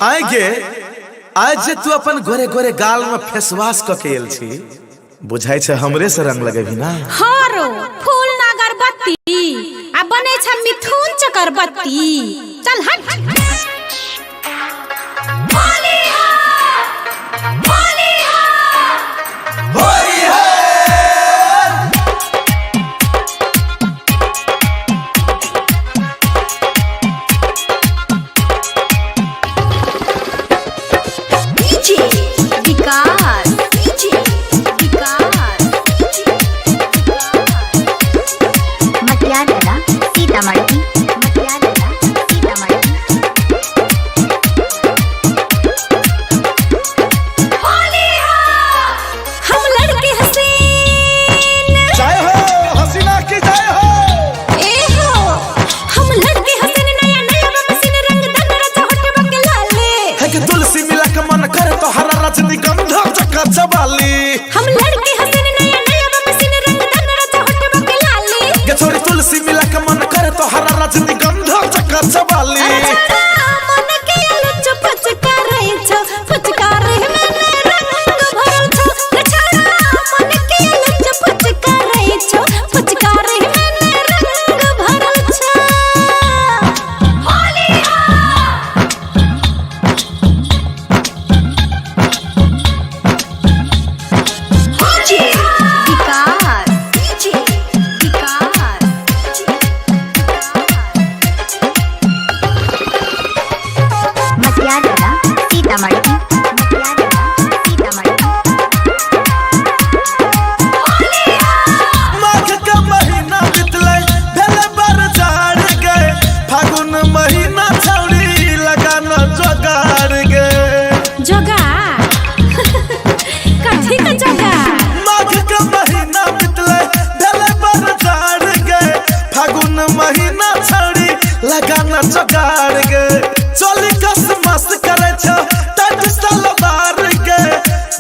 आगे आज जे तू अपन गोरे गोरे गाल में फेस वॉश क के एल छी बुझाई छे हमरे से रंग लगेबी ना। हारो फूल ना अगरबत्ती आ बने छ मिथुन चक्रबत्ती। चल हट हम लड़के हसन नया नया मशीन रंग दनरा चहट बके लाली गे छोरी तुलसी मिला के मन करे तो हरा रजनीगंधा चक्का चबाली। मन के लुच फचका रहे छ फचका रहे मैंने रंग भरल छ रे छाड़ा मन के लुच फचका रहे छ फचका रहे मैंने रंग भरल छ। लगाना चगाड़ गे चोली कस मस्त करे छ टट सलवार गे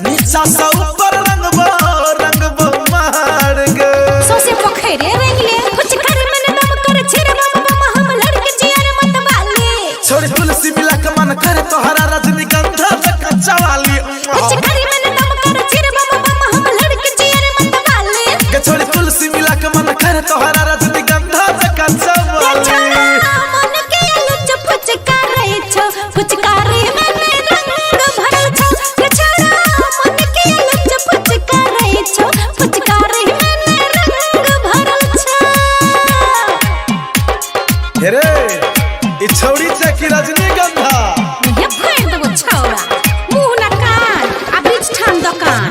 नीचा से ऊपर रंगबो मार गे सोसे पोखरे रंगले कुछ कर मन दम कर छिर बम हम लड़के जियार मत वाले छोड़ी तुलसी मिला के मन करे तो हरा रजनीगंधा चक्का चवाली कुछ कर मन दम कर छिर बम हम लड़के जियार मत वाले गे छोड़ी तुलसी मिला के मन करे तो हरा रजनीगंधा चक्का चवाली। रे ई छौड़ी चकी रजनीगंधा ये फेर देबो छौड़ा मुंह ना कान आ बीच ठान दुकान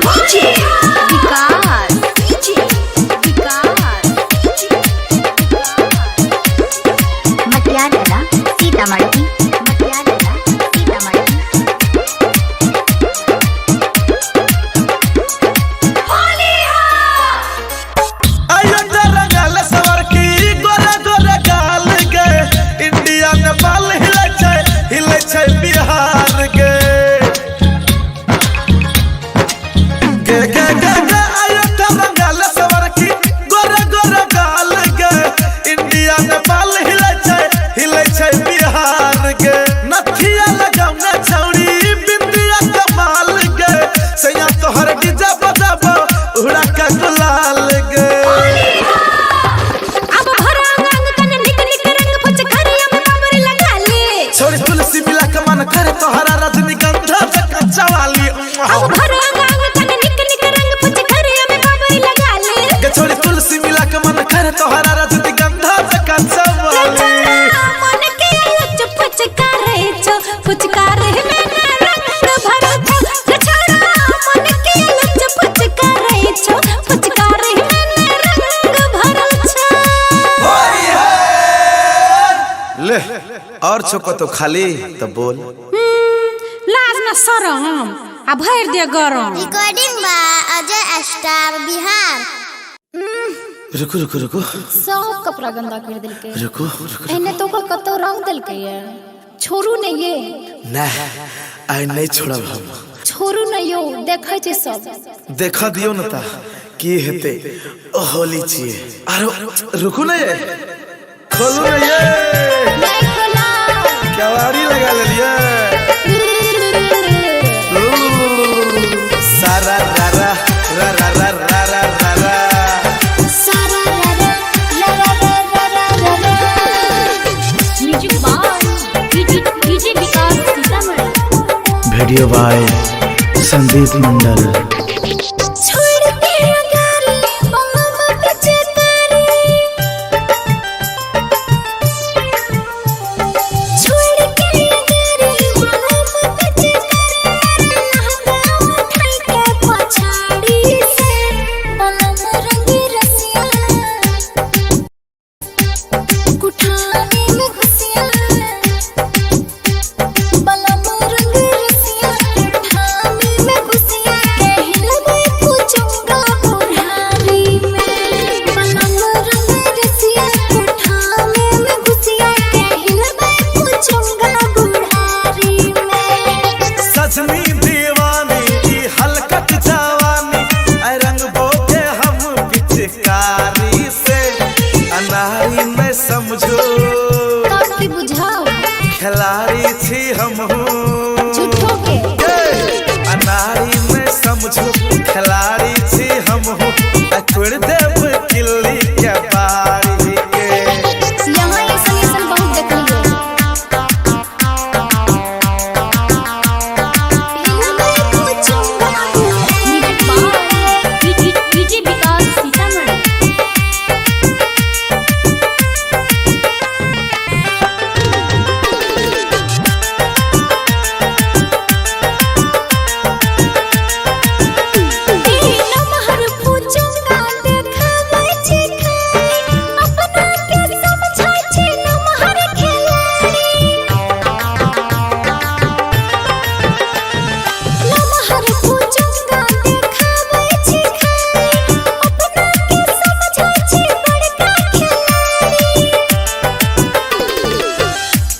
मटियाला सीतामढ़ी बिहार के रंगाल सवर की गोरे गोरे गाल गे इंडिया नेपाल हिले छै बिहार के नथिया लगाउना छौड़ी बिंदिया कमाल गे सैया तोहर डीजे बजाबो उड़ा के गुलाल गे अब भरा रंग कने निक निक रंग फचकारिया में बाबर लगा ले छोड़ी तुलसी मिला के मन करे तो हरा रजनीगंधा चक्का चवाली अब भरा रंग कने निक निक रंग फचकारिया में बाबर लगा ले गे छोड़ी तुलसी मिला के मन करे तो हरा रजनीगंधा चक्का चवाली। मन के लुच फचका रहे छ फचका रहे मैंने रंग भरल छ रे छाड़ा मन के लुच फचका रहे छ फचका रहे मैंने रंग भरल छ। ले और छोको तो खाली तो बोल लाज न शरम आ भर दे गरम। रिकॉर्डिंग बा अजय स्टार बिहार। रुको रुको रुको सब कपड़ा गंदा कर दिल के रुको रुको एने तो कतो रंग दिल के ये छोरू ने ये ना आई नहीं छोड़ब हम छोरू ने यो देखे छे सब देखा दियो न ता की हेते होली छिए आरो रुको ना ये खोलो ना ये नहीं खोला कवाड़ी लगा ले लिया ऑडियो बाय संदीप मंडल। छोड़ के अगर बंगला पीछे तारी, छोड़ के अगर बंगला पीछे तारी, लहंगा उठाई के पछाड़ी से बलम रंगी रसिया, कुठाने में घुसिया, बलम रंगी रसिया, कुठाने में घुसिया, कहल गए पूछूंगा बुढ़ारी में, बलम रंगी रसिया, कुठाने में घुसिया, कहल गए पूछूंगा बुढ़ारी में। सजनी दीवानी की हलकत जवानी, ऐ रंग बोके हम पिचकारी से, अनारी में समझो काफी बुझाओ खिलाड़ी थी हम झूठों के। अनारी में समझो खिलाड़ी थी हम छोड़ देव किल्ली के बारी के। यहाँ ऐसा बहुत देखलिए। कहल गए पूछूंगा डीजे विकास सीतामढ़ी। नमहर पूछूंगा देखावे छी खाई, अपना के समझाई छी नमहर खिलाड़ी। नमहर पूछूंगा देखावे छी खाई, अपना के समझाई छी बड़का खिलाड़ी।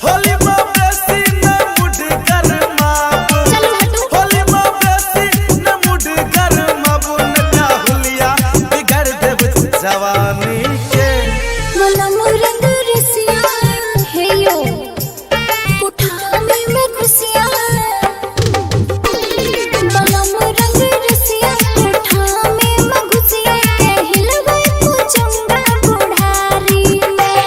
होली में बेसी न मुड गरमाबू, चलो हटो। होली में बेसी न मुड गरमाबू, न हुलिया बिगड़ देव जवानी के। बलम रंग रसिया हे यो, कुठाने में घुसिया, बलम रंग रसिया, कुठाने में घुसिया, कहल गए पूछूंगा बुढ़ारी में।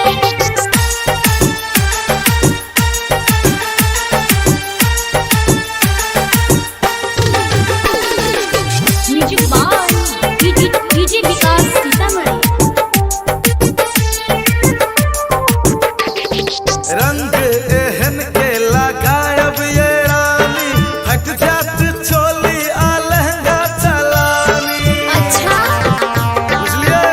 Music by DJ Vikas Sitamarhi. रंग एहन के लगायब ये रानी, हट जात चोली आ लहंगा चलानी। अच्छा बुझलिए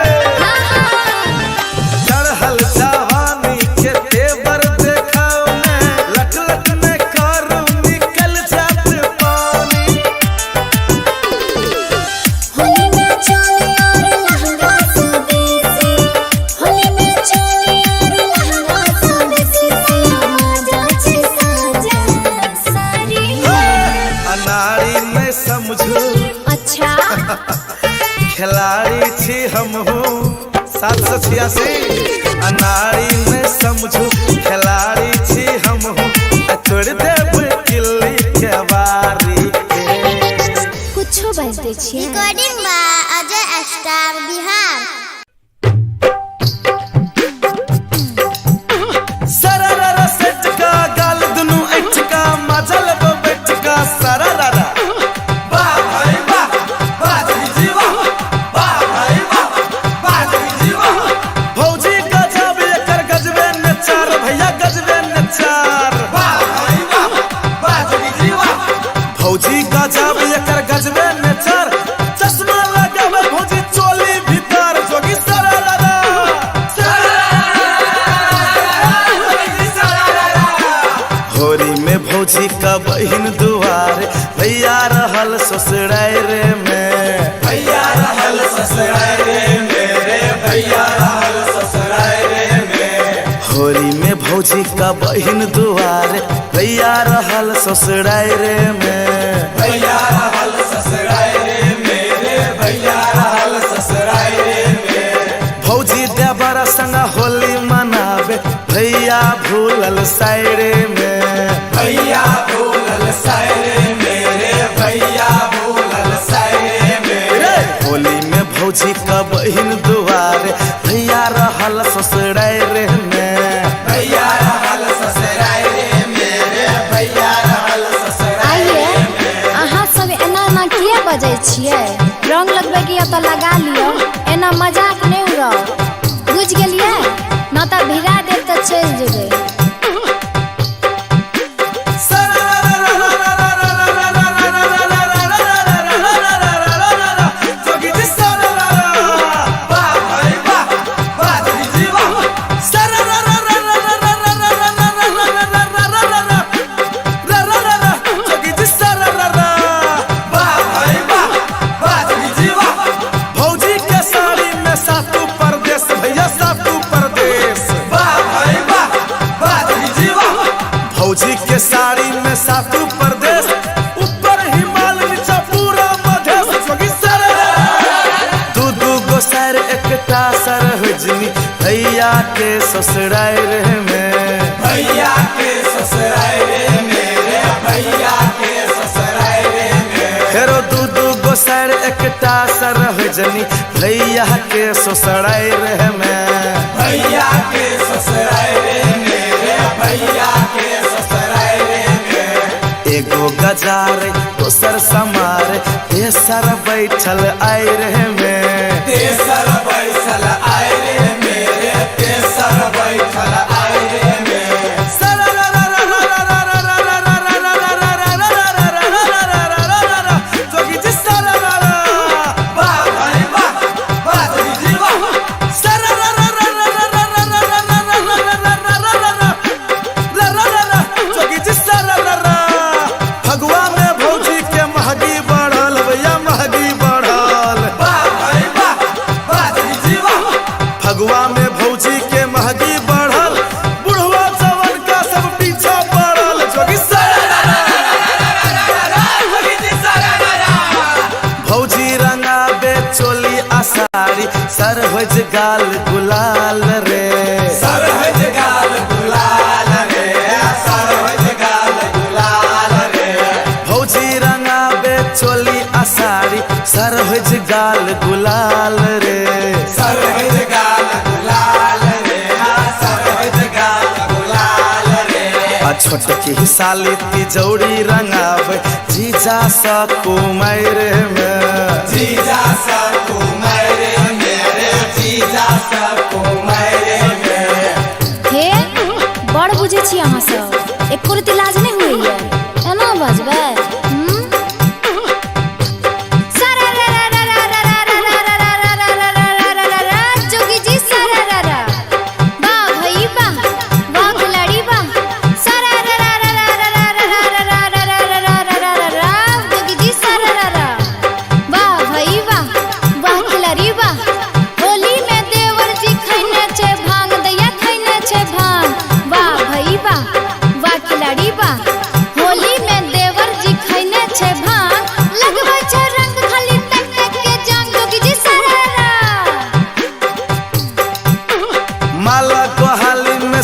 चढ़ल जवानी के तेवर देखाओ ने, लट लट में करू निकल जात पानी। होली में चोली और लहंगा स्वदेशी, होली में चोली और लहंगा स्वदेशी, मजा छे साजा सारी। अनाड़ी में समझो अच्छा खिलाड़ी थी हम 786। अनाड़ी में समझो खिलाड़ी थी हम छोड़ देव किल्ली के बारी के। कुछो बजते छियै। Recording by Ajay star Bihar. सरररा सेटका गाल दुनु ऐचका, मजल बेटका सरररा। वाह भाई वाह, वाह जी वाह, वाह भाई वाह, वाह जी वाह। भौजी गजब एकर गजबे नचार, भैया गजबे नचार। वाह भाई वाह, वाह जी वाह। भौजी गजब एकर गजबे नचार, चश्मा लगावे भौजी चोली भीतर, जोगी सरररा। होरी में भौजी का बहिन दुआर, भैया रहल ससुराय रे में, भैया रहल ससुराय रे मेरे, भैया रहल ससुराय रे में। होरी में भौजी का बहिन दुआर, भैया रहल ससुराय रे में, भैया रहल ससुराय रे मेरे, भैया रहल ससुराय रे में। भौजी देवर संग होली मनावे, भैया भूलल सायरे में, भैया भूलल सायरे मेरे, भैया भूलल सायरे मेरे। होली में भौजी का बहिन दुआरे, भैया रहल ससुराय रे में, भैया रहल ससुराय रे मेरे, भैया रहल ससुराय रे छियै। रंग लगबे के या तो लगा लियो, एना मजाक नहीं उड़ाओ, बुझ गेलियै? ना तो भिड़ा देब तो चल जेबै। फौजी के साड़ी में सातु प्रदेश, ऊपर हिमालय नीचे पूरा मधेश। दू दू गो सर एकटा सर हुजनी भैया के ससुराल में, भैया के ससुराल मेरे भैया के ससुराल में। फेरो दू दू गो सर एकटा सर हुजनी भैया के ससुराल में, भैया के ससुराल मेरे भैया के एगो गजार दोसर समार, तेसर बैठल आयर में, तेसर बैठल आयर मेरे तेसर बैठल आयर में। फगुआ में भौजी के महगी बढ़ल, बुढ़वा जवन का सब पीछा पड़ल। भौजी रंगाबे चोली आसारी, सर होज गाल गुलाल रे, सर होज गाल गुलाल रे, सर होज गाल गुलाल रे। भौजी रंगाबे चोली आसारी, सर होज गाल गुलाल रे, सर होज गाल गुलाल रे, सर होज गाल गुलाल रे। आ छोटकी साली तिजौरी रंगावे जीजा सा कुमार में, जीजा सा कुमार मेरे जीजा सा कुमार में। हे बड़ बुझे छी अहाँ सब, एको रति लाज नहीं हुई है, एना बजबै?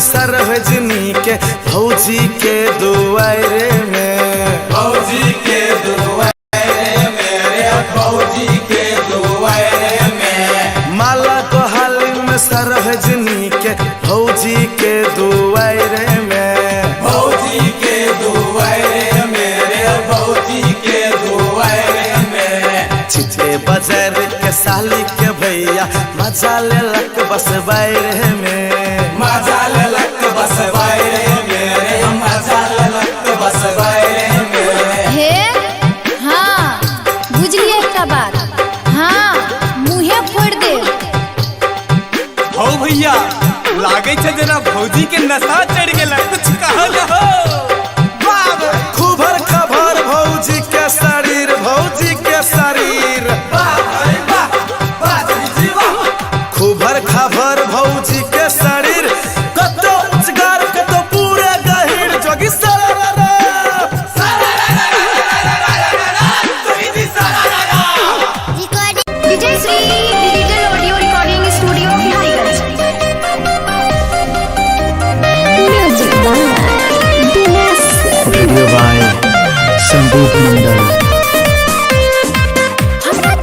सरहजनी के भौजी के दुआरे में, भौजी के दुआरे मेरे भौजी के दुआरे में। माला को हाली में सरहजनी के भौजी के दुआरे में, भौजी के दुआरे मेरे भौजी के दुआरे में। चिठे बाजार के साली के भैया मजा लेलक बस बाहर में, मजा लेलक बस बाहर मेरे, मजा लेलक बस बाहर में। हे हाँ बुझलिए एकटा बात, हाँ मुँहे फोड़ दे। हो भैया लागे छे जना भौजी के नशा चढ़ गेला, कुछ कहल हो? खूबर खबर भौजी के शरीर, भौजी के शरीर, खूबर खबर भौजी के शरीर, कतो उजगार कतो पूरे गहिर। जोगी Vijay Shri digital audio recording studio Bihariganj. Radio by Sandeep Mandal. हमरा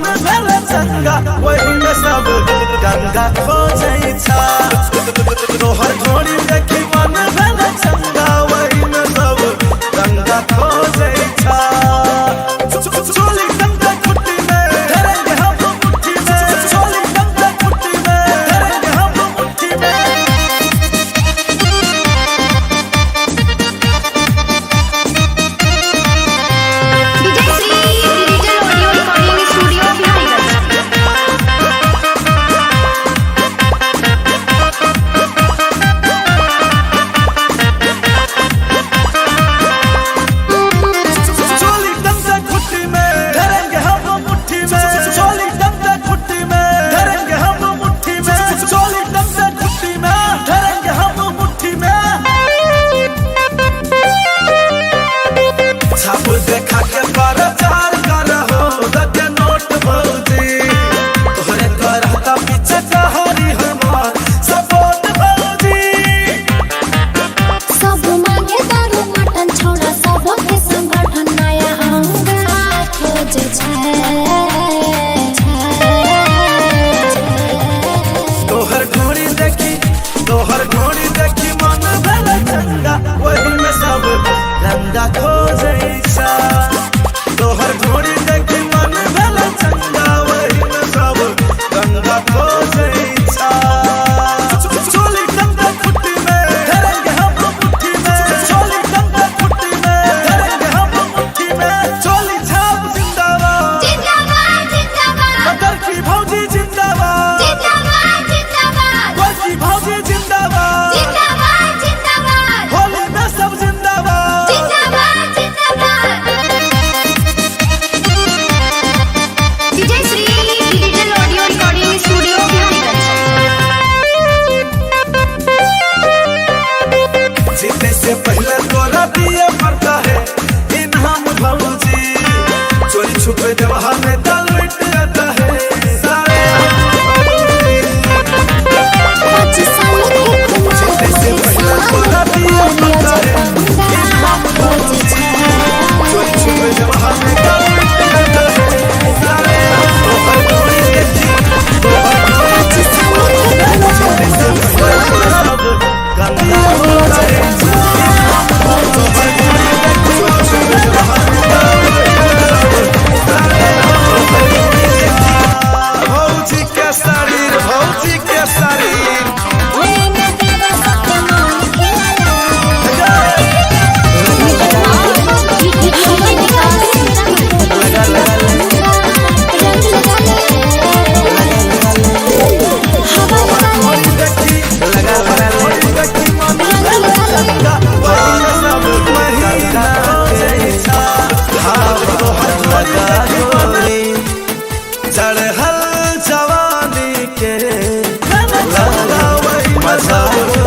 मन भेल चंगा वही में सब गंगा खोजै छा तोहर घोड़ी देखी मन भेल चंगा वही में सब गंगा खोजै छा चोली गंगा खुट्टी में धरेंगे हम मुट्ठी में चोली गंगा खुट्टी में धरेंगे हम मुट्ठी में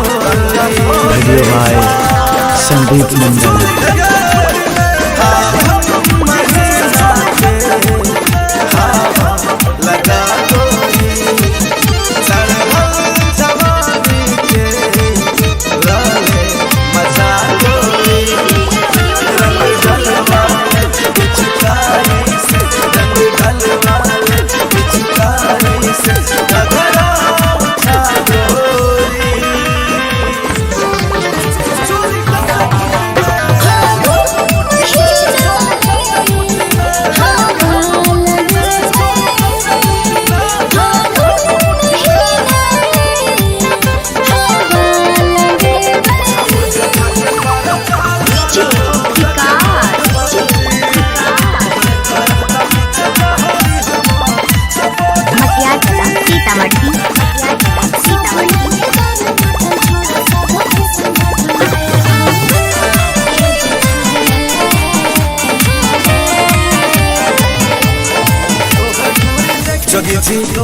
वीडियो बाय संदीप मंडल।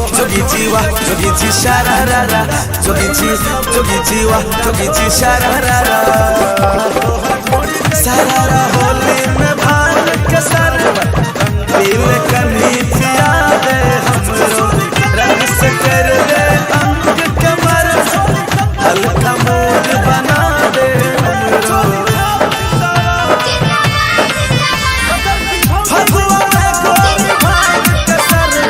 जोगी जी शरारा जोगी जी शरारा सरारा होली में भान के सरवा दिल कनी पिया दे हमरो रंग से कर दे अंग कमर हल्का मोर बना दे हमरो फगुआ में गोर भान के सर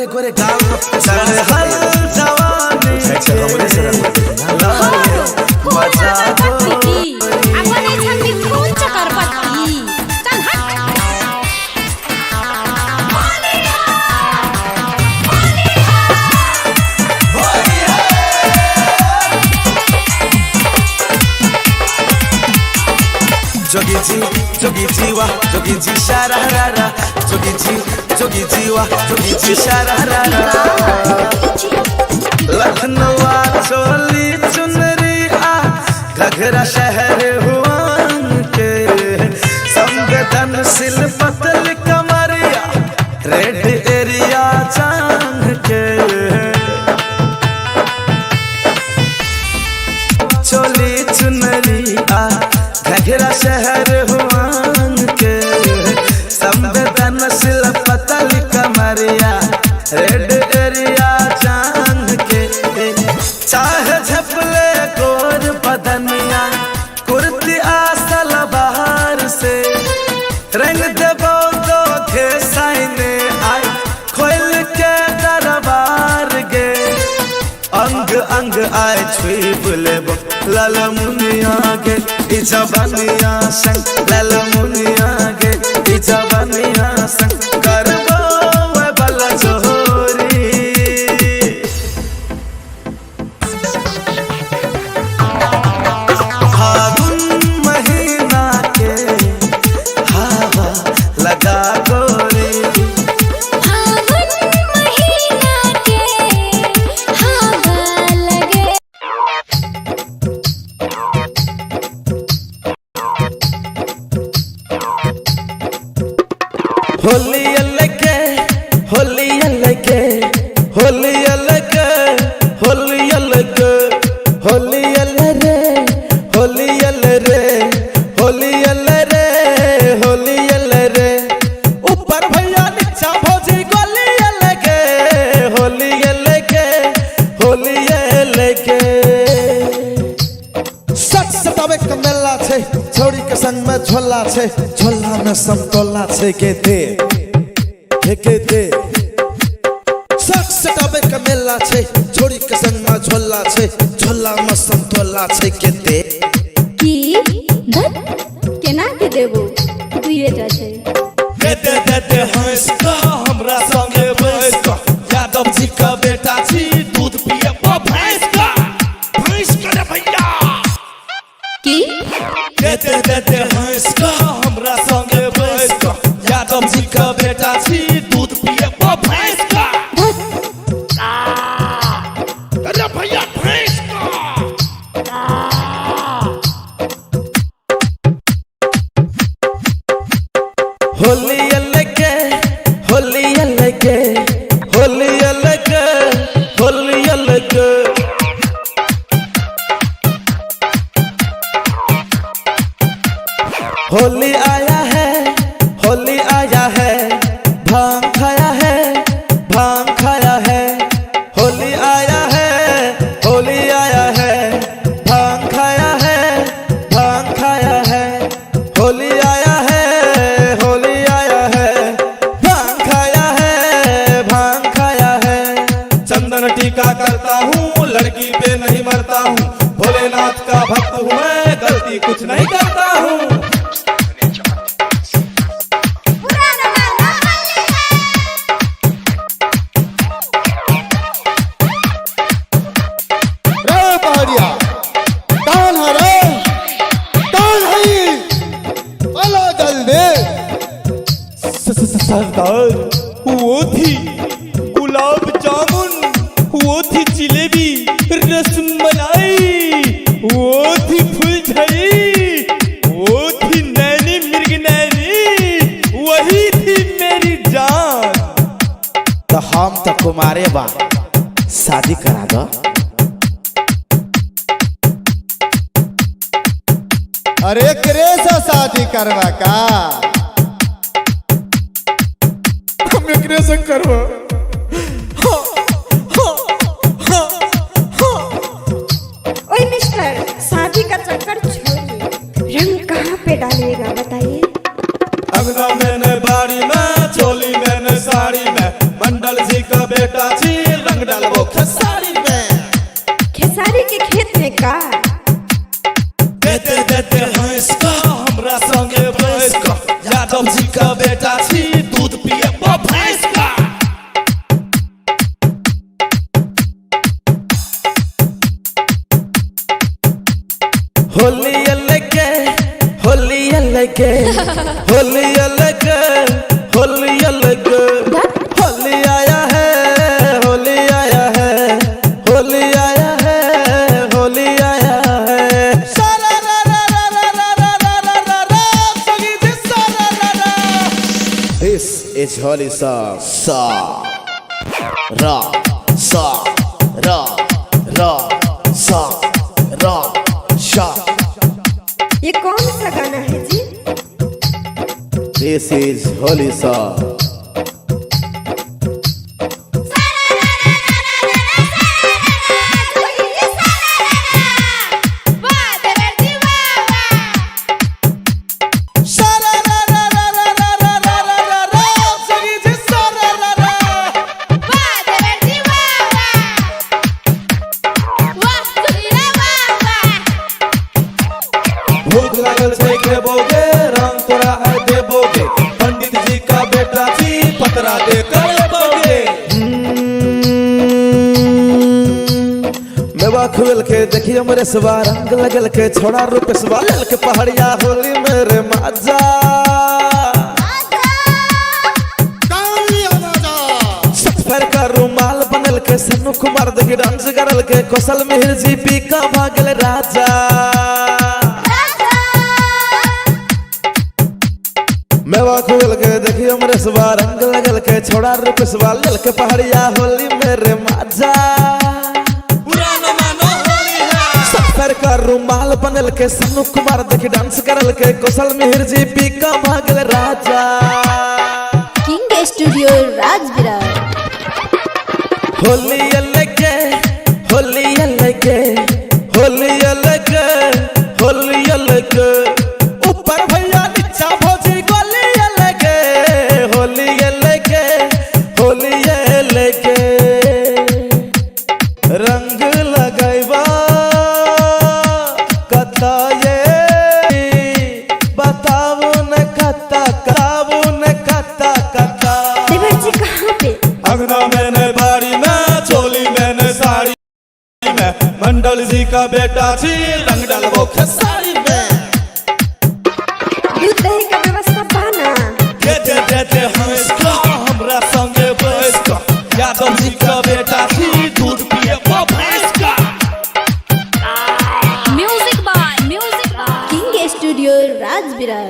गोरे गोरे गाल चढ़े हर जवानी मजा जोगी जी वाह जोगी जी शरारा जोगी जी वाह जोगी जी शरारा लखनऊ चोली चुनरी आ घघरा शहर हुआ के संवेदनशील पतल कमरिया रेड एरिया चांग के चोली चुनरी आ घघरा शहर हुआ के संवेदनशील पतल कमरिया रेड एरिया चांद के चाहे झपले गोर बदनिया कुर्ती आसल बाहर से रंग देवो तो थे साइने आई खोल के दरबार गे अंग अंग आए छुई बुलेबो लाल मुनिया गे इजबनिया संग लाल मुनिया गे इजबनिया संग करबो वे बला जोरी फागुन महीना के हवा लगा गोरी होली अलगे होली अलगे होली अलगे होली अलगे होली अलरे होली अलरे होली अलरे होली अलरे ऊपर भैया नीचा भौजी गोली अलगे होली अलगे होली अलगे सच सतावे कमेला छे छोड़ी के संग में झोला छे झोला में समतोला छे के दे सच सतावे कमेला छे छोड़ी के संग में झोला छे झोला में समतोला छे के दे की धत केना के देबो दुइए टा छै दे हंस का हमरा संगे बैस का यादव जी का बेटा छी दूध पिए भैंस का रे भैया की दे हंस का हमरा संगे बैस का यादव जी का बेटा छी दूध पिए भैंस का अरे भैया भैंस का होली अलगे होली अलगे होली अलगे होली अलगे होली आया है होली आया है भांग खाया है भांग खाया है होली आया है होली आया है भांग खाया है भांग खाया है होली आया है होली आया है भांग खाया है भांग खाया है चंदन टीका करता हूँ लड़की पे नहीं मरता हूँ भोलेनाथ का भक्त हूँ मैं गलती कुछ नहीं करता हूँ सरदार वो थी गुलाब जामुन वो थी जिलेबी रसमलाई वो थी फुलझड़ी वो थी नैनी मिर्ग नैनी वही थी मेरी जान तो हम तो कुमारे बा शादी करा दो अरे करे से शादी करवा का हम एकरे से करवा ओए मिस्टर शादी का चक्कर छोड़िए रंग कहाँ पे डालिएगा बताइए अंगना मैंने बाड़ी में चोली मैंने साड़ी में मंडल जी का बेटा जी रंग डालबो खेसारी में। खेसारी के खेत में का देते देते भैंस का हमरा संगे भैंस का, यादव जी का बेटा जी दूध पिए भैंस का। होली अलगे होली अलगे होली अलगे होली अलगे, होली आया है होली आया है होली आया है होली आया है। सारा रा रा रा रा रा रा रा रा रा रा सगी जी सारा रा रा। This is holy song sa ra sa ra ra sa ra sha। ये कौन सा गाना है जी? This is holy song। भूख लागल छै खेबोगे रंग तोरा है देबोगे, पंडित जी का बेटा जी पतरा दे कर लेबोगे। मेवा खुल के देखिए मेरे सवा रंग लगल के छोड़ा रूप सवा लेल के पहाड़िया होली मेरे माजा। सफर का रुमाल बनल के सन्नू कुमार देखी डांस करल के कौशल मिहिर जी पी का भागल राजा। मेवा खुल के देखियो मेरे सवा रंग लगल के छोड़ा रूप सवा लेल के पहाड़िया होली मेरे माजा। पुराना मानो होली है। सफर का रुमाल बनल के सन्नू कुमार देखी डांस करल के कौशल मिहिर जी पी का भागल राजा। King studio Rajvirar. होली अलगे होली अलगे होली अलगे होली अलगे, ऊपर भैया नीचा भौजी गोली अलगे होली अलगे होली अलगे। रंग लगैबा कता ये बताओ न कता कराबो न कता कता। देवर जी कहाँ पे? अंगना में न बाड़ी में चोली में न साड़ी में, मंडल जी का बेटा जी रंग डालबो खेसारी में। दूध दही का व्यवस्था पाना देते देते भैंस का हमरा संगे भैंस का, यादव जी का बेटा जी दूध पिए भैंस का। Music by king studio Rajvirar.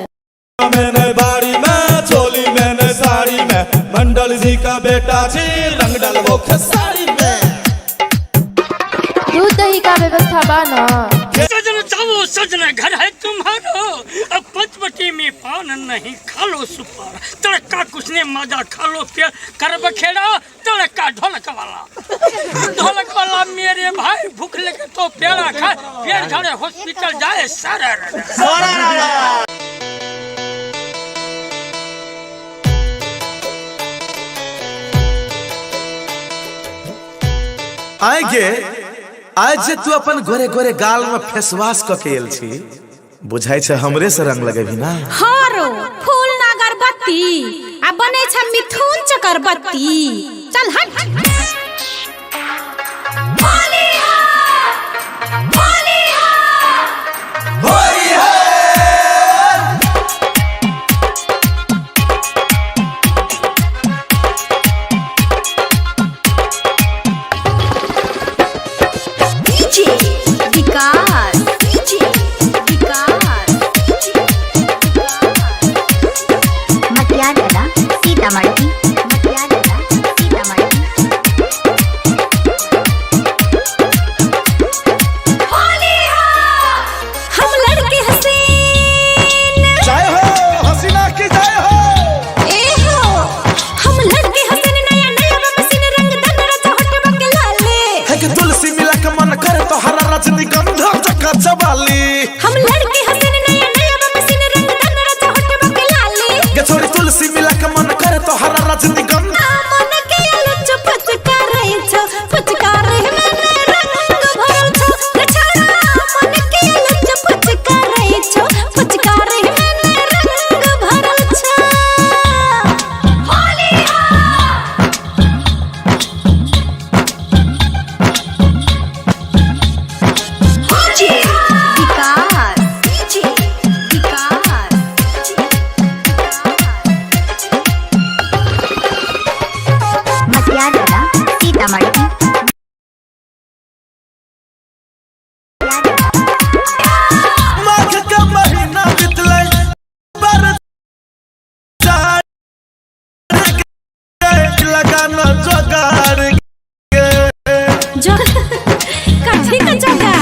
मैंने बाड़ी में चोली मैंने साड़ी में, मंडल जी का बेटा जी रंग डालबो खेसारी में। दूध दही का व्यवस्था बाना। सजन जाओ सजन घर है तुम्हारो, अब पचपटी में पान नहीं खा लो सुपार, तड़का कुछ ने मजा खा लो फिर करब खेड़ा तड़का ढोलक वाला मेरे भाई भूख लगे तो पेड़ा खाए फिर घरे हॉस्पिटल जाए सारा। आगे आज जे तू अपन गोरे गोरे गाल में फेसवाश क के एल छी, बुझाई छै हमरे से रंग लगेबी ना। हारो फूल ना अगरबत्ती आ बने छ मिथुन चक्रबत्ती। चल हट। होली है होली है होली है। माघ का महीना बितले बरसात लगाना जोगाड़ जो कथी का जगह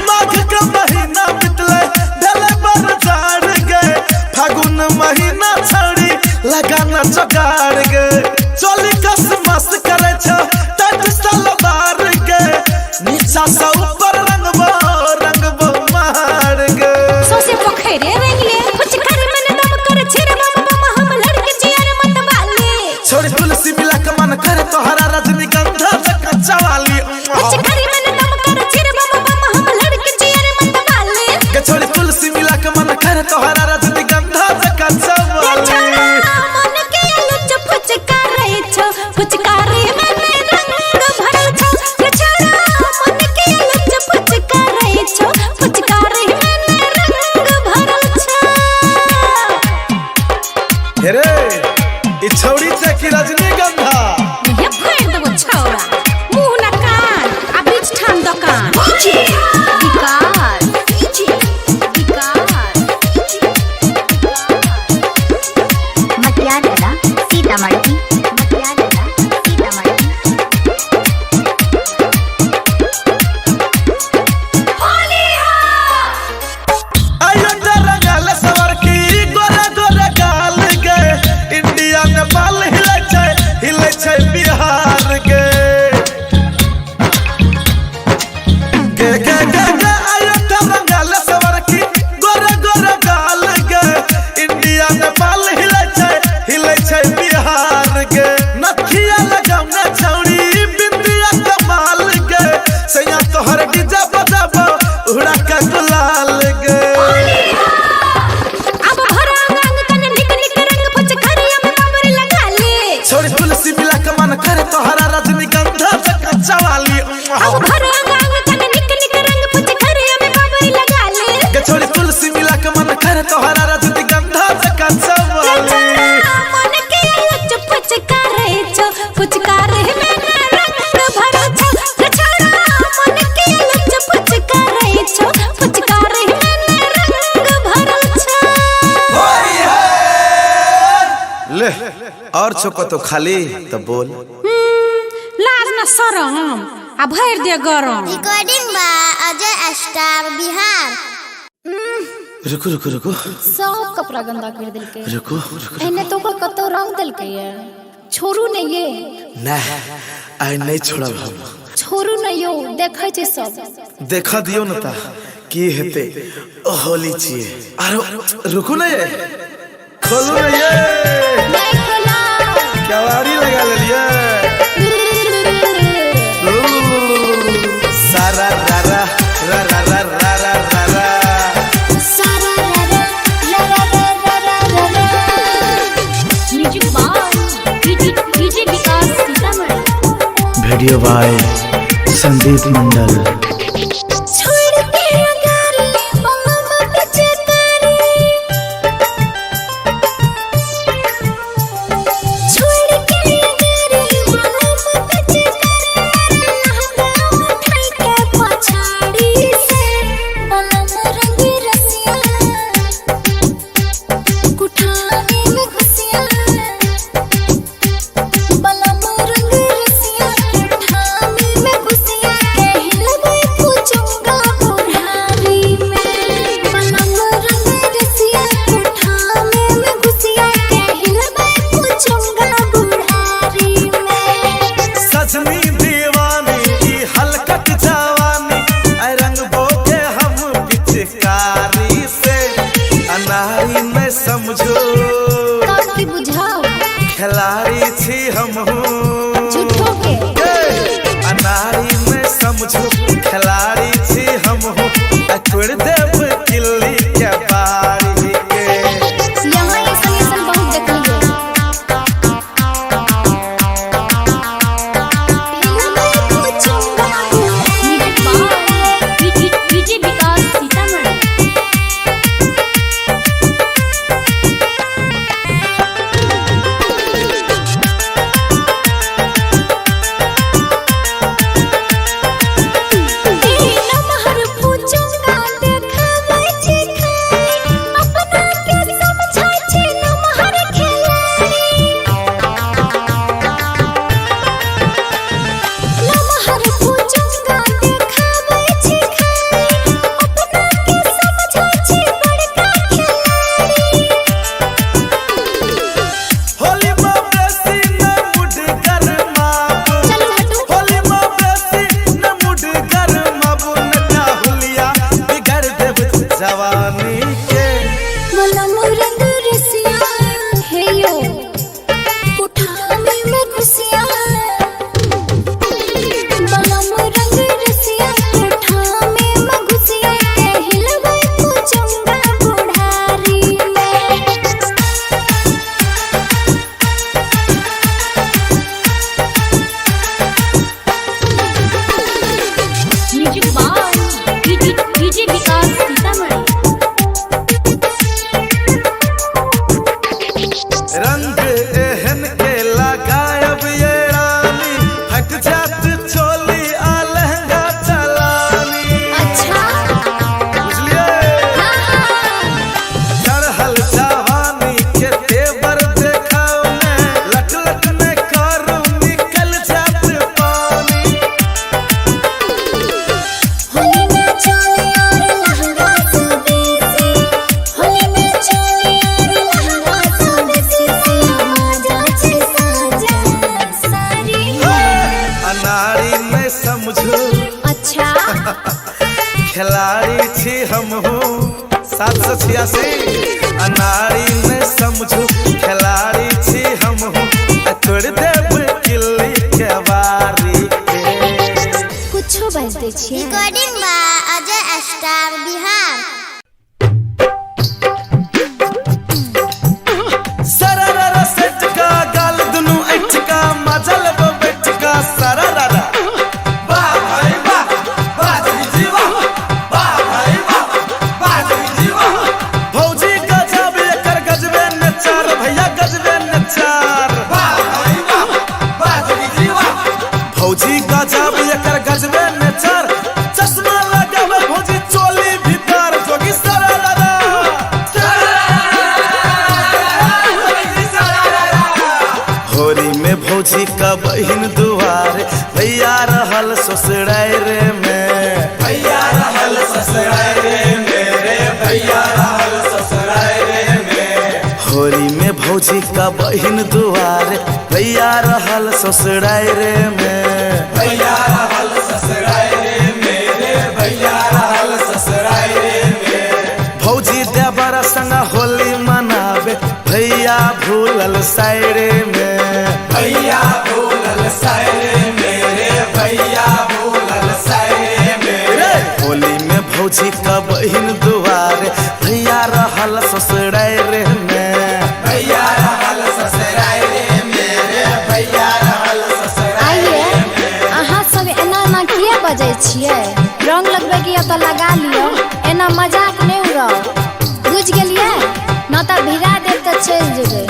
माघ का महीना बितले ढले बरसात गए फागुन महीना छड़ी लगाना जोगाड़ गए चोली कस मस करे छ टट सलवार गए नीचा से ऊपर रंगबो मार गए सोसे पोखरे रंगले कुछ करे मन दम कर छिरे बम बम हम लड़के जियर मत वाले छोड़ी तुलसी मिला के मन करे तोहरा रजनीगंधा से कच्चा वाली कुछ करे मन दम कर छिरे बम बम हम लड़के जियर मत वाले के छोड़ी तुलसी मिला के मन करे तोहरा रजनीगंधा से कच्चा वाली मन के लुच फुचकारे छो फुचकारे में रंग भरल छो छोड़ा मन के लुच फुचकारे छो फुचकारे में रंग भरल छो हेरे ई छौड़ी से की रजनीगंधा ये फेर देबो छौड़ा मुंह ना कान आ बीच ठाम दुकान मटियाला सीतामढ़ी आयो रंगल सवर की गोरा गोरा गाल गए इंडिया नेपाल हिले छै बिहार के आयो रंगल सवर की गोरा गोरा गाल गए इंडिया नेपाल हिले छै बिहार के नथिया लगाउना छौड़ी बिंदिया कमाल के सैया तोहर डीजे बजाबो उड़ा का गुलाल गे अब भरा रंग कन निक निक रंग फुचकारिया में बाबर लगा ले छोड़ी तुलसी मिला के मन करे तोहरा रजनीगंधा से कच्चा वाली अब भरा रंग कन निक निक रंग फुचकारिया में बाबर लगा ले के छोड़ी तुलसी मिला के मन करे तोहरा रजनीगंधा से कच्चा वाली मन के लुच फुचकारे छो फुचकारे में रंग भरल छो छोड़ा मन के लुच फुचकारे छो फुचकारे में रंग भरल छो ले और छोको तो खाली तो बोल लाज न शरम आ भर दे गरम recording by Ajay star Bihar. रुको रुको रुको सब कपड़ा गंदा कर दिल के रुको रुको एने तो कतो रंग दिल के ये छोरू नहीं ये ना आई नहीं छोड़ब हम छोरू नहीं यो देखे छे सब देखा दियो न ता की हेते होली छिए आरो रुको ना ये खोलो ना ये नहीं खोला केवाड़ी लगा ले लिया सारा रा रा रा रा रा रा रा रा रा सारा रा रा रा रा रा रा रा music by DJ Vikas Sitamarhi video by Sandeep Mandal. छोड़ के अगर बंगम बचे तारी छोड़ के अगर बंगम बचे तारी लहंगा उठाई के पछाड़ी से बलम रंग रसिया कुठाने में घुसिया बलम रंग रसिया कुठाने में घुसिया कहल बे खिलाड़ी छी हम हूँ 786 अनाड़ी में समझू खिलाड़ी छी हम हूँ तोड़ देव किल्ली के बारी कुछो बजते छियै। Recording by Ajay star Bihar. सरररा सेट का गाल दुनु ऐठ का मजल बैठ का सरररा वाह भाई वाह बाजी जीवा वाह भाई वाह बाजी जीवा भौजी गजब एकर गजबे नचार भैया गजबे नचार वाह भाई वाह बाजी जीवा भौजी गजब एकर गजबे नचार चश्मा लगावे भौजी चोली भीतर जोगी सरररा होरी में भौजी का बहिन दुआर भैया रहल ससुराय रे में भैया रहल ससुराय रे मेरे भैया रहल ससुराय रे में होरी में भौजी का बहिन दुआर भैया रहल ससुराय रे में भैया रहल ससुराय रे मेरे भैया रहल ससुराय रे में भौजी देवर संग होली मनावे भैया भूलल सायरे में भैया भूलल सायरे मेरे भैया भूलल सायरे मेरे होली में भौजी का बहिन दुआर भैया रहल ससुराय रे में भैया रहल ससुराय रे मेरे भैया रहल ससुराय आइए अहाँ सब एना ना किया बजै छियै। रंग लगबै के तो लगा लियो, एना मजाक नहीं उड़ाओ, बुझ गेलियै ना तो भिड़ा देब तो चल जेबै।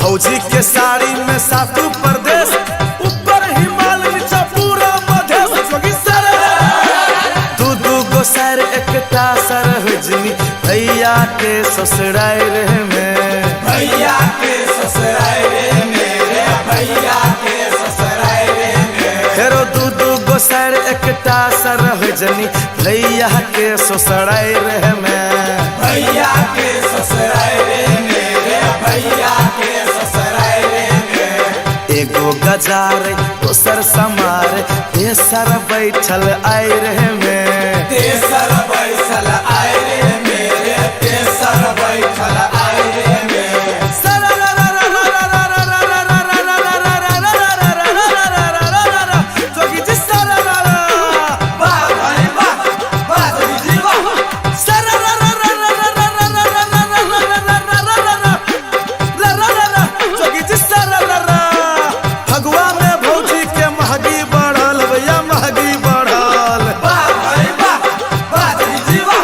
भौजी के साड़ी में सातु प्रदेश ऊपर हिमालय नीचा पूरा मधेश जोगी सर दू गो सर एकटा सर हुजनी भैया के ससुराय रे में भैया के ससुराय रे मेरे भैया के ससुराय रे में फेरो दू गो सर एकटा सर हुजनी भैया के ससुराय रे में भैया के ससुराय रे मेरे भैया के ससुराय रे में एगो गजार दोसर समार तेसर बैठल आय रे में तेसर बैठल आय रे मेरे तेसर बैठल आय रे में जोगी जी सरररा वाह भाई वाह बाजी जीवा जोगी जी सरररा फगुआ में भौजी के महगी बढ़ल भैया महगी बढ़ल वाह भाई वाह बाजी जीवा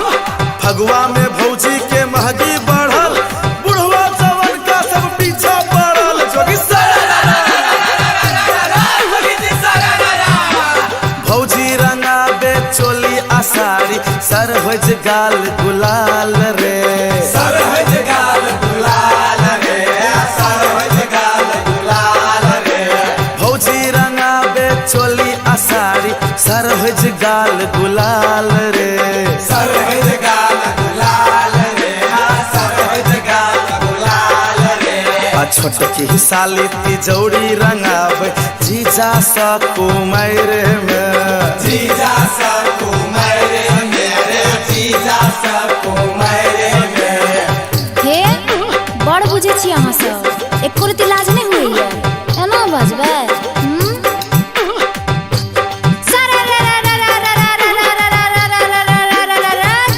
फगुआ में भौजी के महगी बढ़ल बुढ़वा जवन का सब पीछा पड़ल जोगी सरररा भौजी रंगाबे चोली आसारी सर होज गाल गुलाल रे सर होज गाल गुलाल रे सर होज गाल गुलाल रे भौजी रंगाबे चोली आसारी सर होज गाल गुलाल रे सर होज गाल गुलाल रे सर होज गाल गुलाल रे आ छोटकी साली तिजौरी रंगाबे जीजा सा कुमार में जीजा सा कुमार मेरे जीजा सा कुमार में हे बड़ बुझे छी अहाँ सब, एको रति लाज नहीं होइए, एना बजबै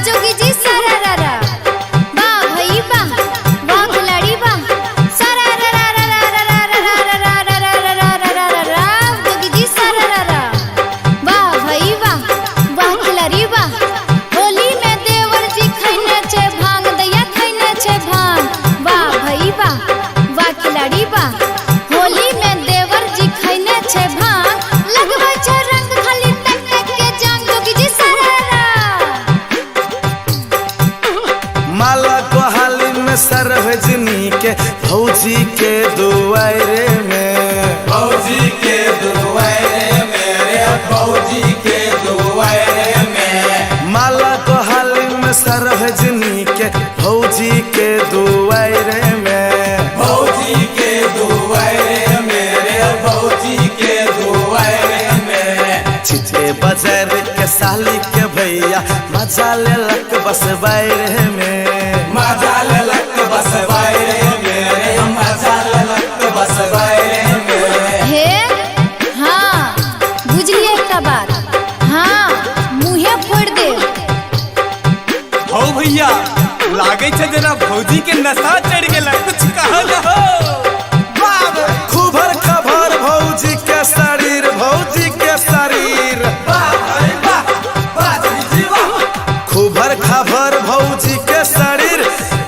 जोगी जी सरररा वाह भई वाह वाह खिलाड़ी वाह जोगी जी सरररा वाह भई वाह वाह खिलाड़ी वाह होली में देवर जी खैने छे भांग दैया खैने छे भांग वाह भई वाह वाह खिलाड़ी वाह डाली के भैया मजा ले लक बस बैरे में, मजा ले लक बस बैरे में, मजा ले लक बस बैरे में। हे हाँ बुझलिए एकटा बात, हाँ मुँहे फोड़ दे। हो भैया लागे छे जना भौजी के नशा चढ़ गेला, कुछ कहल हो। खूबर खबर भौजी के शरीर, भौजी के शरीर, खूबर खबर भौजी के शरीर,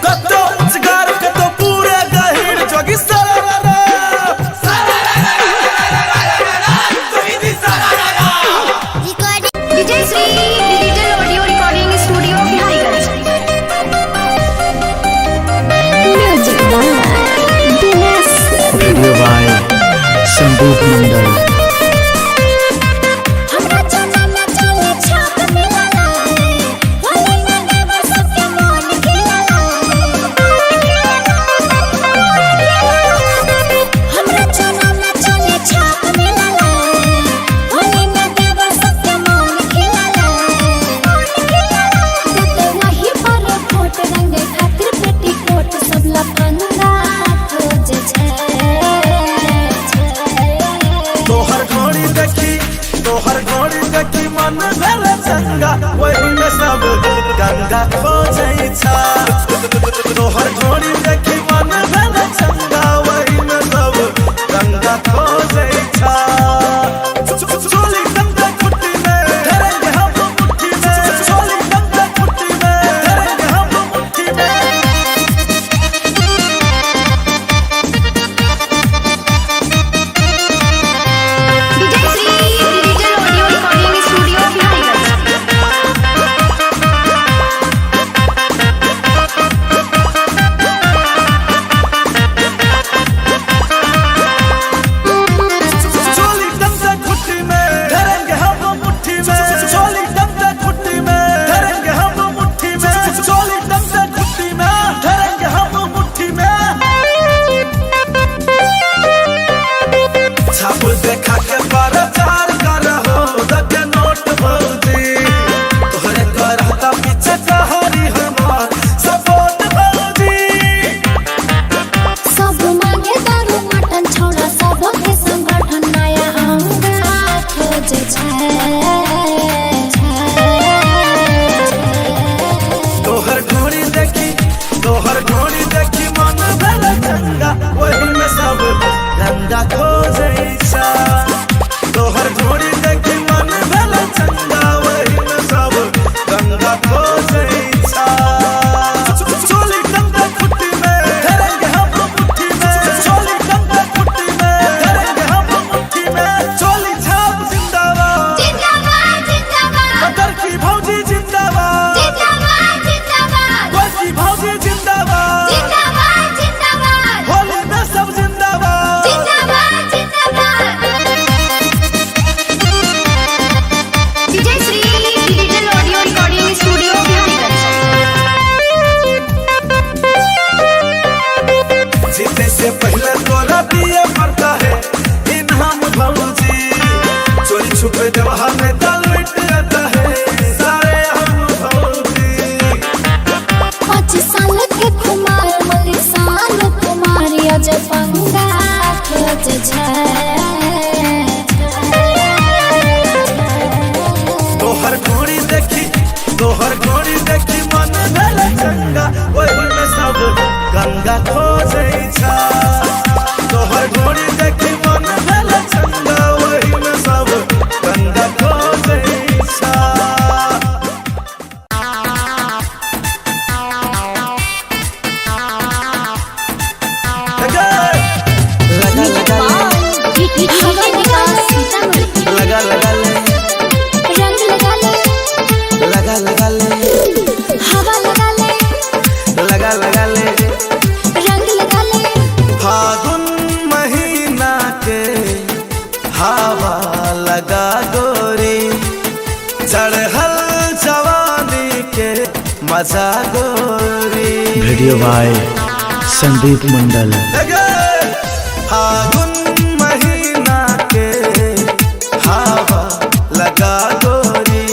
कतो उजगार कतो पूरे गहिर जोगी सरारा Vijay Shri digital audio recording studio Bihariganj. Music by Dinesh. Video by Sandeep Mandal. हमरा चना में चले छाप मिलाला, होली में देवर सबके मन खिलाला। हमरा चना में चले छाप मिलाला, होली में देवर सबके मन खिलाला। तो वही पर फोट रंगे खातिर पेटी कोट सब लफंगा खोज छै। तोहर घोड़ी देखी मन भेल चंगा, वही में सब गंगा खोजै छा। तोहर घोड़ी देखी मन भेल चंगा, वही में सब गंगा खोजै छा। चोली गंगा खुट्टी में धरेंगे हम मुट्ठी में, चोली गंगा खुट्टी में धरेंगे हम मुट्ठी में। Vijay Shri digital audio recording studio Bihariganj. चोली गंगा खुट्टी में धरेंगे हम मुट्ठी में, चोली गंगा खुट्टी में धरेंगे हम मुट्ठी में, चोली गंगा खुट्टी में धरेंगे हम मुट्ठी में। छाप देखा के प्रचार करहो लगे नोट भौजी, तोहरे करता पीछे कहानी हमार सपोर्ट भौजी। सब मांगे दारू मटन छोड़ा सब के संगठन नया अंगा खोज छै। तोहर घोड़ी देखी मन भेल चंगा, वही में सब गंगा खोजै छा। तोहर घोड़ी देखी मन भेल चंगा, वही में सब गंगा खोजै छा। चोली गंगा खुट्टी में धरेंगे हम मुट्ठी में, चोली गंगा खुट्टी में धरेंगे हम मुट्ठी में। चोली छाप जिंदाबाद, जिंदाबाद जिंदाबाद कतर की भौजी जिंदाबाद, जिंदाबाद जिंदाबाद कोई की भौजी जिंदाबाद, जिंदाबाद जिंदाबाद होली में सब जिंदाबाद। जिंदाबाद जिंदाबाद। Vijay Shri digital audio recording studio Bihariganj. जीते से पहले तोरा दिए पड़ता है इनाम भौजी, चोरी छुपे जवाहर में दाल मिट जाता है सारे हम भौजी। 5 साल के कुमार मलिक साल कुमार अजय पंगा खोज छै। तोहर घोड़ी देखी मन भेल चंगा, वही में सब गंगा खोजै छा। तोहर घोड़ी देखी मन भेल चंगा, वही में सब गंगा खोजै छा। लगा लगा ले, रंग लगा ले, लगा लगा ले, हवा लगा ले, लगा लगा ले। रंग लगा ले। फागुन महीना के हवा लगा गोरी, चढ़ल जवानी के मजा गोरी। Video by Sandeep Mandal. फागुन महीना के हवा लगा गोरी,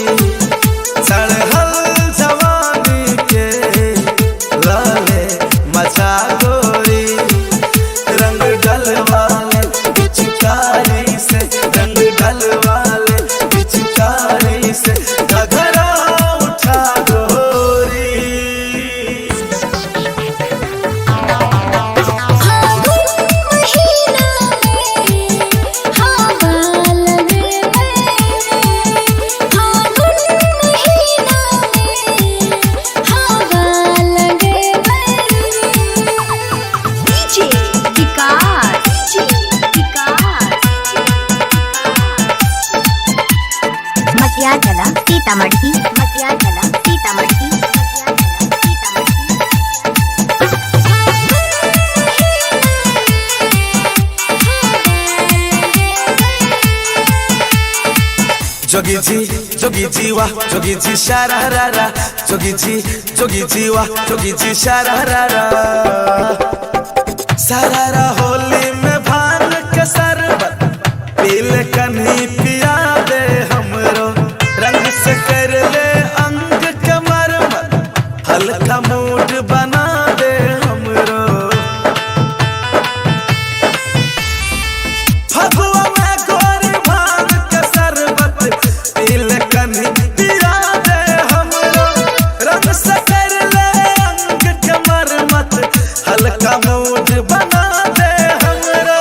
बगल वाले पिचकारी से घघरा उठा गोरी। मटियागला सीतामढ़ी, मटियागला सीतामढ़ी, मटियागला सीतामढ़ी। जोगी जी वाह जोगी जी शारारा, जोगी जी वाह जोगी जी शारारा। सारारा होली में भान के शरबत पीले कन्ही पिया दे हमरो, रंग से कर ले अंग के मरमत हल्का मूड बना दे हमरो। फगुआ में गोरी भांग के शरबत पीले कन्ही पिया दे हमरो, रंग से कर ले अंग के मरमत हल्का मूड बना दे हमरो।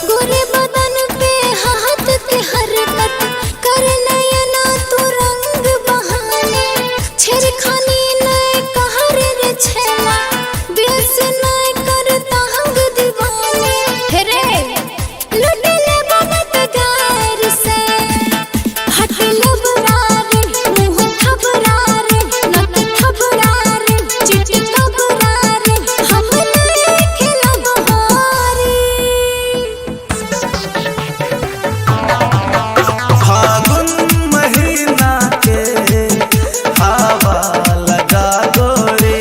गोरे बदन पे हाथ के हरकत कर नयना तू रंग बहाने, छेड़खानी नए कहर रे छेला बेस नए करता हंग दीवाने। हेरे लुटले बनत गार से हट लबरा रे मुंह थबरा रे नत थबरा रे चिट कबरा रे हम नए खिला बहारी। फागुन महीना के हवा लगा गोरी,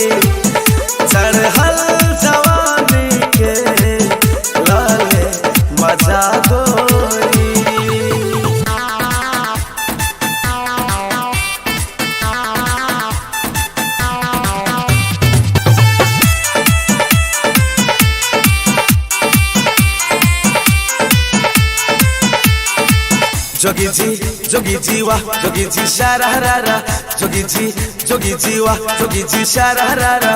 चढ़ल जवानी के लाले मजा गोरी। जोगी जी वाह जोगी जी शारारा, जोगी जी वाह जोगी जी शारारा।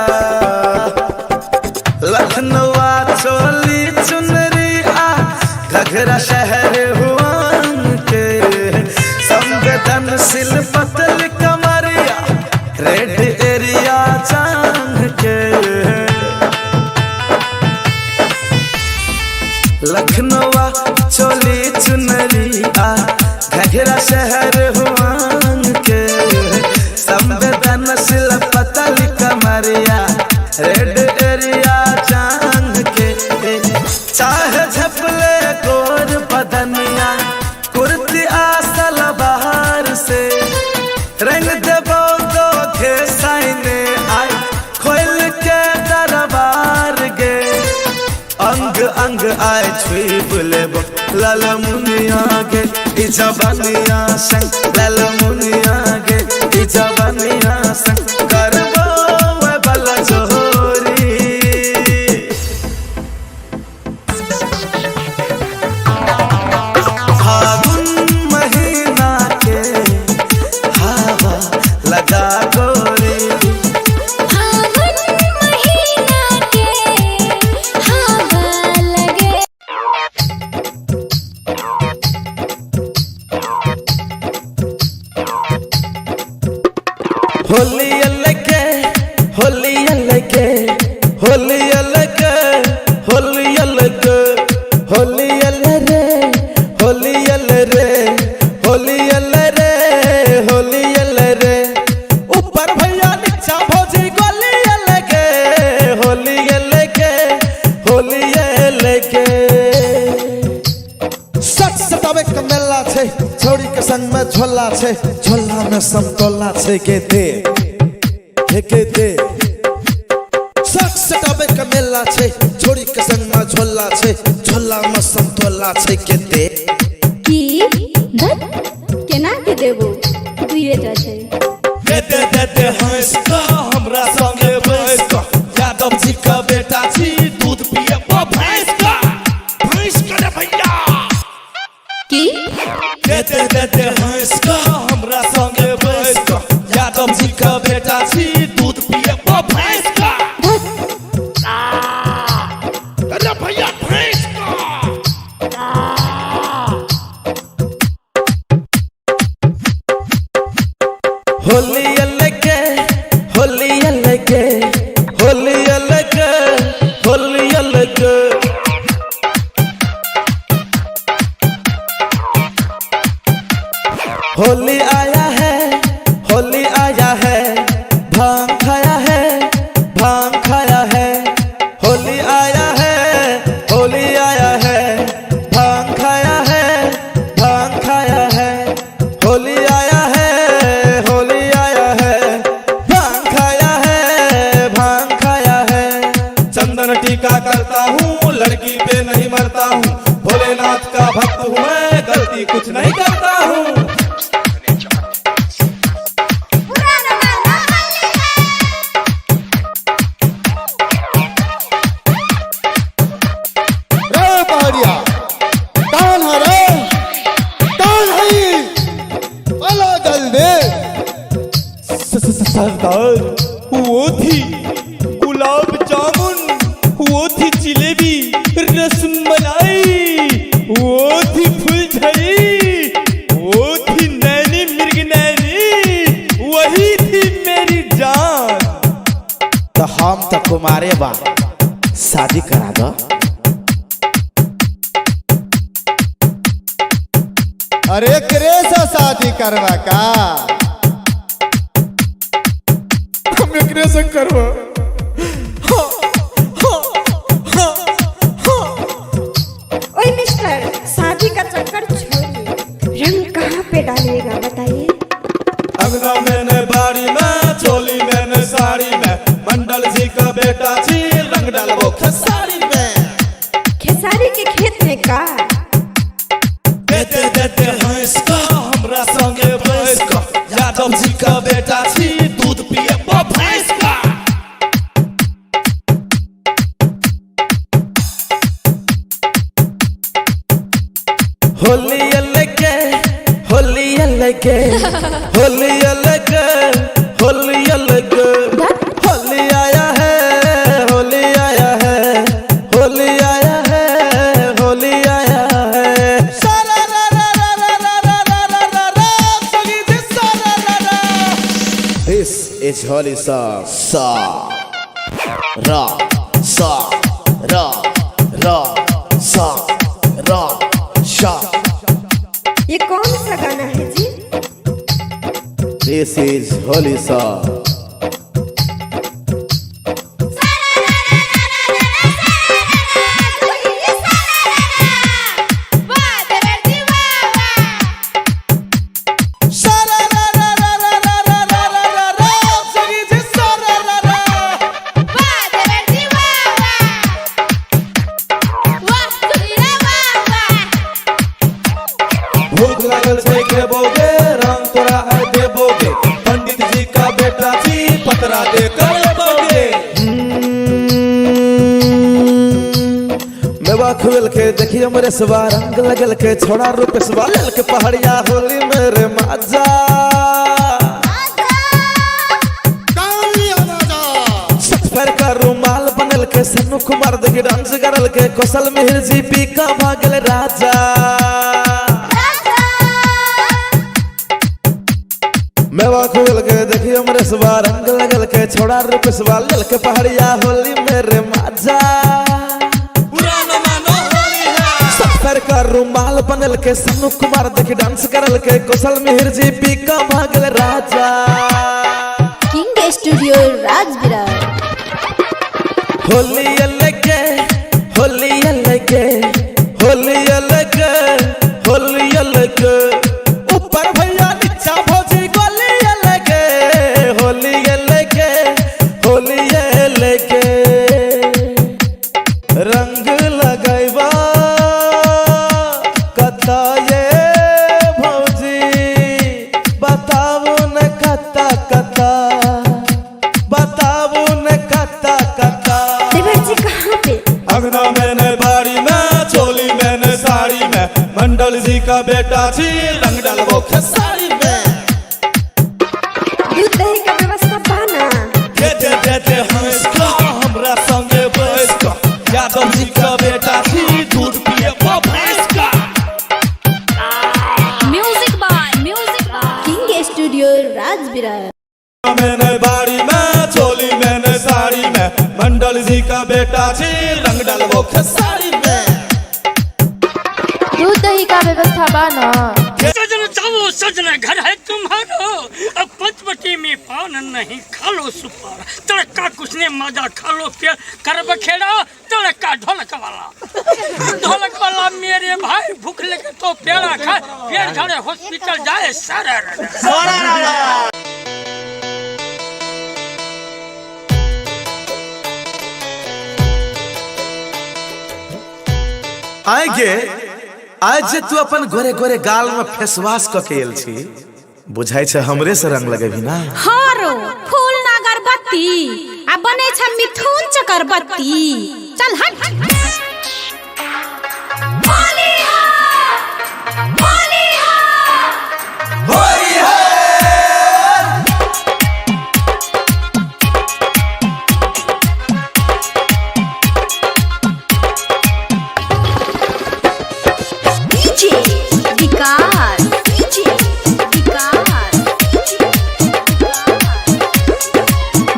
लखनऊआ चोली चुनरी आ घघरा शहर हुआन के, संवेदनशील पतल कमरिया रेड एरिया चांग के। लखनऊआ चोली चुनरी आ घघरा शहर हुआन के, संवेदनशील पतल कमरिया रेड एरिया चांग के। चाहे झपले गोर बदनिया कुर्ती आसल बाहर से, रंग देबो तो घे साइने आई खोल के दरबार गे। अंग अंग आए छुई बुलेबो लाल मुनिया गे, इजबनिया संग लाल मुनिया गे, इजबनिया संग करबो वे बला जोरी। फागुन महीना के हवा लगा गोरी, फागुन महीना के हवा लगे। होली अलगे होली अलगे होली अलगे होली अलगे होली अलरे होली अलरे होली अलरे होली अलरे। ऊपर भैया नीचा भौजी गोली अलगे होली अलगे होली अलगे। सच सतावे कमेला छे छोड़ी के संग में झोला छे, झोला में समतोला छे के दे सच सतावे कमेला छे छोड़ी के संग में झोला छे, झोला में समतोला छे के दे। की दत केना के देबो दुइए टा छै। दे दे हंस का हमरा संगे बैस का, यादव जी का बेटा जी दूध पिए भैंस का, भैंस का रे भैया। की दे देते देते हंस का हमरा संगे बैस का यादव जी का बेटा छी दूध पिए भैंस का अरे भैया भैंस का होली अलगे होली अलगे होली अलगे होली अलगे होली आया है भांग खाया है होली आया है भांग खाया है होली आया है भांग खाया है चंदन टीका करता हूँ लड़की पे नहीं मरता हूँ भोलेनाथ का भक्त हूँ मैं गलती कुछ नहीं करता हूँ सरदार वो थी गुलाब जामुन वो थी जिलेबी रसमलाई वो थी फुलझड़ी वो थी नैनी मिर्ग नैनी वही थी मेरी जान। तो हम तो कुमारे बा शादी करा दो। अरे करे से शादी करवा का हम एकरे से करवा ओए मिस्टर, शादी का चक्कर छोड़िए, रंग कहाँ पे डालिएगा बताइए। अंगना मैंने बाड़ी में चोली मैंने साड़ी में मंडल जी का बेटा जी रंग डालबो खेसारी में। खेसारी के खेत में का देते देते हंस का हमरा संगे बैस का यादव जी का बेटा जी दूध पिए भैंस का। होली अलगे होली अलगे होली अलगे होली अलगे होली आया है होली आया है होली आया है होली आया है सारा रा रा रा रा रा रा रा रा रा रा सगी जी सारा रा रा। This is holy song sa ra sa ra ra sa ra sha। ये कौन सा गाना है जी? This is holy song। भूख लागल छै खेबोगे रंग तोरा है देबोगे पंडित जी का बेटा जी पतरा दे कर लेबोगे। मेवा खुल के देखिए मेरे सवा रंग लगल के छोड़ा रूप सवा लेल के पहाड़िया होली मेरे माजा सफर का रुमाल बनल के सन्नू कुमार देखी डांस करल के कौशल मिहिर जी पी का भागल राजा। मेवा खुल के देखिए मेरे सवा रंग लगल के छोड़ा रूप सवा लेल के पहाड़िया होली मेरे माजा पुराना मानो होली है सफर का रुमाल बनल के सन्नू कुमार देखी डांस करल के कौशल मिहिर जी पी का भागल राजा। King studio Rajvirar. होली अलगे होली अलगे होली अलगे होली अलगे ऊपर भैया नीचा भौजी गोली अलगे होली अलगे होली अलगे रंग लगैबा कता ये भौजी बताबू न कता कता बताबू न कता कता। देवर जी कहाँ पे? अंगना मैंने बाड़ी में चोली मैंने साड़ी में मंडल जी का बेटा जी रंग रंग डालबो खेसारी में। दूध दही का व्यवस्था पाना दे दे दे दे हंस का हमरा संगे बैठ का, यादव जी का बेटा थी दूध पिए वो भैंस का। Music by king studio Rajvirar. मैंने बाड़ी में चोली मैंने साड़ी में, मंडल जी का बेटा थी रंग डालबो खेसारी में। दूध दही का व्यवस्था बना। सजन जाओ सजन घर है तुम्हारो, अब पंचवटी में पान नहीं खा लो सुपार, तड़का कुछ ने मजा खा लो प्यार कर बखेड़ा तड़का ढोलक वाला मेरे भाई भूख लगे तो पेड़ा खाए फिर घरे हॉस्पिटल जाए सारा आगे आज जे तू अपन गोरे गोरे गाल में फेसवाश क के आयल छी, बुझाई छै हमरे से रंग लगेबी ना। हारो फूल ना अगरबत्ती आ बने छ मिथुन चक्रबत्ती। चल हट होली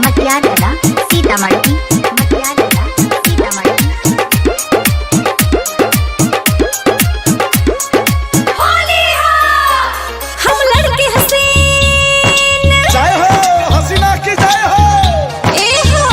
मटियाला सीतामढ़ी हम लड़के हसीन जय हो हसीना की जय हो। ए हो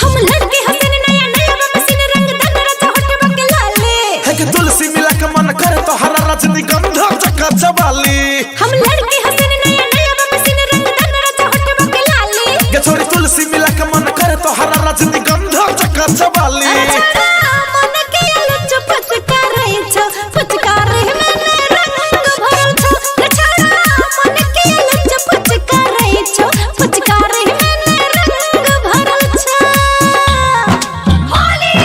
हम लड़के हसीन नया नया मशीन रंग दंगरा चहट बके लाले। है कि तुलसी मिला के मन करे तो हरा रजनीगंधा चका चबाली। हम लड़के हसीन नया नया मशीन रंग दंगरा चहट बके लाले। के छोरी तुलसी मिला के मन करे तो हरा रजनीगंधा चका चबाली। मन के लुच फचकार छ फचकार मैंने रंग भरल छ छड़ा। मन के लुच फचकार छ फचकार मैंने रंग भरल छ। होली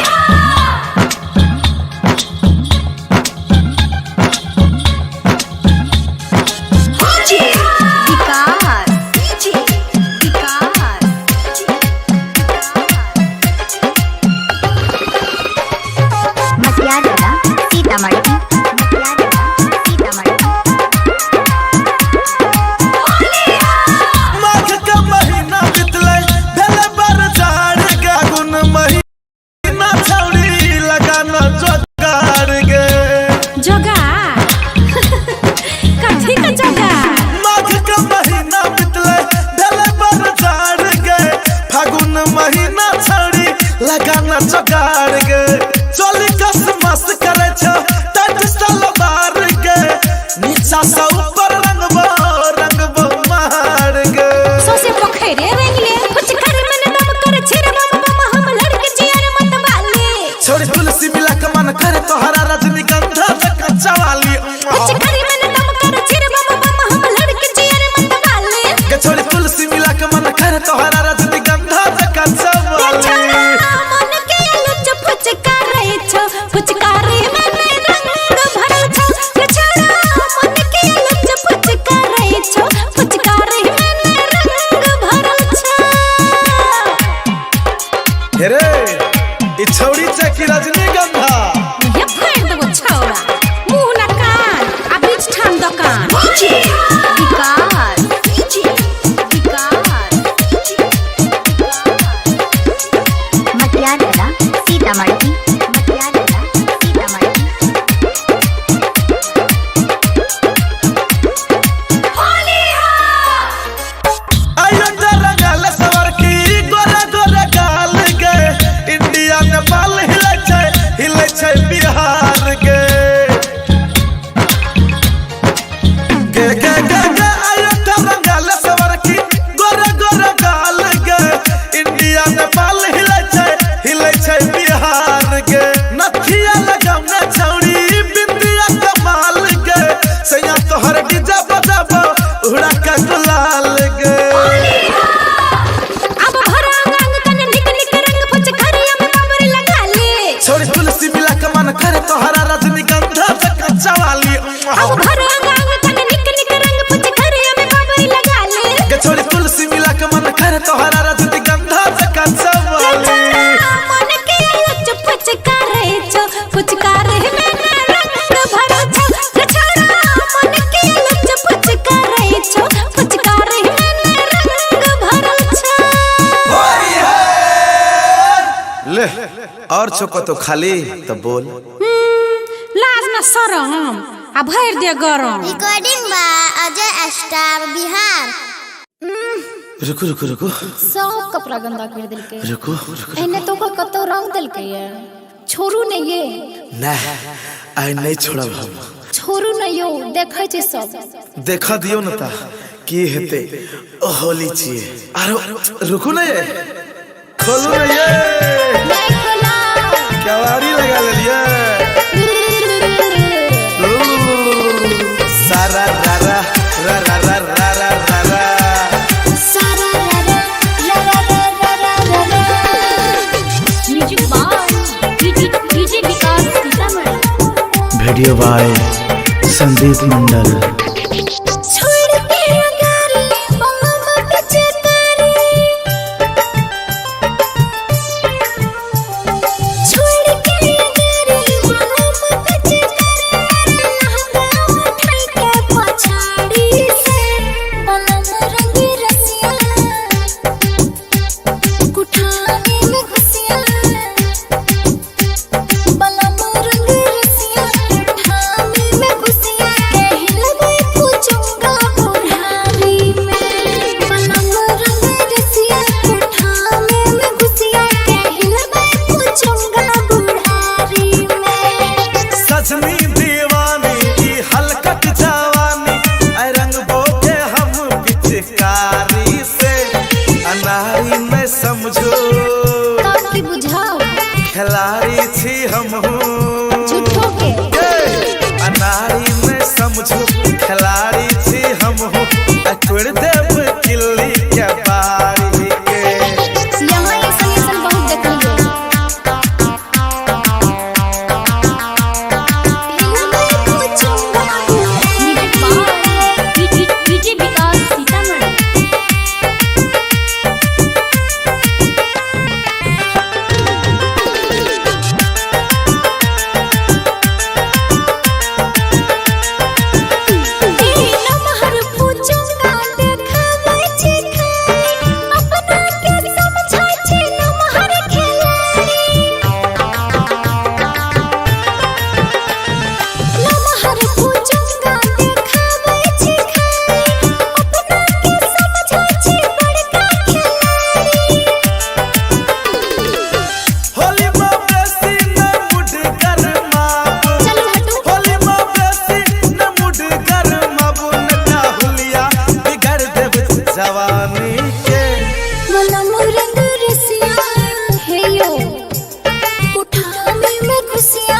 छको तो खाली तो बोल। लाज न शरम आ भर दे गरम। रिकॉर्डिंग बा अजय स्टार बिहार। रुको रुको रुको सब कपड़ा गंदा कर दिल के। रुको रुको एने तो को कतो रंग दिल के ये छोरू ने ये ना आई नहीं छोड़ब हम। छोरू ने यो देखै छै सब। देखा दियो न ता की हेते होली छिए। आरो रुको ना ये खोलो ना ये नहीं खोला केवाड़ी लगा लेलिए। सारा रा रा रा रा रा रा रा रा रा सारा रा रा रा रा रा रा रा। Music by DJ Vikas Sitamarhi. Video by Sandeep Mandal. छोड़ के अगारी बंगला पीछे तारी। छोड़ के अगारी बंगला पीछे तारी। लहंगा उठाई के पछाड़ी से बनम रंगी रसिया। कुठाने में घुसिया बनम रंगी रसिया। कुठाने में घुसिया कहीं लगे पूछूंगा बुढ़ारी में। बनम रंगी रसिया कुठाने में घुसिया कहीं लगे पूछूंगा बुढ़ारी में। सजनी दीवानी की हलकट जवानी ऐ रंग बोके हम पिचकारी से। अनारी में समझो तब की बुझाओ खिलाड़ी थी हम झूठों के। अनारी में समझो खिलाड़ी थी हम तोड़ देव किल्ली के बारी के। यहाँ ऐसा बहुत देखलिए। डीजे विकास सीतामढ़ी। नमहर पूछूंगा देखाबै छी खाली। अपना के समझै छी नमहर खिलाड़ी। नमहर पूछूंगा देखाबै छी खाली। अपना के समझै छी बड़का खिलाड़ी। होली में बेसी न मुड गरमाबू। चलो हटो। होली में बेसी न मुड गरमाबू। नटा हुलिया बिगड़ देव जवानी के। बनम रंग रसिया हे यो कुठाने में घुसिया।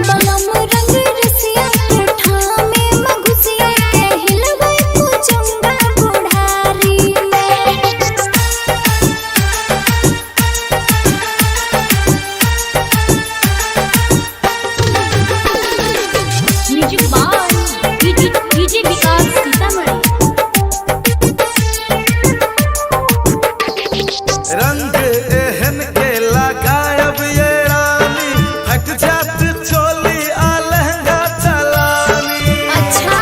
बनम रंग रसिया कुठाने में घुसिया कहीं लगे पूछूंगा बुढ़ारी में। Music by DJ Vikas Sitamarhi. रंग एहन के लगायब ये रानी हट जात चोली आ लहंगा चलानी। अच्छा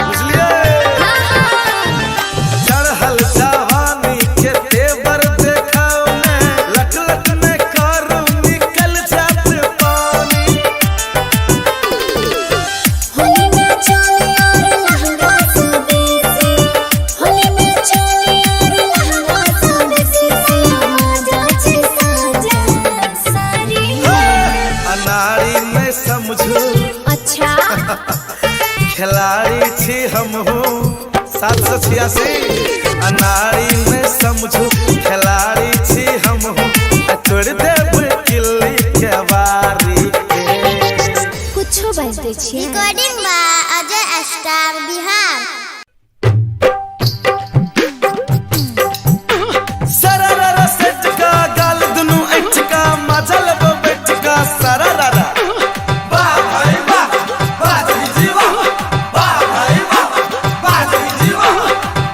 बुझलिए चढ़ल जवानी के तेवर देखाओ ने लट लट में करू निकल जात पानी। होली में चोली और लहंगा स्वदेशी। होली में चोली और लहंगा स्वदेशी। मजा छे साजा सारी में। अनारी में समझो अच्छा खिलाड़ी थी हम 786। अनारी में समझो खिलाड़ी थी हम तोड़ देव किल्ली के बारी के। कुछो बजते छियै। रिकॉर्डिंग बा अजय स्टार बिहार। सरररा सेट का गाल दुनु ऐठ का मजल वो बैठ का सरररा। वाह भाई वाह वाह जी वाह वाह भाई वाह वाह जी वाह।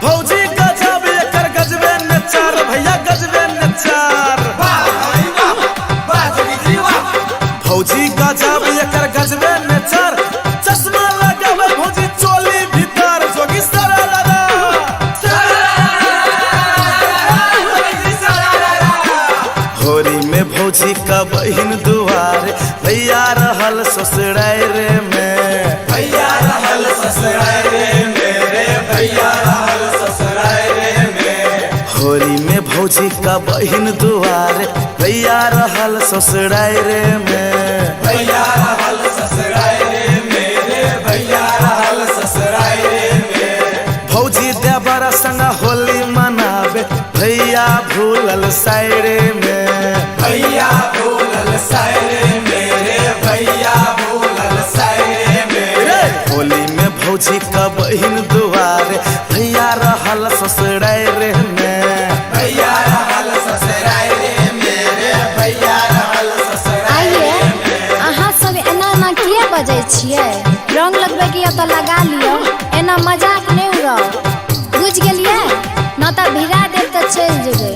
भौजी गजब एकर गजबे नचार भैया गजबे नचार। वाह भाई वाह वाह जी वाह। भौजी गजब एकर गजबे नचार। चश्मा लगावे भौजी चोली भीतर जोगी भौजी का बहिन दुआरे भैया रहल ससुरारे में। भैया रहल ससुरारे मेरे भैया रहल ससुरारे में। होली में भौजी का बहिन दुआरे भैया रहल ससुरारे में। भैया रहल ससुरारे मेरे भैया रहल ससुरारे में। भौजी देवर संग होली मनावे भैया भूलल सायरे में। भैया भूलल सायरे मेरे भैया भूलल सायरे में। होली में भौजी का बहिन दुआरे भैया रहल ससुरारे में। भैया रहल ससुरारे मेरे भैया रहल ससुरारे में। अहाँ सब एना ना किया बजै छियै? रंग लगबै के तो लगा लियो, एना मजाक नहीं उड़ाओ। बुझ गेलियै ना तो भिड़ा देब तो चल जेबै।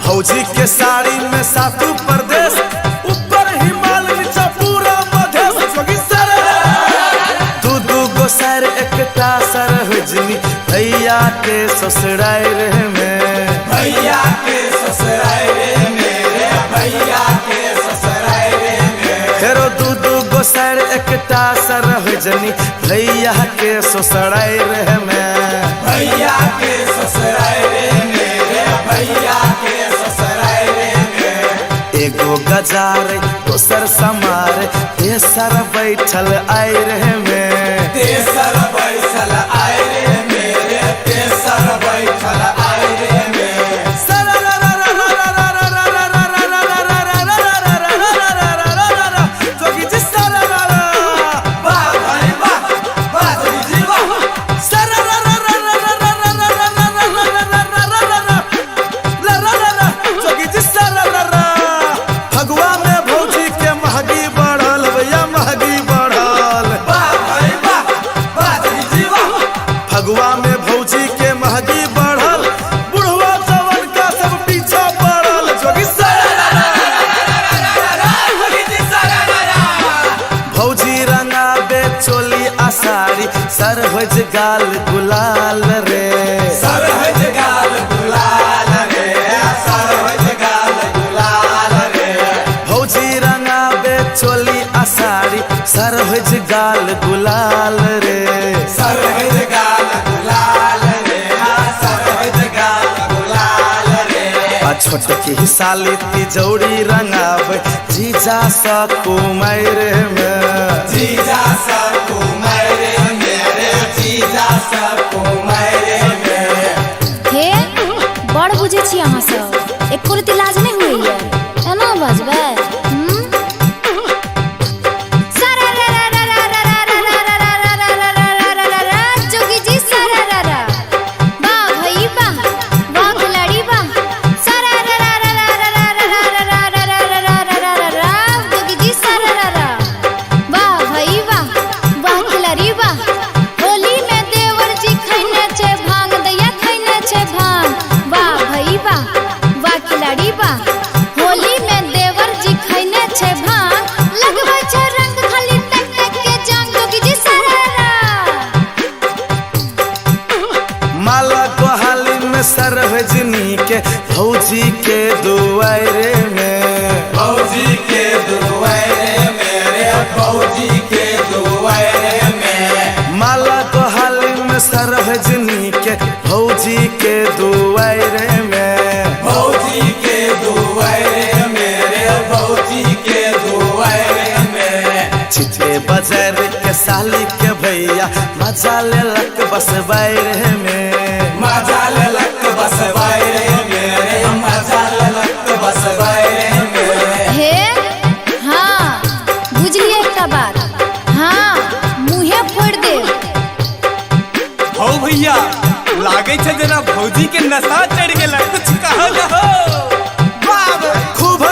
भौजी के साड़ी में सातू प्रदेश ऊपर हिमालय नीचा पूरा मधेश। दू गो सर एकटा सर हुजनी भैया के ससुरारे में। भैया के ससुरारे मेरे भैया के ससुरारे में। फेरो दू गो सर एकटा सर हुजनी भैया के ससुरारे में। भैया के ससुरारे मेरे भैया के एगो गजार दोसर समार तेसर बैठल आयरे में। तेसर बैठल आयरे मेरे तेसर बैठल आयरे में। फगुआ में भौजी के महगी बढ़ल बुढ़वा जवन का सब पीछा पड़ल। जोगी भौजी रंगाबे चोली आसारी सर होज गाल गुलाल रे। सर होज गाल गुलाल रे सर होज गाल गुलाल रे। भौजी रंगाबे चोली आसारी सर होज गाल गुलाल रे। सर होज गाल गुलाल रे सर होज गाल गुलाल रे। छोटकी साली तिजौरी रंगावे जीजा सा कुमार में। जीजा सा कुमार मेरे जीजा सा कुमार में। हे बड़ बुझे छी अहाँ सब, एको रति लाज नहीं हुई है एना बजबै। सरहजनी के भौजी के दुआरे में। भौजी के दुआरे मेरे भौजी के दुआरे में। माला को हाली में सरहजनी के भौजी के दुआरे में। भौजी के दुआरे मेरे भौजी के दुआरे में। चित्ते बाजार के साली के भैया मजा लेलक बस बाहर में। मजा लेलक बस बाहर मेरे मजा लेलक बस बाहर में। हे हाँ बुझलिए एक बात, हाँ मुँहे फोड़ दे। हो भैया लागे छे जना भौजी के नशा चढ़ गेला, कुछ कहो न हो। खूब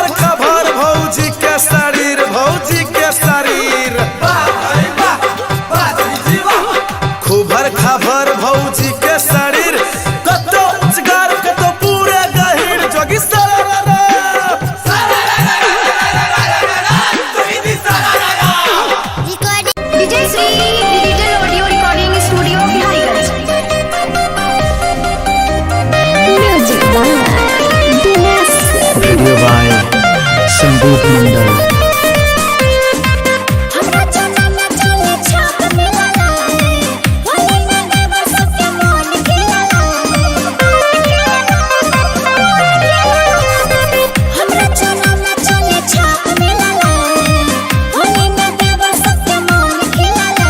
DJ Shri digital audio recording studio Bihariganj. Music by Dinesh video by Sandeep Mandal. हमरा चना में चले छाप मिलला होली में देवर सबके मन खिलला हमरा चना में चले छाप मिलला होली में देवर सबके मन खिलला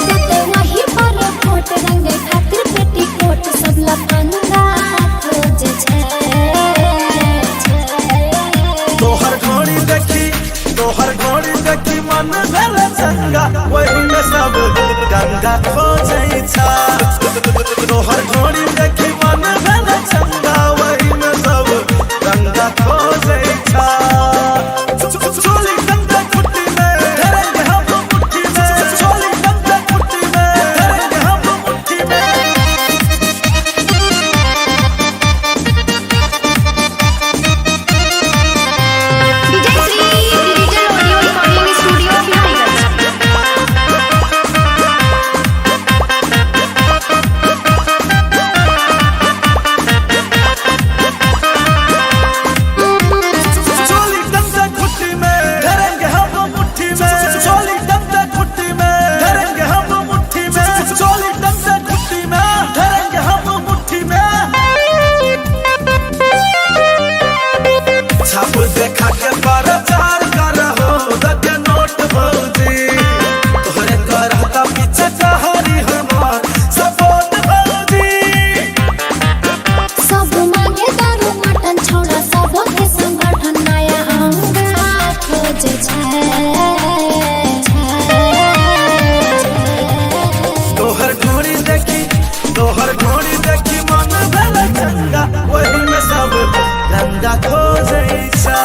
देते वही पर फोट रंगे खातिर पेटी कोट सब लफंगा खोजे छे तोहर घोड़ी देखी मन भेल चंगा वही में सब गंगा खोजै छा। तोहर घोड़ी देखी मन भेल चंगा वही में सब गंगा खोजै छा। चोली गंगा कुट्टी में धरेंगे हम मुट्ठी में चोली गंगा कुट्टी में धरेंगे हम मुट्ठी में। DJ Shri digital audio recording studio Bihariganj. चोली गंगा कुट्टी में धरेंगे हम मुट्ठी में चोली गंगा कुट्टी में धरेंगे हम मुट्ठी में चोली गंगा कुट्टी में धरेंगे हम मुट्ठी में। छाप देखा के प्रचार करहो दके नोट भौजी तोहरे करहता पीछे चहरी हमार सपोर्ट भौजी। सब मांगे दारू मटन छोड़ा सब के संगठन नया अंगा खोजे छे तोहर घोड़ी देखी मन भेल चंगा वही में सब गंगा खोजै छा।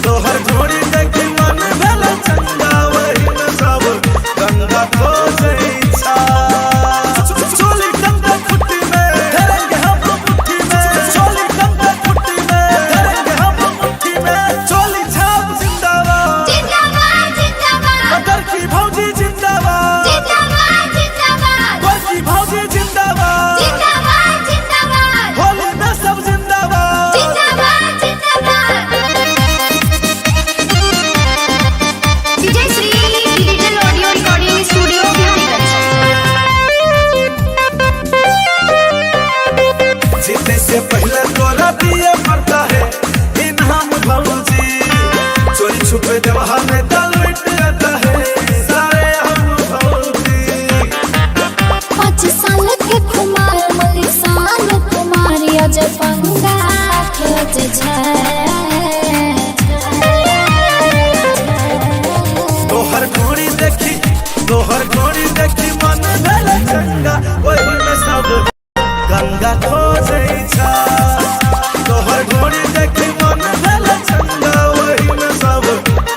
तोहर घोड़ी देखी मन भेल चंगा वही में सब गंगा खोजै छा। चोली गंगा कुट्टी में धरेंगे हम मुट्ठी में चोली गंगा कुट्टी में धरेंगे हम मुट्ठी में। चोली छाप जिंदाबाद जिंदाबाद जिंदाबाद मगर की भौजी जिंदाबाद जिंदाबाद जिंदाबाद गोरकी भौजी जिंदाबाद जिंदाबाद जिंदाबाद होली में सब जिंदाबाद। जिंदाबाद जिंदाबाद DJ Shri digital audio recording studio Bihariganj. जीतने से पहले तोरा दिए पड़ता है इनाम भौजी चोरी छुपे जवाह में दाल मिट जाता है सारे हम भौजी। 5 साल के कुमार मलिक साल कुमार अजय पंगा खोजे छे तोहर घोड़ी देखी मन भेल चंगा वही में सब गंगा खोजै छा। तोहर घोड़ी देखी मन भेल चंगा वही में सब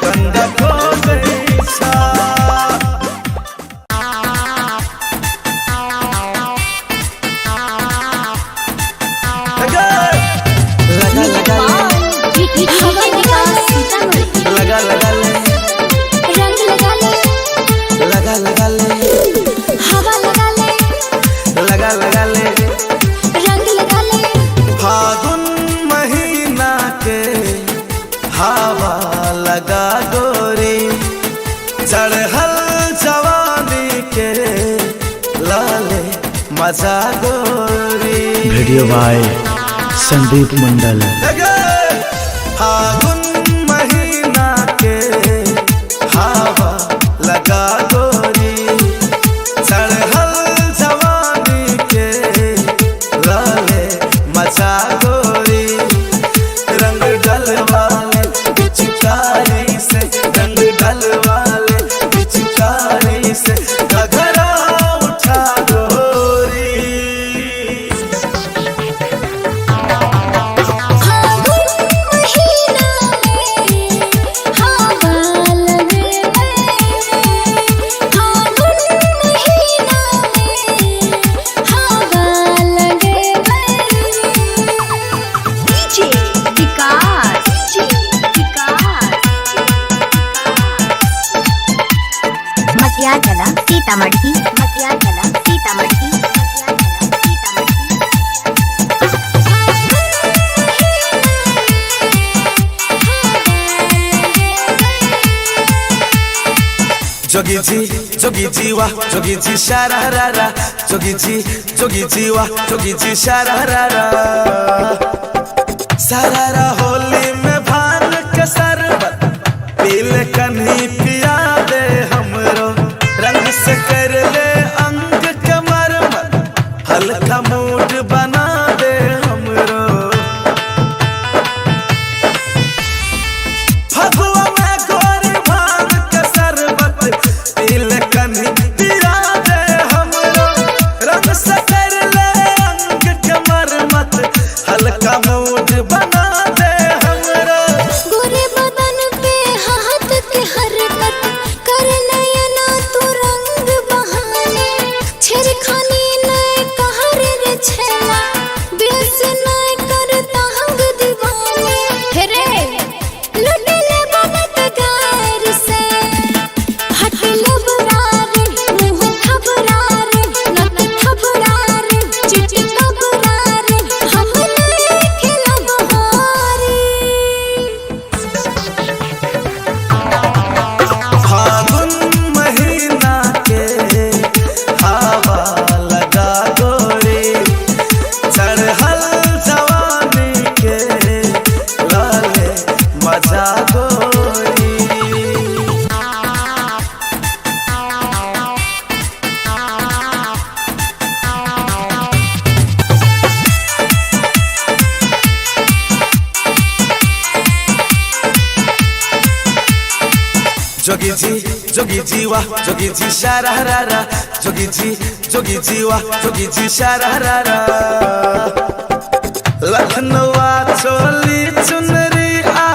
गंगा खोजै छा। लगा लगा ले रंग लगा ले लगा लगा ले हवा लगा ले लगा लगा ले रंग लगा ले फागुन महीना के हवा लगा गोरी चढ़ल जवानी के लाले मजा गोरी। Video by Sandeep Mandal. फागुन महीना के हवा लगा गोरी चढ़ल जवानी के लाले मचा गोरी। रंग डलवाले पिचकारी से रंग डलवाले पिचकारी से घघरा उठा गोरी। फागुन महीना मटिया कला सीतामढ़ी, मटिया कला सीतामढ़ी, मटिया कला सीतामढ़ी। जोगी जी वाह जोगी जी शारारा, जोगी जी वाह जोगी जी शारारा। सारारा होली में भान के शरबत पीले कन्ही पिया दे हमरो, रंग से कर ले अंग के मरमत, हल्का मूड बना दे हमरो। फगुआ में गोरी भान के शरबत पीले कन्ही पिया दे हमरो, रंग से कर ले अंग के मरमत, हल्का मूड बना दे हमरो। गोरे बदन पे हाथ के हरकत कर नयना तू रंग बहाने, छेड़खानी नए कहर रे छेला, बेस नए करता हंग दीवाने। हेरे लुटे ले बनत गार से, हट लबरा रे मुँह थबरा रे, नत थबरा रे चिट कबरा रे, हम नए खिलब हारी। फागुन महीना के हवा लगा गोरी, चढ़ल जवानी के लाले मजा गोरी। जोगी जी वाह जोगी जी शारारा, जोगी जी वाह जोगी जी शारारा। लखनऊ चोली चुनरी आ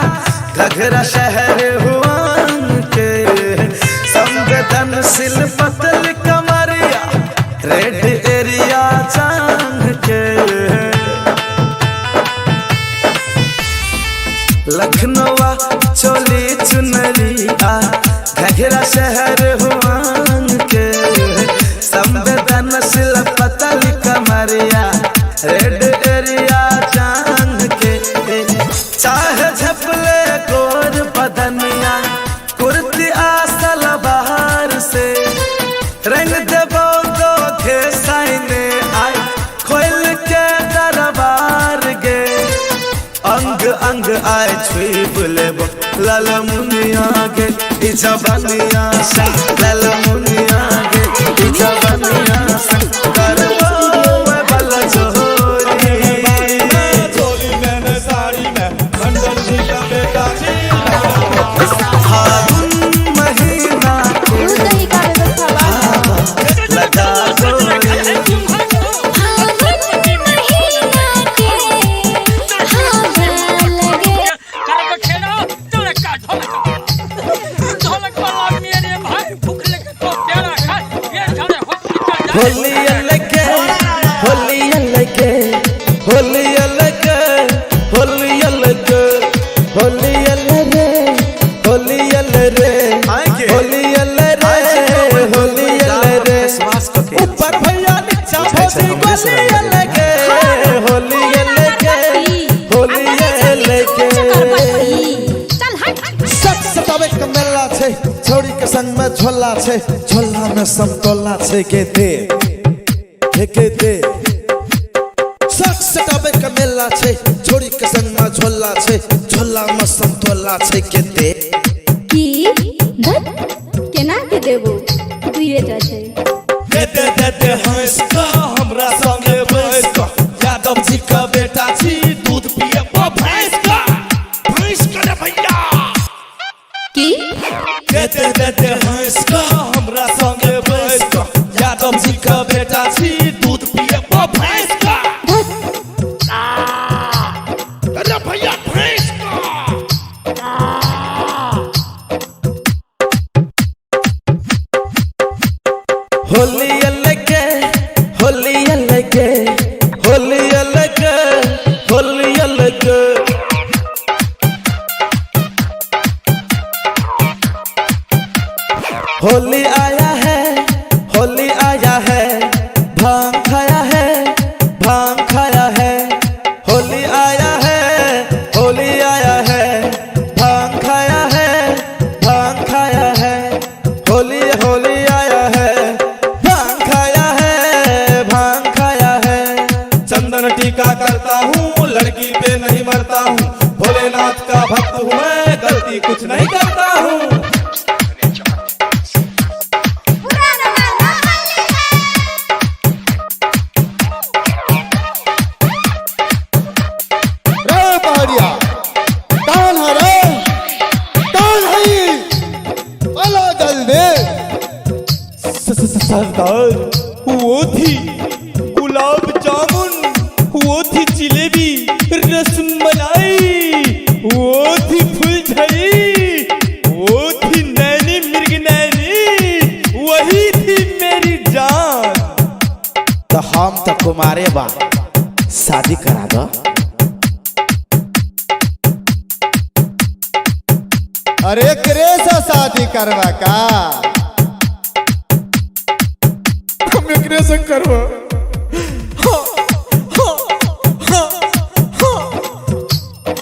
घघरा शहर हुआन के, संवेदनशील पतल कमरिया रेड एरिया चांग के। लखनऊ चोली चुनरी आ घघरा शहर हुआन के, संवेदनशील पतल कमरिया रेड एरिया चांग के। चाहे झपले गोर बदनिया कुर्ती आसल बाहर से, रंग देबो दो के साइने आई खोल के दरबार गे। अंग अंग आए छुई बुलेबो लाल मुनिया गे, इजा बनिया से लाल मुनिया गे, इजा बनिया से करबो मैं बल जोरी। चोली में साड़ी में मंडल जी का बेटा जी। फागुन महीना के हवा लगा गोरी, होली अलगे होली अलगे होली अलगे होली अलगे होली अलगे होली अलगे होली अलगे होली अलगे। ऊपर भैया नीचा भौजी होली अलगे होली अलगे होली अलगे। सतावे के मेला छे, छोड़ी के संग में झोला छे, झोला में समतोला छे के दे सतावे के मेला छे, छोड़ी के संग में झोला छे, झोला में समतोला छे के दे। की धत केना के देबो दुइए टा छै। दे हंस का हमरा संगे बैस का, यादव जी का बेटा जी दूध पिए वो भैंस का, भैंस का रे भैया। की दे हंस का हमरा संगे बैस का, यादव जी का बेटा जी दूध पिए वो भैंस का। अरे भैया भैंस का। होली अलगे होली अलगे होली अलगे होली अलगे। होली आया है सरदार, वो थी गुलाब जामुन, वो थी जिलेबी रसमलाई, वो थी फुलझड़ी, वो थी नैनी मिर्ग नैनी, वही थी मेरी जान। तो हम तो कुमारे बा, शादी करा दो। अरे करे से शादी करवा का? हम एकरे से करवा।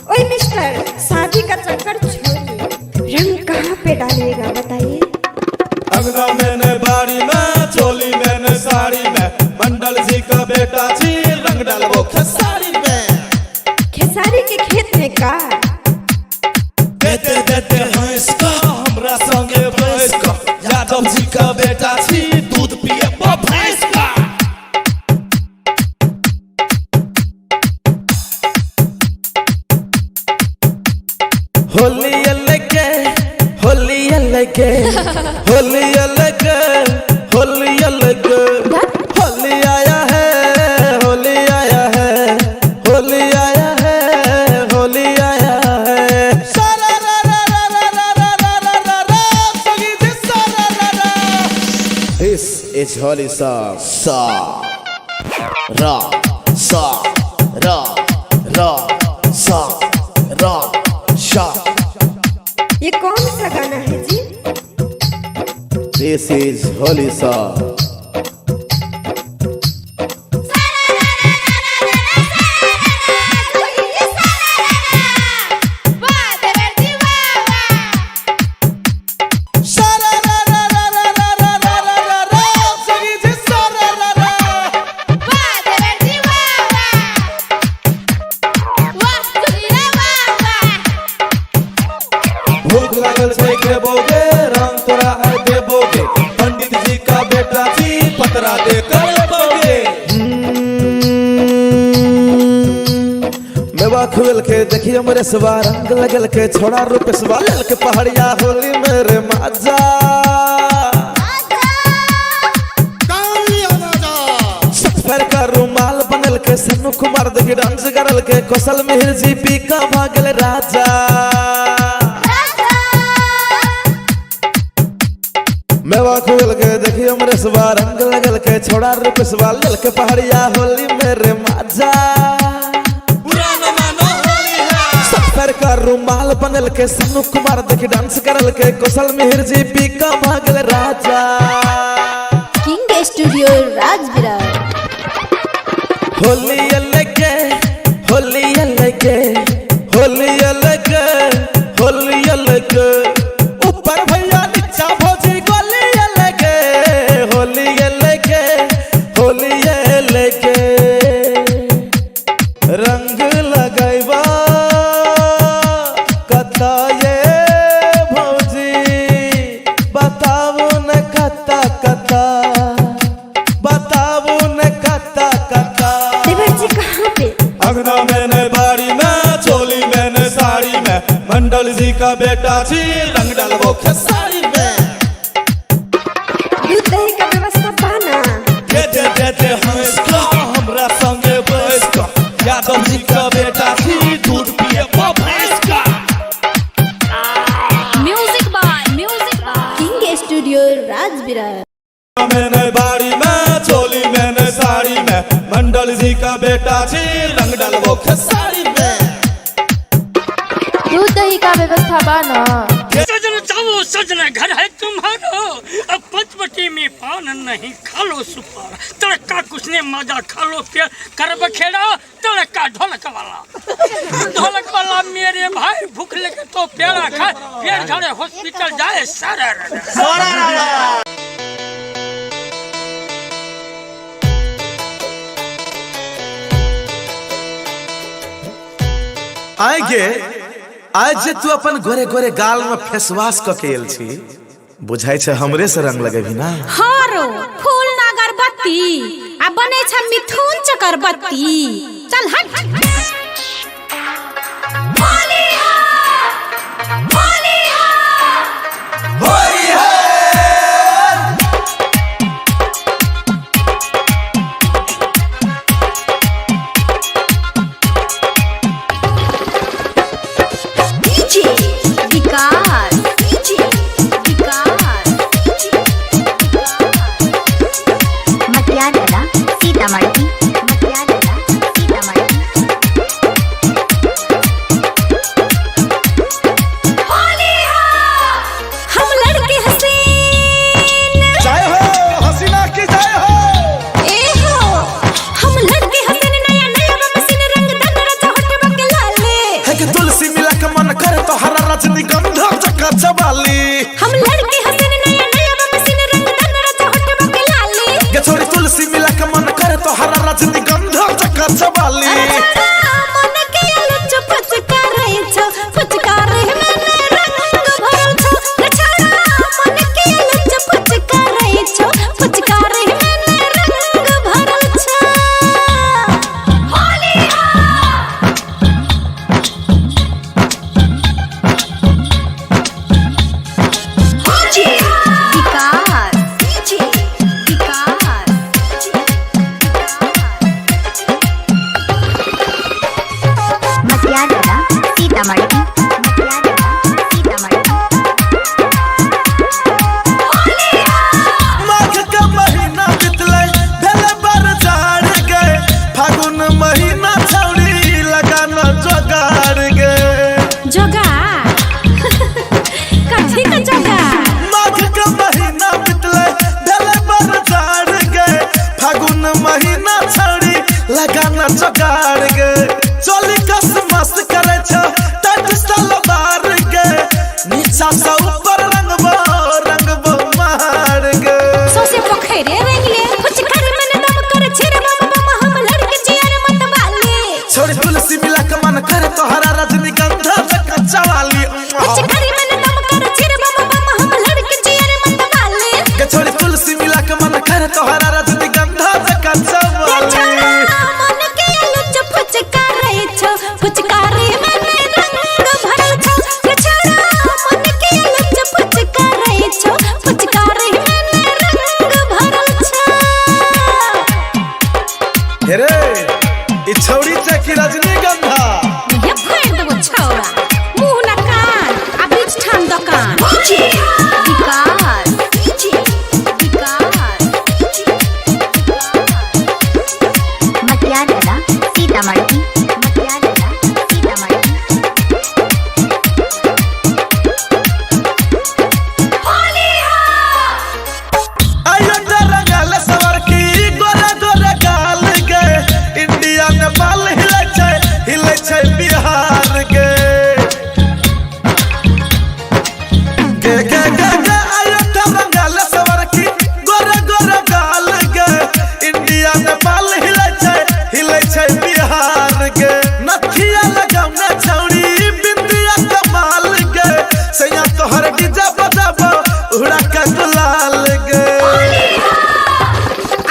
ओए मिस्टर, शादी का चक्कर छोड़िए, रंग कहाँ पे डालिएगा बताइए? अंगना मैंने बाड़ी में, चोली मैंने साड़ी में, मंडल जी का बेटा जी, रंग डालो खेसारी में। खेसारी के खेत में का? देते देते हंस का, हमरा संगे भैंस का, यादव जी का बेटा जी, दूध पिए भैंस का। होली अलगे, होली अलगे, होली अलगे, होली अलगे, होली आया है, होली आया है, होली आया है, होली आया है। सारा रा रा रा रा रा रा रा रा रा रा, सगी जी सारा रा रा। This is holy song. Sa, ra, sa, ra, ra, sa, ra, sha. ये कौन सा गाना है जी? This is holy song. सारा रा रा रा रा रा रा रा रा रा रा, सगी जी सारा रा रा। भूख लागल छै देबोगे, रंग तोरा है देबोगे, पंडित जी का बेटा जी, पतरा दे कर लेबोगे। मेवा खुल के देखिए मेरे सवा, रंग लगल के छोड़ा रूप सवा, लल के पहाड़िया होली मेरे माजा। सफर का रुमाल बनल के, सन्नू कुमार देखी डांस करल के, कौशल मिहिर जी पी का भागल राजा। मेवा खुल के देखिए मेरे सवा, रंग लगल के छोड़ा रूप सवा, लल के पहाड़िया होली मेरे माजा। सफर का रुमाल बनल के, सन्नू कुमार देखी डांस करल के, कौशल मिहिर जी पी का भागल राजा। King studio Rajvirar. होली अलगे, होली अलगे, होली अलगे, होली अलगे, ऊपर भैया नीचा भौजी गोली अलगे, होली अलगे, होली अलगे। रंग लगैबा कता ये भौजी, बताबू न कता कता, बताबू न कता कता। देवर जी कहाँ पे? अंगना मैंने बाड़ी में, चोली मैंने साड़ी में, मंडल जी का बेटा जी, रंग डालो खेसारी में। दूध दही का व्यवस्था पाना? देते देते हंस का, हमरा संगे भैंस का, यादव जी का बेटा जी, दूध पिए भैंस का। King studio Rajvirar. मैंने बाड़ी में, चोली मैंने साड़ी में, मंडल जी का बेटा जी, रंग डालो खेसारी में। दूध दही का व्यवस्था बाना? सजन जाओ सजन घर है तुम्हारो, अब पंचवटी में पान नहीं खा लो सुपार, तड़का कुछने मजा खा लो प्यार, कर बखेड़ा तड़का ढोलक वाला। ढोलक वाला मेरे भाई भूख लगे तो प्यारा खाए, पेड़ झड़े हॉस्पिटल जाए सारा। आगे आज जे तू अपन गोरे गोरे गाल में फेसवाश क के एल छी, बुझाई छे हमरे से रंग लगेबी ना। हारो फूल ना अगरबत्ती आ बने छ मिथुन चकरबत्ती। चल हट। वाली। मन के लुच फचकारे छो फचकारे में रंग भरल छो छड़ा मन के लुच फचकारे छो फचकारे में रंग भरल छो होली विकास विकास मतियारा सीतामढ़ी माघ का महीना बितले भेले बरसात गए फागुन महीना छौड़ी लगाना जोगाड़ गए। जोगाड़ कथी का जोगाड़ माघ का महीना बितले भेले बरसात गए फागुन महीना छौड़ी लगाना जोगाड़ गए। चोली कस मस्त करे छो टट सलवार गए नीचा से ऊपर रंगबो मार गए। सोसे पोखरे रंगले फचकारे में दम कर छिरे बाबा हम लड़के जियार मत वाले छोड़ी तुलसी मिला के मन करे तोहरा रजनीगंधा से कच्चा वाली। फचकारे में दम कर छिरे बाबा हम लड़के जियार मत वाले के छोड़ी तुलसी मिला के मन करे तोहरा रजनीगंधा से कच्चा वाली। मन के लुच फचकारे छो फचकारे में रंग भरल छो छड़ा मन के लुच फचकारे छो फचकारे में रंग भरल छो हेरे ई छौड़ी चकी रजनीगंधा ये फेर देबो छौड़ा मुंह ना कान आ बीच ठान दुकान विकास मतियारा सीतामढ़ी आयो रंगल सवर की गोरे गोरे गाल गए इंडिया नेपाल हिले छै बिहार के आयो रंगल सवर की गोरे गोरे गाल गए इंडिया नेपाल हिले छै बिहार के। नथिया लगाउना छौड़ी बिंदिया कमाल गए सैया तोहर डीजे बजाबो उड़ा के गुलाल गए।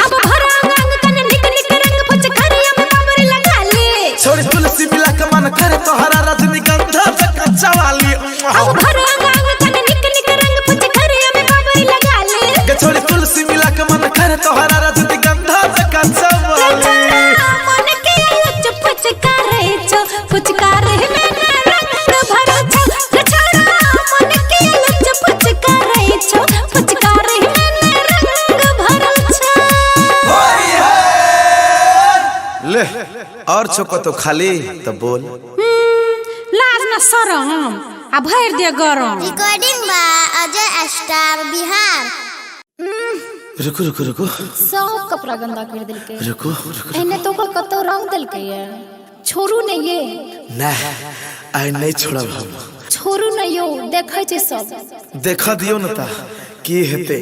अब भरा रंग कने निक निक रंग फचकारिया में बाबर लगा ले छोड़ी तुलसी मिला के मन करे तोहरा रजनीगंधा से कच्चा वाली। अब भरा रंग कने निक निक रंग फचकारिया में बाबर लगा ले के छोड़ी तुलसी मिला के मन करे तोहरा रजनीगंधा से कच्चा वाली। मन के लुच फचकारे छो फचकारे में रंग भरल छो छड़ा मन के लुच फचकारे छो फचकारे में रंग भरल छो ले और छोको तो खाली तो बोल। लाज न शरम आ भर दे गरम recording by Ajay star Bihar. रुको रुको रुको सब कपड़ा गंदा कर दिलके रुको एने तो कतो रंग दिलके ये छोरू नहीं ये ना आई नहीं छोड़ा हम छोरू नहीं यो देखे छे सब देखा दियो न ता की हेते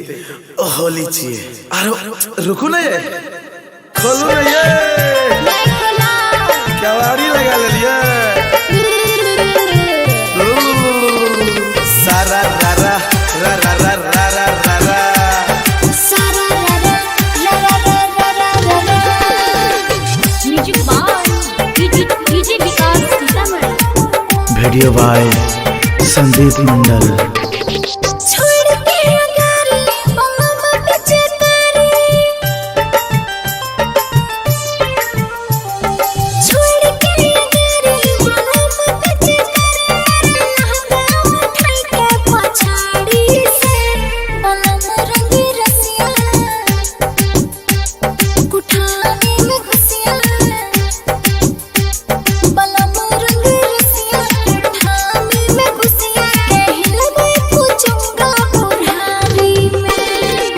होली छिए। अरे रुको ना ये खोलो ना ये नहीं खोला केवाड़ी लगा ले लिया सारा रा रा रा रा रा रा रा रा सारा music by DJ Vikas Sitamarhi video by Sandeep Mandal. छोड़ के अगर मम्मा पीछे करे छोड़ के अगर मम्मा पीछे करे लहंगा उठाई के पछाड़ी से बलम रंग रसिया कुठाने में घुसिया बलम रंग रसिया कुठाने में घुसिया कहल मैं पूछूंगा बुढ़ारी में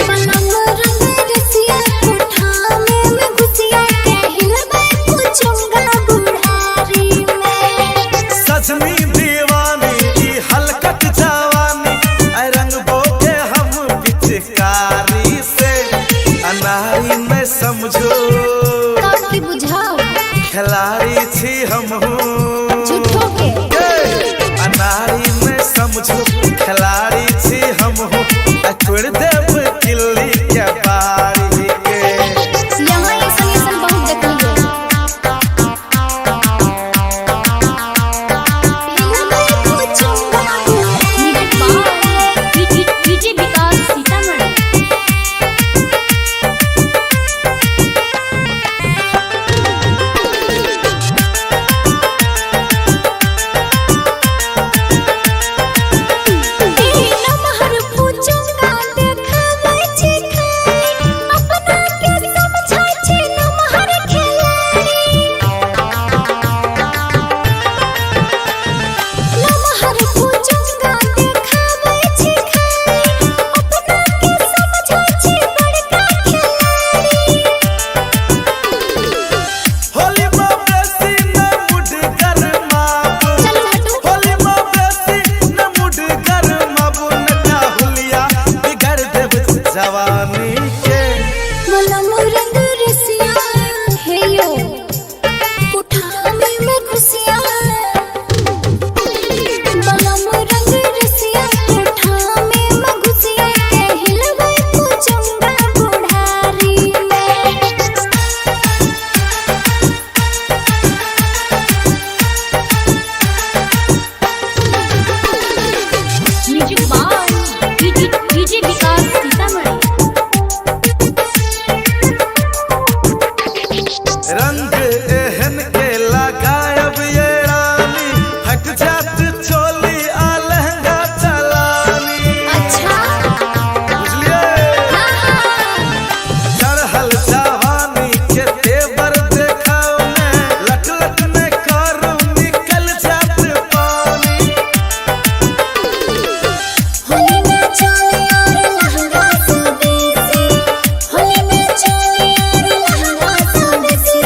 बलम रंग रसिया कुठाने में घुसिया कहल मैं पूछूंगा बुढ़ारी में सजनी दीवानी की हलकत जवानी ऐ रंग बोके हम पिचकारी से अनारी में समझो ताकि बुझाओ खिला खिलाड़ी छी हम हो छोड़ देव किल्ली के बारी के। यहाँ ऐसा बहुत देखलिए। डीजे विकास सीतामढ़ी। रंग एहन के लगायब ये रानी हट जात चोली आ लहंगा चलानी। अच्छा बुझलिए चढ़ल जवानी के तेवर देखाओ में लट लट में करू निकल जात पानी। होली में चोली और लहंगा स्वदेशी, होली में चोली और लहंगा स्वदेशी,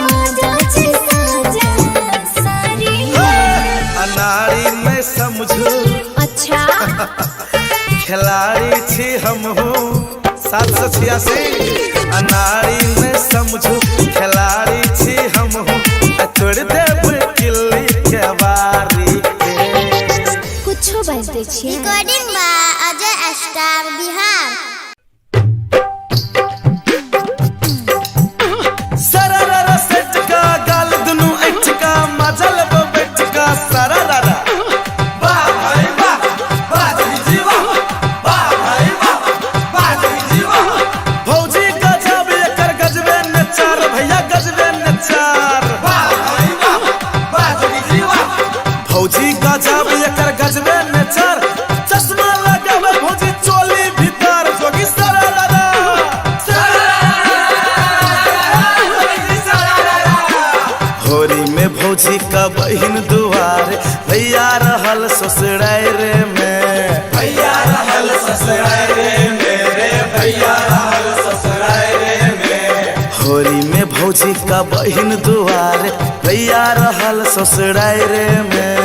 मजा छे साजा सारी। अनाड़ी में समझो अच्छा खिलाड़ी छी हम हो 786। अनाड़ी में समझो खिलाड़ी छी हम हो छोड़ देव किल्ली के बारी के। कुछो बाज दै छियै। Recording by Ajay star Bihar. सरररा सेटका गाल दुनु एटका मजल बेटका सरररा। वाह भाई वाह बाजी जीवा, वाह भाई वाह बाजी जीवा। भौजी गजब एकर गजबे नचार भैया गजबे नचार। वाह भाई वाह बाजी जीवा। भौजी गजब एकर गजबे नचार चश्मा लगावे भौजी चोली भीतर जोगी सरररा। होरी में भौजी का बहिन दुआर भैया रहल ससुरारे में। भैया रहल ससुरारे मेरे भैया रहल ससुरारे में। होरी में भौजी का बहिन दुआर भैया रहल ससुरारे में।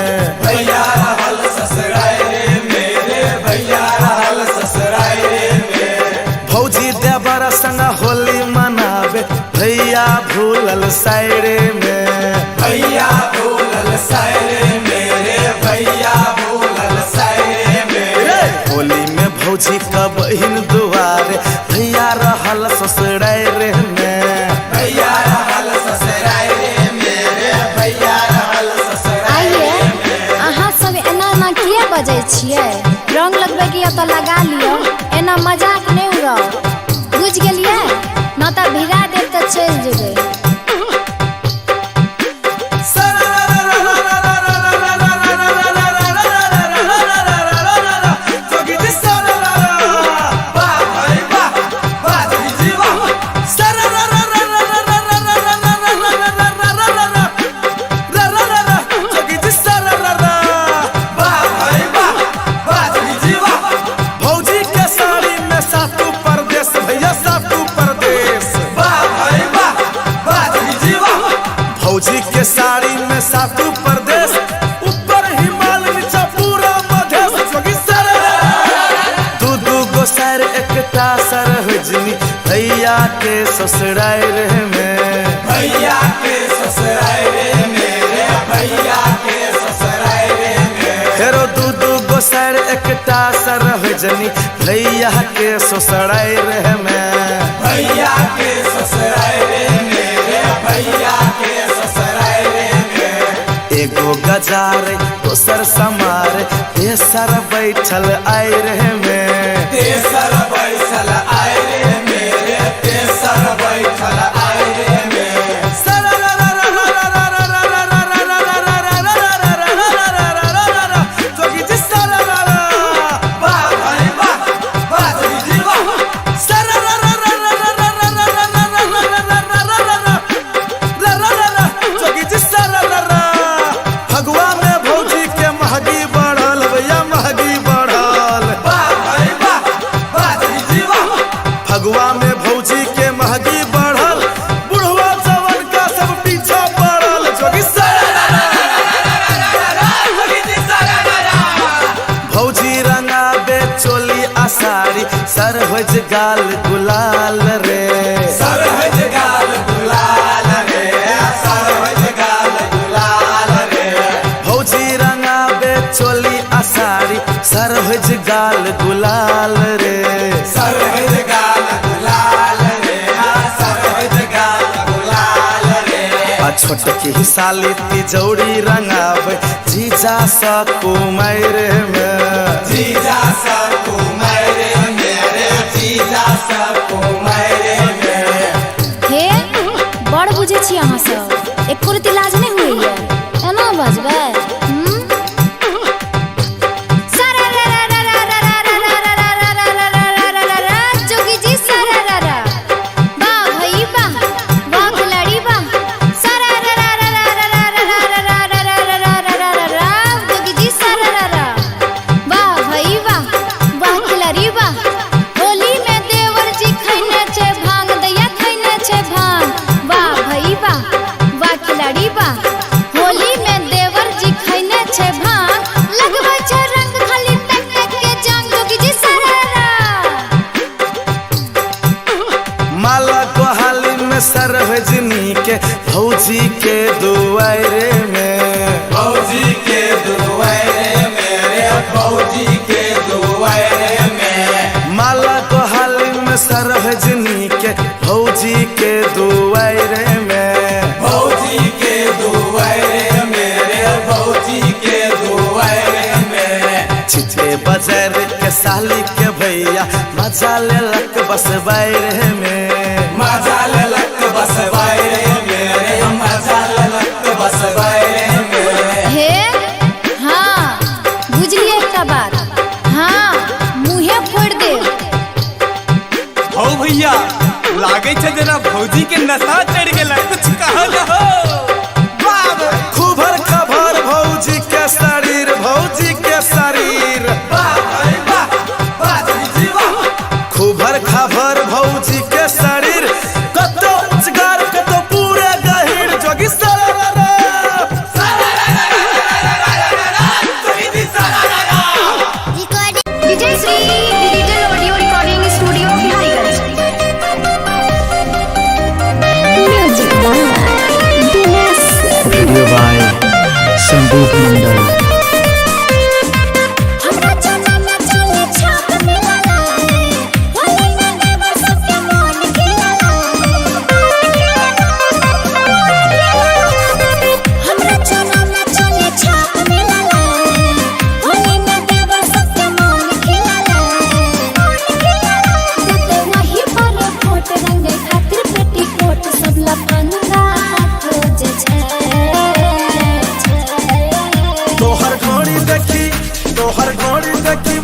भैया रहल ससुरारे मेरे भैया रहल ससुरारे में। भौजी देवर संग होली मनावे भैया भूलल सायरे में। भैया भूलल सायरे मेरे भैया भूलल सायरे में। होली में भौजी का बहिन दुआरे भैया रहल ससुरारे में। भैया रहल ससुरारे मेरे भैया रहल ससुरारे आइए अहाँ सब एना किया बजै छियै। रंग लगबै के तो लगा लियो, एना मजाक नहीं उड़ाओ। बुझ गेलियै न त भिड़ा देब त चल जेबै। फौजी के साड़ी में सातु प्रदेश ऊपर हिमालय नीचा पूरा मधेश। जोगी सर दू गो सर एकटा सर हुजनी भैया के ससुरारे में। भैया के ससुरारे मेरे भैया के ससुरारे में। फेरो दू गो ससुर एकटा सर जनी भैया के ससुराई रे में भैया के ससुराई रे मेरे भैया के ससुराई रे में एगो गजार दोसर समार तेसर बैठल आई रे में तेसर बैठल आई रे मेरे तेसर बैठल आई रे में फगुआ में भौजी के महगी बढ़ल बुढ़वा जवन का सब पीछा पड़ल जोगी भौजी रंगा बेचोली आसारी सरहज गाल गुलाल रे सरहज गाल गुलाल रे सरहज गाल गुलाल रे भौजी रंगा बेचोली आसारी सरहज गाल गुलाल रे सरहज गाल गुलाल रे सरहज गाल गुलाल रे आ छोटकी साली तिजौरी रंगावे जीजा सा कुमार में जीजा सा कुमार मेरे जीजा सा कुमार में हे बड़ बुझे छी अहाँ सब एको रति लाज नहीं हुई है एना बजबै जोगी जी सारा वाह भई वाह वाह खिलाड़ी वाह सारा जोगी जी सारा वाह भई वाह वाह खिलाड़ी वाह होली में देवर जी खैने छे भांग दैया खैने छे भांग वाह भई वाह वाह खिलाड़ी वाह होली में देवर जी खैने छे भांग लगबै छे रंग खाली टक टक के जान जोगी जी सारा माला कोहाली में सरहजनी के भौजी के दुआरे में भौजी के दुआरे मेरे भौजी के दुआरे में माला कोहाली में सरहजनी के भौजी के दुआरे में भौजी के दुआरे मेरे भौजी के दुआरे में चिठे बजर के साली के भैया मजा लेलक बस बैरे में मजा लेलक बस बैरे मेरे मजा लेलक बस बैरे में हे हाँ बुझलिए एकटा बात हाँ मुँहे फोड़ दे हो भैया लागे छे जना भौजी के नशा चढ़ गेला कुछ कहल हो खूबर खबर भौजी के शरीर भौजी के शरीर खूबर खबर भौजी के शरीर कतो उजगार कतो पूरे गहिर जोगी Vijay Shri digital audio recording studio Bihariganj music video by Sandeep Mandal.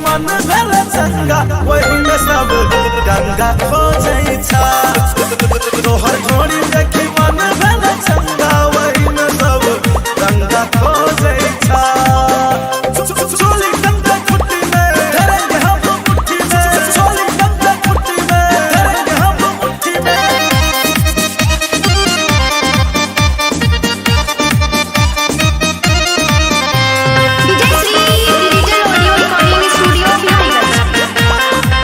मन भेल चंगा वही में सब गंगा खो जाइ छा तोहर घोड़ी देखी मन भेल चंगा वही में सब गंगा खो जाइ छा चोली गंगा कुट्टी में धरेंगे हम मुट्ठी में चोली गंगा कुट्टी में धरेंगे हम मुट्ठी में Vijay Shri digital audio recording studio Bihariganj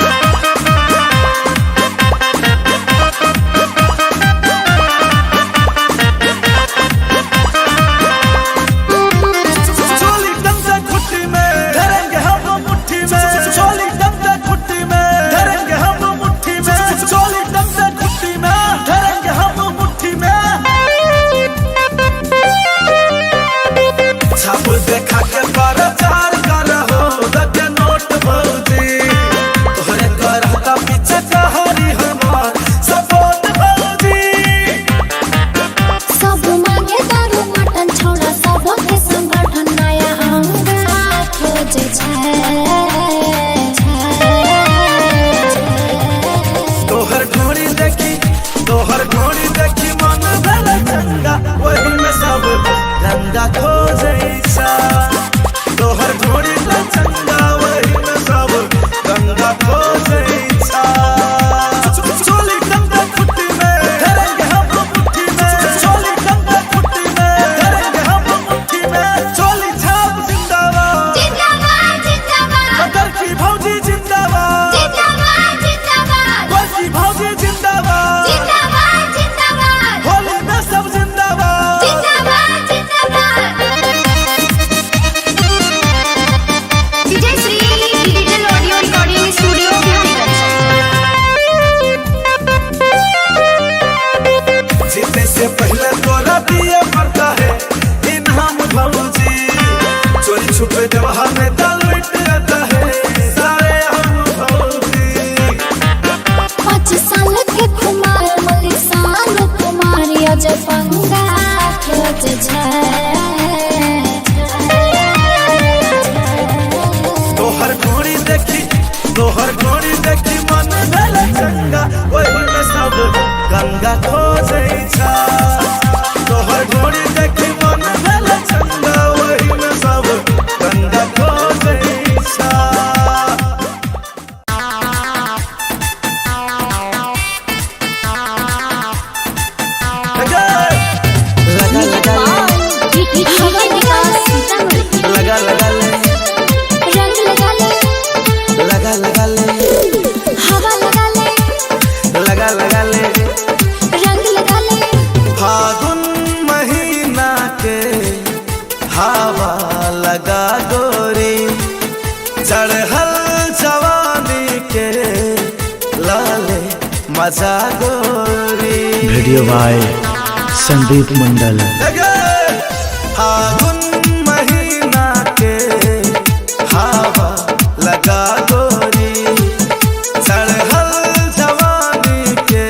पंगा खोज तोहर घोड़ी देखी मन भेल चंगा ओही में सब गंगा खोजे छा तोहर घोड़ी देखी मन भेल चंगा ओही में सब गंगा खोजे छा लगा लगा ले रंग लगा ले लगा लगा ले हवा लगा ले लगा लगा ले रंग लगा ले फागुन महीना के हवा लगा गोरी चढ़ल जवानी के लाले मजा गोरी वीडियो बाय संदीप मंडल। फागुन महीना के हवा लगा गोरी चढ़ल जवानी के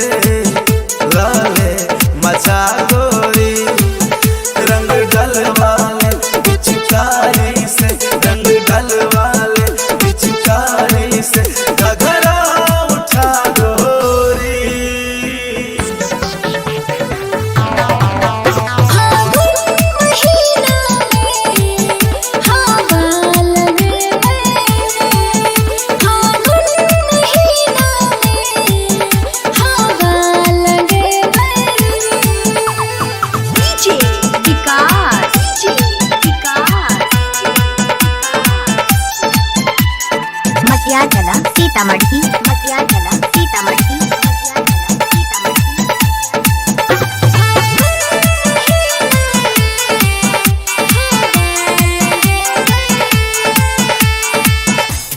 लाले मचा गोरी रंग डलवाले पिचकारी से रंग डलवाले पिचकारी से घघरा उठा गोरी सीतामढ़ी मटिया चला सीतामढ़ी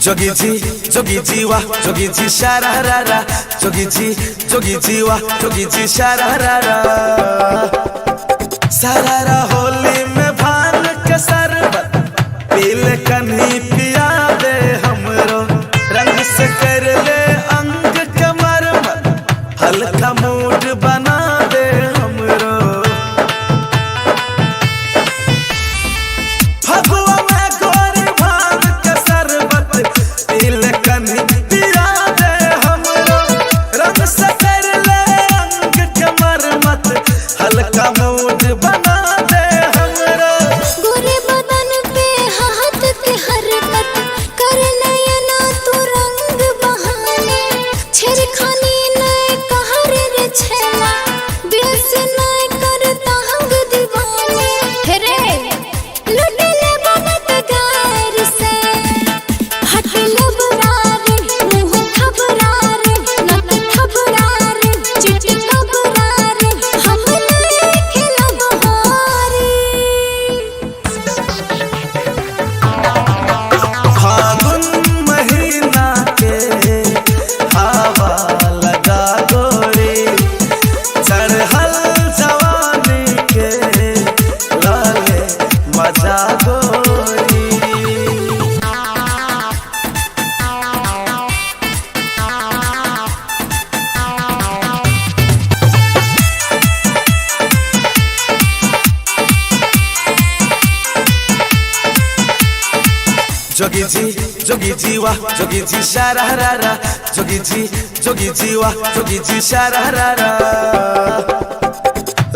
जोगी जी वाह जोगी जी शरारा जोगी जी वाह जोगी जी शरारा सरारा होली में भान के शरबत पीले कन्ही पिया दे हमरो रंग से कर ले अंग के मरमत हल्का मूड बना दे हमरो फगुआ में गोरी भान के शरबत पीले कन्ही पिया दे हमरो रंग से कर ले अंग के मरमत हल्का मूड बना दे हमरो गोरे बदन पे हाथ के हरकत कर नयना तू रंग बहाने छेड़खानी नए कहर रे छेला बेस नए करता हंग दीवाने रे लुटे ले बनत गार से हट लबरा रे मुंह खबरा रे नत खबरा रे चिट कबरा रे हम नए खिलब हारी फागुन महीना के हवा लगा गोरी चढ़ल जवानी के लाले मजा गोरी जोगी जी वाह जोगी जी शरारा जोगी जी वाह जोगी जी शरारा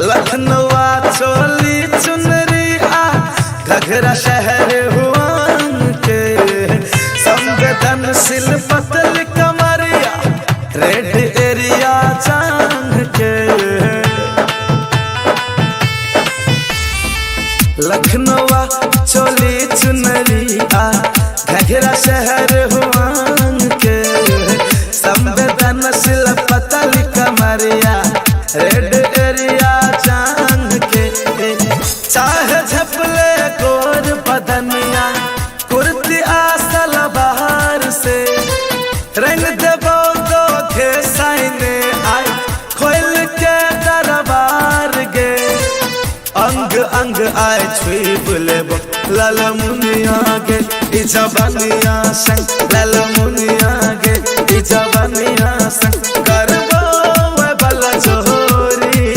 लखनऊ चोली चुनरी आ घघरा शहर हुआन के संवेदनशील पतल कमरिया रेड एरिया चांग के लखनऊ चोली चुनरी आ घघरा शहर हुआन के संवेदनशील पतल कमरिया रेड एरिया चांग के चाहे झपले गोर बदनिया कुर्ती आसल बाहर से रंग देबो दो के साइने आई खोल के दरबार गे अंग अंग आए छुई बुलेबो लाल मुनिया गे इजबनिया संग लाल मुनिया गे इजबनिया संग करबो बल जोरी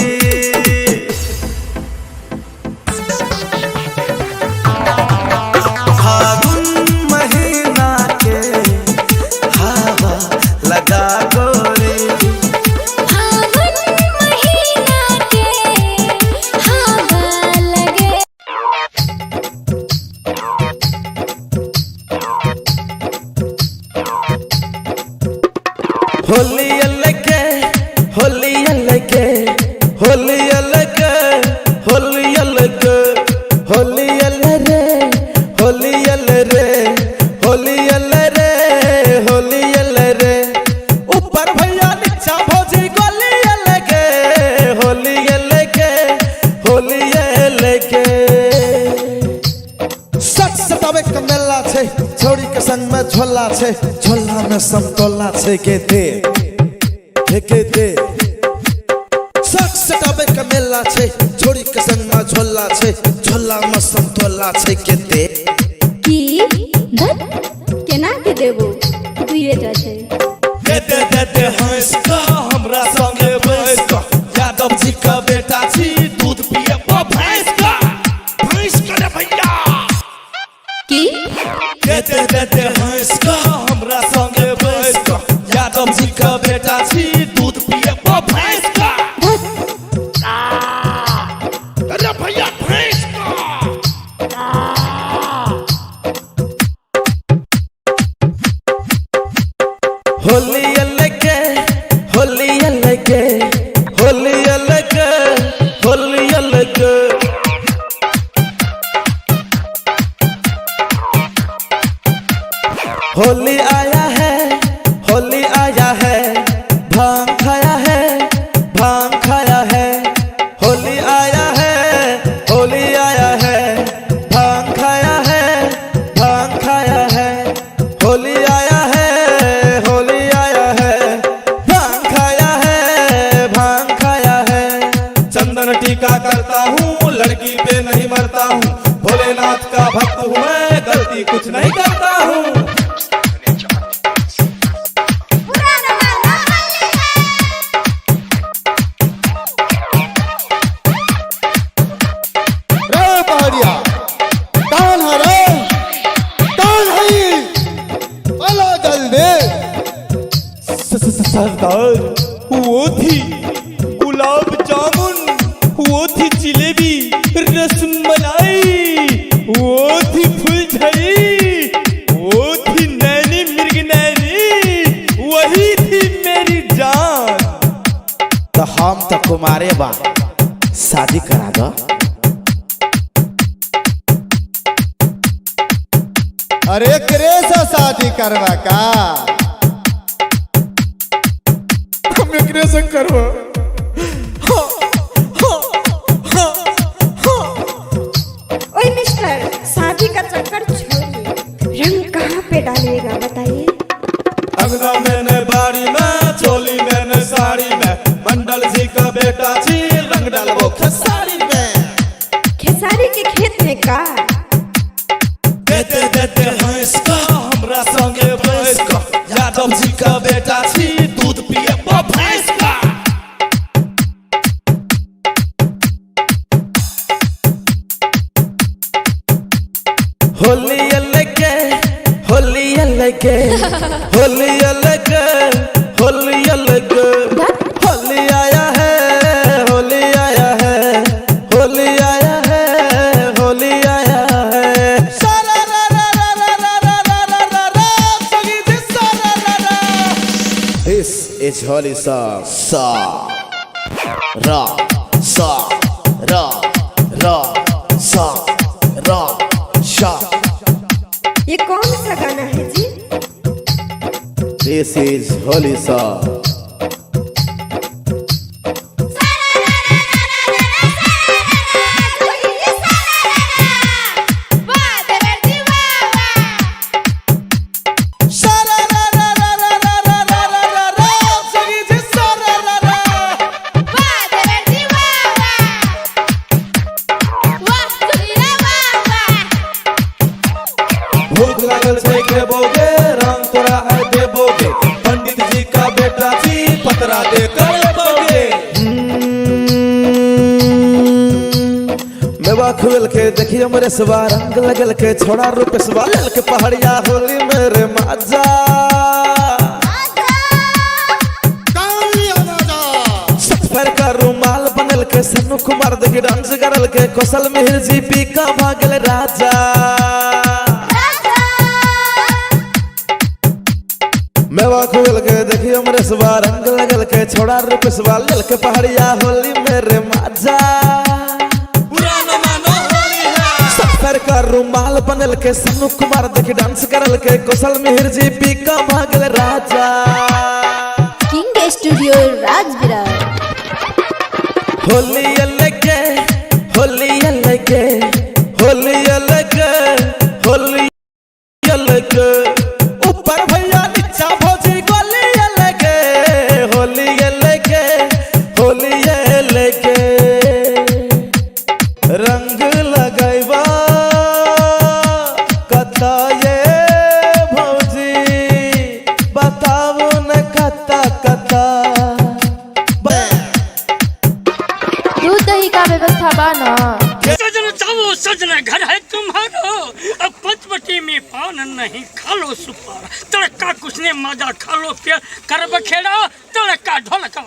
झोला छे झोला में समतोला छे के दे के दे सक सटाबे का मेला छे छोड़ी के संग में झोला छे झोला में समतोला छे के दे की धत केना के देबो दुइए टा छै दे हंस का हमरा संगे बैस का यादव जी का बेटा छी दूध पिए भैंस का भैंस करे भैया की दे हंस का हमरा संगे बैस का यादव जी का बेटा छी दूध पिए भैंस का अरे भैया भैंस का होली अलगे होली अलगे होली अलगे होली अलगे होली आया है होली आया है भांग खाया है भांग खाया है होली आया है होली आया है भांग खाया है भांग खाया है होली आया है होली आया है भांग खाया है भांग खाया है चंदन टीका करता हूँ लड़की पे नहीं मरता हूँ भोलेनाथ का भक्त हूँ मैं गलती कुछ नहीं करता हूँ रे पहाड़िया कौन है रे कौन है ये? अला जल्दी सरदार वो थी गुलाब जामुन वो थी जिलेबी रसमलाई वो थी फुलझड़ी वो थी नैनी मिर्ग नैनी वही थी मेरी जान। तो हम तो कुमारे बा शादी करा दो अरे करे से शादी करवा का हम एकरे संग करबो ओए मिस्टर शादी का चक्कर छोड़िए रंग कहाँ पे डालिएगा बताइए अंगना मैंने बाड़ी में चोली मैंने साड़ी में मंडल जी का बेटा जी रंग डालो खेसारी में खेसारी के खेत में का देते हंस का हमरा संगे बैस का यादव जी का बेटा छी दूध पिए भैंस का होली अलगे होली अलगे होली अलगे होली अलगे होली आया है होली आया है होली आया है होली आया है सारा रा रा रा रा रा रा रा रा रा रा सगी जी सारा रा रा This is holy song sa ra sa ra ra sa ra sha ये कौन सा गाना है जी This is holy song सारा रा रा रा रा रा रा रा रा रा रा सगी जी सारा रा रा भूख लागल छै खेबोगे रंग तोरा है देबोगे पंडित जी का बेटा जी पतरा दे कर लेबोगे मेवा खुल के देखिए मेरे सवा रंग लगल के छोड़ा रूप सवा लेल के पहाड़िया होली मेरे माजा सफर का रुमाल बनल के सन्नू कुमार देखी डांस करल के कौशल मिहिर जी पी का भागल राजा मेवा खुल के देखिए मेरे सवा रंग लगल के छोड़ा रूप सवा लेल के पहाड़िया होली मेरे माजा सफर का रुमाल बनल के सन्नू कुमार देखी डांस करल के कौशल मिहिर जी पी का भागल राजा किंग स्टूडियो राजविरार होली अलगे होली अलगे होली अलगे होली अलगे ओ मजा खा लो पेड़ कर बखेड़ा तड़का ढोलक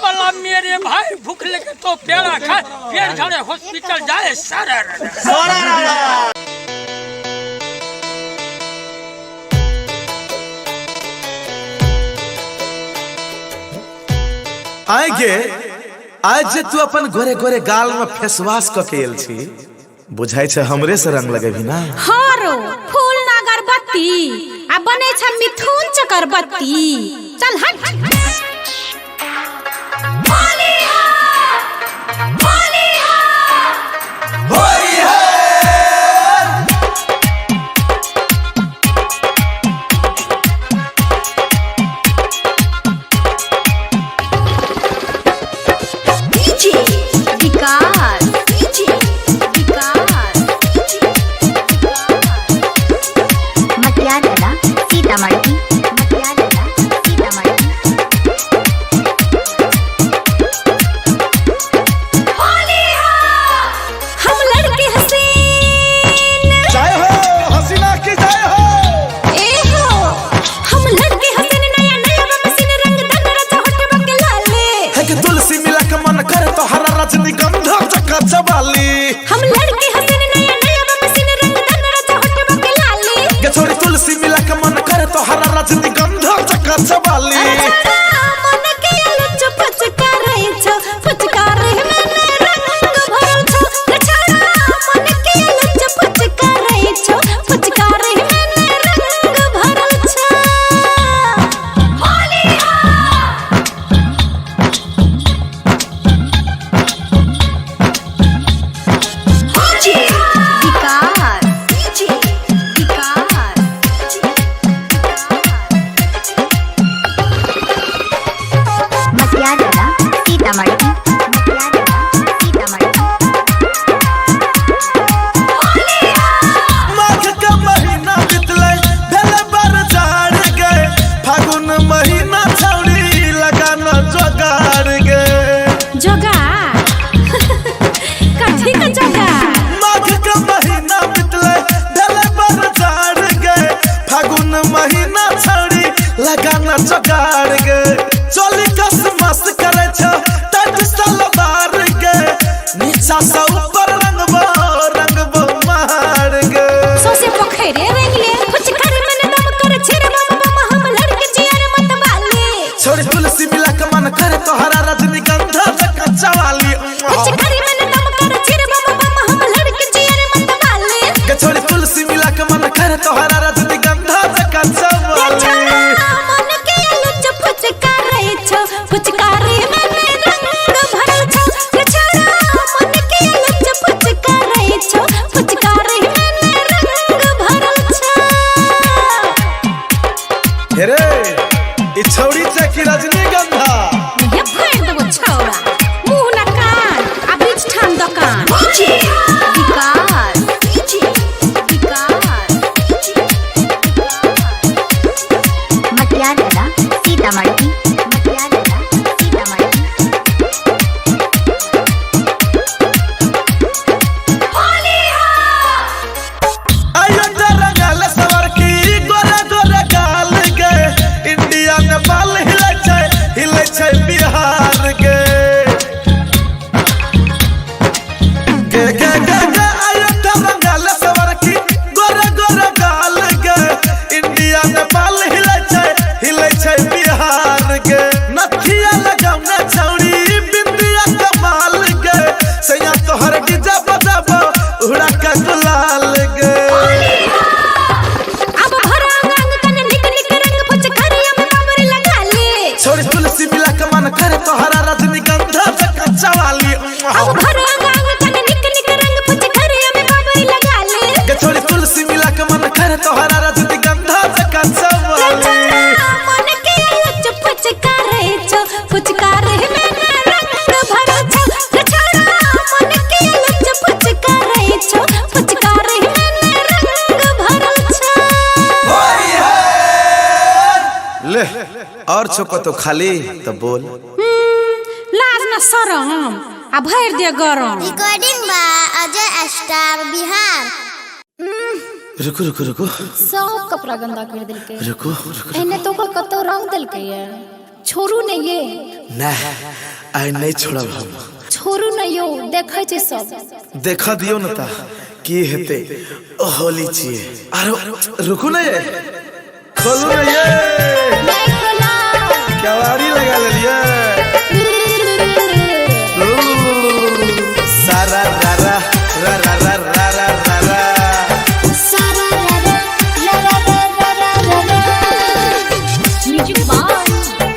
वाला मेरे भाई भूख लगे तो पेड़ा खाए पेड़ झड़े हॉस्पिटल जाए सारा आगे आज तू अपन गोरे गोरे गाल में फेसवाश क के एल छी बुझाई छ हमरे से रंग लगेबी ना हारो फूल ना अगरबत्ती आ बने छ मिथुन चक्रबत्ती चल हट और छोको तो खाली तो बोल लाज ना शरम आ भर दे गरम रिकॉर्डिंग बा अजय स्टार बिहार रुको रुको रुको सब कपड़ा गंदा कर दिल के रुको रुको एने तो का कतो रंग दिल के ये छोरू नहीं ये ना आई नहीं छोड़ब हम छोरू नहीं यो देखै छै सब देखा दियो न ता की हेते होली छिए अरे रुको ना ये खोलो ना ये नहीं खोला कवाड़ी लगा लेलिए सारा रारा रारा रारा रारा सारा रा रा रा रा रा music by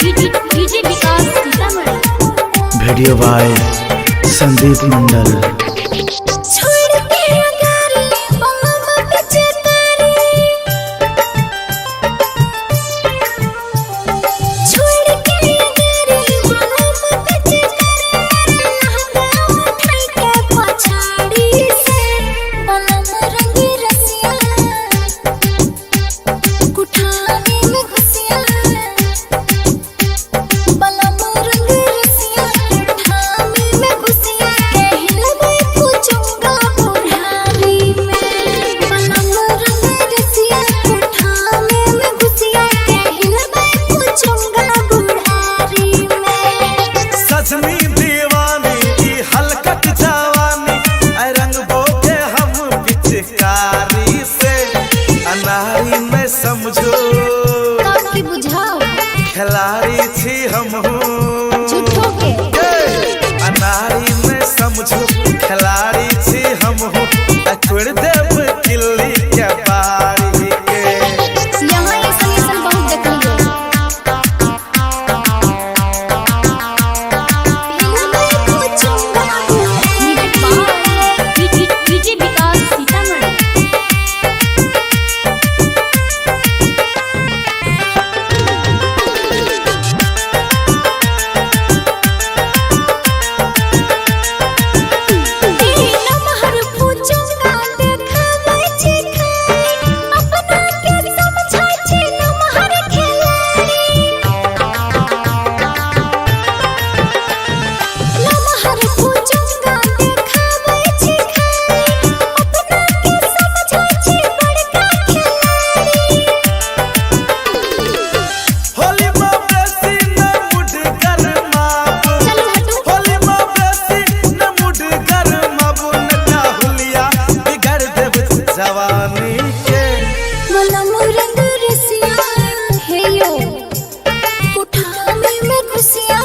DJ Vikas Sitamarhi video by Sandeep Mandal. छोड़ के अगारी बम पीछे तारी छोड़ के अगारी बम पीछे तारी लहंगा उठाई के पछाड़ी से बलम रंगी रसिया कुठाने में घुसिया बलम रंगी रसिया कुठाने में घुसिया कहलबे पूछूंगा बुढ़ारी में बलम रंगी रसिया कुठाने में घुसिया कहलबे पूछूंगा बुढ़ारी में सजनी दीवानी की हलकत जवानी आई रंग बोके हम पिचकारी से अनारी में समझो तब की बुझाओ खिलाड़ी थी हम झूठो के अनारी में समझो खिलाड़ी थी हम छोड़ देव किल्ली के बारी के यहाँ ऐसा बहुत देखलियो कहलबे पूछूंगा music by DJ Vikas Sitamarhi नमहर पूछूंगा देखाबै छी खाली अपना के समझै छी नमहर खिलाड़ी नमहर पूछूंगा देखाबै छी खाली अपना के समझै छी बड़का खिलाड़ी होली में बेसी न मुड गरमाबू चलो हटो होली में बेसी न मुड गरमाबू नटा हुलिया बिगड़ देव जवानी के बलम रंग रसिया हे यो कुठाने में घुसिया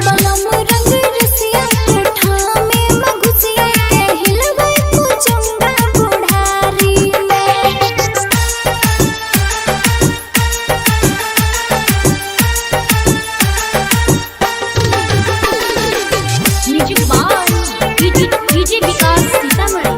बलम रंग रसिया कुठाने में घुसिया कहलबे पूछूंगा बुढ़ारी में music by DJ Vikas Sitamarhi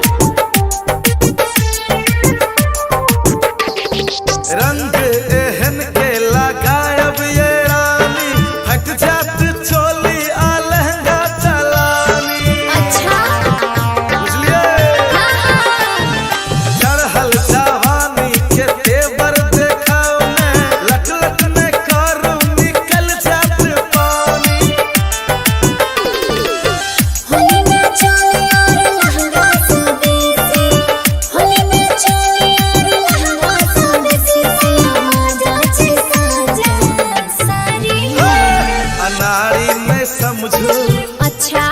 रंग एहन के लगायब ये रानी हट जात चोली आ लहंगा चलानी अच्छा बुझलिए चढ़ल जवानी के तेवर देखाओ में लट लट में करू निकल जात पानी होली में चोली और लहंगा स्वदेशी होली में चोली और लहंगा स्वदेशी से मजा छे साजा सारी अनारी में समझो अच्छा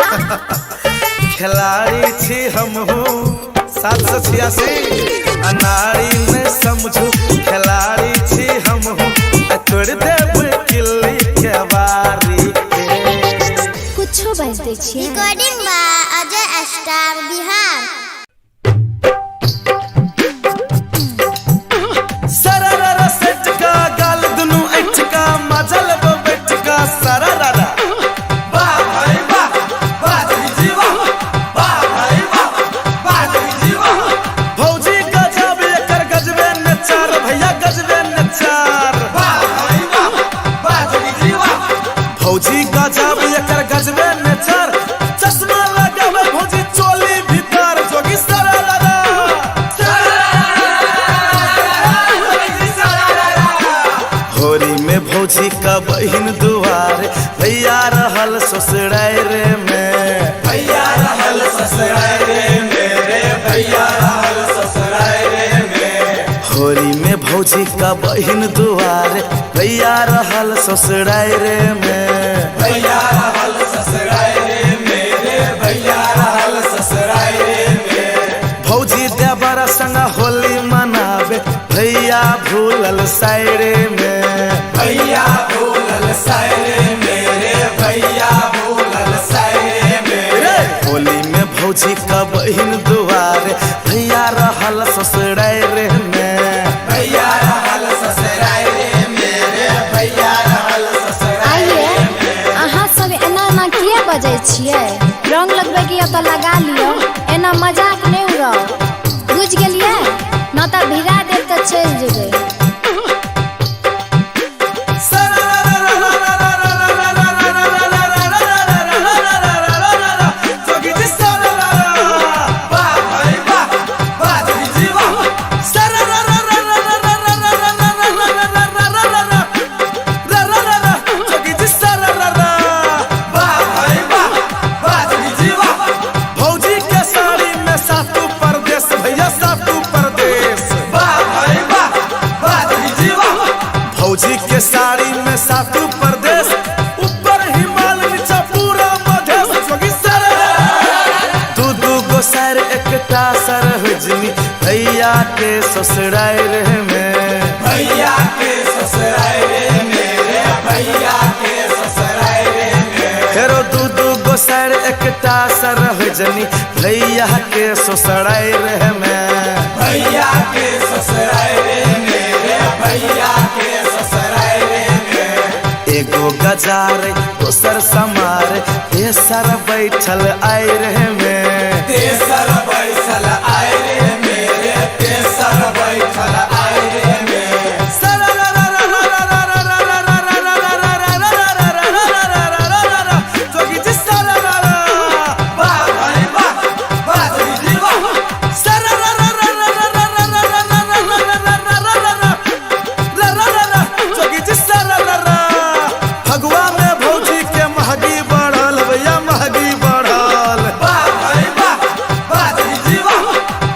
खिलाड़ी थी हम 786 अनारी में समझो खिलाड़ी थी हम छोड़ देव किल्ली के बारी के कुछो बाज दै छियै recording by Ajay star Bihar. सरररा सेट का गाल दुनु एच का मजल बो बेट का सरररा वाह भाई वाह वाह जी वाह वाह भाई वाह वाह जी वाह भौजी गजब एकर गजबे नचार भैया गजबे नचार वाह भाई वाह वाह जी वाह भौजी गजब एकर गजबे नचार चश्मा भौजी का बहिन दुआरे भैया रहल ससुरारे में भैया रहल ससुरारे मेरे भैया रहल ससुरारे में होली में भौजी का बहिन दुआरे भैया रहल ससुरारे में भैया रहल ससुरारे मेरे भैया रहल ससुरारे में भौजी देवर संग होली मनावे भैया भूलल सायरे में भैया भूलल सायरे मेरे भैया भूलल सायरे में होली में भौजी का बहिन दुआरे भैया रहल ससुरारे में भैया रहल ससुरारे मेरे भैया रहल ससुरारे आइए अहाँ सब एना ना किया बजै छियै रंग लगबै के तो लगा लियो एना मजाक नहीं उड़ाओ बुझ गेलियै ना तो भिड़ा देब तो चल जेबै भौजी के साड़ी में सातु प्रदेश ऊपर हिमालय नीचा पूरा मधेश दू दू गो सर एकटा सर हुजनी भैया के ससुरारे में भैया के ससुरारे मेरे भैया के ससुरारे में फेरो दू दू गो सर एकटा सर हुजनी भैया के ससुरारे में भैया के ससुरारे मेरे भैया के एगो गजार दोसर समार तेसर बैठल आयरे में तेसर बैठल आयरे मेरे तेसर बैठल आयरे में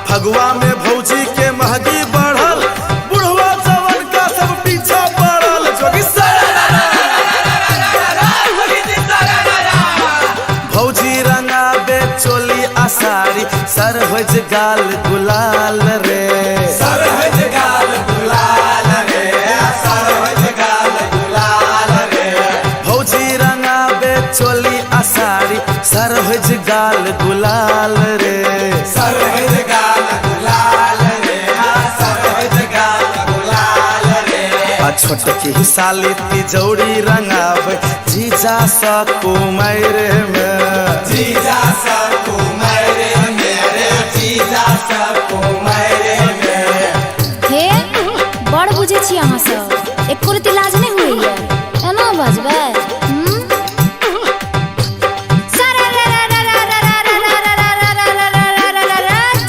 फगुआ में भौजी के महगी बढ़ल बुढ़वा जवन का सब पीछा पड़ल भौजी रंगाबे चोली आसारी सरहज गाल गुलाल रे सरहज गाल गुलाल रे सरहज गाल गुलाल रे भौजी रंगाबे चोली आसारी सरहज गाल गुलाल रे सरहज गाल गुलाल रे सरहज गाल गुलाल रे छोटकी साली तिजौरी रंगाबे जीजा सा कुमार में जीजा सा कुमार मेरे जीजा सा कुमार में हे बड़ बुझे छी अहाँ सब एको रति लाज नहीं हुई है एना बजबै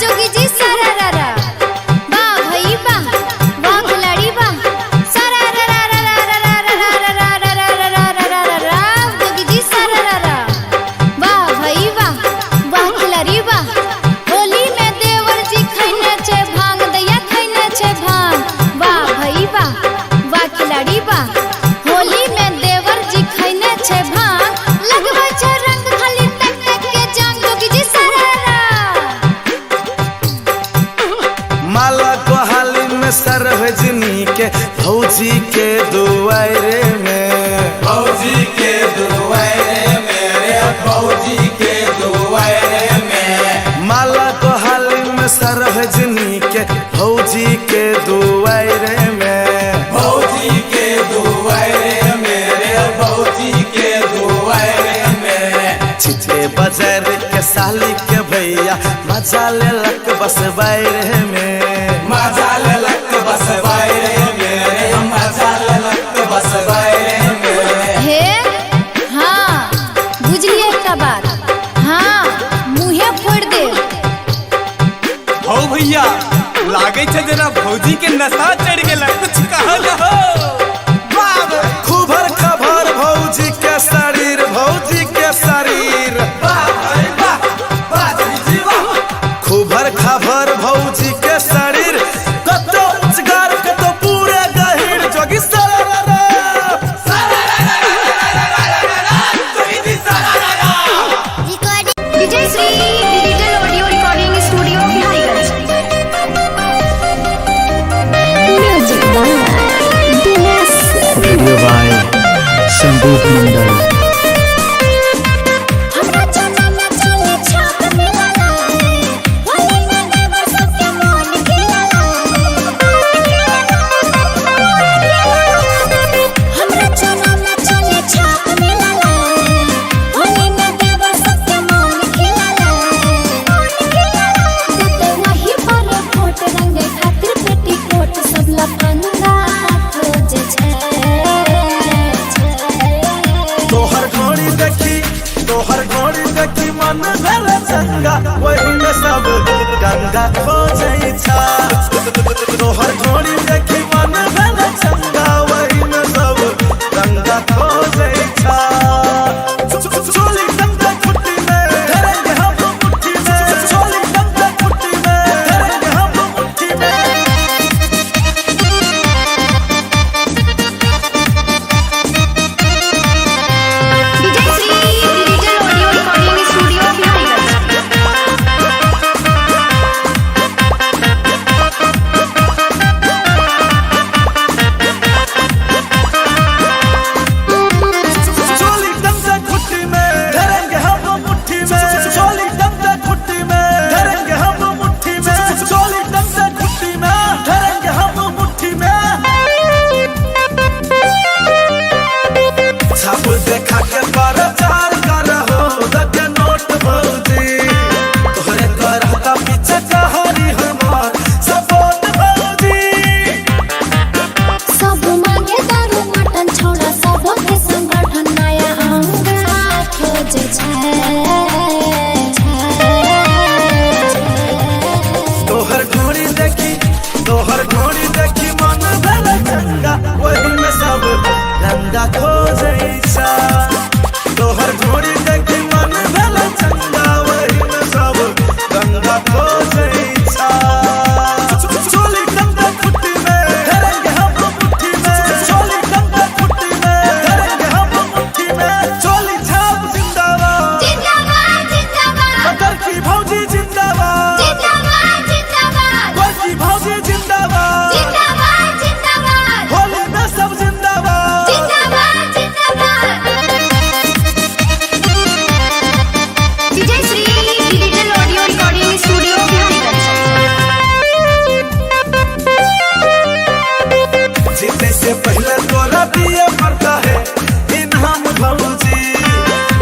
जोगी जी सरारा वाह भई वाह वाह खिलाड़ी वाह जोगी जी सरारा वाह भई वाह वाह खिलाड़ी वाह होली में देवर जी खैने छै भांग दैया खैने छै भांग वाह भई वाह वाह खिलाड़ी वाह होली में देवर जी खैने छै भांग लगबै छै रंग खाली तक तक के जान जोगी जी सरारा माला गोहाली में सरहजनी के भौजी के दुआरे में भौजी के दुआरे मेरे भौजी के दुआरे में माला गोहाली में सरहजनी के भौजी के दुआरे में भौजी के दुआरे मेरे भौजी के दुआरे में चिचे बाजार के साली के भैया मजा लेलक बस बाहर में मजा लेलक बस बाहर मेरे मजा लेलक बस बाहर में हे हाँ बुझलिए एकटा बात हाँ मुँहे फोड़ दे हो भैया लागे छै जेना भौजी के नशा चढ़ गेला कुछ कहल हो बाप मंडल। हमरा चना में चले छाप मिलाला होली में देवर सबके मन खिलाला हमरा चना में चले छाप मिलाला होली में देवर सबके मन खिलाला तो वही पर फोट रंगे खातिर पेटी कोट सब लफंगा खोजे छे तोहर घोड़ी देखी मन भर चंगा वही में सब गंगा खोजे छा तोहर घोड़ी देखी मन भर चंगा वही में सब गंगा खोजे छा चोली गंगा कुट्टी में धरेंगे हम मुट्ठी में चोली गंगा कुट्टी में धरेंगे हम मुट्ठी में चोली गंगा कुट्टी में धरेंगे हम मुट्ठी में चोली गंगा कुट्टी में धरेंगे हम मुट्ठी में चोली गंगा कुट्टी में धरेंगे हम मुट्ठी में छाप देखा के प्रचार करहो दके नोट भौजी तोहरे करहता पीछे कहानी हमार सपोर्ट भौजी सब मांगे दारू मटन छोड़ा सब के संगठन नया अंगा खोजे छे तोहर घोड़ी देखी मन भर चंगा वही में सब गंगा खोजे छा तोहर घोड़ी देखी मन भर चंगा वही में सब गंगा खोजे छा चोली गंगा कुट्टी में धरेंगे हम मुट्ठी में चोली गंगा कुट्टी में धरेंगे हम मुट्ठी में चोली छाप जिंदाबाद जिंदाबाद जिंदाबाद कतर की भौजी जिंदाबाद जिंदाबाद जिंदाबाद गोर की भौजी जिंदाबाद जिंदाबाद जिंदाबाद होली में सब जिंदाबाद जिंदाबाद जिंदाबाद Vijay Shri digital audio recording studio जीतने से पहले तोरा दिए पड़ता है इनाम भौजी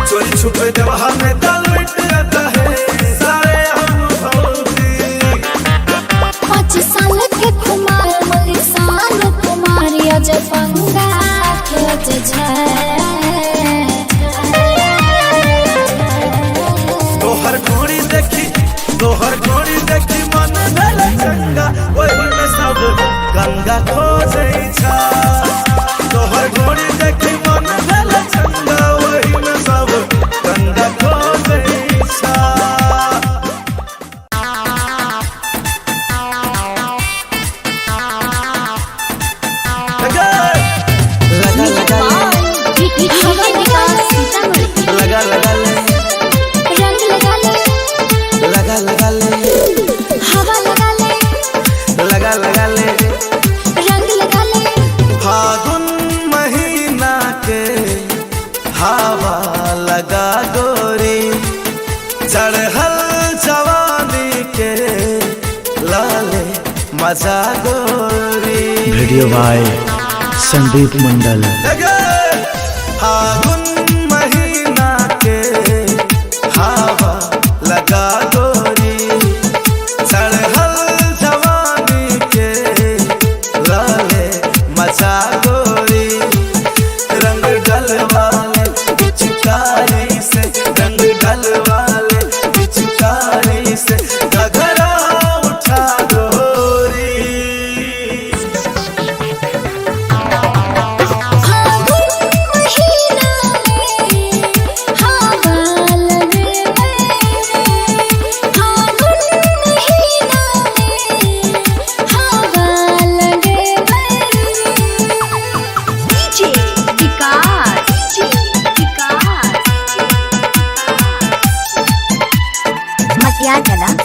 चोरी छुपे जवाहर में दाल मिट जाता है सारे हम भौजी 5 साल के कुमार मलिक साल कुमार अजय पंगा खोजे छे तोहर घोड़ी देखी मन भर चंगा वही में सब गंगा खोजे छा तोहर घोड़ी देखी मन भर चंगा वही में सब गंगा खोजे छा लगा लगा ले रंग लगा ले लगा लगा ले हवा लगा ले लगा लगा ले रंग लगा ले फागुन महीना के हवा लगा गोरी चढ़ल जवानी के लाले मजा गोरी वीडियो बाय संदीप मंडल। फागुन महीना के हवा लगा गोरी चढ़ल जवानी के लाले मचा गोरी रंग डलवाले पिचकारी से रंग डलवाले पिचकारी से घघरा उठा गोरी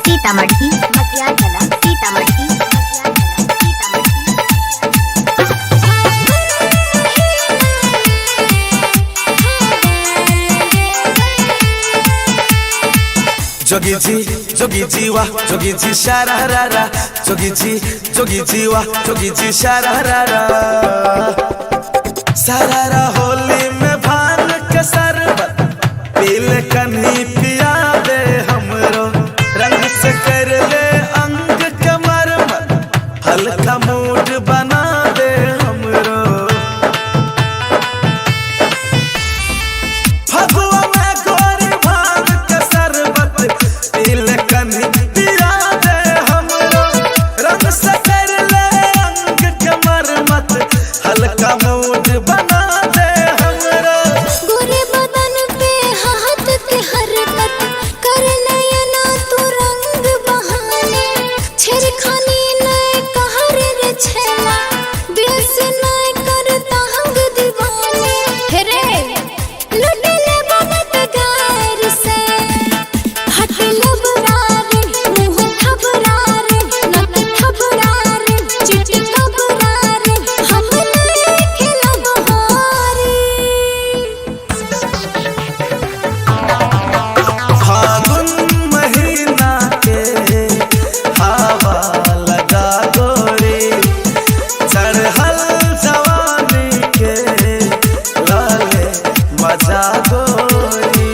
सीतामढ़ी सीतामढ़ी सीतामढ़ी जोगी जी वाह जोगी जी शारारा जोगी जी वाह जोगी जी शारारा सारारा होली में भान के शरबत पीले कन्ही पिया दे हमरो रंग से कर ले अंग के मरमत हल्का मूड बना दे हमरो फगुआ में गोरी भान के शरबत पीले कन्ही पिया दे हमरो रंग से कर ले अंग के मरमत हल्का मूड बना दे हमरो गोरे बदन पे हाथ के हरकत कर नयना तू रंग बहाने छेड़खानी नए कहर रे छेला बेस नए करता हंग दीवाने हेरे लुटे ले बनत गार से हट लबरा रे मुंह खबरा रे नत खबरा रे चिट खबरा रे हम नए खिलब हारी फागुन महीना के हवा लगा गोरी चढ़ल जवानी के लाले मजा गोरी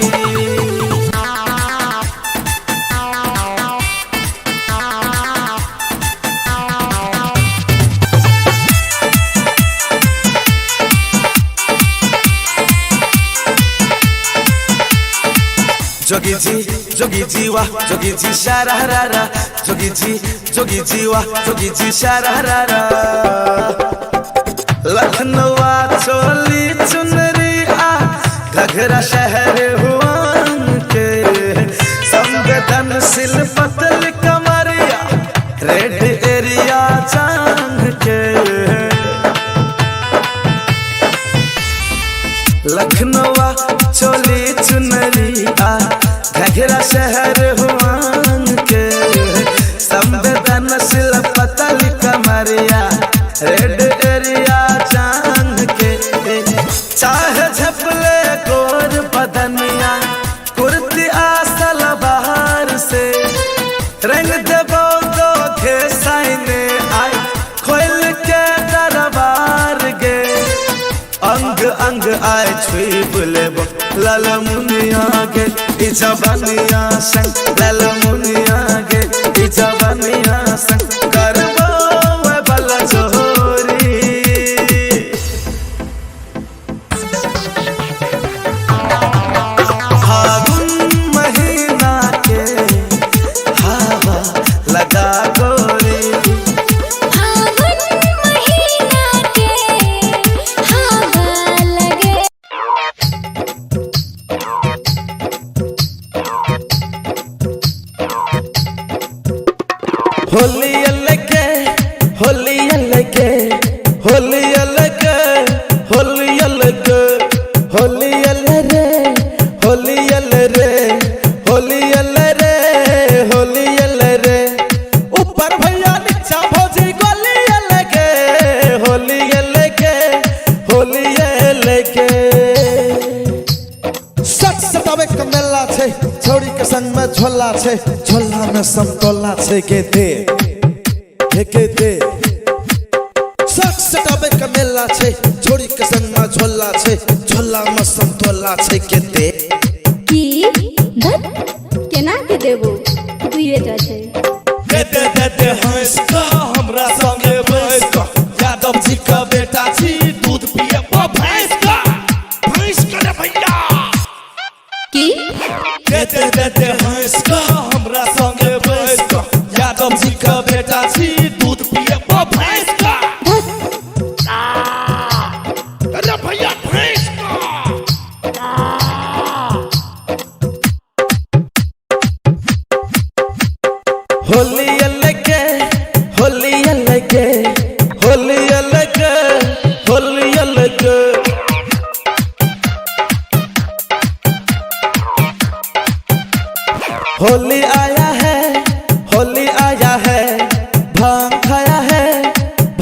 जोगी जी वाह जोगी जी शारारा जोगी जी वाह जोगी जी शारारा लखनऊ चोली चुनरी आ घघरा शहर हुआ के संवेदनशील पतल कमरिया रेड एरिया चांग के लखनऊ चोली चुनरी आ घघरा शहर हुआ के संवेदनशील पतल कमरिया रेड एरिया चांद के चाहे झपले गोर बदनिया कुर्ती आसल बाहर से रंग देबो तो खे साइने आई खोल के दरबार गे अंग अंग आए छुई बुलेबो लाल मुनिया गे इजबनिया संग लाल मुनिया गे इजबनिया संग करबो वे बल जोरी फागुन महीना के हवा लगा गोरी फागुन महीना के हवा लगे होली अलगे होली अलगे होली अलगे होली अलगे होली अलरे होली अलरे होली अलरे होली अलरे ऊपर भैया नीचा भौजी गोली अलगे होली अलगे होली अलगे सच सटावे के मेला छे छोड़ी के संग में झोला छे झोला में समतोला छे के दे सच सटावे के मेला छे छोड़ी के संग में झोला छे झोला में समतोला छे के दे की धत केना के देबो दुइए टा छै दे हंस का हमरा संगे बैस का यादव जी का बेटा छी दूध पिए भैंस का भैंस करे भैया की दे हंस का हमरा संगे बैस का यादव जी का बेटा छी दूध पिए भैंस का अरे भैया भैंस का होली अलगे होली अलगे होली अलगे होली अलगे होली आया है भांग खाया है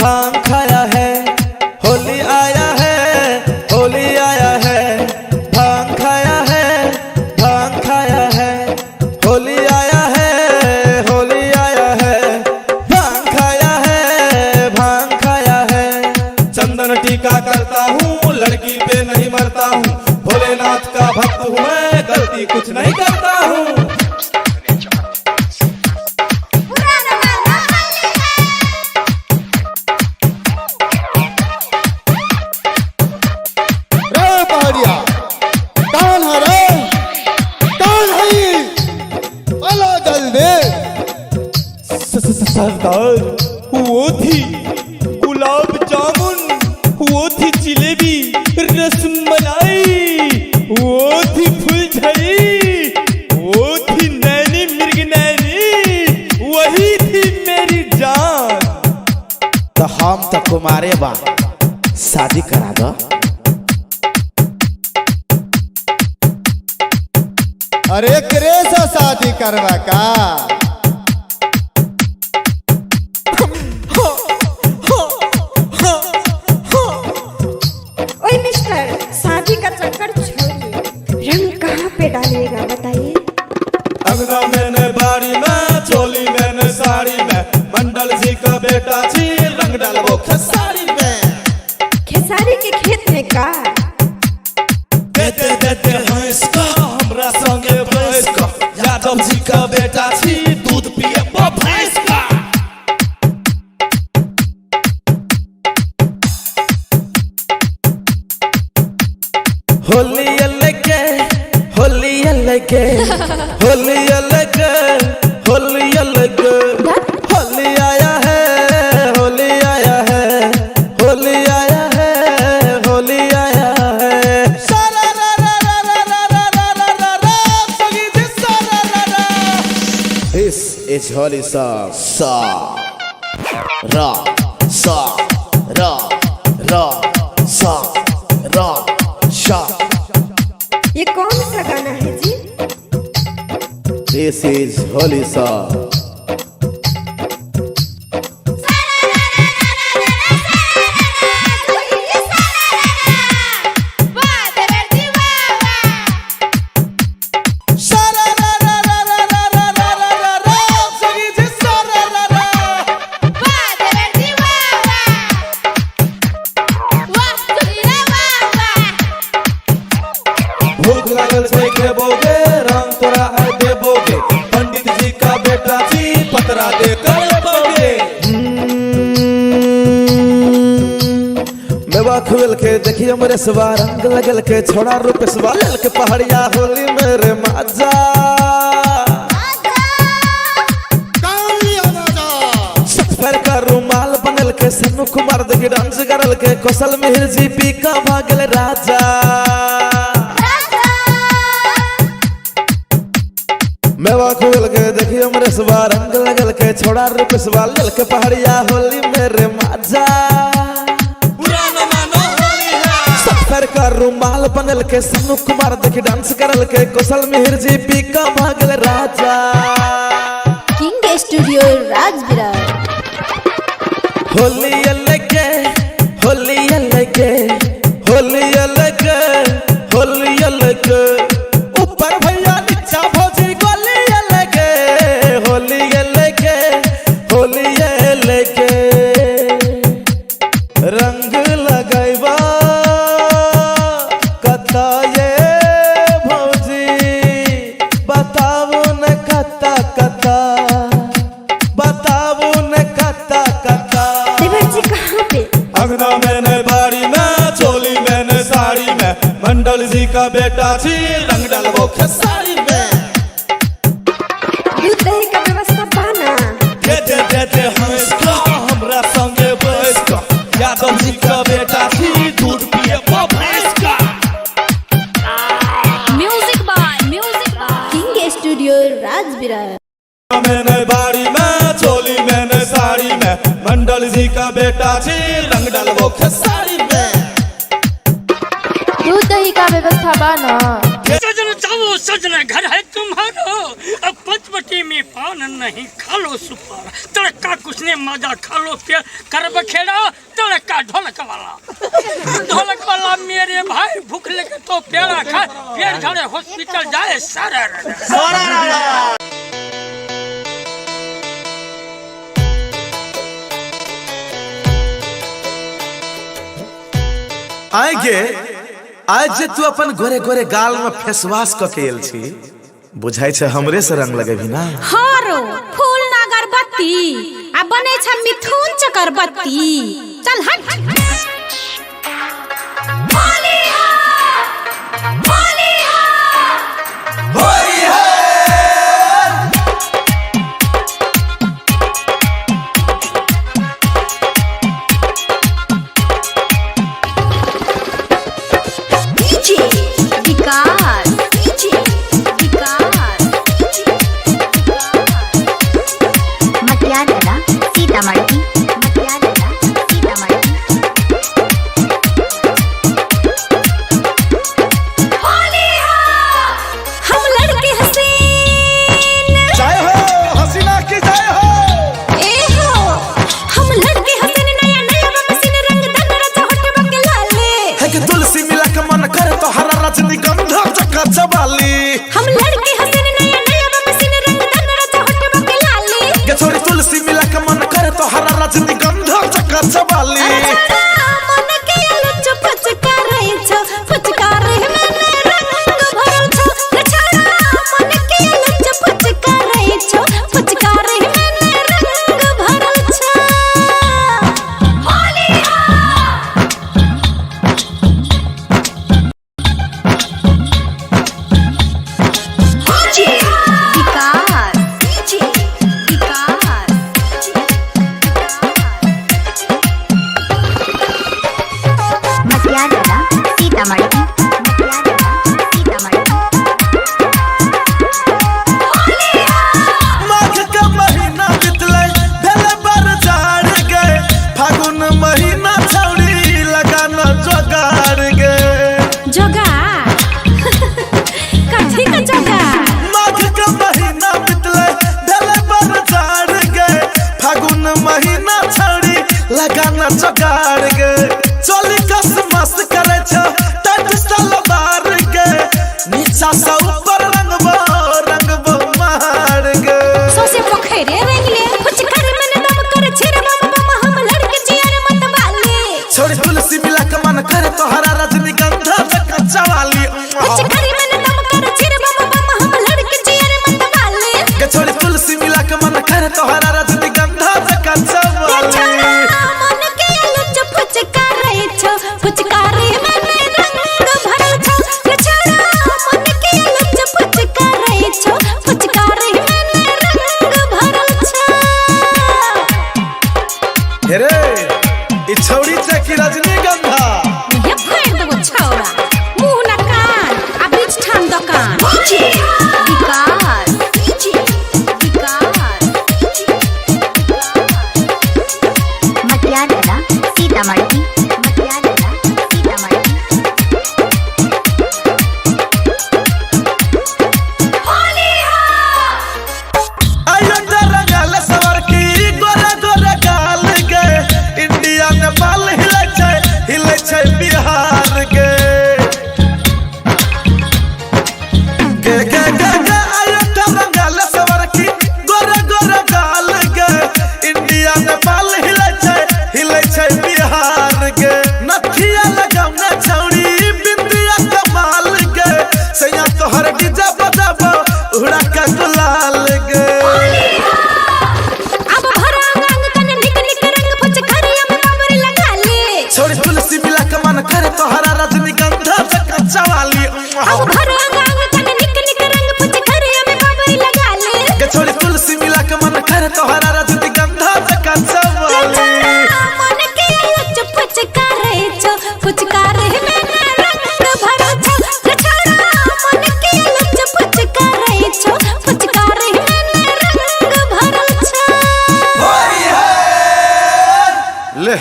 भांग खाया है होली आया है भांग खाया है भांग खाया है होली करके कुछ नहीं करता हूँ। रे पहाड़िया कौन है रे? कौन है ये? अला जल्दी। सरदार वो थी गुलाब जामुन, वो थी जिलेबी रसमलाई, वो थी फुलझड़ी, वो थी नैनी मिर्ग नैनी, वही थी मेरी जान। तो हम तो कुमारे बा, शादी करा दो। अरे करे से शादी करवा का? ओए मिस्टर, शादी का चक्कर छोड़िए, रंग कहाँ पे डालिएगा बताइए? अंगना मैंने बाड़ी में, चोली मैंने साड़ी में, मंडल जी का बेटा जी रंग डालबो खेसारी में। खेसारी के खेत में का? देते देते हंस का हमरा संगे बैस का, यादव जी का बेटा जी दूध पिए भैंस का। होली अलगे, होली अलगे, होली अलगे, होली अलगे, होली आया है, होली आया है, होली आया है, होली आया है। सारा रा रा रा रा रा रा रा रा रा रा, सगी जी सारा रा रा। This is holy song. Sa, ra, sa, ra, ra, sa, ra, sha. ये कौन सा गाना है जी? This is holy song. सारा रा रा रा रा रा रा रा रा रा रा, सगी जी सारा रा रा। भूख लागल से खेबोगे, राम तोरा है देबोगे, पंडित जी का बेटा जी पतरा दे कर बोगे। मेवा खुल के देखिए मेरे सवा, रंग लगल के छोड़ा रूप सवा, लल के पहाड़िया होली मेरे माजा। सफर का रुमाल बनल के सन्नू कुमार देखी डांस करल के, कौशल मिहिर जी पी का भागल राजा। मेवा खुल के देखिए मेरे सवा, रंग लगल के छोड़ा रूप सवा, लल के पहाड़िया होली मेरे माजा। सफर का रुमाल बनल के सन्नू कुमार देखी डांस करल के, कौशल मिहिर जी पी का भागल राजा। King studio Rajvirar. होली अलगे, होली अलगे, होली अलगे, होली अलगे, ऊपर भैया नीचा भौजी गोली अलगे, होली अलगे, होली अलगे। रंग लगैबा कता ये भौजी, बताबू न कता कता, बताबू न कता कता। देवर जी कहाँ पे? अंगना मैंने बाड़ी में, चोली मैंने साड़ी में, मंडल जी का बेटा जी रंग डालबो खेसारी में। दूध दही का व्यवस्था पाना। देते देते हंस का हमरा संगे बैस का, यादव जी का बेटा जी दूध पिए भैंस का। Music by king studio Rajvirar. मैंने बाड़ी में, चोली मैंने साड़ी में, मंडल जी का बेटा जी रंग डालबो खेसारी में। दूध दही का व्यवस्था बाना। सजन जाओ सजन घर है तुम्हारो, अब पंचवटी में पान नहीं खा लो सुपार, तड़का कुछने मजा खा लो प्यार, कर बखेड़ा तड़का ढोलक वाला। ढोलक वाला मेरे भाई भूख लगे तो प्यारा खा, पेड़ झड़े हॉस्पिटल जाए सारा। आएंगे आज जे तू अपन गोरे गोरे गाल में फेस वॉश क के आयल छी बुझाई छे हमरे से रंग लगेबी ना। हारो फूल ना अगरबत्ती आ बने छ मिथुन चक्रबत्ती। चल हट। होली है होली है होली है। सीतामढ़ी हम लड़के हसीन जय हो हसीना की जय हो। ए हो हम लड़के हसीन नया नया मसीन रंग दंडरा चहट बके लाले है कि तुलसी मिला के मन करे तो हरा रजनीगंधा चका चबाली। हम लड़के हसीन नया नया मसीन रंग दंडरा चहट बके लाले के छोरी तुलसी मिला के मन करे तो हरा रजनीगंधा चका चबाली। मन के लुच फचकार छ फचकार मैंने रंग भरल छ छड़ा मन के लुच फचकार छ फचकार मैंने रंग भरल छ। होली सीतामढ़ी माघ का महीना बितले भेले बरसात गए फागुन महीना छौड़ी लगाना जोगाड़ गए। जोगाड़ कथी का जोगाड़? माघ का महीना बितले भेले बरसात गए फागुन महीना छौड़ी लगाना जोगाड़ गए। चोली कस मस्त करे छ टट सलवार गए नीचा से ऊपर रंगबो मार गए। सोसे पोखरे रंगले कुछ कर मन दम कर छिर बम बम हम लड़के जियर मत वाले छोड़ी तुलसी मिला के मन करे तो हरा रजनीगंधा चका चवाली। कुछ कर मन दम कर छिर बम बम हम लड़के जियर मत वाले के छोड़ी तुलसी मिला के मन करे तो हरा रजनीगंधा चका चवाली। मन के लुच फचकार छ फचकार मैंने रंग भरल छ छड़ा मन के लुच फचकार छ फचकार मैंने रंग भरल छ। हेरे ई छौड़ी चकी रजनीगंधा ये फाड़ देबो छौड़ा मुंह ना कान आ बीच ठाम दुकान। सीतामढ़ी अयोध्या रंगाल सवर की गोरे गोरे गाल गए इंडिया नेपाल हिले छै बिहार के अयोध्या रंगाल सवर की गोरे गोरे गाल गए इंडिया नेपाल हिले छै बिहार के। नथिया लगाउना छौड़ी बिंदिया कमाल के सैया तोहर डीजे बजाबो उड़ा का गुलाल गे। अब भरा रंग तन निक निक रंग फचकारिया में बाबर लगा ले छोड़ी तुलसी मिला के मन करे तो हरा रजनीगंधा चका चवाली। अब भरा रंग तन निक निक रंग फचकारिया में बाबर लगा ले के छोड़ी तुलसी मिला के मन करे तो हरा रजनीगंधा चका चवाली। मन के लुच फचकार छ फचकार मैंने रंग भरल छ छड़ा मन के लुच फचकार छ फचकार मैंने रंग भरल छ। ले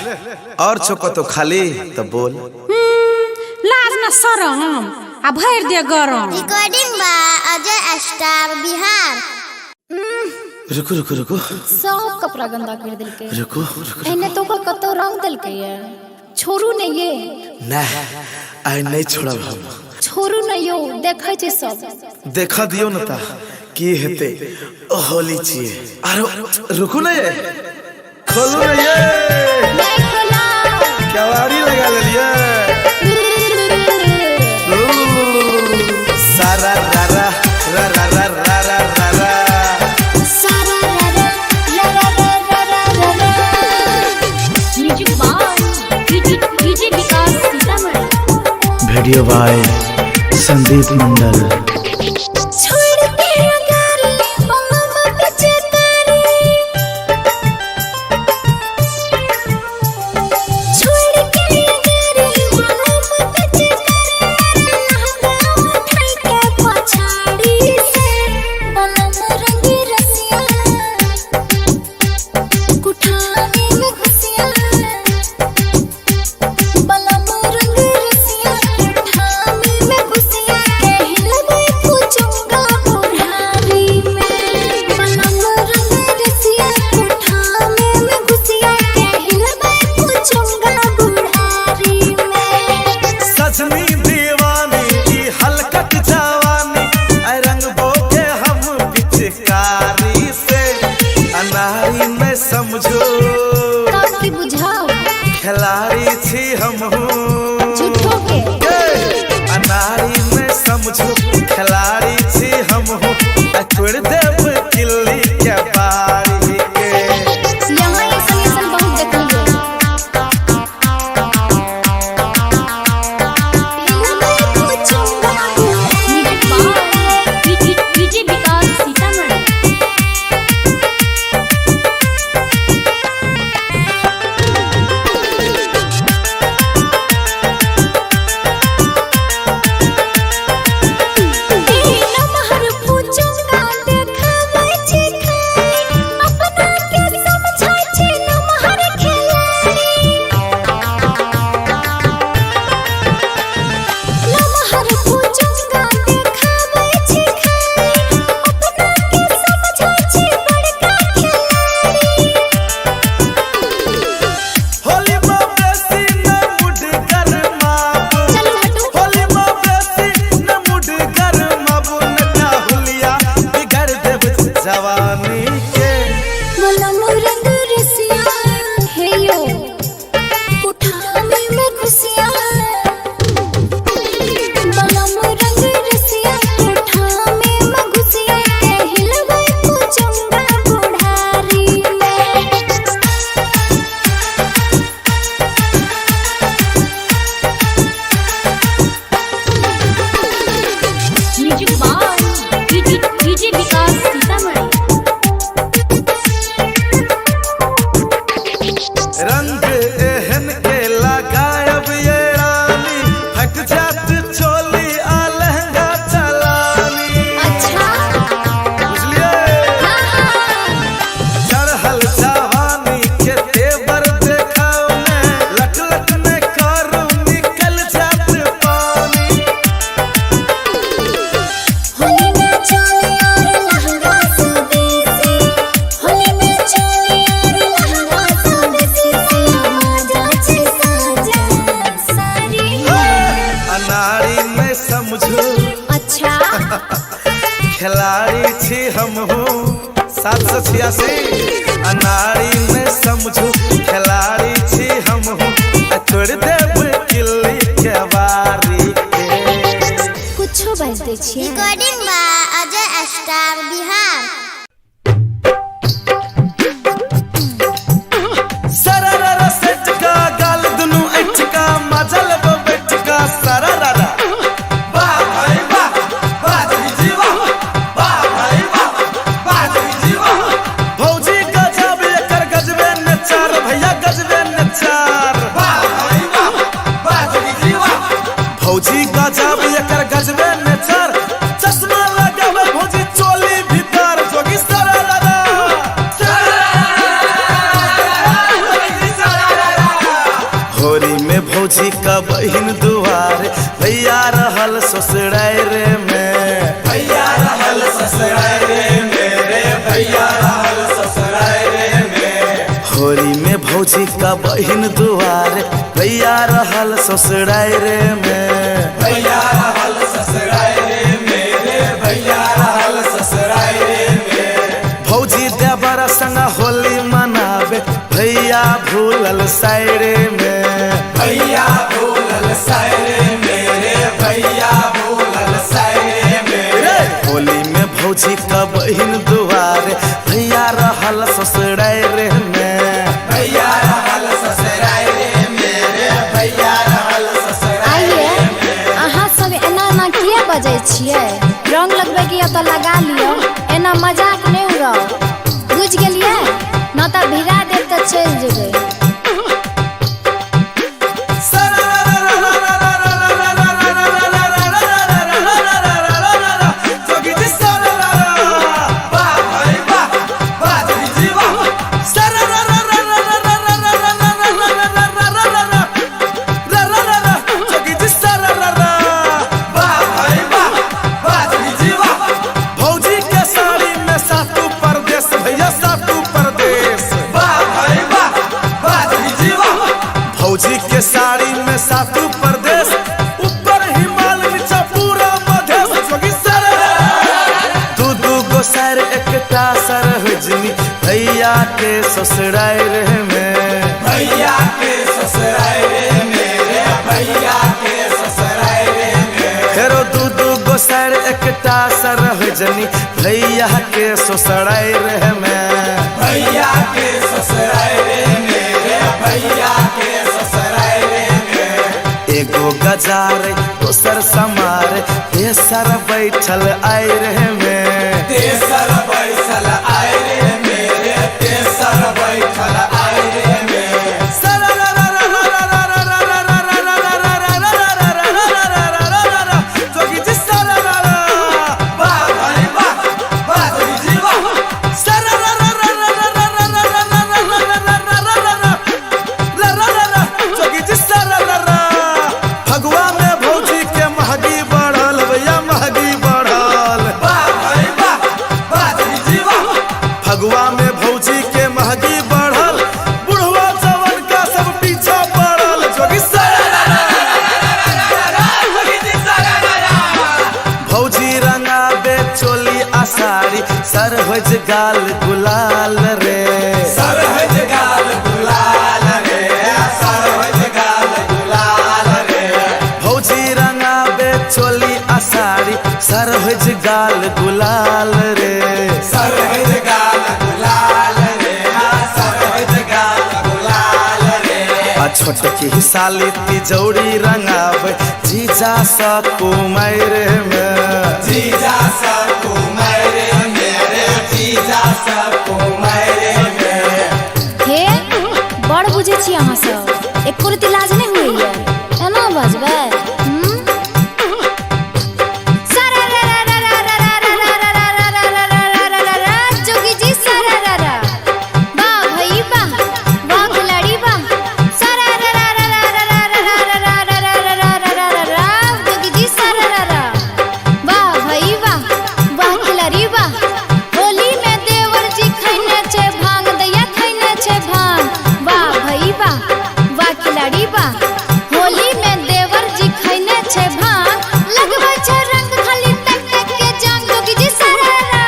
और छोको तो खाली तो बोल। लाज ना शरम आ भर दे गरम। Recording by Ajay star Bihar. रुको रुको रुको सब कपड़ा गंदा कर दिल के रुको रुको एने तो का कतो रंग दिल के ये छोरू नहीं ये ना आई नहीं छोड़ब हम। छोरू नहीं यो देखै छै सब देखा दियो न ता की हेते होली छिए। अरे रुको ना ये खोलो ना ये नहीं खोला कवाड़ी लगा ले लिए। Video by Sandeep Mandal. छोड़ के अगारी बम पीछे तारी, छोड़ के अगारी बम पीछे तारी, लहंगा उठाई के पछाड़ी से बलम रंगी रसिया कुठाने में घुसिया, बलम रंगी रसिया कुठाने में घुसिया, कहल में पूछूंगा बुढ़ारी में, बलम रंगी रसिया कुठाने में घुसिया, कहल में पूछूंगा बुढ़ारी में। सजनी दीवानी की हलकत जवानी, ऐ रंग बोके हम पिचकारी से, अनारी में समझो तब की बुझाओ खिलाड़ी छी हम झूठों के अनारी में समझो खिलाड़ी छी हम छोड़ देव किल्ली के बारी के। यहाँ ऐसा बहुत देखलिए। डीजे विकास सीतामढ़ी। नमहर पूछूंगा देखावे छी खाई, अपना के समझाई छी नमहर खिलाड़ी, नमहर पूछूंगा देखावे छी खाई, अपना के समझाई छी बड़का खिलाड़ी। होली में बेसी न मुड गरमाबू, चलो हटो होली में बेसी न मुड गरमाबू, नटा हुलिया बिगड़ देव जवानी के। बलम रंग रसिया हे यो कुठाने में घुसिया, बलम रंग रसिया कुठाने में घुसिया, कहल में पूछूंगा बुढ़ारी में। Music by DJ Vikas Sitamarhi. रंग एहन के लगायब ये रानी, हट जात चोली आ लहंगा चलानी। अच्छा बुझलिए चढ़ल जवानी के तेवर देखाओ में, लट लट में करू निकल जात पानी। होली में चोली और लहंगा स्वदेशी, होली में चोली और लहंगा स्वदेशी, मजा छे साजा सारी में। अनारी में समझो अच्छा खिलाड़ी छी हम 786। अनारी में समझो खिलाड़ी छी हम छोड़ देव किल्ली के बारी के। कुछो बजते छियै। Recording by Ajay star Bihar. सरररा सेट का गाल दुनु एच का मजल बेट का सरररा। वाह भाई वाह, वाह जी वाह, वाह भाई वाह, वाह जी वाह। भौजी गजब एकर गजबे नचार, भैया गजबे नचार। वाह भाई वाह, वाह जी वाह। भौजी गजब एकर गजबे नचार, चश्मा लगावे भौजी चोली भीतर, जोगी सरररा। होरी में भौजी का बहिन दुआर, भैया रहल ससुराय रे में, भैया रहल ससुराय रे मेरे, भैया रहल ससुराय रे में। होरी में भौजी का बहिन दुआर, भैया रहल ससुराय रे में, भैया रहल ससुराय रे मेरे, भैया रहल ससुराय रे में। भौजी देवर संग होली मनावे, भैया भूलल सायरे में, भैया भूलल सायरे मेरे, भैया भूलल सायरे मेरे। होली में भौजी का बहिन दुआरे, भैया रहल ससुराय रे में, भैया रहल ससुराय रे मेरे, भैया रहल ससुराय रे में। बढ़िया बजै छियै। रंग लगबै के तो लगा लियो, एना मजाक नहीं उड़ाओ। बुझ गेलियै न त भिड़ा देब त चल जेबै। फौजी के साड़ी में सातु प्रदेश, ऊपर हिमालय नीचा पूरा मधेश। जोगी सर दू गो सर एकटा सर हुजनी, भैया के ससुराल रे में, भैया के ससुराल रे मेरे भैया के ससुराल रे में। फेरो दू गो सर एकटा सर हुजनी, भैया के ससुराल रे में, भैया के ससुराल रे मेरे भैया के ससुराल रे में। एगो गजार दोसर समार, तेसर बैठल आय रे में, तेसर बैठल आय रे मेरे, तेसर बैठल आय रे में। जोगी जी फगुआ में भौजी के महगी बढ़ल, भैया महगी बढ़ल। फगुआ में भौजी के महगी बढ़ल, बुढ़वा जवन का सब पीछा पड़ल। जोगी भौजी रंगाबे चोली आसारी, सरहज गाल गुलाल रे, सरहज गाल गुलाल रे, सरहज गाल गुलाल रे। भौजी रंगाबे चोली आसारी, सरहज गाल गुलाल रे, सरहज गाल गुलाल रे, सरहज गाल गुलाल रे। आ छोटकी साली तिजौरी रंगाबे, जीजा सा कुमार में, जीजा सा कुमार मेरे, जीजा सा कुमार में। हे बड़ बुझे छी अहाँ सब, एको रति लाज नहीं हुई है, एना बजबै। जोगी जी सरररा, वाह भई वाह, वाह खिलाड़ी वाह। जोगी जी सरररा, वाह भई वाह, वाह खिलाड़ी वाह। होली में देवर जी खैने छे भांग, दैया खैने छे भांग। वाह भई वाह, वाह खिलाड़ी वाह। होली में देवर जी खैने छे भांग, लगबै छे रंग खाली तक तक के जान। जोगी जी सरररा,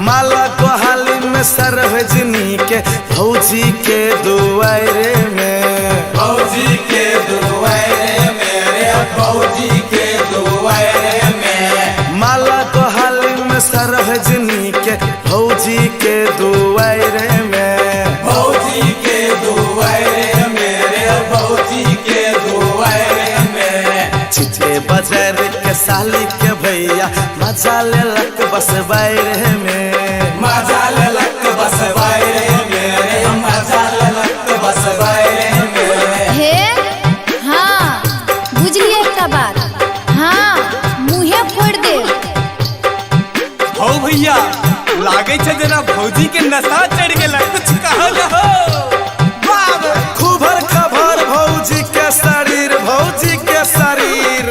माला कोहाली में सरहजनी के, भौजी के दुआरे में, भौजी के दुआरे मेरे, भौजी के दुआरे में। माला कोहाली में सरहजनी के, भौजी के दुआरे में, भौजी के दुआरे मेरे, भौजी के दुआरे में। चिचे बाजार के साली के भैया, मजा लेलक बस बाहर में, मजा लेलक बस बाहर मेरे, मजा लेलक बस बाहर में। हे हाँ बुझलिए एकटा बात, हाँ मुँहे फोड़ दे। हो भैया लागे छे जेना भौजी के नशा चढ़ गेला, कुछ कहल हो। खूबर खबर भौजी के शरीर, भौजी के शरीर।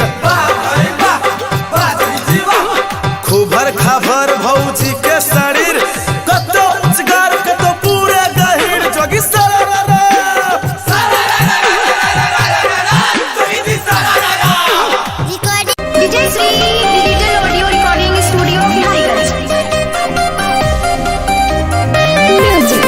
खूबर खबर भौजी के शरीर, कतो उजगार कतो पूरे गहीर। जोगी सरररा, Vijay Shri digital audio recording studio Bihariganj. Music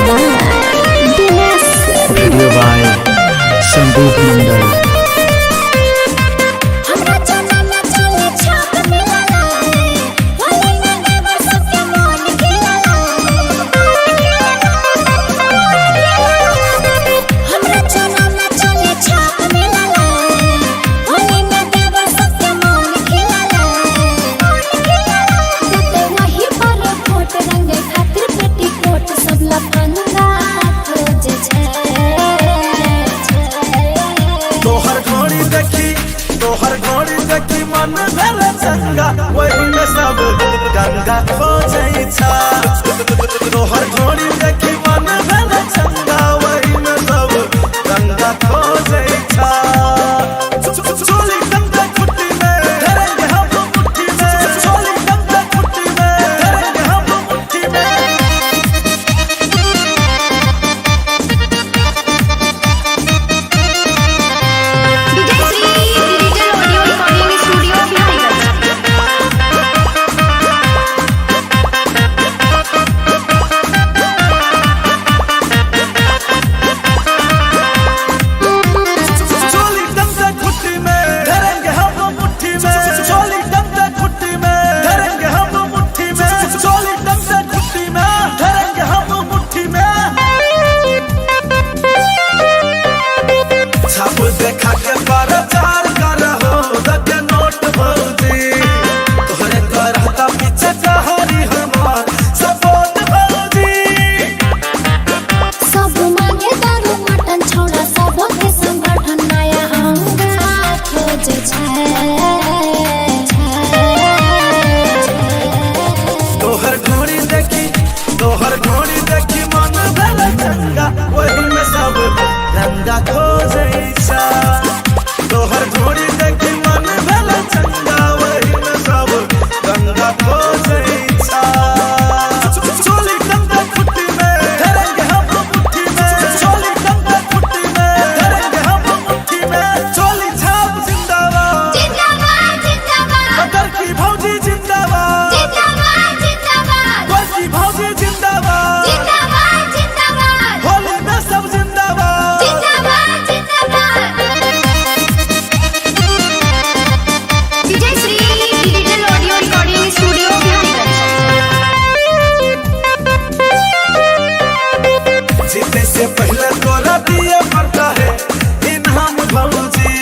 गंगा खोजै छा तोहर घोड़ी देखी मन भेल चंगा वही में सब गंगा खोजै छा चोली गंगा खुट्टी में धरेंगे हम मुट्ठी में चोली गंगा खुट्टी में धरेंगे हम मुट्ठी में देखा के प्रचार करहो दके नोट भौजी तोहरे करता पीछे कहरी हमार सपोर्ट भौजी सब मांगे दारू मटन छोड़ा सब के संगठन नया अंगा खोजे तोहर घोड़ी देखी मन भेल चंगा वही में सब गंगा खोजै छा तोहर घोड़ी देखी मन भेल चंगा वही में सब गंगा खोजै छा चोली गंगा खुट्टी में धरेंगे हम मुट्ठी में चोली गंगा खुट्टी में धरेंगे हम मुट्ठी में चोली छाप जिंदाबाद जिंदाबाद जिंदाबाद कतर की भौजी जिंदाबाद जिंदाबाद जिंदाबाद की भौजी जिंदाबाद जिंदाबाद जिंदाबाद होली में सब जिंदाबाद जिंदाबाद जिंदाबाद Vijay Shri digital audio recording studio जीते से पहले तोरा दिए पड़ता है इनाम भौजी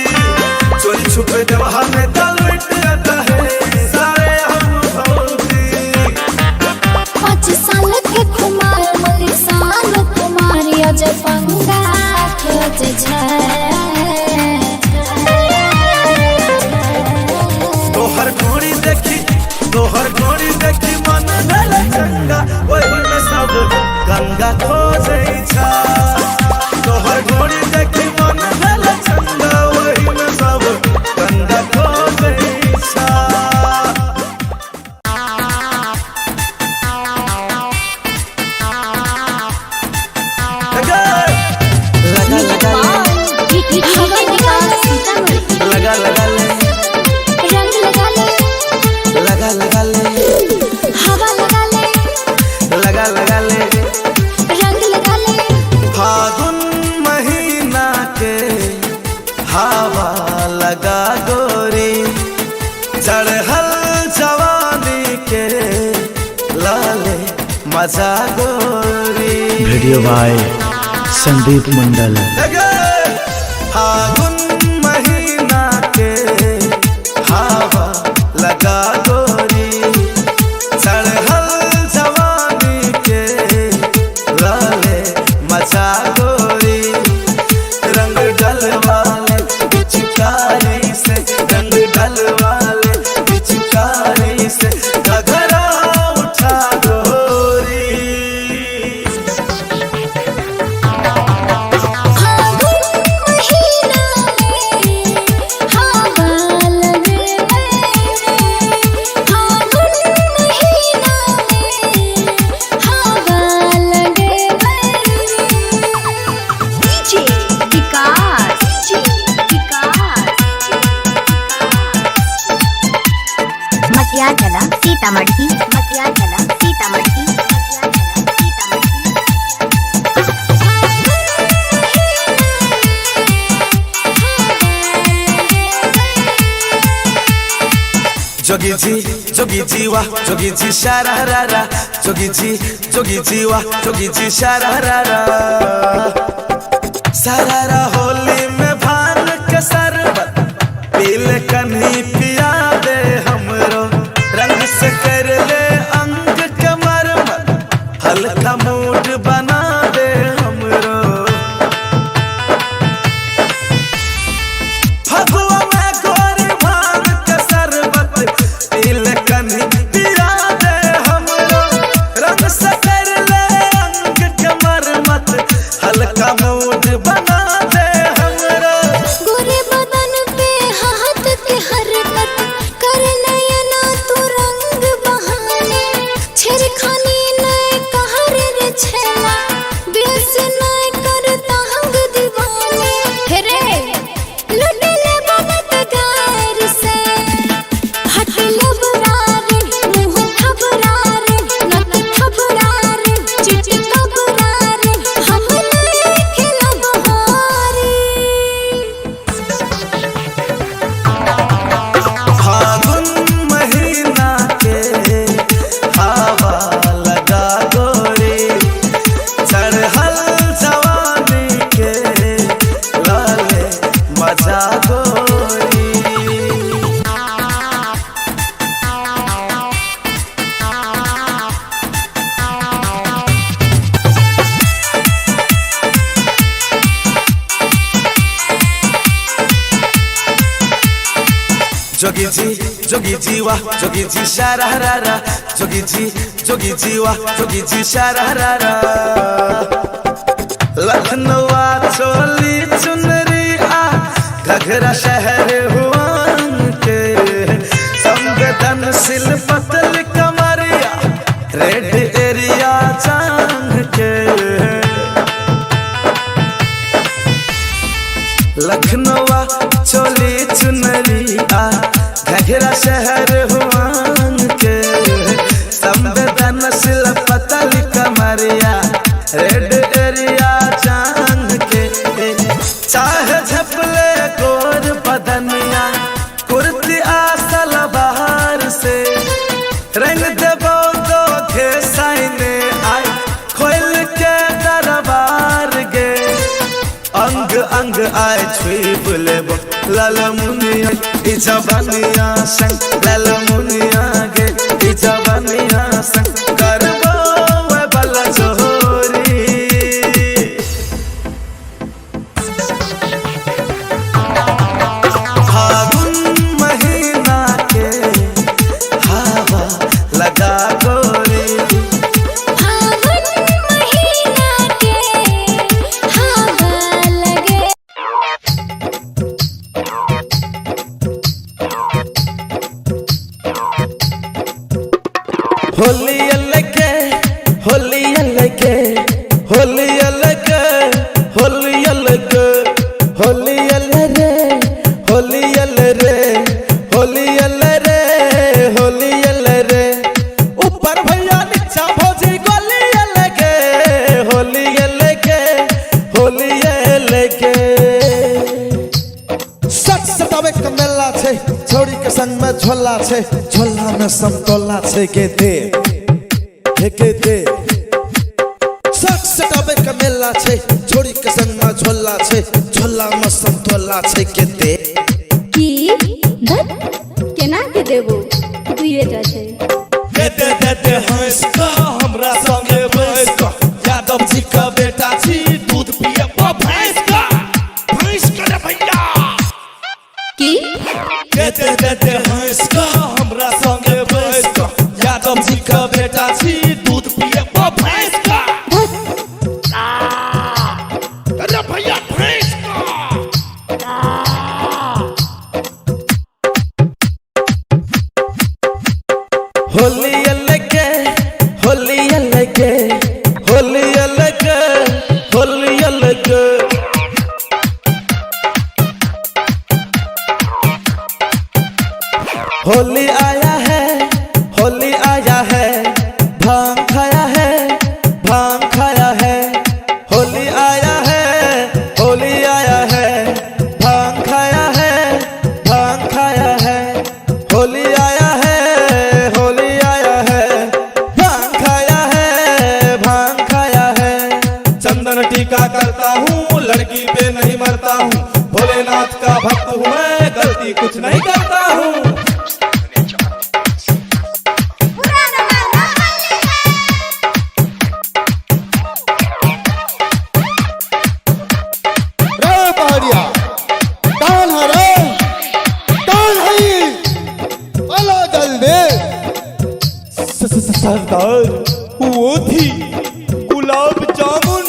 चोरी छुपे जवाह में दाल मिट जाता है सारे हम भौजी 5 साल के कुमार मलिक साल कुमारी अजय पंगा खोजे तोहर घोड़ी देखी मन भेल चंगा वही में सब गंगा खोजै छा तोहर घोड़ी देखी मन भेल चंगा वही में सब गंगा खोजै छा लगा लगा ले रंग लगा ले लगा लगा ले हवा लगा ले लगा लगा ले रंग लगा ले फागुन महीना के हवा लगा गोरी चढ़ल जवानी के लाले मजा गोरी वीडियो बाय संदीप मंडल। फागुन महीना के हवा लगा गोरी चढ़ल जवानी के लाले मचा गोरी रंग डलवाले पिचकारी से रंग डलवाले पिचकारी से घघरा उठा गोरी मटियाला सीतामढ़ी मटियाला सीतामढ़ी जोगी जी वाह जोगी जी शारारा जोगी जी वाह जोगी जी शारारा सारारा होली में भान के शरबत पीले कन्ही पिया दे हमरो रंग से कर ले अंग के मरमत हल्का मूड बना दे हमरो फगुआ में गोरी भान के शरबत पीले कन्ही पिया दे जोगी जी वाह जोगी जी शारारा जोगी जी वाह जोगी जी शारारा लखनऊ चोली चुनरी आ घघरा शहर हुआ के संवेदनशील पतल कमरिया रेड एरिया चांग के लखनऊ चोली चुनरी आ घघरा शहर हुआ के संवेदनशील पतल कमरिया रेड एरिया चांद के चाहे झपले गोर बदनिया कुर्ती आसल बाहर से रंग देबो तो के साइने आई खोल के दरबार गे अंग अंग आए छुई बुलेबो लाल मुनिया इजबनिया संग लाल मुनिया गे इजबनिया संग करबो वे बल जोरी फागुन महीना के हवा लगा गोरी होली अलगे होली अलगे होली अलगे होली अलगे होली अलरे होली अलरे होली अलरे होली अलरे ऊपर भैया नीचा भौजी गोली अलगे होली अलगे होली अलगे सच सतावे कमेला छे छोड़ी के संग में झोला छे झोला में समतोला छे के दे सच सतावे कमेला छे छोड़ी के संग में झोला छे झोला में समतोला छे के दे की धत केना के देबो दुइए टा छै दे हंस का हमरा संगे बैस का यादव जी का बेटा छी दूध पिए भैंस का रे भैया की दे हंस का हमरा संगे बैस का यादव जी का बेटा छी दूध पिए भैंस का अरे भैया भैंस का होली अलगे होली अलगे होली अलगे होली अलगे होली आया है भांग खाया है होली आया है भांग खाया है होली आया है भांग खाया है चंदन टीका करता हूँ लड़की पे नहीं मरता हूँ भोलेनाथ का भक्त हूँ मैं गलती कुछ नहीं करता हूँ रे पहाड़िया कौन है रे कौन है अला जल्दी सरदार वो थी गुलाब जामुन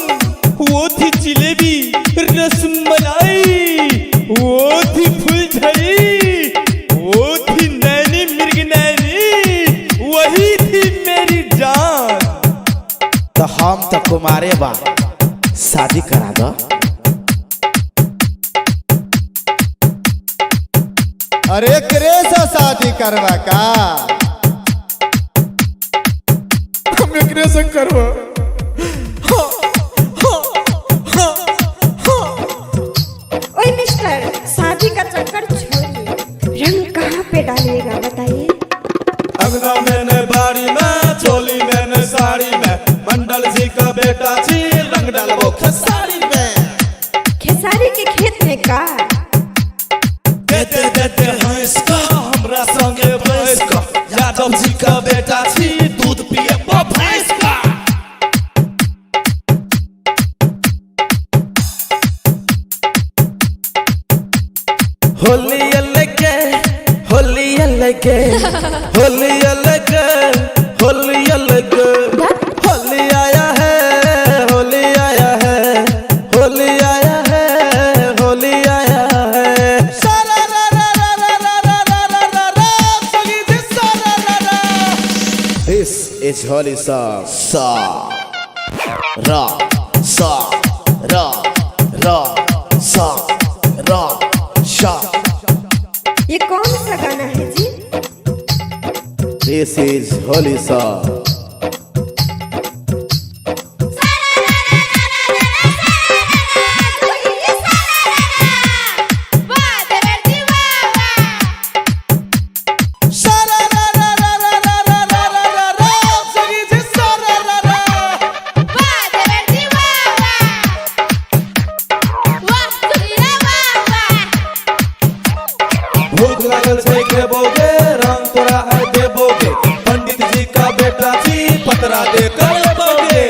वो थी जिलेबी रसमलाई वो थी फुलझड़ी वो थी नैनी मिर्ग नैनी वही थी मेरी जान। तो हम तो कुमारे बा शादी करा दो अरे करे से शादी करवा का हम एकरे संग करबो ओए मिस्टर शादी का चक्कर छोड़िए रंग कहाँ पे डालिएगा बताइए अंगना मैंने बाड़ी में चोली मैंने साड़ी में मंडल जी का बेटा छी रंग डालबो खेसारी में खेसारी के खेत में का दे हंस का हमरा संगे बैस का यादव जी का बेटा छी दूध पिए भैंस का होली अलगे होली अलगे होली अलग होली अलग होली आया है होली आया है होली आया है होली आया है सारा रा रा रा रा रा रा रा रा रा रा सगी जी सारा रा रा This is holy song sa ra sa ra ra sa ra sha ये कौन सा गाना है जी? This is holy song भूख लागल से खेबोगे रंग तोरा है देबोगे पंडित जी का बेटा जी पतरा दे कर लेबोगे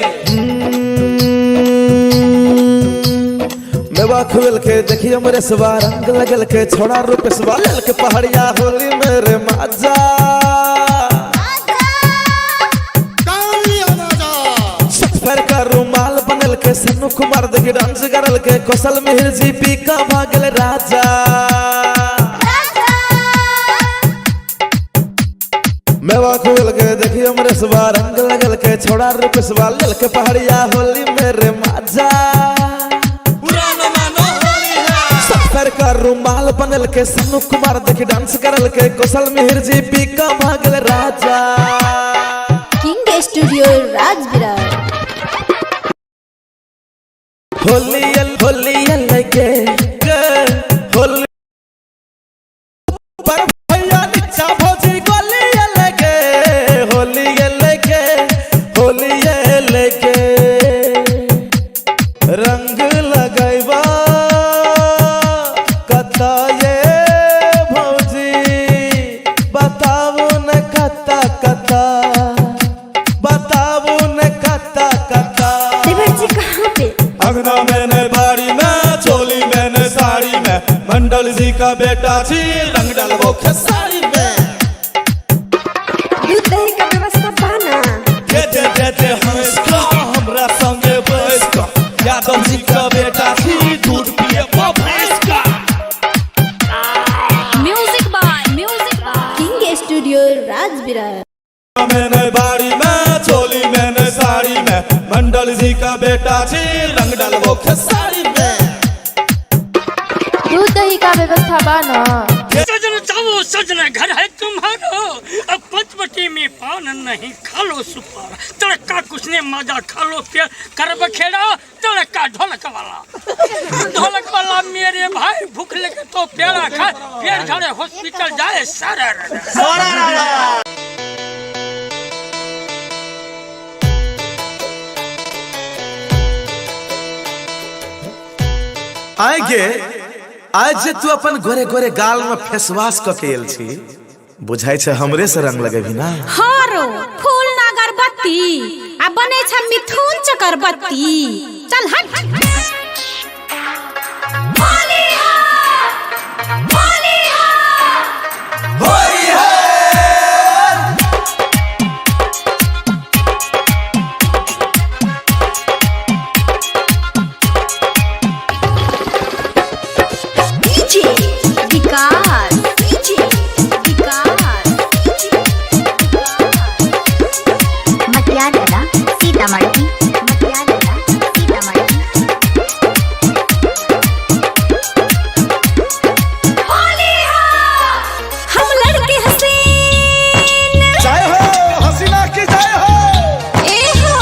मेवा खुल के देखिए मेरे सवा रंग लगल के छोड़ा रूप सवा लल के पहाड़िया होली मेरे माजा सफर का रुमाल बनल के सन्नू कुमार देखी डांस करल के कौशल मिहिर जी पी का भागल राजा मेवा खुल के देखिए मेरे सवा रंग लगल के छोड़ा रूप सवा लल के पहाड़िया होली मेरे माजा सफर का रुमाल बनल के सन्नू कुमार देखी डांस करल के कौशल मिहिर जी पी का भागल राजा किंग स्टूडियो राजविरार होली होली अलगे होली पर भैया निचा भौजी गोली अलगे होली अलगे होली अलगे रंग लगैबा कता ये भौजी बताबू न कता कता बताबू न कता कता देवर जी कहाँ पे? अंगना मैंने बाड़ी में चोली मैंने साड़ी में मंडल जी का बेटा जी रंग डालबो खेसारी में दूध दही का व्यवस्था पाना दे दे दे दे हंस का हमरा संगे बैठ का यादव जी का बेटा जी दूध पिए भैंस का music by king studio Rajvirar मैंने बाड़ी में चोली मैंने साड़ी में मंडल जी का बेटा जी रंग डालबो खेसारी में दूध दही का व्यवस्था बाना सजन जाओ सजना घर है तुम्हारो अब पंचवटी में पान नहीं खा लो सुपार तड़का कुछ ने मजा खा लो प्यार कर बखेड़ा तड़का ढोलक वाला मेरे भाई भूख लगे तो प्यारा खाए पेड़ झड़े हॉस्पिटल जाए सारा आगे आज जे तू अपन गोरे गोरे गाल में फेसवाश क के एल छी बुझाई छे हमरे से रंग लगेबी ना हारो फूल ना अगरबत्ती आ बने छ मिथुन चक्रबत्ती चल हट होली हो होली हो होली है डीजे विकास मटियाला सीतामढ़ी मटियाला सीतामढ़ी होली हो हम लड़के हसीन जय हो हसीना की जय हो ए हो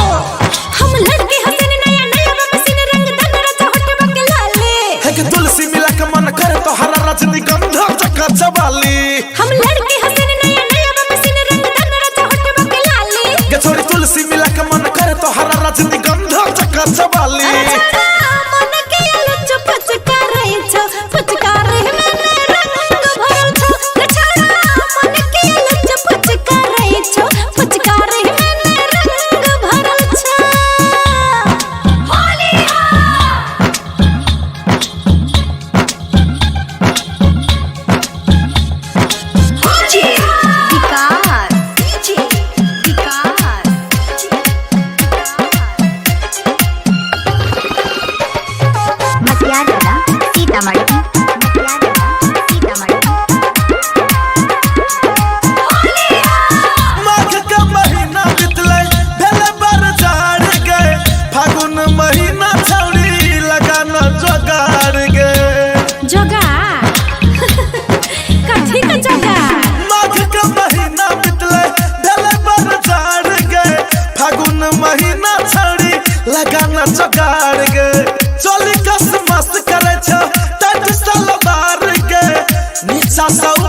हम लड़के हसीन नया नया मसीन रंग दन रचा होट बके लाले है कि तुलसी मिला के मन करे तो हरा रजनीगंधा चका चबाली हम लड़के हसीन नया नया मसीन रंग दन रचा होट बके लाले के छोरी तुलसी मिला के मन करे तो हरा रजनीगंधा चका चबाली मन के लुच पचकार छ पचकार मैंने रंग भरल छ छाड़ा मन के लुच पचकार छ पचकार मैंने रंग भरल छ होली हो होली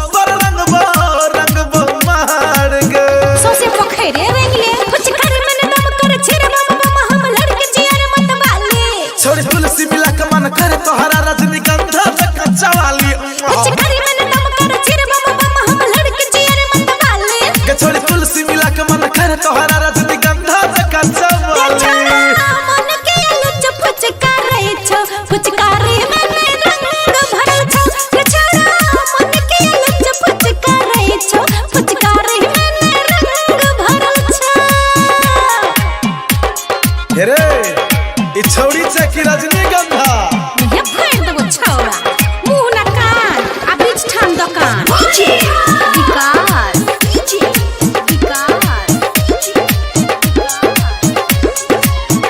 ऊपर रंगबो मार गे सोसे पोखरे रंगिए फुचकार मन दम कर छिर बम हम लड़के जियर मत वाले छोड़ी तुलसी मिला के मन करे तोहरा रजनीगंधा कच्चा वाली फुचकार मन दम कर छिर बम हम लड़के जियर मत वाले के छोड़ी तुलसी मिला के मन करे तोहरा रजनीगंधा कच्चा वाली मन के लुच फुचकार रे छो फुचकार मन रंग भरल छो के छोड़ा मन के लुच फुचकार रे छो फुचकार मन रंग भरल छो रे ई छौड़ी चकी रजनीगंधा ये फाड़ देबो छौड़ा मुंह ना कान आ बीच ठाम दुकान विकास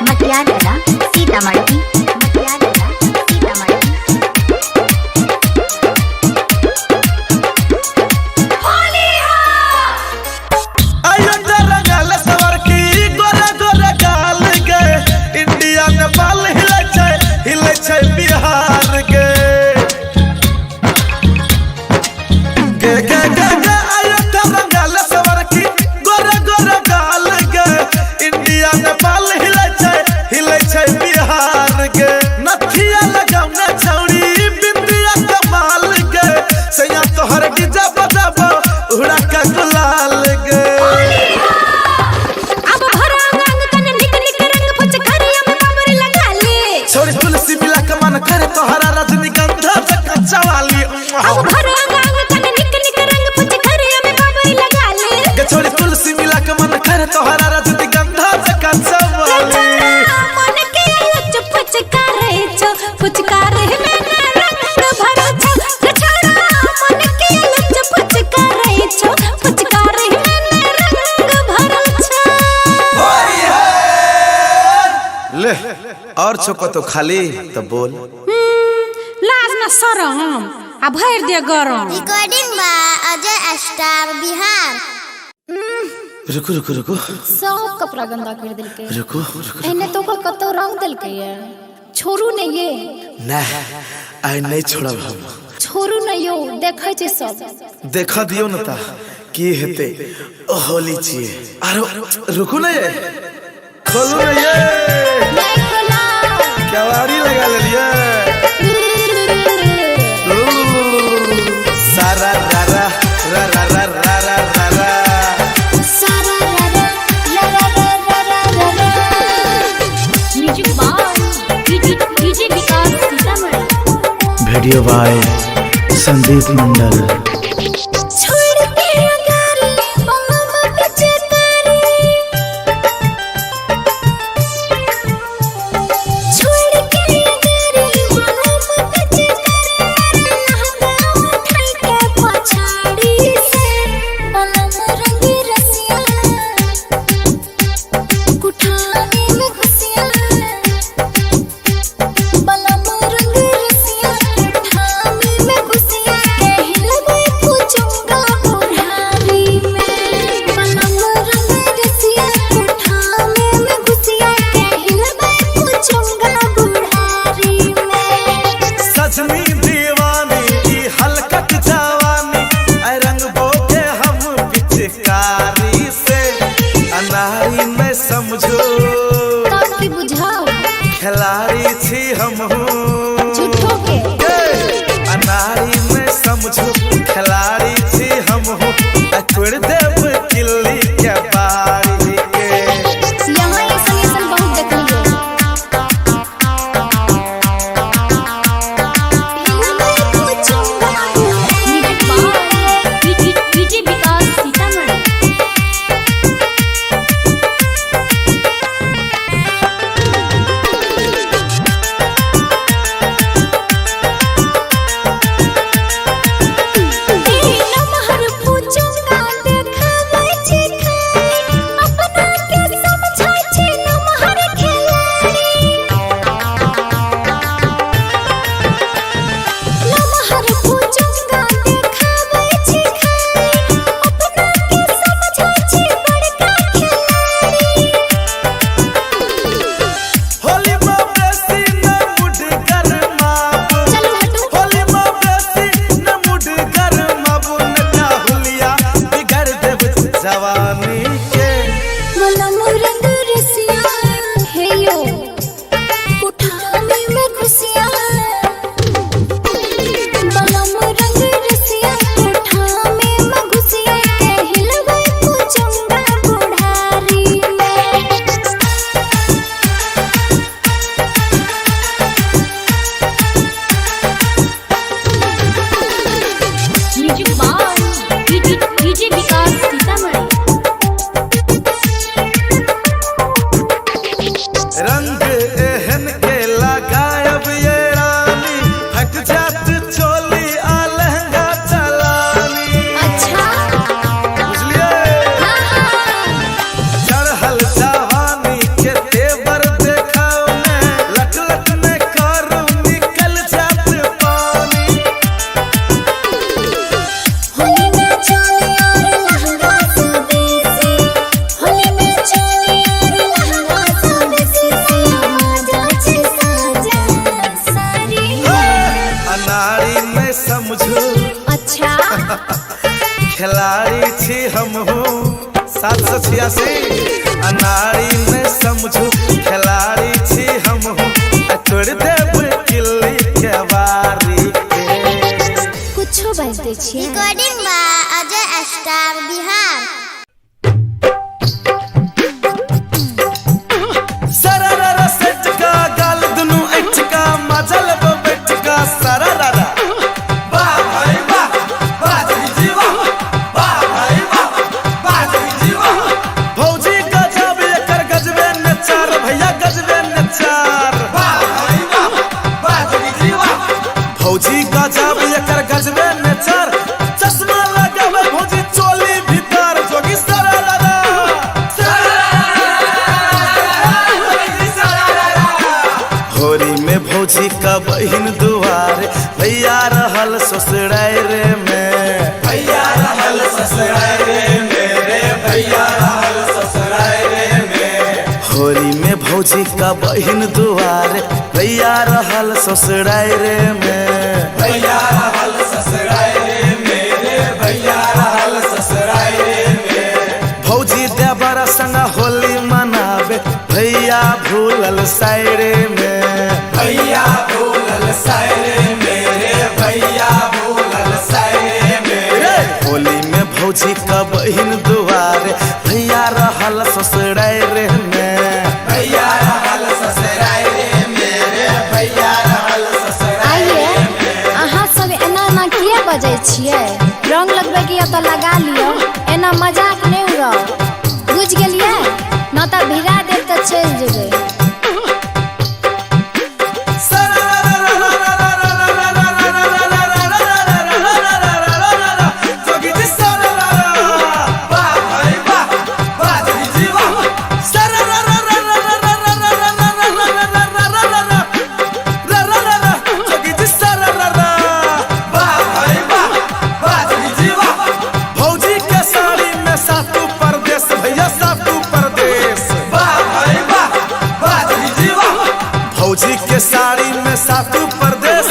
मटियाला सीतामढ़ी मटियाला सीतामढ़ी आयो रंगल सवर की गोरा गोरा गाल गे इंडिया नेपाल हिले छै बिहार गे आयो रंगल सवर की गोरा गोरा गाल गे इंडिया नेपाल हिले छै बिहार गे नथिया लगाउना छौड़ी बिंदिया कमाल गे सैया तोहर डीजा बजाबो उड़ा का गुलाल गे अब भरा रंग तन निक निक रंग फुचकारिया में बाबर लगा ले छोड़ी तुलसी मिला के मन करे तोहरा रजनीगंधा कच्चा वाली अब भरा रंग तन निक निक रंग फुचकारिया में बाबर लगा ले के छोड़ी तुलसी मिला के मन करे तोहरा रजनीगंधा कच्चा वाली मन के लुच फुचकार रे छो फुचकार में रंग भरल छो के छोड़ा मन के लुच फुचकार रे छो फुचकार में रंग भरल छो ले और छोको तो खाली तो बोल लाज ना शरम आ भर दे गरम recording by Ajay star Bihar रुको रुको रुको सब कपड़ा गंदा कर दिलके रुको एने तो ओकर कतो रंग दिलके ये छोरू ने ये ना आई नहीं छोड़ब हम छोरू ने यो देखै छै सब देखा दियो न ता की हेते होली छिए आरो रुको ना ये खोलो ना ये नहीं खोला केवाड़ी लगा लेलिए सारा रा रा रा रा रा रा रा रा रा सारा रा रा रा रा रा रा music by DJ Vikas Sitamarhi video by Sandeep Mandal. छोड़ के अगर बंगम बचे तारे छोड़ के अगर बंगम बचे तारे लहंगा उठाई के पछाड़ी से बलम रंगी रसिया कुठाने में घुसिया बलम रंगी रसिया कुठाने में घुसिया कहल गई जवानी के मनम रंग रसिया हे यो उठाने में खुशियाँ मनम रंग रसिया उठाने में खुशियाँ के हिलवे कुचंगा बुढ़ारी में music by DJ Vikas Sitamarhi रंग एहन के लगायब ये रानी हक जात चोली आ लहंगा चलानी अच्छा बुझलिए चढ़ल जवानी के तेवर देखाओ ने लट लट में करू निकल जात पानी होली में चोली और लहंगा स्वदेशी होली में चोली और लहंगा स्वदेशी मजा छे साजा सारी अनाड़ी में समझू अच्छा खिलाड़ी छी हम हूँ 786 अनाड़ी में समझू खिलाड़ी छी हम हूँ तोड़ देव किल्ली के बारी के कुछो बजते छियै recording by Ajay star Bihar. सरररा सेटका गाल दुनु एटका मजल बो बेटका सरररा वाह भाई वाह बाजी जीवा वाह भाई वाह बाजी जीवा भौजी गजब एकर गजबे नचार भैया गजबे नचार वाह भाई वाह बाजी जीवा भौजी गजब एकर गजबे नचार चश्मा लगावे भौजी चोली भीतर जोगी सरररा होरी में भौजी का बहिन दुआरे भैया रहल ससुराय रे में भैया रहल ससुराय रे मेरे भैया रहल ससुराय रे में होरी में भौजी का बहिन दुआरे भैया रहल ससुराय रे में भैया रहल ससुराय रे मेरे भैया रहल ससुराय रे में भौजी देवरा संग होली मनावे भैया भूलल सायरे में भैया भूलल सायरे मेरे भैया भूलल सायरे में होली में भौजी का बहिन दुआरे भैया रहल ससुराय रे में भैया रहल ससुराय रे मेरे भैया रहल ससुराय आइए अहाँ सब एना एना किया बजै छियै रंग लगबै के तो लगा लियो एना मजाक नहीं उड़ाओ बुझ गेलियै ना तो भिड़ा देब तो चल जेबै भौजी के साड़ी में सातू परदेश भैया सातू परदेश भौजी के साड़ी में सातू परदेश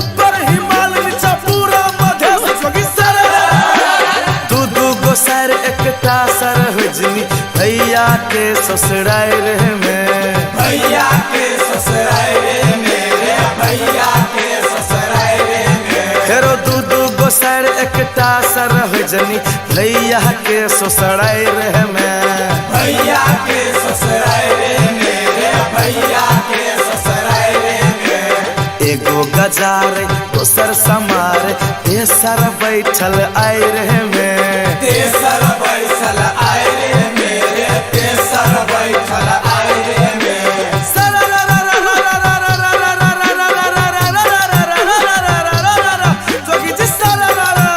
ऊपर हिमालय नीचा पूरा मधेश जोगी सर दू दू गो सर एकटा सर हुजनी भैया के ससुराय रे में भैया के ससुराय रे मेरे भैया के ससुराय रे में फेरो दू दू गो सर एकटा सर हुजनी भैया के ससुराय रे में भैया के ससुराय रे मेरे भैया के ससुराय रे में एगो गजार दोसर समार तेसर बैठल आय रे में तेसर बैठल आय रे मेरे तेसर बैठल आय रे में जोगी जी सरररा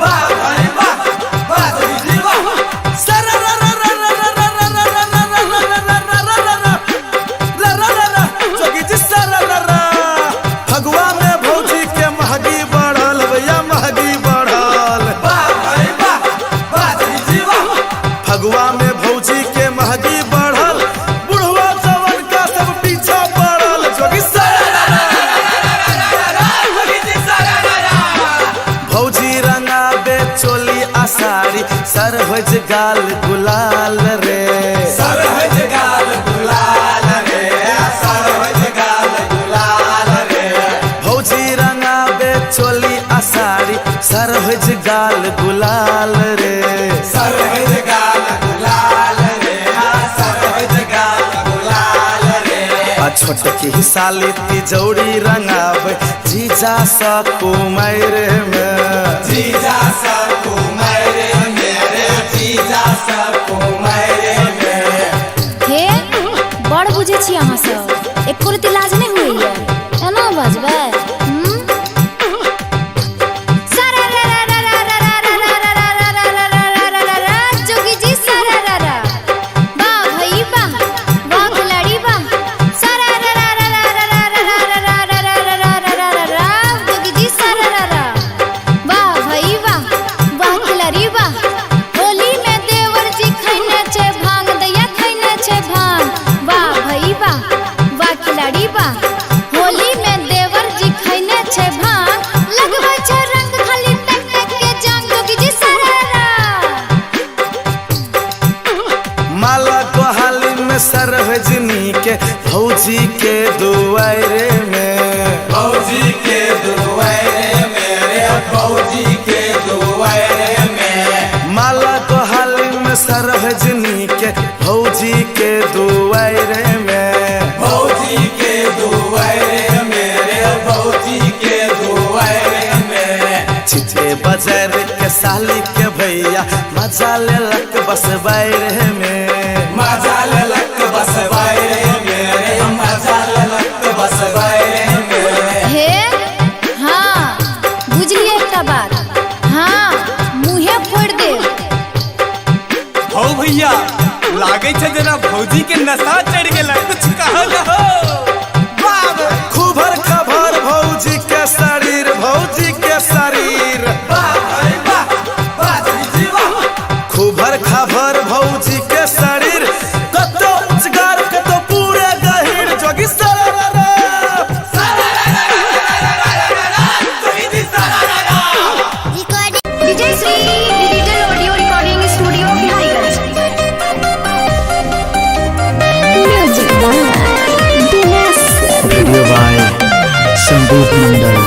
वाह भाई वाह बाजी जीवा सरररा जोगी जी सरररा फगुआ में भौजी के महगी बढ़ल भैया महगी बढ़ल वाह भाई वाह बाजी जीवा फगुआ में भौजी के महगी बढ़ल बुढ़वा जवन का सब पीछा पड़ल जोगी भौजी रंगाबे चोली आ साड़ी सर हो गाल गुलाल रे सर हो गाल गुलाल रे सर हो गाल गुलाल रे भौजी रंगाबे चोली आसारी सर हो गाल गुलाल रे सर हो गाल गुलाल रे सर हो गाल गुलाल रे छोटकी साली तिजौरी रंगाबे जीजा सा कुमार में जीजा सा कुमार मेरे जीजा सा कुमार में हे बड़ बुझे छी अहाँ सब एको रति लाज नहीं हुई है एना बजबै जोगी जी सारा वाह भाई वाह वाह खिलाड़ी वाह जोगी जी सारा वाह भाई वाह वाह खिलाड़ी वाह होली में देवर जी खैने छे भांग दैया खैने छे भांग वाह भाई वाह वाह खिलाड़ी वाह होली में देवर जी खैने छे भांग लगबै छे रंग खाली टक टक के जान जोगी जी सारा माला कोहाली में सरहजनी के भौजी के दुआरे में भौजी के दुआरे मेरे भौजी के दुआरे में माला कोहाली में सरहजनी के भौजी के दुआरे में भौजी के दुआरे मेरे भौजी के दुआरे में चिते बाजार के साली के भैया मजा लेलक बस बाहर में मजा लेलक बस बाहर मेरे मजा लेलक बस बाहर में हे हाँ बुझलिए एकटा बात हाँ मुँहे फोड़ दे हो भैया लागे छे जना भौजी के नशा चढ़ गेला कुछ कहल हो खूबर खबर भौजी के शरीर भौजी के शरीर खूबर खबर भौजी के शरीर कतो उजगार कतो पूरे गहिर जोगी Vijay Shri digital audio recording studio Bihariganj music video by Sandeep Mandal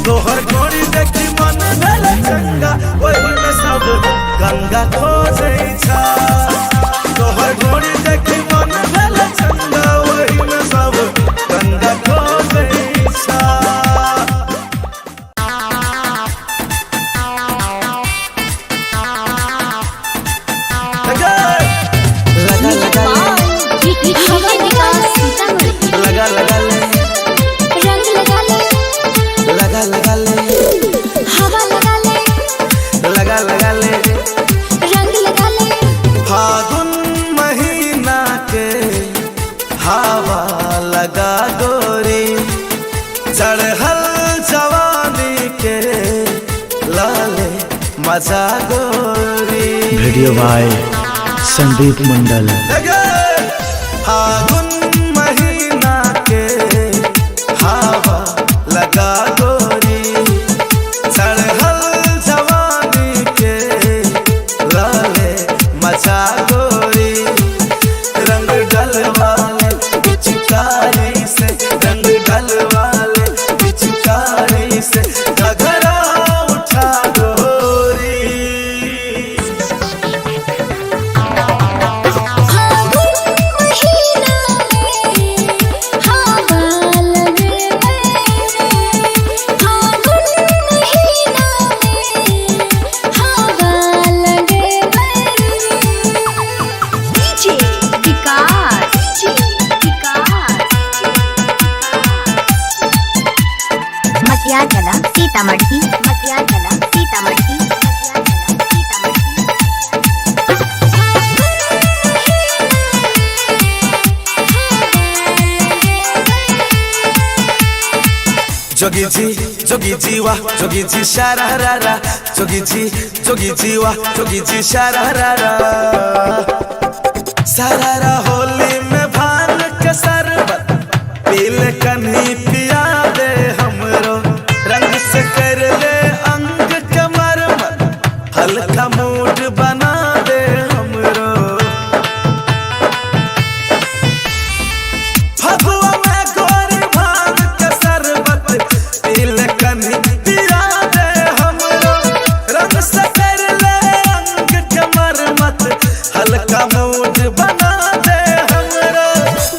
तोहर गोरी देखी मन भेल चंगा ओही में सब गंगा खोजे छा तोहर गोरी देखी मन भेल चंगा ओही में सब गंगा खोजे छा लगा लगा ले रंग लगा ले लगा लगा ले हवा लगा ले लगा लगा ले रंग लगा ले फागुन महीना के हवा लगा गोरी चढ़ल जवानी के लाले मजा गोरी वीडियो बाय संदीप मंडल। फागुन महीना के हवा लगा गोरी चढ़ल जवानी के लाले मचा गोरी रंग डलवाले पिचकारी से रंग डलवाले पिचकारी से घघरा उठा गोरी मटियागला सीतामढ़ी मटियागला सीतामढ़ी जोगी जी वाह जोगी जी शारारा जोगी जी वाह जोगी जी शारारा सारारा होली में भान के शरबत पीले कन्ही पिया दे हमरो रंग से कर ले अंग के मरमत हल्का मूड बना दे हमरो फगुआ में गोरी भान के शरबत पीले कन्ही पिया दे हमरो रंग से कर ले अंग के मरमत हल्का मूड बना दे हमरो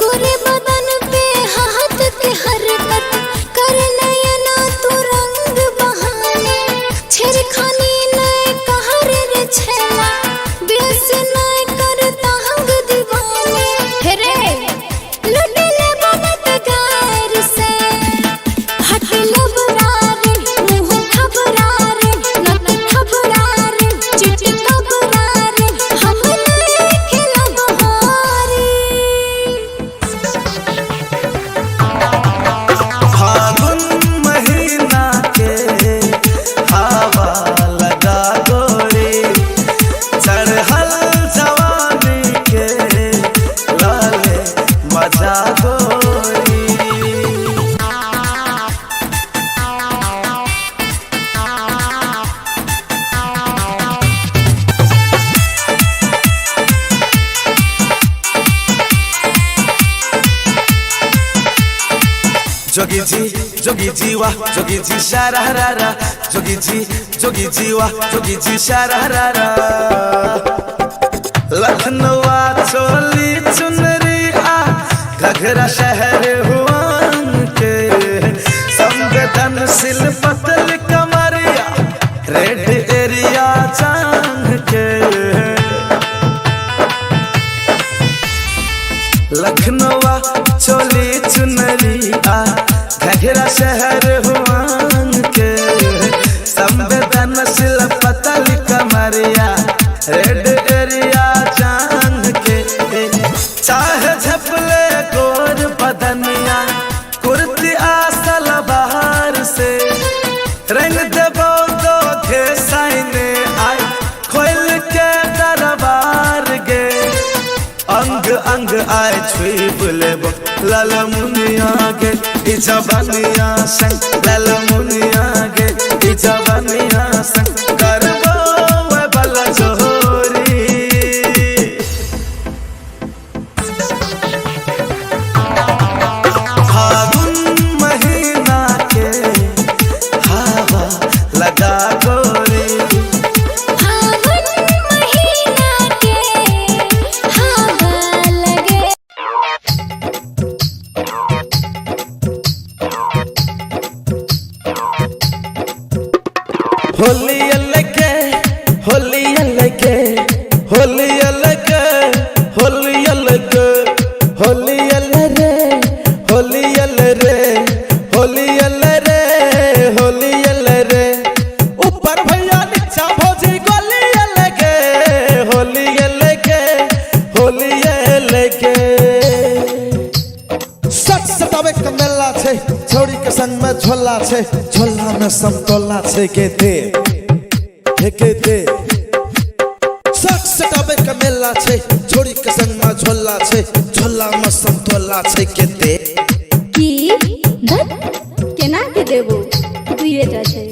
गोरे बदन पे हाथ के हरकत कर नयना तू रंग बहाने छेड़खानी नए कहर रे छेला बेस नए करता हंग दीवाने रे लुटे ले बनत गार से हट लबरा रे मुंह खबरा रे नत खबरा रे चिट खबरा रे हम नए खिला बहारी फागुन महीना के हवा लगा गोरी चढ़ल जवानी के लाले मजा गोरी जोगी जी वाह जोगी जी शारारा जोगी जी वाह जोगी जी शारारा लखनऊ चोली चुनरी आ घघरा शहर हुआन के संवेदनशील पतल कमरिया रेड एरिया चांग के लखनऊ चोली चुनरी आ घघरा शहर हुआन के संवेदनशील पतल कमरिया रेड एरिया जान के चाहे झपले गोर बदनिया कुर्ती आसल बाहर से रंग देबो तो घे साइने आई खोल के दरबार गे अंग अंग आए छुई बुलेबो लाल मुनिया गे इजबनिया संग लाल मुनिया गे इजबनिया संग करबो वे बला जोरी फागुन महीना के होली अलगे होली अलगे होली अलगे होली अलगे होली अलरे होली अलरे होली अलरे होली अलरे ऊपर भैया नीचा भौजी गोली अलगे होली अलगे होली अलगे सच सतावे के मेला छे छोड़ी के संग में झोला छे झोला में समतोला छे के दे सच सतावे के मेला छे छोड़ी के संग में झोला छे झोला में समतोला छे के दे की धत केना के देबो दुइए टा छै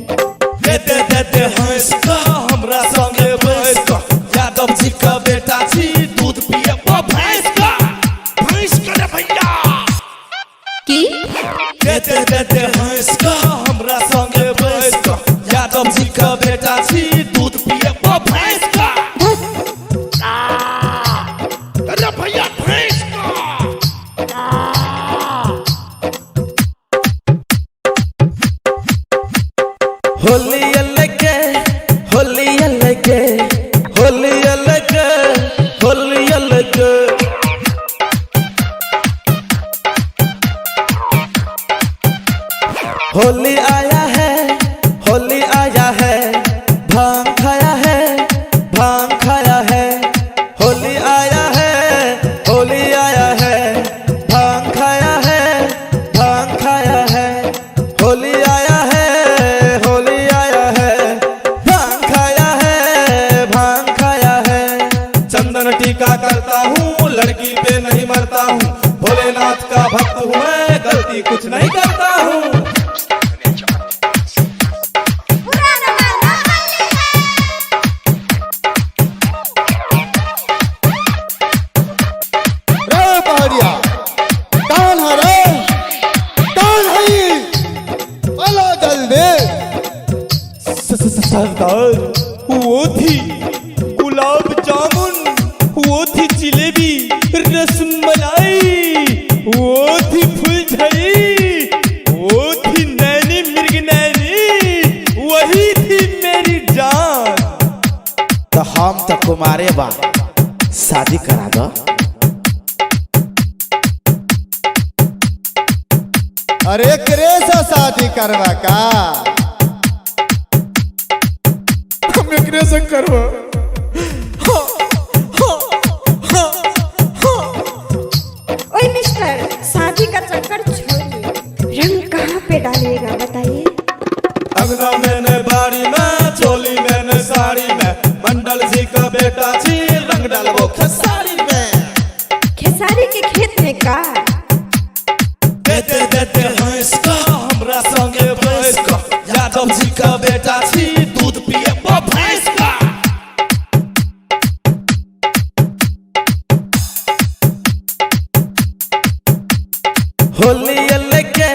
दे हंस का हमरा संगे बैस का यादव जी का बेटा छी दूध पिए वो भैंस का रे भैया की दे हंस का हमरा संगे बैस का यादव जी का बेटा छी दूध पिए वो भैंस का अरे भैया भैंस का होली अलगे होली अलगे होली अलगे होली अलगे होली आया है होली आया है भांग खाया है भांग खाया है होली आया है होली आया है भांग खाया है भांग खाया है होली आया है होली आया है भांग खाया है भांग खाया है चंदन टीका करता हूँ लड़की पे नहीं मरता हूँ भोलेनाथ का भक्त हूँ मैं गलती कुछ नहीं करता हूँ रे पहाड़िया कौन है रे कौन है ये? अला जल्दी सरदार वो थी गुलाब जामुन वो थी जिलेबी रसमलाई वो थी फुलझड़ी वो थी नैनी मिर्ग नैनी वही थी मेरी जान। तो हम तो कुमारे बा शादी करा दो अरे करे से शादी करवा का हम एकरे संग करबो ओए मिस्टर शादी का चक्कर छोड़िए रंग कहाँ पे डालिएगा बताइए अंगना मैंने बाड़ी में चोली मैंने साड़ी में मंडल जी का बेटा जी रंग डालबो खेसारी में खेसारी के खेत में का देते हंस का हमरा संगे बैस का यादव जी का बेटा छी दूध पिए वो भैंस का होली अलगे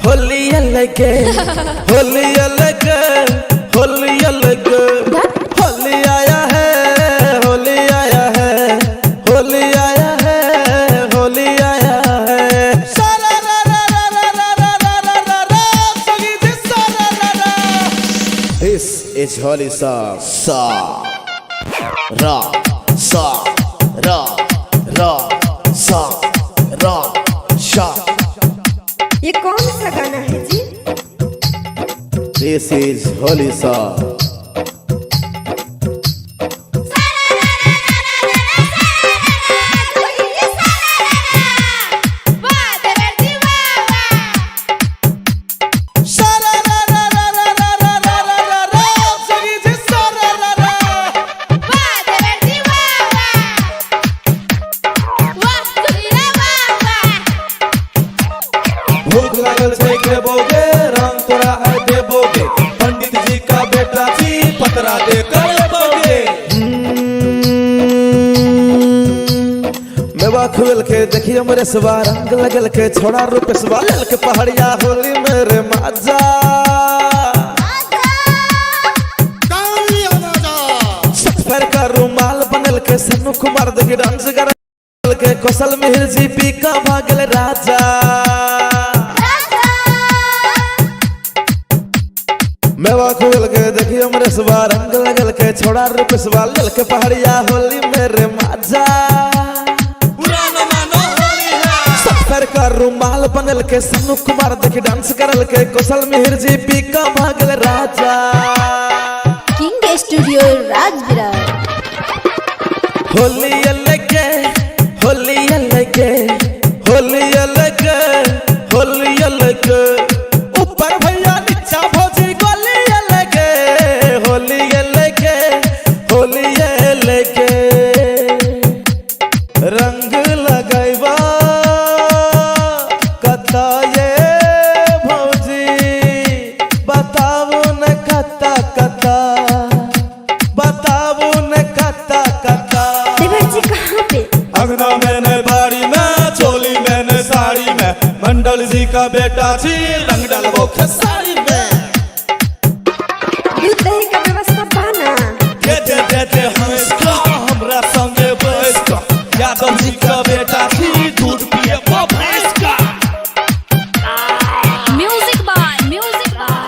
होली अलगे होली अलगे होली अलगे होली आया है होली आया है होली आया है होली आया है सारा रा रा रा रा रा रा रा रा रा सगी जी सारा रा रा This is holy song sa ra sa ra ra sa ra sha ये कौन सा गाना है जी This is holy song सारा रा रा रा रा रा रा रा रा रा रा सगी जी सारा रा रा भूख लागल छै खेबोगे रंग तोरा है देबोगे पंडित जी का बेटा जी पतरा दे कर लेबोगे मेवा खुल के देखियो मेरे सवा रंग लगल के छोड़ा रूप सवा लल के पहाड़िया होली मेरे माजा कौन लिया राजा सच पर का रुमाल बनल के सन्नू कुमार दे डांस कर के कौशल मिहिर जी पी का भागल राजा बेवा खोल के देखी हमरे सवा रंग लगल के छोड़ा रुपसवा लेल के पहाड़िया होली मेरे माजा पुराना मानो होली है सफर का रुमाल बनल के सनु कुमार देखी डांस करल के कौशल मिहिर जी पी का भागल राजा किंग स्टूडियो राजविरार। होली अलगे होली अलगे होली अलगे होली अलगे ऊपर भैया नीचा भौजी गोली अलगे होली अलगे होली अलगे रंग लगैबा कता ये भौजी बताबू न कता कता बताबू न कता कता देवर जी कहाँ पे? अंगना मैंने बाड़ी में चोली मैंने साड़ी में मंडल जी का बेटा छी रंग डलबो खेसारी में दूध दही का व्यवस्था पाना। दे हंस का हमरा संगे बैस का यादव जी का बेटा छी दूध पिए भैंस का music by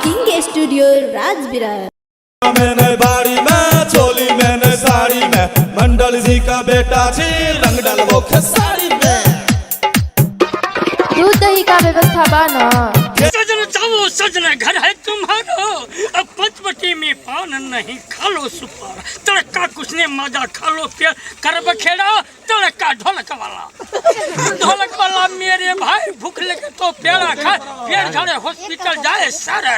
king studio Rajvirar. मैंने बाड़ी में चोली मैंने साड़ी में मंडल जी का बेटा छी रंग डलबो खेसारी में दूध दही का व्यवस्था बाना। सजन जाओ सजना घर है तुम्हारो अब पंचवटी में पान नहीं खा लो सुपार तड़का कुछ ने मजा खा लो प्यार कर बखेड़ा तड़का ढोलक वाला मेरे भाई भूख लगे तो प्यारा खा पेड़ झड़े हॉस्पिटल जाए सारा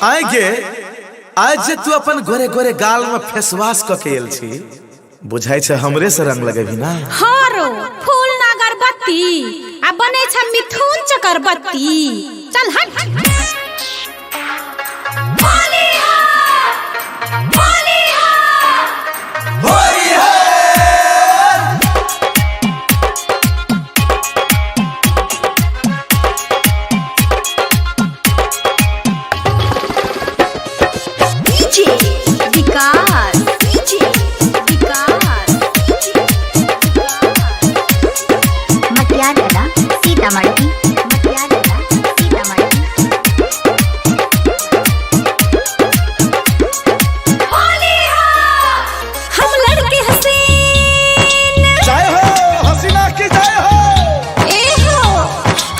आगे आज जे तू अपन गोरे गोरे गाल में फेसवाश क के एल छी बुझाई छे हमरे से रंग लगेबी ना। हारो फूल ना अगरबत्ती आ बने छ मिथुन चक्रबत्ती। चल हट होली मटियाला सीतामढ़ी हम लड़के हसीन जय हो हसीना की जय हो ए हो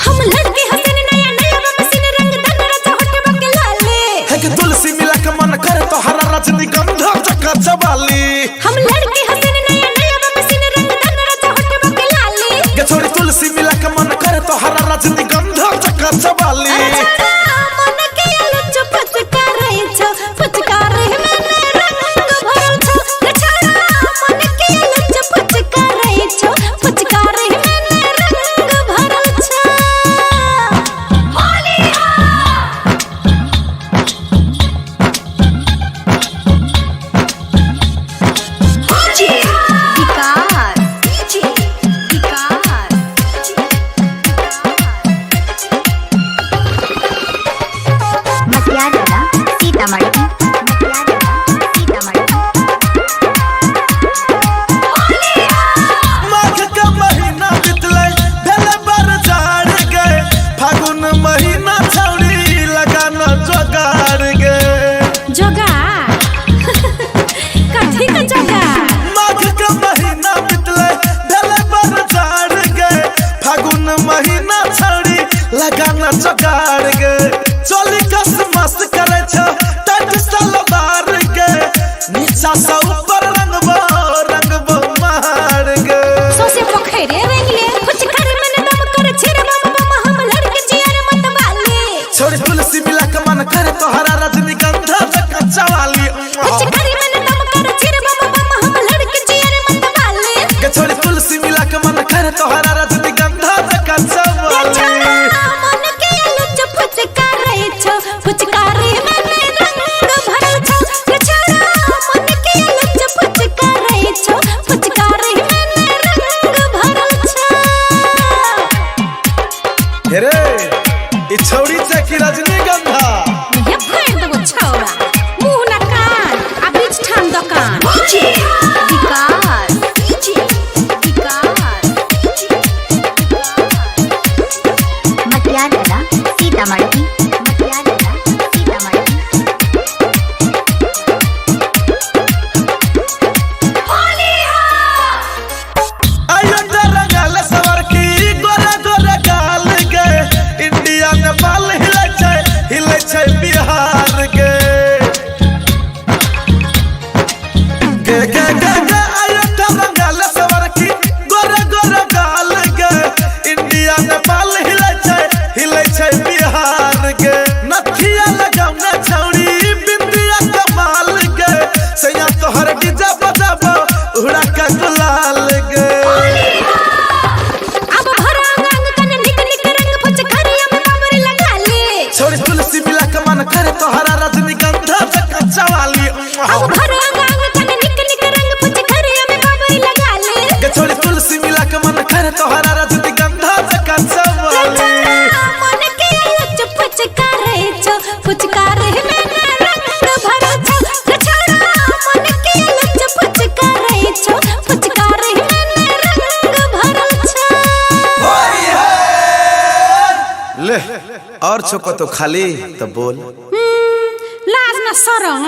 हम लड़के हसीन नया नया मसीन रंग दन रचा होटे बके लाले है कि तुलसी मिला के मन करे तो हरा रजनीगंधा चका चबाली हम लड़के हसीन नया नया मसीन रंग दन रचा होटे बके लाले के छोड़ी तुलसी मिला के मन करे तो हरा रजनीगंधा चका चबाली मन के लुच फचकारे छ फचकारे मैंने रंग भरल छ छड़ा मन के लुच फचकारे छ फचकारे मैंने रंग भरल छ होली मटियाला सीतामढ़ी माघ का महीना बितले भेले बर झाड़ गए फागुन महीना छौड़ी लगाना जोगाड़ गए जोगा कथी का जोगा माघ का महीना बितले भेले बर झाड़ गए फागुन महीना छौड़ी लगाना जोगाड़ गए चोली कस मस्त करे छ टट सलवार के नीचा से ऊपर रंगबो मार गे सोसे पोखरे रंगले फचकार मन दम कर छिर बम हम लड़के चियर मत वाले छोड़ी तुलसी मिला के मन करे तो हरा रजनीगंधा चका चवाली फचकार मन दम कर छिर बम हम लड़के चियर मत वाले के छोड़ी तुलसी मिला के मन करे तो हरा रजनीगंधा चका चवाली मन के लुच फचकारे छ फचकारे मैंने रंग भरल छ छड़ा मन के लुच फचकारे छ फचकारे मैंने रंग भरल छ रे ई छौड़ी चकी रजनीगंधा ये फाड़ दो गे गे गे आयता रंगाल सवर की गोरे गोरे गाल गे इंडिया नेपाल हिलै छै बिहार गे नथिया लगाउना छौड़ी बिंदिया कमाल गे सैया तोहर डीजे बजाबो उड़ा के गुलाल गे अब भरा रंग कन निक निक रंग फचकारिया में बाबरी लगा ले छोड़ी तुलसी मिला के मन करे तोहरा रजनीगंधा से कच्चा वाली अब भरा रंग कन निक निक रंग फचकारिया में बाबरी लगा ले के छोड़ी तुलसी मिला के मन करे तोहरा रजनीगंधा से कच्चा वाली मन के लच फचकारे छो फचकारे में रंग भरा छो छड़ा मन के लच फचकारे छो फचकारे में रंग भरा छो ले और छोको तो खाली तो बोल लाज ना शरम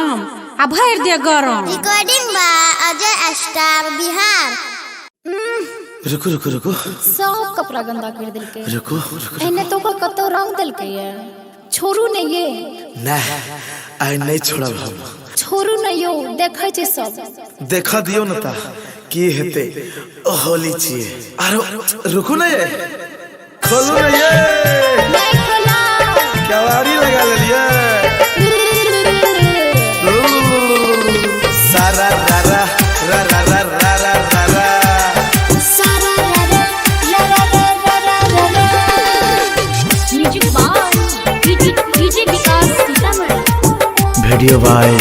आ भर दे गरम recording by Ajay star Bihar. रुको रुको रुको सब कपड़ा गंदा कर दिलके रुको रुको एने तो का कतो रंग दिलके ये छोरू ने ये ना आई नहीं छोड़ब हम छोरू ने यो देखै छै सब देखा दियो न ता की हेते होली छिए आरो रुको ना ये खोलो ना ये नहीं खोला कवाड़ी लगा लेलिए सारा रा रा रा रा रा रा रा रा रा सारा रा रा रा रा रा रा music by DJ Vikas Sitamarhi video by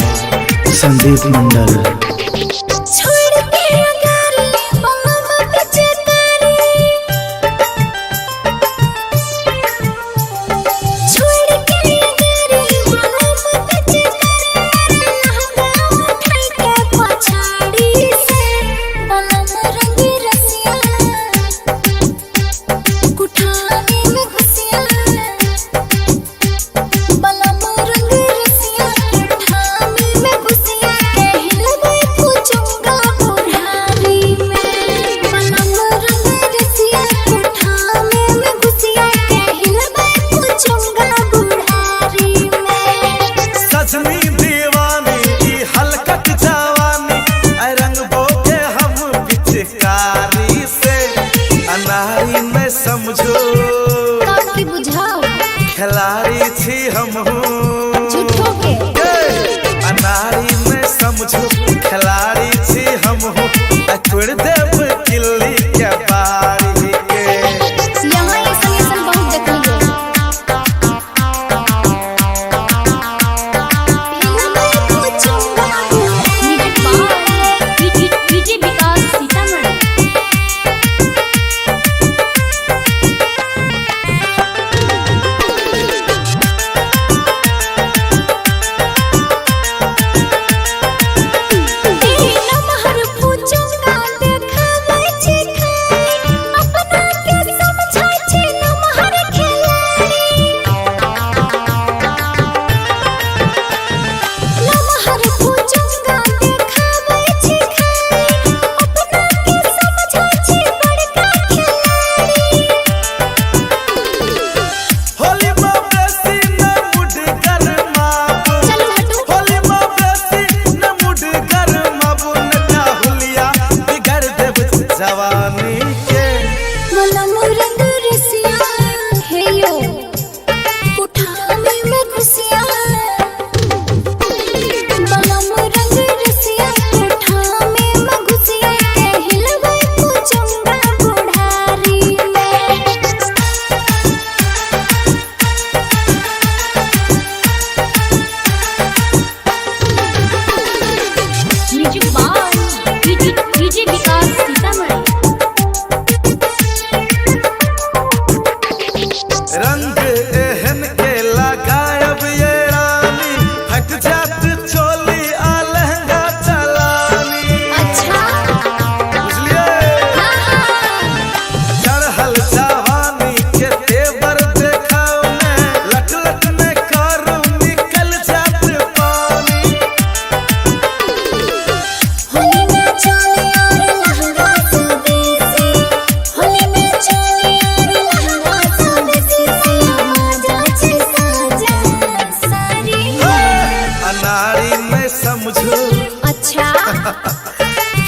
Sandeep Mandal. छोड़ के अगर मम्मा पीछे करे छोड़ के अगर मम्मा पीछे करे लहंगा उठाई के पछाड़ी से बलम रंग रसिया कुठाने में घुसिया बलम रंग रसिया कुठाने में घुसिया कहल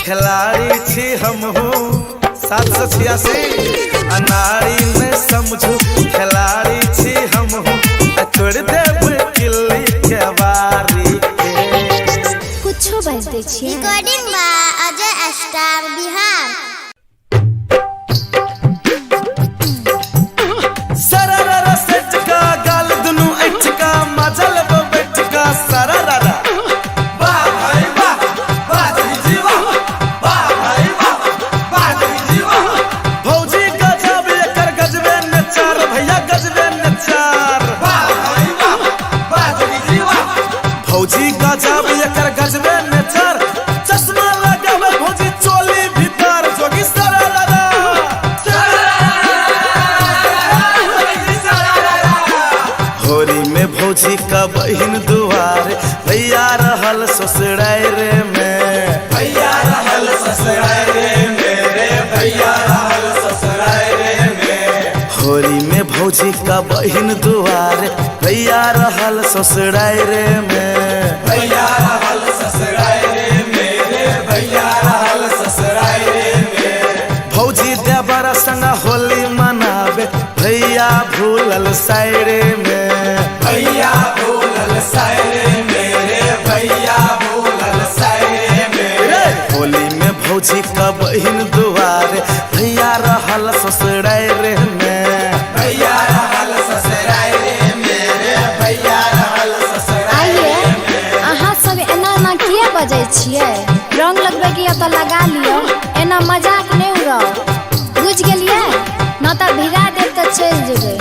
खिलाड़ी छी हम हूँ 786 अनाड़ी में समझू खिलाड़ी छी हम हूँ तोड़ देव किल्ली के बारी कुछो बाज दै छियै recording by Ajay star Bihar. सरररा सेचका गाल दुनु ऐचका मजल बो बेचका सरररा वाह भाई वाह बाजी जीवा वाह भाई वाह बाजी जीवा भौजी गजब एकर गजबे नचार भैया गजबे नचार वाह भाई वाह बाजी जीवा भौजी गजब एकर गजबे नचार चश्मा लगावे भौजी चोली भीतर जोगी सरररा होरी में भौजी का बहिन दुआरे भैया रहल ससुराल रे में भैया रहल ससुराल रे मेरे भैया रहल ससुराल रे में होरी में भौजी का बहिन दुआरे भैया रहल ससुराल रे में भैया रहल ससुराल रे मेरे भैया रहल ससुराल रे में भौजी देवरा संग होली मनावे भैया भूलल सायरे में भैया भूलल सायरे मेरे भैया भूलल सायरे मेरे होली में भौजी का बहिन दुआरे भैया रहल ससुराल रे में भैया रहल ससुराल रे मेरे भैया रहल ससुराल रे में अहाँ सब एना ना किया बजै छियै रंग लगबै के त लगा लियो एना मजाक नहीं उड़ाओ बुझ गेलियै ना त भिगा देब त चल जेबै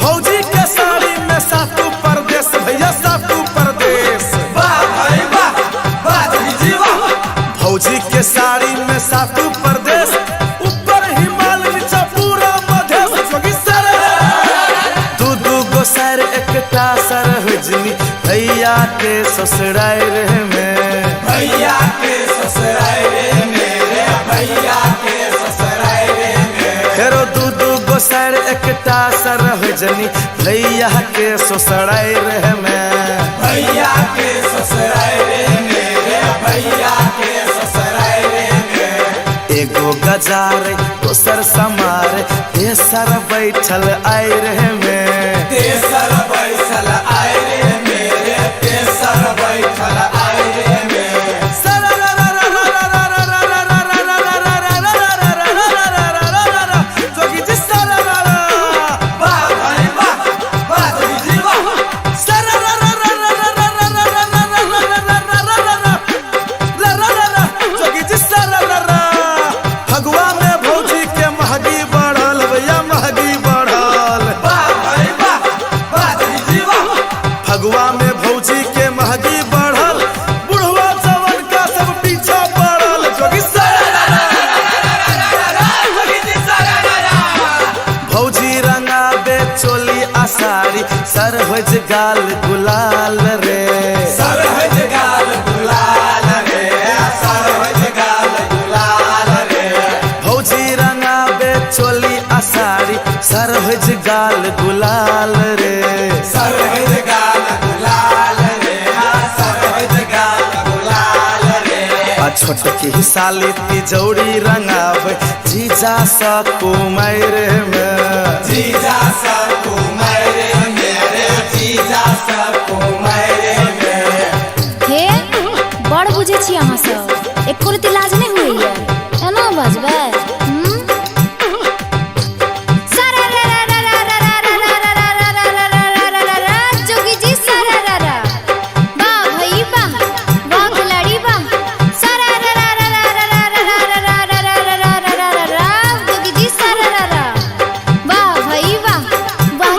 भौजी के साड़ी में सातू परदेश भैया सातू परदेश भौजी के साड़ी में सातू परदेश ऊपर हिमालय नीचे पूरा मधेश जोगी सर दू गो सर एकटा सर हुजनी भैया के ससुराल रे में भैया के ससुराल रे मेरे भैया के ससुराल रे में फेरो दू गो सर एकटा सर हुजनी भैया के ससुराल रे में भैया के ससुराल रे मेरे भैया के ससुराल रे में एगो गजार दोसर समार तेसर बैठल आय रे में तेसर बैठल आय रे मेरे तेसर बैठल आय रे में जोगी जी सरररा वाह भाई वाह बाजी जीवा सरररा जोगी जी सरररा फगुआ में भौजी के महगी बढ़ल भैया महगी बढ़ल वाह भाई वाह बाजी जीवा फगुआ में भौजी के महगी बढ़ल बुढ़वा जवन का सब पीछा पड़ल जोगी भौजी रंगाबे चोली आसारी सर होज गाल गुलाल रे सर होज गाल गुलाल रे सर होज गाल गुलाल रे भौजी रंगाबे चोली आसारी सर होज गाल गुलाल रे सर होज गाल गुलाल रे सर होज गाल गुलाल रे आ छोटकी साली तिजौरी रंगाबे जीजा सा कुमार में जीजा सा कुमार मेरे जीजा सा कुमार में हे बड़ बुझे छी अहाँ सब एको रति लाज नहीं होइए एना बजबै जोगी जी सरररा वाह भई वाह वाह खिलाड़ी वाह सरररा जोगी जी सरररा वाह भई वाह वाह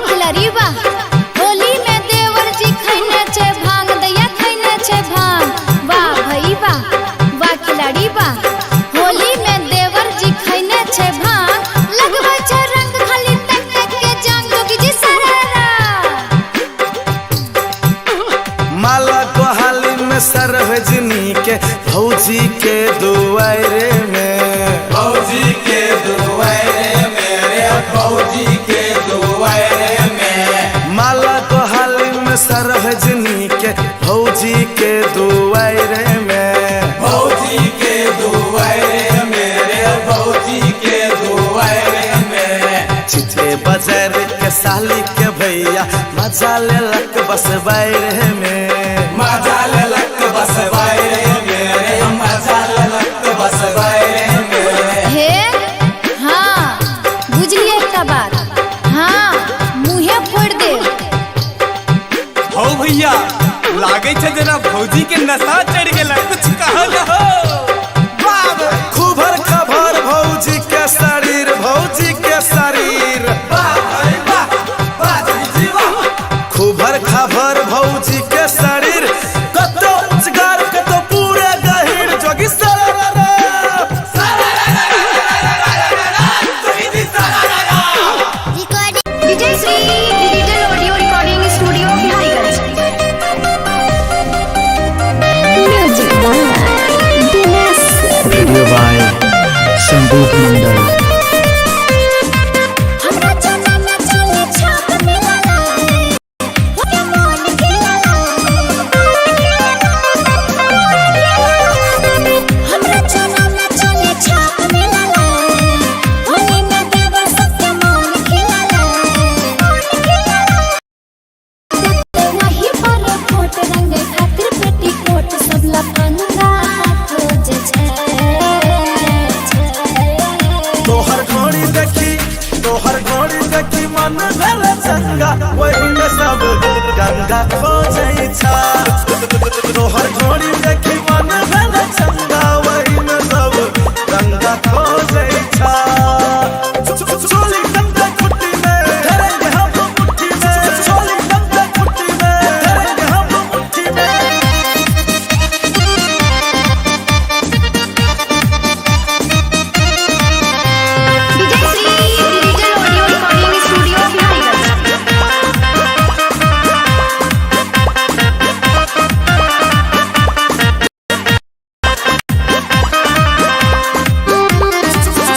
भौजी के दुआरे में, भौजी के दुआरे में रे भौजी के दुआरे में। माला को हाली में सरहजनी के भौजी के दुआरे में, भौजी के दुआरे में रे भौजी के दुआरे में। चिते बाजार के साली के भैया मजा ले लक बस बाहर में, मजा ले लक बस बाहर में रे मजा ले लक बस बाहर में। हे हाँ बुझलिए एकटा बात, हाँ मुँहे फोड़ दे। हो भैया लागे छे जना भौजी के नशा चढ़ गेला, कुछ कहल हो। खूबर खबर भौजी के शरीर, भौजी के शरीर, खूबर खबर भौजी के शरीर, कतो उजगार कतो पूरे गहिर जोगी सरारा Vijay Shri digital audio recording studio Bihariganj. Music by Dinesh. Video by Sandeep Mandal. हमरा चना में चले छाप मिलाला, होके मन खिलाला। हमरा चना में चले छाप मिलाला, होली में देवर सबके मन खिलाला। वही पर कोट रंग खातिर पेटी कोट सब लफंगा खोजे छै। तोहर घोड़ी देखी मन भर चंगा, वही में सब गंगा खोजै छा। तोहर घोड़ी देखी मन भर चंगा, वही में सब गंगा खोजै छा। चोली गंगा कुट्टी में धरेंगे हम मुट्ठी में, चोली गंगा कुट्टी में धरेंगे हम मुट्ठी में। Vijay Shri digital audio recording studio Bihariganj.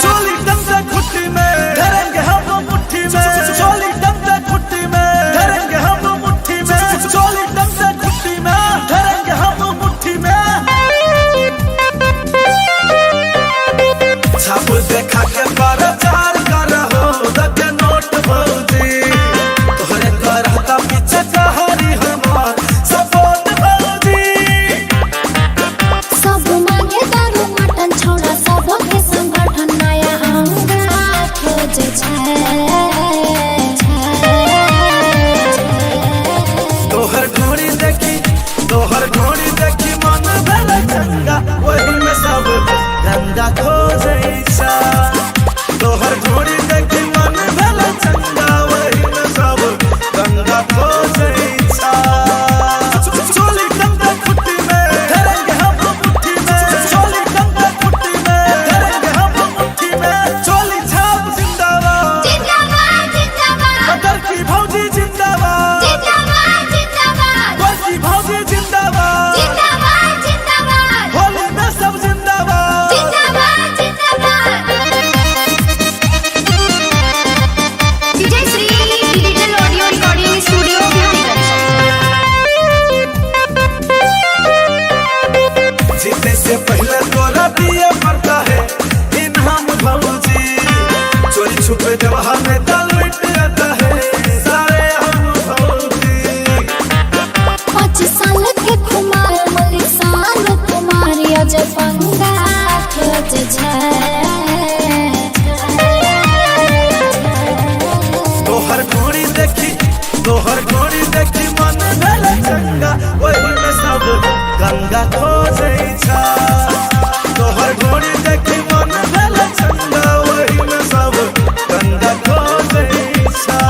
चोली गंगा कुट्टी में धरेंगे हम मुट्ठी में, चोली गंगा कुट्टी में धरेंगे हम मुट्ठी में, चोली गंगा कुट्टी में धरेंगे हम मुट्ठी में। छाप देखा के प्रचार करहो दके नोट भौजी, तोहरे करहता पीछे कहरी हमार सपोर्ट भौजी। सब मांगे दारू मटन छोड़ा, सब के संगठन नया अंगा खोजे छै। तोहर घोड़ी देखी मन भर चंगा, वही में सब गंगा खोजै छा। तोहर घोड़ी देखी मन भर चंगा, वही में सब गंगा खोजै छा। चोली गंगा कुट्टी में धरेंगे हम मुट्ठी में, चोली गंगा कुट्टी में धरेंगे हम मुट्ठी में। चोली छाप जिंदाबाद, जिंदाबाद जिंदाबाद कतर की भौजी जिंदाबाद, जिंदाबाद जिंदाबाद बड़की भौजी जिंदाबाद, जिंदाबाद जिंदाबाद होली में सब जिंदाबाद। जिंदाबाद जिंदाबाद। Vijay Shri digital audio recording studio Bihariganj. जीते से पहले तोरा दिए पड़ता है इनाम भौजी, चोरी छुपे जवाह में दाल मिट जाता है सारे हम भौजी। 5 साल के कुमार मलिक साल कुमार अजय पंगा खोजे छै। तोहर घोड़ी देखी मन भर चंगा, वही में सब गंगा खोजै छा। तोहर घोड़ी देखी मन भर चंगा, वही में सब गंगा खोजै छा।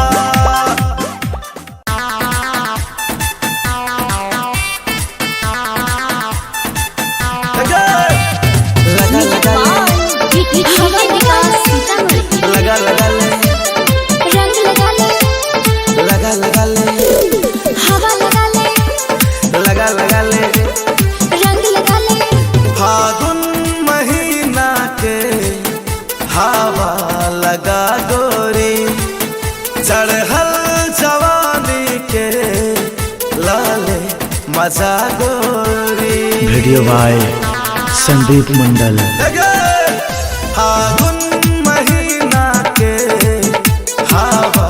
लगा लगा लगा ले, रंग लगा ले, लगा लगा ले, हवा लगा ले, लगा लगा ले, रंग लगा ले, मजा गोरी। Video by Sandeep Mandal. फागुन महीना के हवा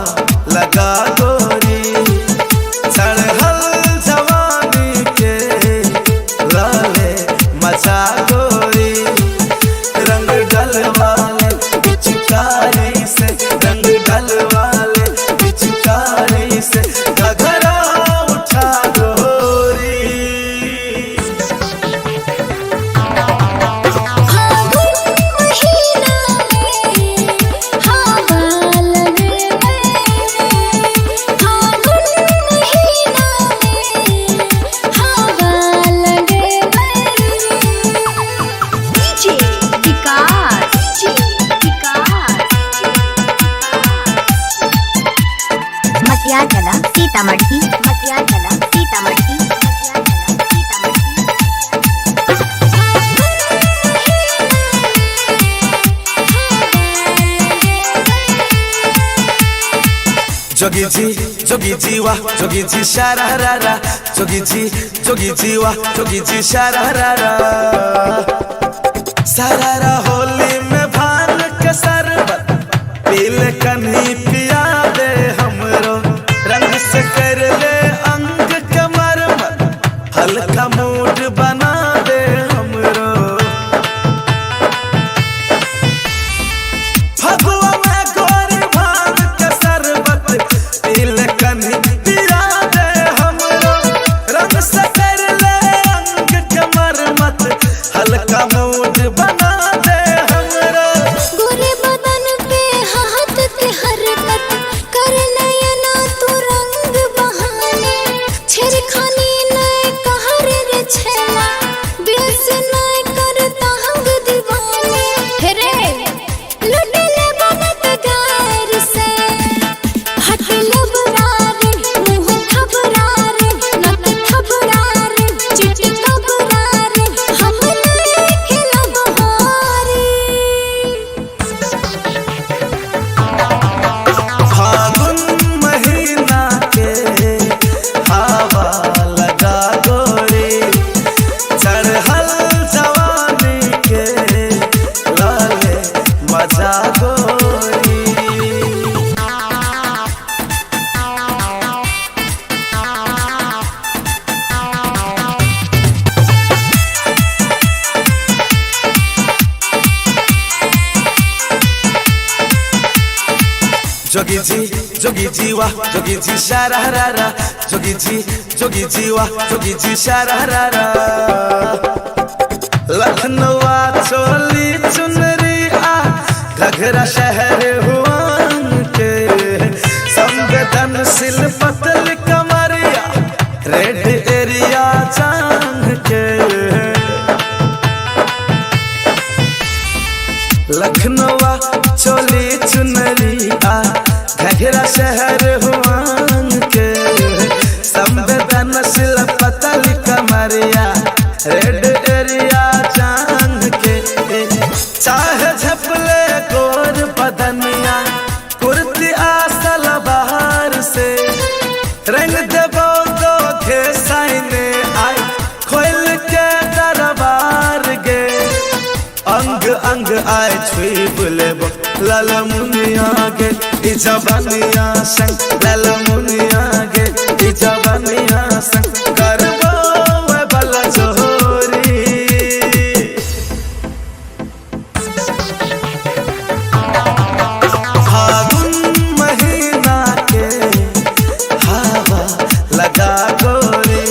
लगा गोरी, चढ़ल जवानी के लाले मजा गोरी। रंग डलवाले पिचकारी से, रंग डलवाले पिचकारी से घघरा उठा गोरी। मटिया चला सीतामढ़ी, मटिया चला सीतामढ़ी, मटिया चला सीतामढ़ी। जोगी जी वाह जोगी जी शारारा, जोगी जी वाह जोगी जी शारारा। सारारा होली में भान के शरबत पीले कन्ही पिया दे हमरो। रंग से कर ले अंग के मरमत, हल्का मूड बना दे हमरो। फगुआ में गोरी भान के शरबत पीले कन्ही पिया दे हमरो। रंग से कर ले अंग के मरमत, हल्का मूड बना दे हमरो। गोरे बदन पे हाथ के हरकत कर नयना तू रंग बहाने। छेड़खानी नए कहर रे छेला, दिल से नए करता हंग दीवाने। हेरे लुटे ले बनत गार से, हट लबरा रे मुँह खबरा रे, नत खबरा रे चिट खबरा रे, हम नए खिलब हारी। फागुन महीना के हवा लगा गोरी, चढ़ल जवानी के लाले मजा गोरी। जोगी जी वाह जोगी जी शारारा, जोगी जी वाह जोगी जी शारारा। लखनऊ चोली चुनरी आ घघरा शहर हुआन के, संवेदनशील पतल कमरिया रेड एरिया चांग के। लखनऊ चोली चुनरी आ घघरा शहर हुआन के, संवेदनशील पतल कमरिया रेड एरिया चांद के। चाहे झपले गोर बदनिया कुर्ती आसल बाहर से, रंग देबो तो घे साइने आई खोल के दरबार गे। अंग अंग आए छुई बुलेबो लाल मुनिया गे, ई जवानिया संग लाल मुनिया गे, ई जवानिया संग करबो वे बला जोरी। फागुन महीना के हवा लगा गोरी,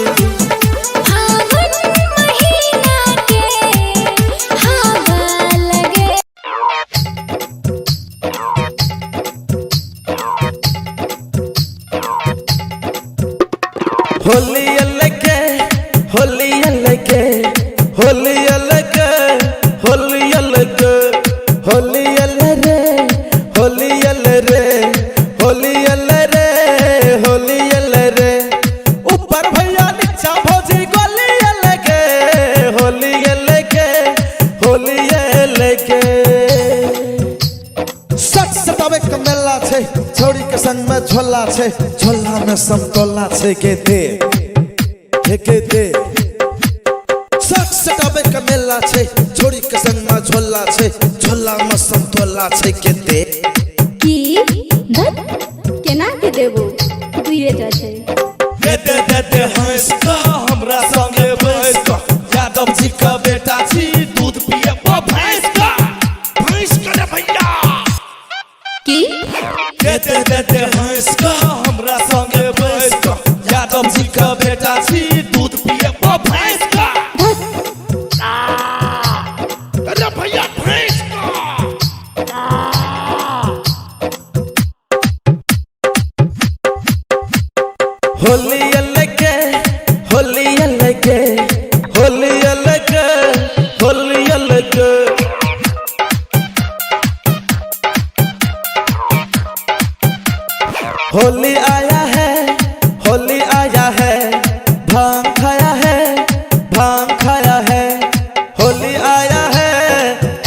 फागुन महीना के हवा लगे। होली अलगे होली अलगे होली अलगे होली अलगे होली अलरे होली अलरे होली अलरे होली अलरे। ऊपर भैया नीचा भौजी गोली अलगे होली अलगे होली अलगे। सच सतावे कमेला छे, छोड़ी के संग में झोला छे, झोला में समतोला छे के दे फेंके दे सक सटाबे का मेला छे छोड़ी के संग में झोला छे झोला में संतोला छे के दे की धत केना के देबो दुइए टा छै दे हंस का हमरा संगे बैस का यादव जी का बेटा छी दूध पिए भैंस का रे भैया की दे हंस का हमरा संगे बैस का यादव जी का बेटा छी दूध पिए भैंस का अरे भैया भैंस का होली अलगे होली अलगे होली अलगे होली अलगे होली आया है होली आया है भांग खाया है भांग खाया है होली आया है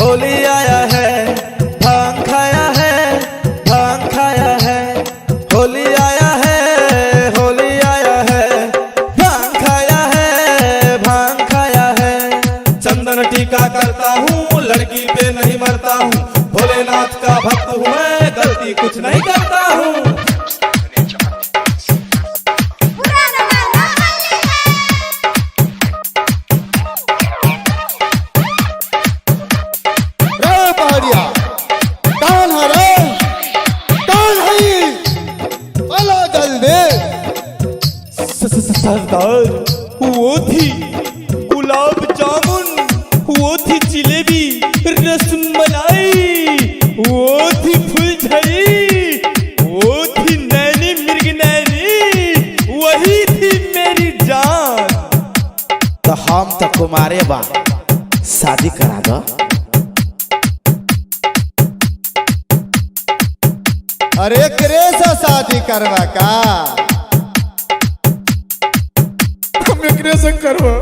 होली आया है भांग खाया है भांग खाया है होली आया है होली आया है भांग खाया है भांग खाया है चंदन टीका करता हूँ लड़की पे नहीं मरता हूँ भोलेनाथ का भक्त हूँ मैं गलती कुछ नहीं करता हूँ रे पहाड़िया कौन है रे कौन है ये अला जल्दी सरदार वो थी गुलाब जामुन वो थी जिलेबी रसमलाई वो थी फुलझड़ी वो थी नैनी मिर्ग नैनी वही थी मेरी जान। तो हम तो कुमारे बा शादी करा दो अरे करे से शादी करवा का हम एकरे संग करबो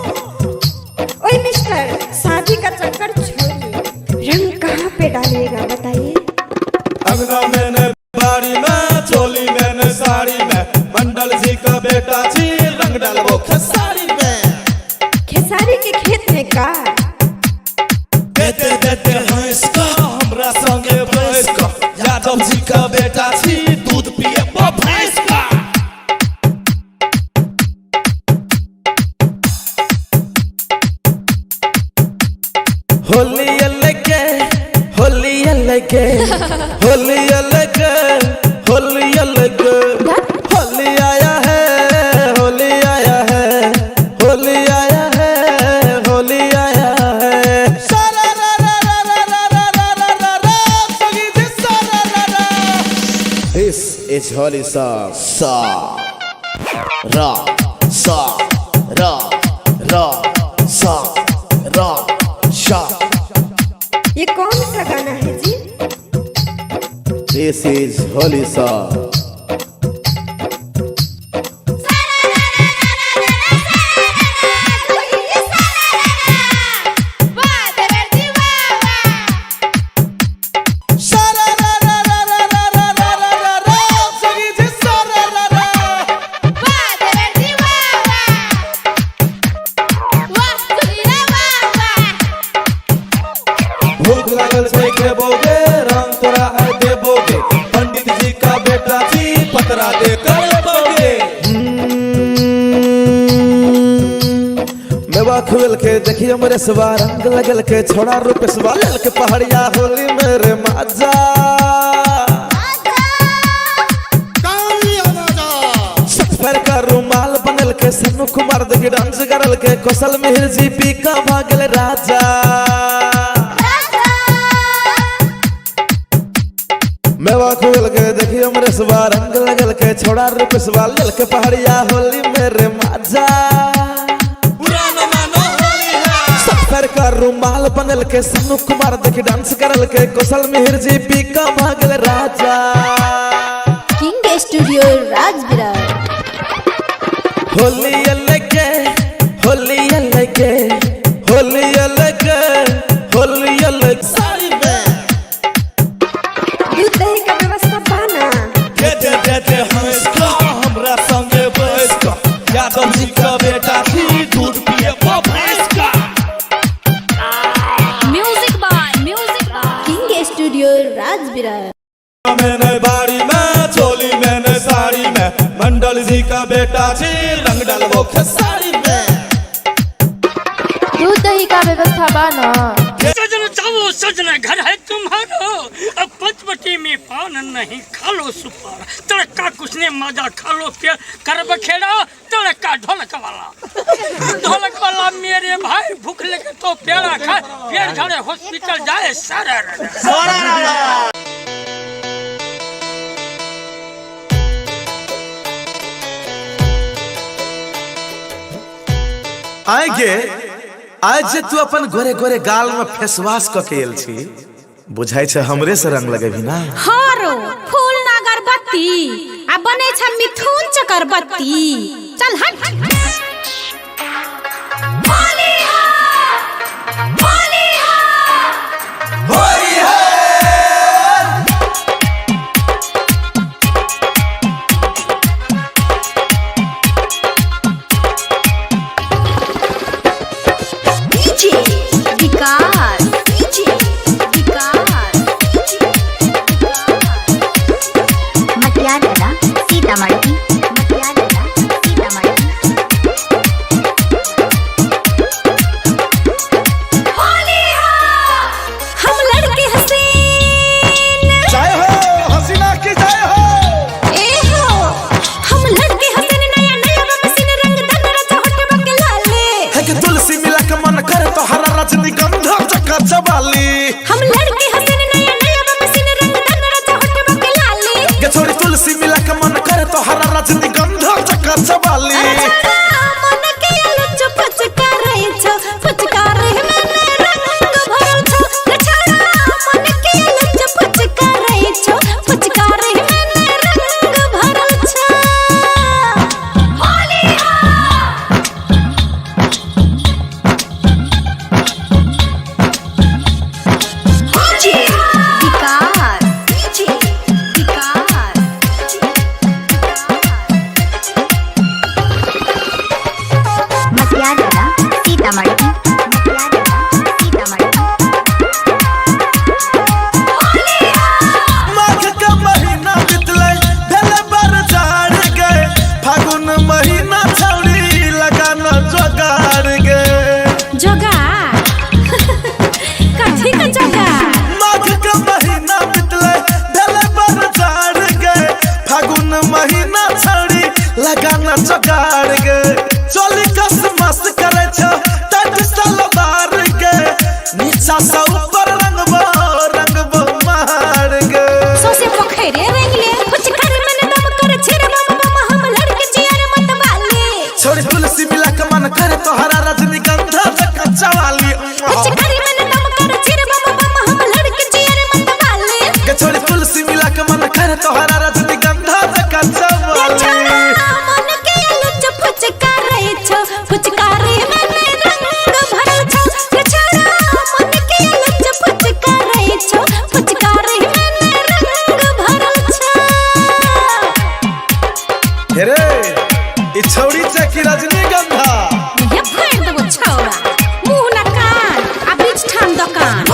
ओए मिस्टर शादी का चक्कर छोड़िए रंग कहाँ पे डालिएगा बताइए अंगना मैंने बाड़ी में चोली मैंने साड़ी में मंडल जी का बेटा जी रंग डालबो खेसारी में खेसारी के खेत में का दे हंस का हमरा संगे बैस का यादव जी का बेटा छी दूध पिए भैंस का होली अलगे होली अलगे होली अलगे होली अलगे होली आया है होली आया है होली आया है होली आया है सारा रा रा रा रा रा रा रा रा रा रा सगी जी सारा रा रा This is holy song sa ra sa ra ra sa ra sha ये कौन सा गाना है जी This is holy song सारा रा रा रा रा रा रा रा रा रा रा सगी जी सारा रा रा भूख लागल छै खेबोगे रंग तोरा है देबोगे पंडित जी का बेटा जी पतरा दे कर लेबोगे मेवा खुल के देखिए मेरे सवा रंग लगल के छोड़ा रूप सवा लेल के पहाड़िया होली मेरे माजा कौन लिया राजा सतफर का रुमाल बनल के सन्नू कुमार देखी डांस करल के कौशल मिहिर जी पी का भागल राजा मेवा खुल के देखिए मेरे सवा रंग लगल के छोड़ा रूप सवा लेल के पहाड़िया होली मेरे माजा सफर का रुमाल बनल के सन्नू कुमार देखी डांस करल के कौशल मिहिर जी पी का भागल राजा किंग स्टूडियो राजबिरार होली अलगे होली अलगे होली अलगे होली अलग सारी में दूध दही का व्यवस्था पाना दे देते हंस का हमरा संगे बैस का यादव जी का बेटा थी दूध पिए वो भैंस का। Music by king studio Rajbirar. मैंने बाड़ी में चोली मैंने साड़ी में मंडल जी का बेटा थी रंग डालो खेसारी में। दूध दही का व्यवस्था बाना। सजन जाओ सजना घर है तुम्हारो, अब पंचवटी में पान नहीं खा लो सुपार, तड़का कुछने मजा खा लो प्यार करब खेड़ा तड़का ढोलक वाला मेरे भाई भूख लगे तो पेड़ा खाए फिर घरे हॉस्पिटल जाए सारा आगे आज जे तू अपन गोरे गोरे गाल में फेसवाश क के आयल छी, बुझाई छ हमरे से रंग लगेबी ना। हारो फूल ना अगरबत्ती आ बने छ मिथुन चक्रबत्ती। चल हट होली मटियाला सीतामढ़ी हम लड़के हसीन जय हो हसीना की जय हो। ए हो हम लड़के हसीन नया नया मशीन रंग दंडरा चहट बके लाले है कि तुलसी मिला के मन करे तो हरा रजनीगंधा चका चबाली। हम लड़के हसीन नया नया मशीन रंग दंडरा चहट बके लाले के छोड़ी तुलसी मिला के मन करे तो हरा रजनीगंधा चका चबाली। मन के लुच फचकार छ फचकार मैंने रंग भरल छ छड़ा मन के लुच फचकार छ फचकार मैंने रंग भरल छ। होली मटियाला सीतामढ़ी माघ का महीना बितले भेले बरसात गए, फागुन महीना छौड़ी लगाना जोगाड़ गए। जोगार कथी का जोगार? माघ का महीना बितले भेले बरसात गए, फागुन महीना छौड़ी लगाना जोगाड़ गए। चोली कस मस्त करे छ टट सलवार गए, नीचा से ऊपर रंगबो मार गए। सोसे पोखरे रंगले कुछ कर मन दम कर छिर बम हम लड़के जियर मत वाले छोड़ी तुलसी मिला के मन करे तो हरा रजनीगंधा चका चवाली। कुछ कर मन दम कर छिर बम हम लड़के जियर मत वाले के छोड़ी तुलसी मिला के मन करे तो हरा रजनीगंधा चका चवाली। मन के लुच फचकार छ फचकार मैंने रंग भरल छ छड़ा मन के लुच फचकार छ फचकार मैंने रंग भरल छ। हेरे ई छौड़ी चकी रजनीगंधा ये फेर देबो छौड़ा मुंह ना कान आ बीच ठाम दुकान।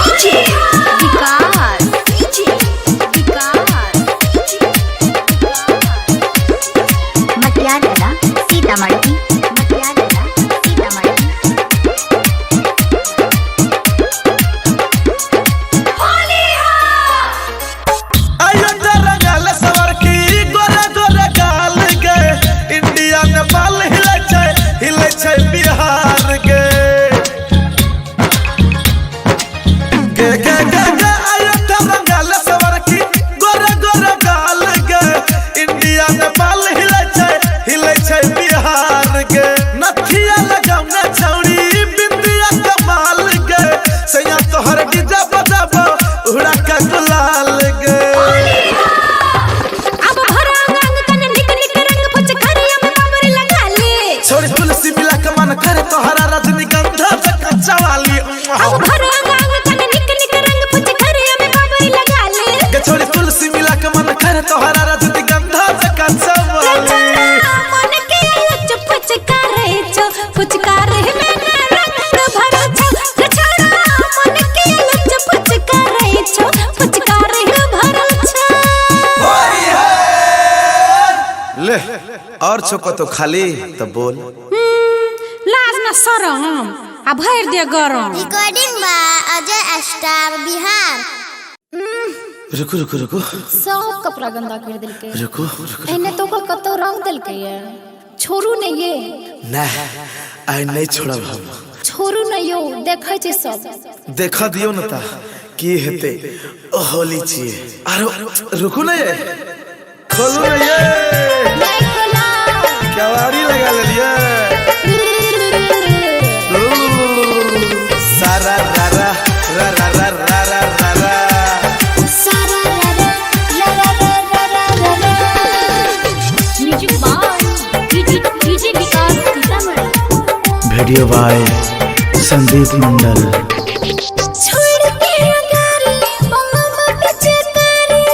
ले और चौको तो खाली तो बोल। लाज ना शरम आ भर दे गरम। रिकॉर्डिंग बा अजय स्टार बिहार। रुको रुको रुको सब कपड़ा गंदा कर दिल के। रुको रुको एने तो को कतो रंग दिल के ये छोरू ने ये ना आई नहीं छोड़ा हम। छोरू ने यो देखै छै सब देखा दियो न ता की हेते होली छिए। अरे रुको ना ये खोलो ना ये नहीं खोला केवाड़ी लगा ले लिया सारा रा रा रा रा रा रा रा रा रा सारा रा रा रा रा रा रा music by DJ Vikas Sitamarhi. Video by Sandeep Mandal. छोड़ के अगारी मम्मा पीछे तारी।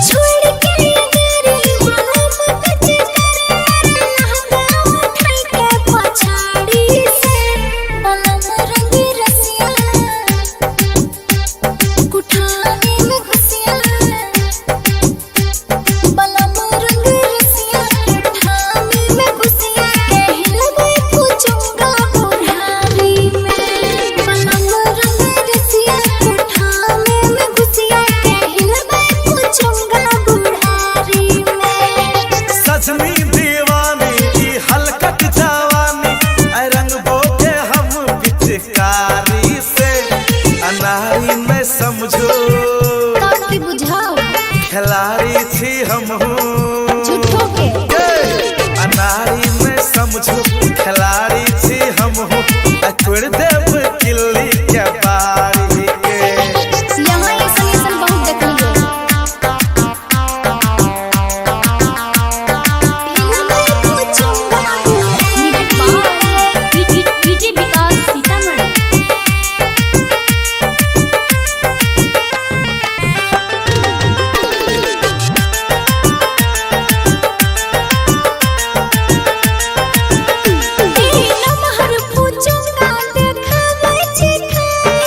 छोड़ के अगारी मम्मा पीछे तारी। लहंगा उठाई के पछाड़ी से बलम रंगी रसिया कुठाने में घुसिया। बलम रंगी रसिया कुठाने में घुसिया। कहल मैं पूछूंगा बुढ़ारी में। बलम रंगी रसिया कुठाने में घुसिया। कहल मैं पूछूंगा बुढ़ारी में। सजनी दीवानी की हलकत जवानी ऐ रंग बोके हम पिचकारी से अनारी में समझो काफी बुझाओ खिलाड़ी थी हम झूठो के अनारी में समझो खिलाड़ी थी हम तोड़ देव किल्ली के बारी के। यहाँ ऐसा बहुत देखलिए। मैं पूछूंगा music by DJ Vikas Sitamarhi. नमहर पूछूंगा देखावे छी खाई।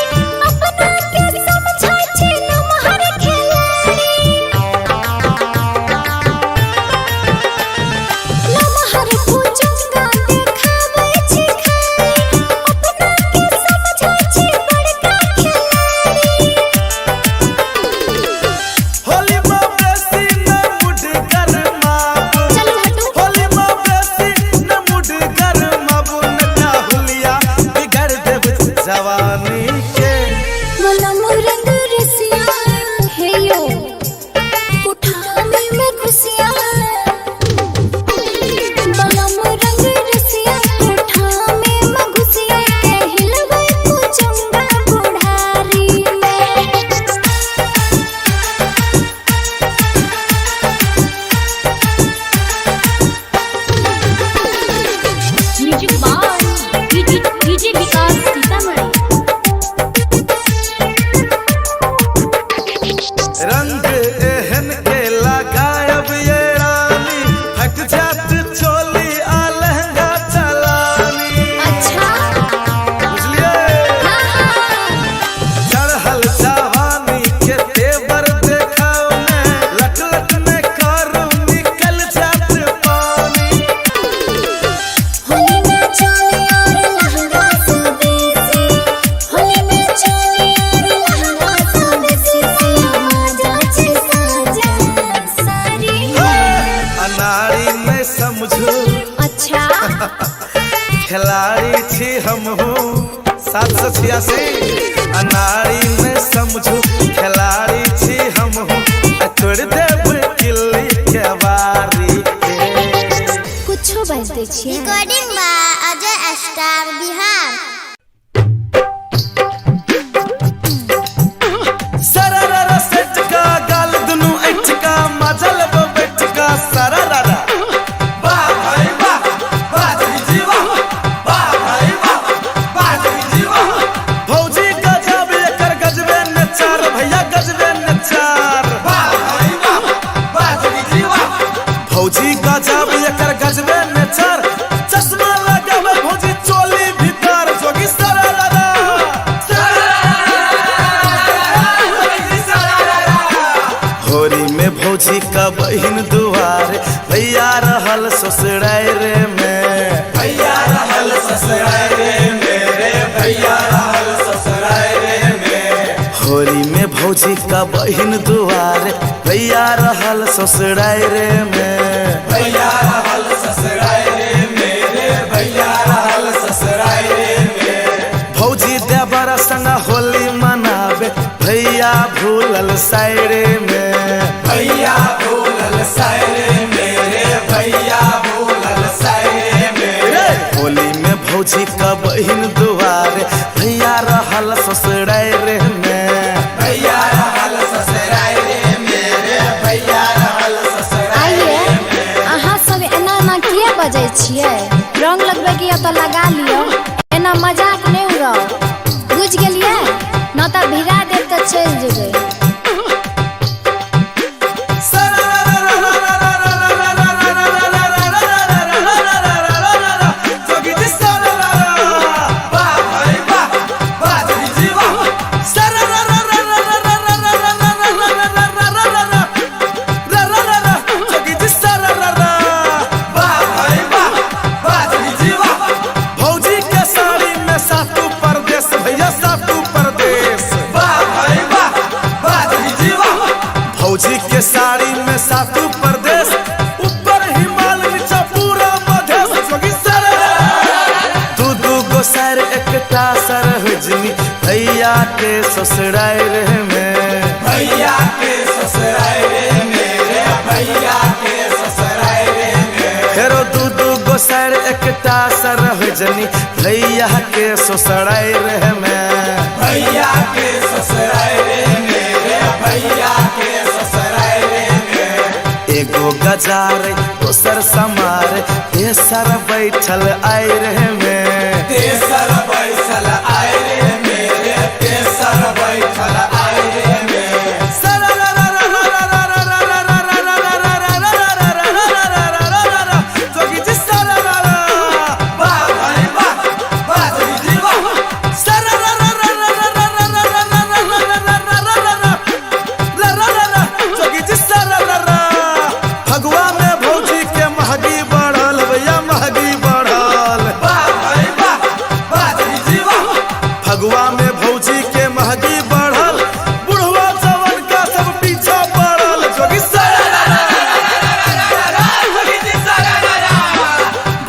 अपना के समझै छी नमहर खिलाड़ी। नमहर पूछूंगा देखावे छी खाई। अपना के समझै छी बड़का खिलाड़ी। होली में बेसी न मुड गरमाबू। चलो हटो होली में बेसी न मुड गरमाबू। नटा हुलिया बिगड़ देव जवानी के। बलम रंग रसिया हे यो कुठाने में घुसिया। बलम रंग रसिया कुठाने में घुसिया। कहल मैं पूछूंगा बुढ़ारी में। Music by DJ Vikas Sitamarhi. रंग एहन के लगायब ये रानी हट जात चोली आ लहंगा चलानी। अच्छा बुझलिए चढ़ल जवानी के तेवर देखाओ ने लट लट में करू निकल जात पानी। होली में चोली और लहंगा स्वदेशी। होली में चोली और लहंगा स्वदेशी। मजा छे साजा सारी में। अनारी में समझो अच्छा खिलाड़ी थी हम 786। अनारी में समझो खिलाड़ी थी हम तोड़ देव किल्ली के बारी के। कुछो बजते छियै। रिकॉर्डिंग बा अजय स्टार बिहार। सरररा सेट का गाल दुनु ऐठ का मजल वो बैठ का सरररा। वाह भाई वाह वाह जी वाह वाह भाई वाह वाह जी वाह। भौजी गजब एकर गजबे नचार भैया गजबे नचार। वाह भाई वाह वाह जी वाह। भौजी गजब एकर गजबे नचार। भौजी का बहिन दुआरे भैया रहल ससुरारे में। भैया रहल ससुरारे मेरे भैया रहल ससुरारे में। होली में भौजी का बहिन दुआरे भैया रहल ससुरारे में। भैया रहल ससुरारे मेरे भैया रहल ससुरारे में। भौजी देवर संग होली मनावे भैया भूलल सायरे में। भैया भूलल सायरे मेरे भैया भूलल सायरे में। होली में भौजी का बहिन दुआरे भैया रहल ससुरारे में। भैया रहल ससुरारे मेरे भैया रहल ससुरारे में। अहाँ सब एना ना किया बजै छियै? रंग लगबै के तो लगा लियो, एना मजाक नहीं उड़ाओ, बुझ गेलियै? ना तो भिड़ा देब तो चल जेबै। भौजी के साड़ी में सातू प्रदेश ऊपर हिमालय नीचा पूरा मधेश। दू गो सर एकटा सर हुजनी भैया के ससुरारे में। भैया के ससुरारे मेरे भैया के ससुरारे में। फेरो दू गो सर एकटा सर हुजनी भैया के ससुरारे में। भैया के ससुरारे मेरे भैया के एगो गजार दोसर समार तेसर बैठल आयरे में। तेसर बैठल आयरे मेरे तेसर बैठल आयरे में। फगुआ में भौजी के महगी बढ़ल बुढ़वा जवन का सब पीछा पड़ल।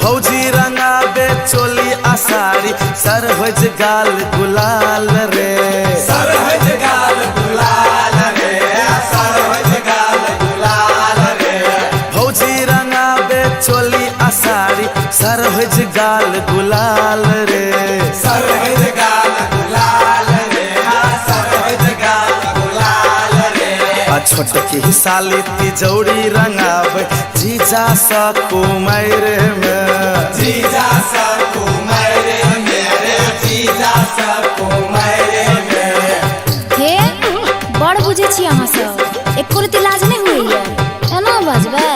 भौजी रंगाबे चोली आसारी सरहज गाल गुलाल रे। सरहज गाल गुलाल रे सरहज गाल गुलाल रे। भौजी रंगाबे चोली आसारी सरहज गाल गुलाल रे। सरहज गाल गुलाल रे सरहज गाल गुलाल रे। छोटकी साली तिजौरी रंगावे जीजा सा कुमार में। जीजा सा कुमार मेरे जीजा सा कुमार में। हे बड़ बुझे छी अहाँ सब, एको रति लाज नहीं हुई है, एना बजबै?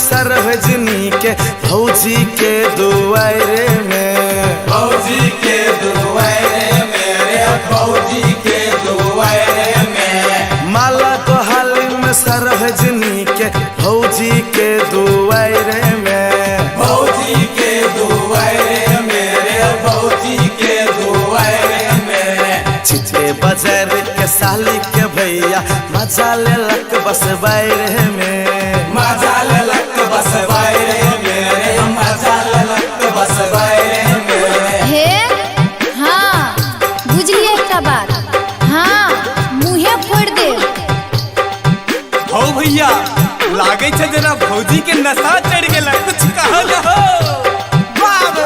सरहजनी के भौजी के दुआरे में। भौजी के दुआरे मेरे भौजी के दुआरे में। माला को हाली में सरहजनी के भौजी के दुआरे में। भौजी के दुआरे मेरे भौजी के दुआरे में। चिट्टे बाजार के साली के भैया मजा लेलक बस बाहर में। मजा लेलक बस बाहर मेरे मजा लेलक बस बाहर में। हे हाँ बुझलिए एकटा बात, हाँ मुँहे फोड़ दे। हो भैया लागे छै जना भौजी के नशा चढ़ गेला, कुछ कहल हो। बाप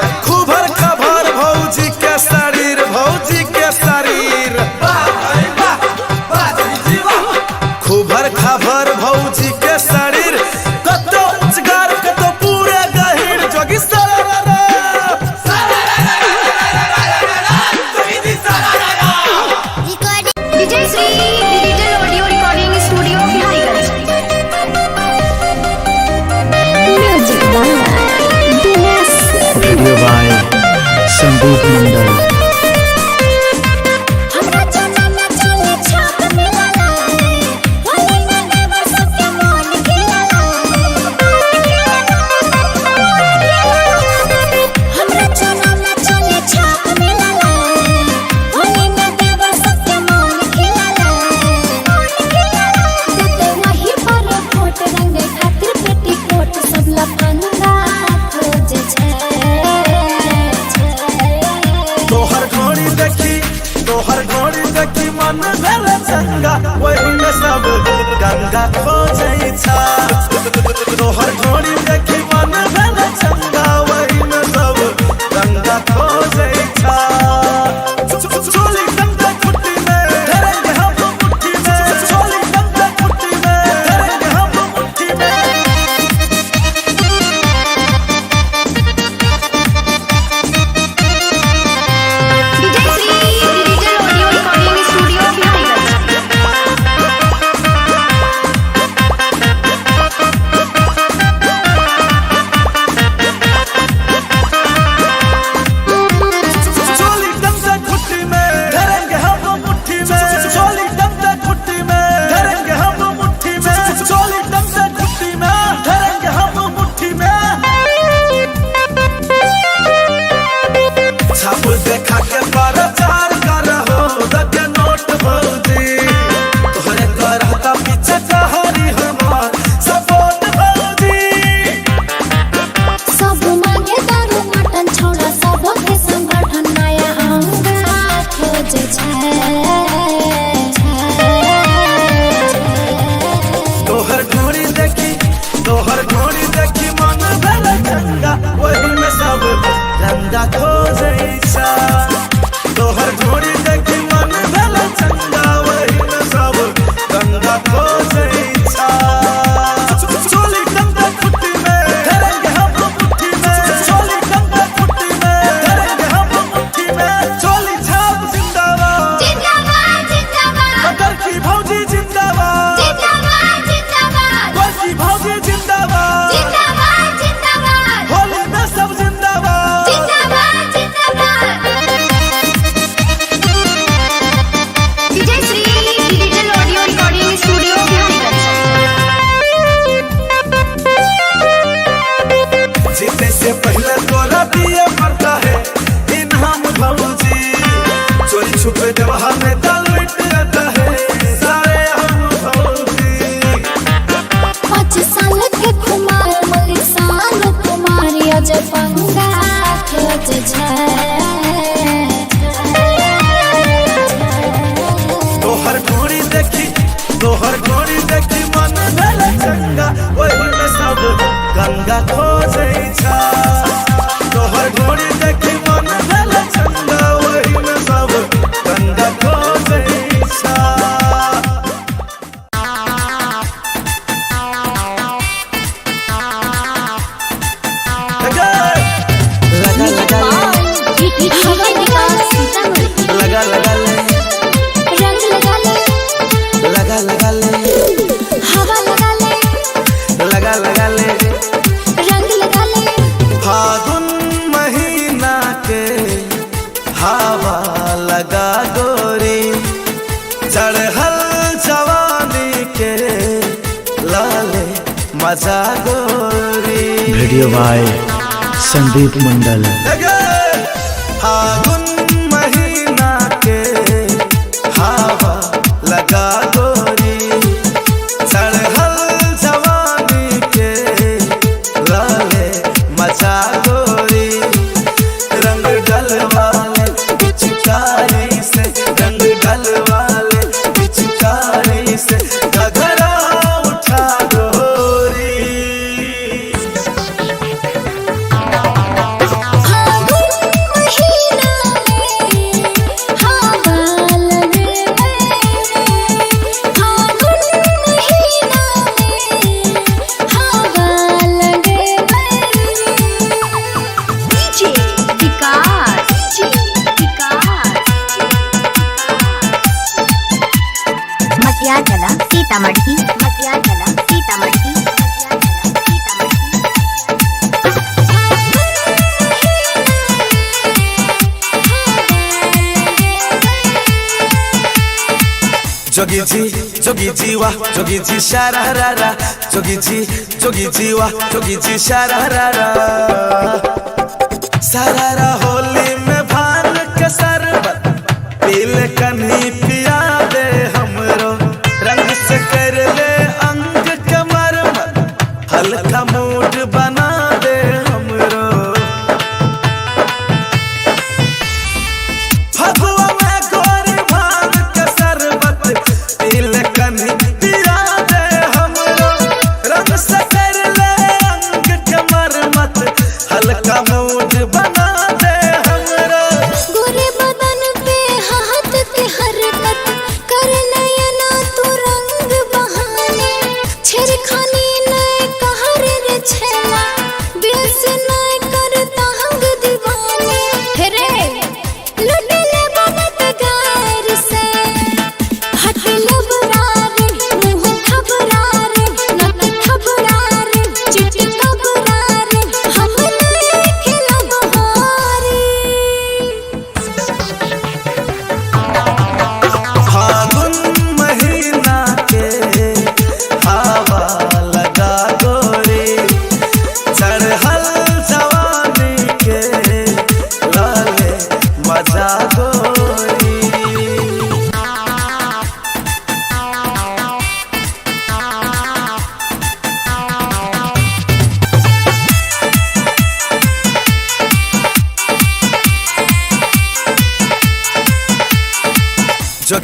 गंगा खोजै छा तोहर ढोरी देखी मन भेल चंगा वही में सब गंगा खोजै छा चोली गंगा कुट्टी में धरेंगे हम मुट्ठी में चोली गंगा कुट्टी में धरेंगे हम मुट्ठी में देखा के प्रचार करहो दके नोट भौजी तोहरे करहता पीछे कहरी हमार सपोर्ट भौजी सब मांगे दारू मटन छोड़ा सब के संगठन नया अंगा खोजे छै तोहर ढोरी देखी मन भेल गंगा वही में सब गंगा खोजै छा तोहर ढोरी देखी मन भेल गंगा वही में सब गंगा खोजै छा चोली गंगा कुट्टी में धरेंगे हम मुट्ठी में चोली गंगा कुट्टी में धरेंगे हम मुट्ठी में चोली छाप जिंदाबाद जिंदाबाद जिंदाबाद मटर की भौजी जिंदाबाद जिंदाबाद जिंदाबाद गोल की भौजी जिंदाबाद जिंदाबाद जिंदाबाद होली में सब जिंदाबाद जिंदाबाद जिंदाबाद Vijay Shri digital audio recording studio जीते से पहले तोरा दिए पड़ता है इनाम भौजी चोरी छुपे जवाह में दाल मिट जाता है सारे हम भौजी 5 साल के कुमार मलिक साल कुमार अजय पंगा खोजे छै तोहर ढोरी देखी मन भेल गंगा वही में सब गंगा खोजै छा तोहर ढोरी देखी मन भेल गंगा वही में सब गंगा खोजै छा लगा लगा ले रंग लगा ले लगा लगा ले हवा लगा ले लगा लगा ले रंग लगा ले फागुन महीना के हवा लगा गोरी चढ़ल जवानी के लाले मजा गोरी वीडियो बाय संदीप मंडल। फागुन महीना के हवा लगा गोरी चढ़ल जवानी के लाले मचा गोरी रंग डलवाले पिचकारी से रंग डलवाले पिचकारी से घघरा उठा गोरी मटियाला सीतामढ़ी मटियाला सीतामढ़ी जोगी जी वाह जोगी जी शारारा जोगी जी वाह जोगी जी शारारा सारारा होली में भान के शरबत पीले कन्ही पिया दे हमरो रंग से कर ले अंग के मरमत हल्का मूड बना दे हमरो फगुआ में गोरी भान के शरबत पीले कन्ही पिया दे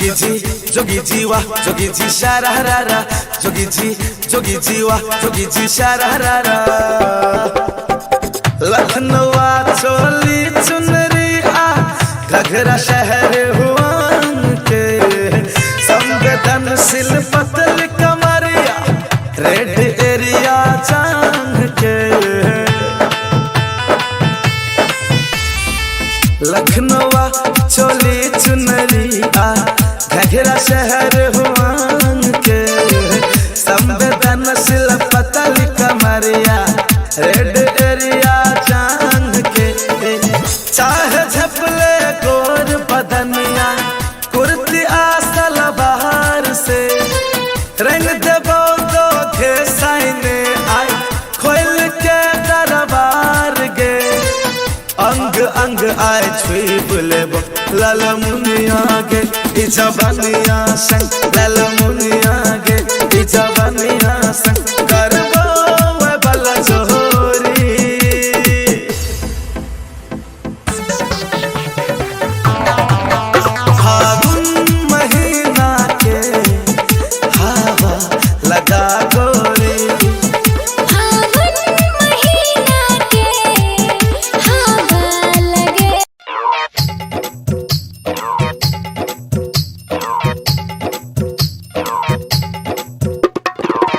जोगी जी वाह जोगी जी शारारा जोगी जी वाह जोगी जी शारारा लखनऊ चोली चुनरी आ घघरा शहर हुआ के संवेदनशील पतल कमरिया रेड एरिया चांग के लखनऊ चोली चुनरी आ घघरा शहर हुआ के संवेदनशील पतल कमरिया रेड एरिया चांग के चाहे झपले गोर बदनिया कुर्ती आसल बाहर से रंग देबो तो के साइने आई खोल के दरबार गे अंग अंग आए छुई बुलेबो लाल मुनिया गे इजबनिया संग लाल मुनिया गे इजबनिया संग करबो वे बल जोरी फागुन महीना के हवा लगा गोरी फागुन महीना के हवा लगे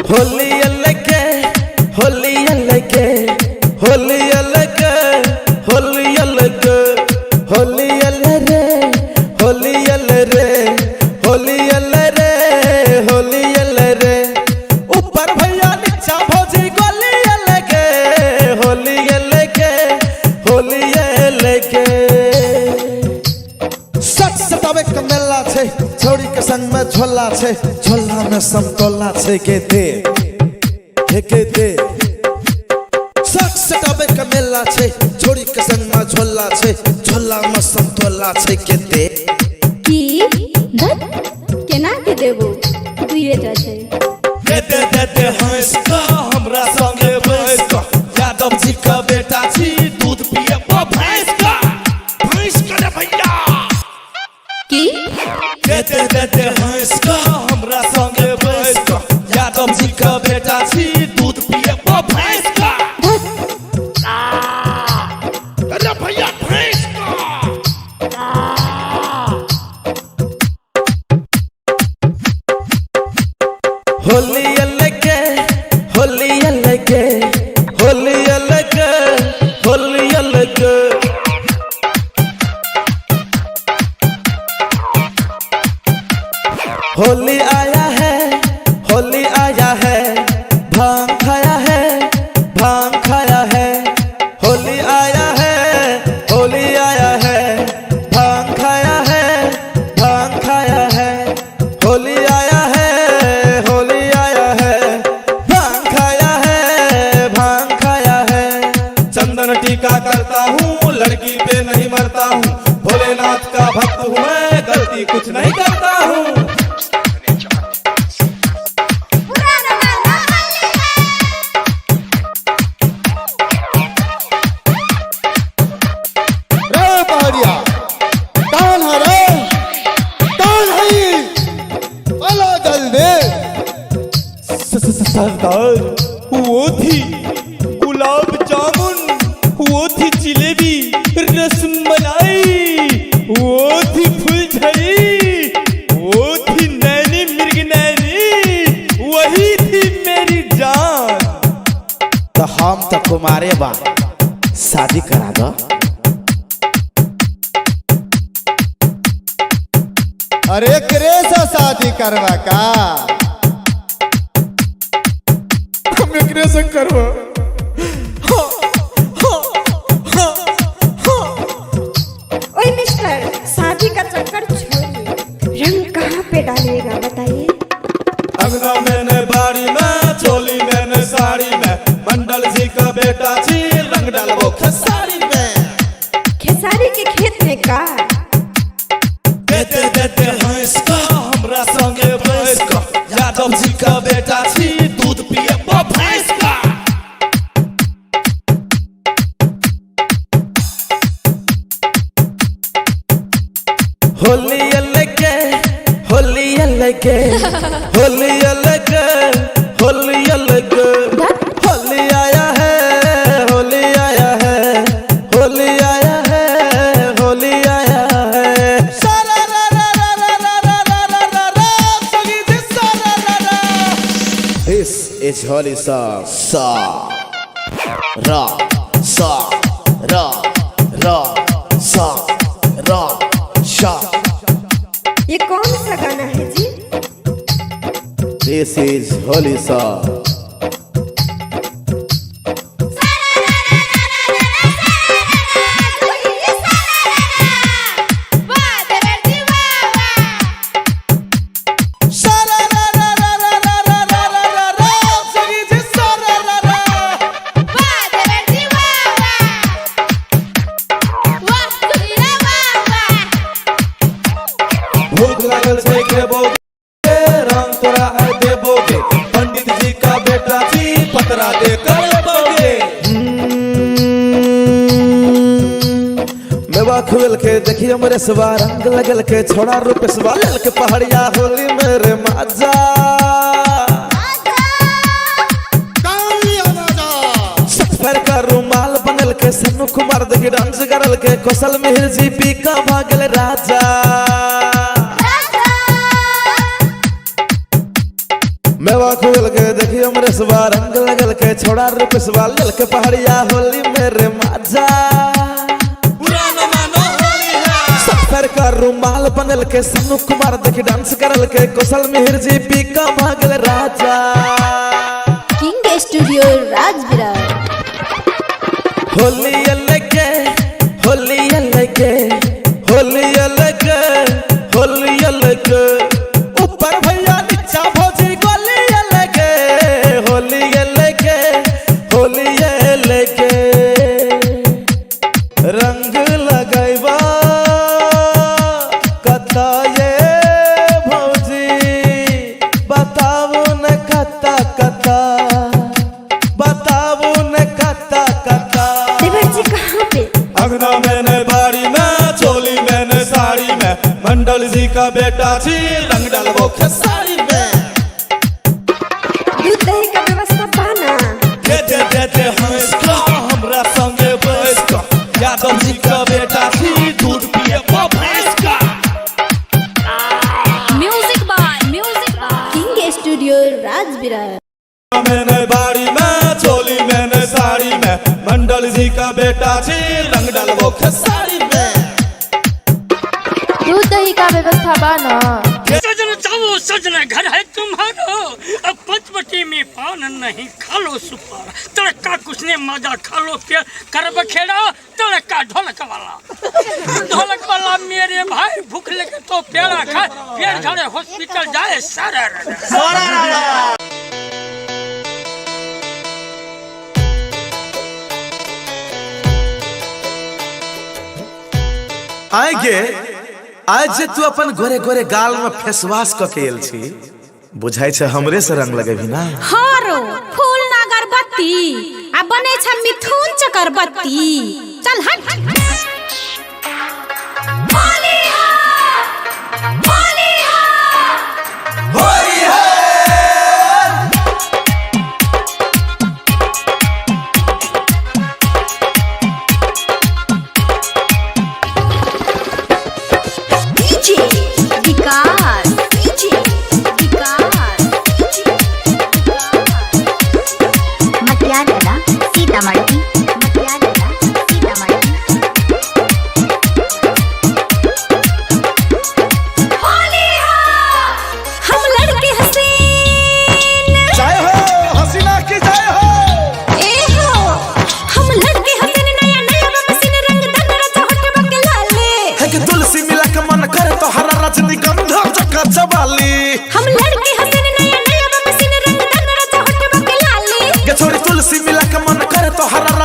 होली अलगे होली अलगे होली अलगे होली अलगे होली अलरे होली अलरे होली अलरे होली अलरे ऊपर भैया नीचा भौजी गोली अलगे होली अलगे होली अलगे सच सतावे के मेला छे छोड़ी के संग में झोला छे झोला में समतोला छे के दे सच सतावे के मेला छे छोड़ी के संग में झोला छे झोला में समतोला छे के दे की दत केना के देबो दुइए टा छै देते हंस का हमरा संगे बैस का यादव जी का बेटा छी दूध पिए भैंस का भैंस करे भैया की देते हंस का हमरा संगे बैस का यादव जी का बेटा छी दूध पिए भैंस का अरे भैया भैंस का होली अलगे होली अलगे होली अलगे होली अलगे होली आया है भांग खाया है होली आया है भांग खाया है होली आया है भांग खाया है चंदन टीका करता हूँ लड़की पे नहीं मरता हूँ भोलेनाथ का भक्त हूँ मैं गलती कुछ नहीं करता हूँ रे पहाड़िया कौन है रे कौन है ये अला जल्दी सरदार वो थी गुलाब जामुन वो थी जिलेबी रसमलाई वो थी फुलझड़ी वो थी नैनी मिर्ग नैनी वही थी मेरी जान। तो हम तो कुमारे बा शादी करा दो अरे करे से शादी करवा का हम एकरे से करबो ओए मिस्टर शादी का चक्कर छोड़िए रंग कहाँ पे डालिएगा बताइए अंगना मैंने बाड़ी में चोली मैंने साड़ी में मंडल जी का बेटा छी रंग डालबो खेसारी में खेसारी के खेत में का देते हंस का हमरा संगे बैस का यादव जी का बेटा छी दूध पिए भैंस का होली अलगे लेके होली लेके होली लेके होली आया है होली आया है होली आया है होली आया है सारा रा रा रा रा रा रा रा रा रा सगी जी सारा रा रा This is holy song sa ra sa ra ra sa ra sha ये कौन सा गाना है जी? This is holy song भूख लागल से खेबोगे रंग तोरा है देबोगे पंडित जी का बेटा जी पतरा दे करबोगे मेवा खुल के देखिए मेरे सवा रंग लगल के छोड़ा रूप सवा लेल के पहाड़िया होली मेरे माजा सफर का रुमाल बनल के सन्नू कुमार देखी डांस करल के कौशल मिहिर जी पी का भागल राजा मेवा खुल के देखिए मेरे सवा रंग लगल के छोड़ा रूप सवा लेल के पहाड़िया होली मेरे माजा पुराना मानो होली है सफर का रुमाल बनल के सन्नू कुमार देखी डांस करल के कौशल मिहिर जी पी का भागल राजा किंग स्टूडियो राजविरार होली लेके होली लेके होली लेके होली लेके ऊपर भैया नीचा भौजी गोली लेके होली लेके होली लेके रंग लगैबा कता ये भौजी बताओ न कता कता बताओ न कता कता देवर जी कहाँ पे? अंगना मैंने बाड़ी में चोली मैंने साड़ी में मंडल जी का बेटा जी रंग डलबो खेसारी में दूध दही का व्यवस्था पाना दे हंस का हमरा संगे बैस का यादव जी का बेटा जी दूध पिए भैंस का music by king studio Rajvirar मैंने बाड़ी में चोली मैंने साड़ी में मंडल जी का बेटा जी रंग डलबो खेसारी में दूध दही का व्यवस्था बाना सजन चावो सजन घर है तुम्हारो अब पंचवटी में पान नहीं खा लो सुपार तड़का कुछ ने मजा खा लो प्यार करब खेड़ा तड़का ढोलक वाला मेरे भाई भूख लगे तो प्यारा खाए पेड़ झड़े हॉस्पिटल जाए सारा आगे आज जे तू अपन गोरे गोरे गाल में फेसवाश क के एल छी बुझाई छ हमरे से रंग लगेबी ना हारो फूल ना अगरबत्ती आ बने छ मिथुन चक्रबत्ती चल हट होली होली होली है डीजे विकास मटियाला सीतामढ़ी मटियाला सीतामढ़ी होली हम लड़के हसीन जय हो हसीना की जय हो ए हो हम लड़के हसीन नया नया मसीन रंग दंडरा चहट बके लाले है कि तुलसी मिला के मन करे तो हरा रजनीगंधा चका चबाली हम लड़के हसीन नया नया मसीन रंग दंडरा चहट बके लाले के छोड़ी तुलसी मिला के मन करे तो हरा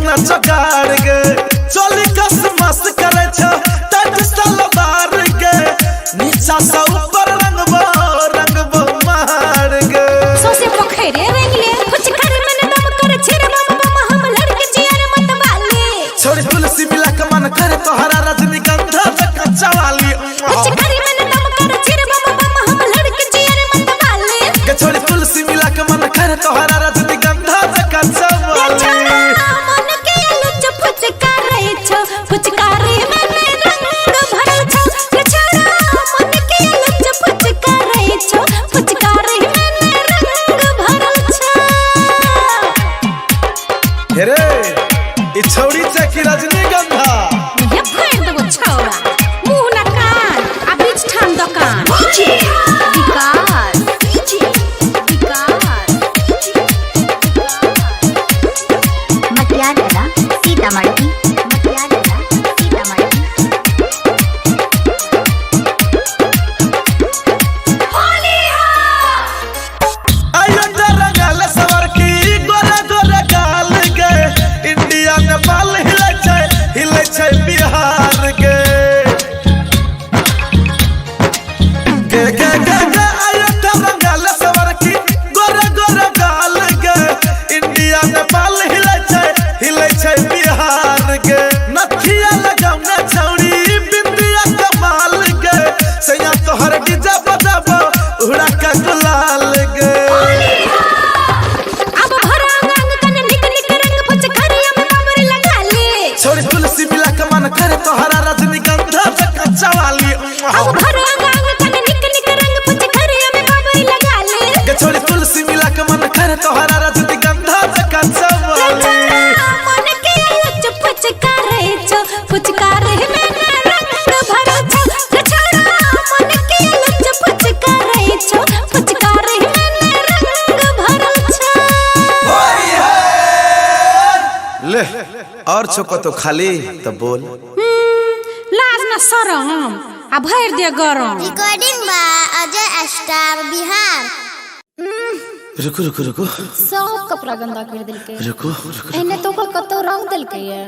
अपना चगाड़ गे चोली कस मस करे छ टट सलवार गे नीचा से ऊपर रंगबो मार गे सोसे पोखरे रंगले कुछ कर मन दम कर छिर बम हम लड़के जियर मत वाले छोड़ी तुलसी मिला के मन करे तोहरा रजनीगंधा कच्चा वाली कुछ कर मन दम कर छिर बम हम लड़के जियर मत वाले के छोड़ी तुलसी मिला के मन करे तोहरा रजनीगंधा कच्चा वाली मन के लुच फुचकारे छो फुचकारे में रंग भरल छो के छोड़ा मन के लुच फुचकारे छो फुचकारे में रंग भरल छो हेरे ई छौड़ी चकी रजनीगंधा ये फेर देबो छौड़ा मुंह ना कान आ बीच ठान दुकान मटियाला सीतामढ़ी मटियाला सीतामढ़ी आयो रंगल सवर की गोरा गोरा गाल गे इंडिया नेपाल हिले छै बिहार गे आयो रंगल सवर की गोरा गोरा गाल गे इंडिया नेपाल हिले छै बिहार गे नथिया लगाउना छौड़ी बिंदिया कमाल गे सैया तोहर डीजे बजाबो उड़ा का गुलाल गे अब भरा रंग कने निक निक रंग फुचकारिया में बाबर लगा ले छोड़ी तुलसी मिला के मन करे तोहरा रजनीगंधा कच्चा वाली अब भरा रंग कने निक निक रंग फुचकारिया में बाबर लगा ले के छोड़ी तुलसी मिला के मन करे तोहरा रजनीगंधा कच्चा वाली मन के लुच फुचकारे छो फुचकारे में रंग भरल छो के छोड़ा मन के लुच फुचकारे छो फुचकारे में रंग भरल छो ले और छोको तो खाली तो बोल लाज न शरम आ भर दे गरम recording by Ajay star Bihar रुको रुको रुको सब कपड़ा गंदा कर दिलके रुको एने तो ओकर कतो रंग दिलके ये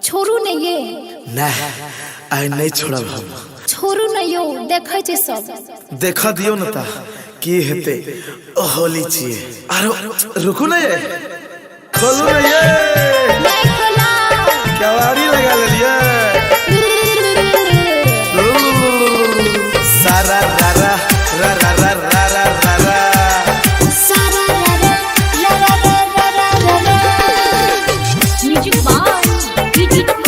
छोरू ने ये ना आई नहीं छोड़ब हम छोरू ने यो देखै छै सब देखा दियो न ता की हेते ओ होली छिए आरो रुको ना ये खोलो ना ये नहीं खोला केवाड़ी लगा ले लिया सारा रा रा रा रा रा रा रा रा रा सारा रा रा रा रा रा रा music by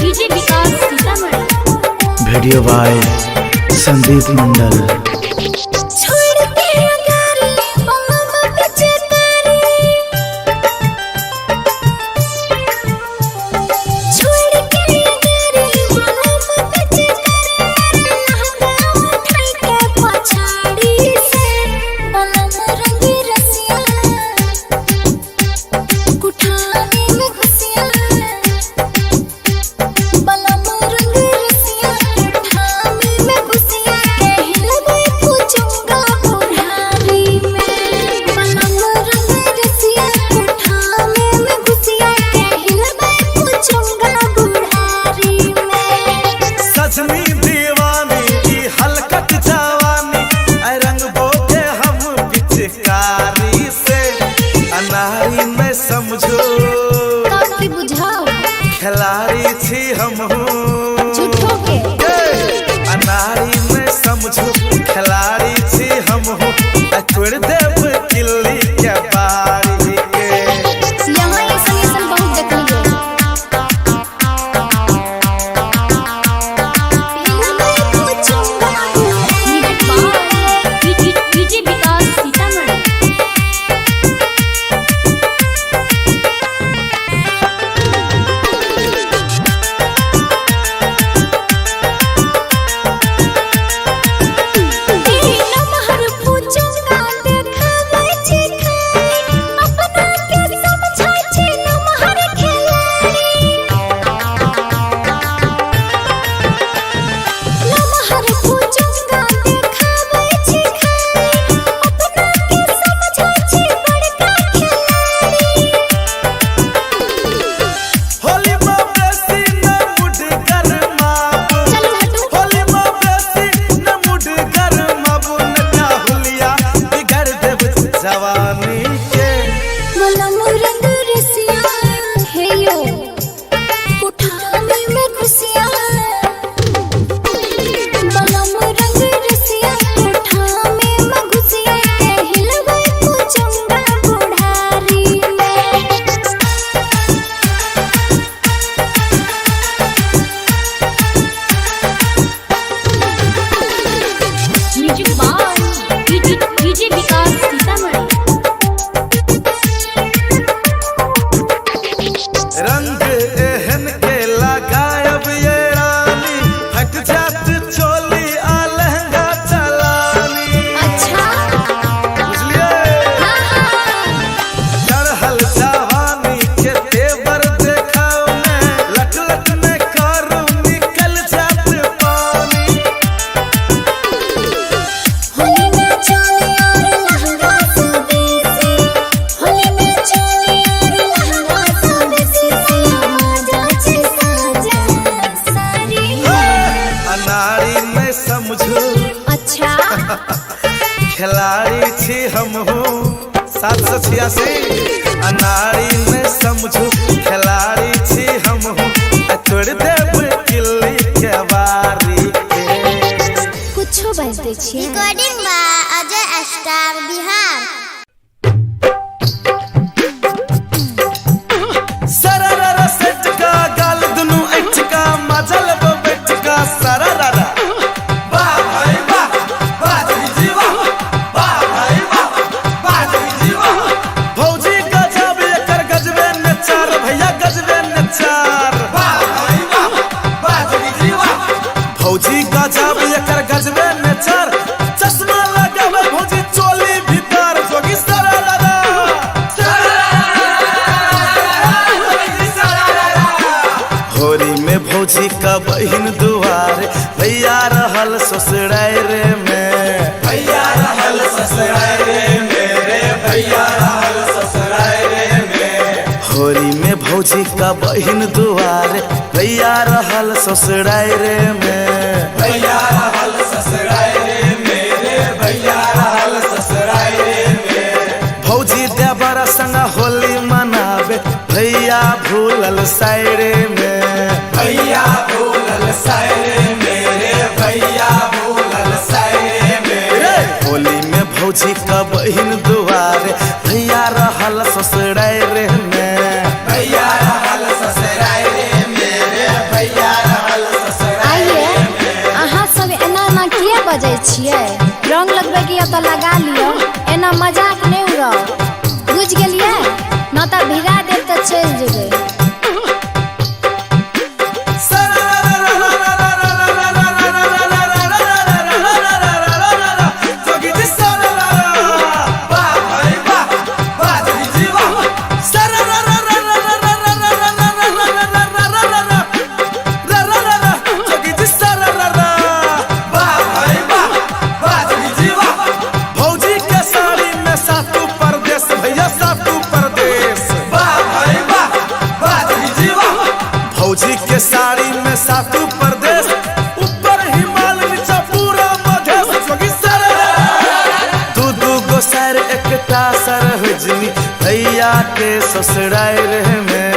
DJ Vikas Sitamarhi video by Sandeep Mandal छोड़ के अगर मम्मा पीछे तारी छोड़ के अगर मम्मा पीछे तारी लहंगा उठाई के पछाड़ी से बनम रंगी रसिया कुठाने में घुसिया बनम रंगी रसिया कुठाने में घुसिया कहल मैं पूछूंगा बुढ़ारी में बनम रंगी रसिया कुठाने में घुसिया कहल मैं पूछूंगा बुढ़ारी में सजनी दीवानी की हलकत जवानी ऐ रंग बोके हम पिचकारी से अनारी में समझो ताकि बुझाओ खिलाड़ी छी हम झूठो के अनारी में समझो खिलाड़ी छी हम छोड़ देव किल्ली के बारी के यहाँ ऐसा बहुत देखलिए मैं पूछूंगा music by DJ Vikas Sitamarhi नमहर पूछूंगा देख खिलाड़ी छी हमहू 786 अनाड़ी में समझू खिलाड़ी छी हमहू तोड़ देब किल्ली के बारी के कुछो बजते छियै। Recording by Ajay star Bihar. सरररा सेटका गाल दुनु एटका मजल बेटका सरररा वाह भाई वाह वाह जी वाह वाह भाई वाह वाह जी वाह भौजी गजब एकर गजबे नचार भैया गजबे नचार वाह भाई वाह वाह जी वाह भौजी गजब एकर गजबे नचार चश्मा लगावे भौजी चोली भीतर जोगी सरररा होरी में भौजी का बहिन दुआर भैया रहल ससुराय रे में भैया रहल ससुराय रे मेरे भैया रहल ससुराय रे में होरी में भौजी का बहिन दुआर भैया रहल ससुराय रे में भैया रहल ससुराय रे मेरे भैया रहल ससुराय रे में भौजी देवर संग होली मनावे भैया भूलल सायरे में भैया भूलल सायरे मेरे भैया भूलल सायरे मेरे होली में भौजी का बहिन दुआरे भैया रहल ससुराय रे में भैया रहल ससुराय रे मेरे भैया रहल ससुराय रे में। अहाँ सब एना किया बजै छियै? रंग लगबै के तो लगा लियो, एना मजाक नहीं उड़ाओ। बुझ गेलियै न त भिड़ा देब त चल जेबै। भौजी के साड़ी में सातु प्रदेश ऊपर हिमालय नीचा पूरा मधेश जोगी सर दू गो सर एकटा सर हुजनी भैया के ससुराय रे में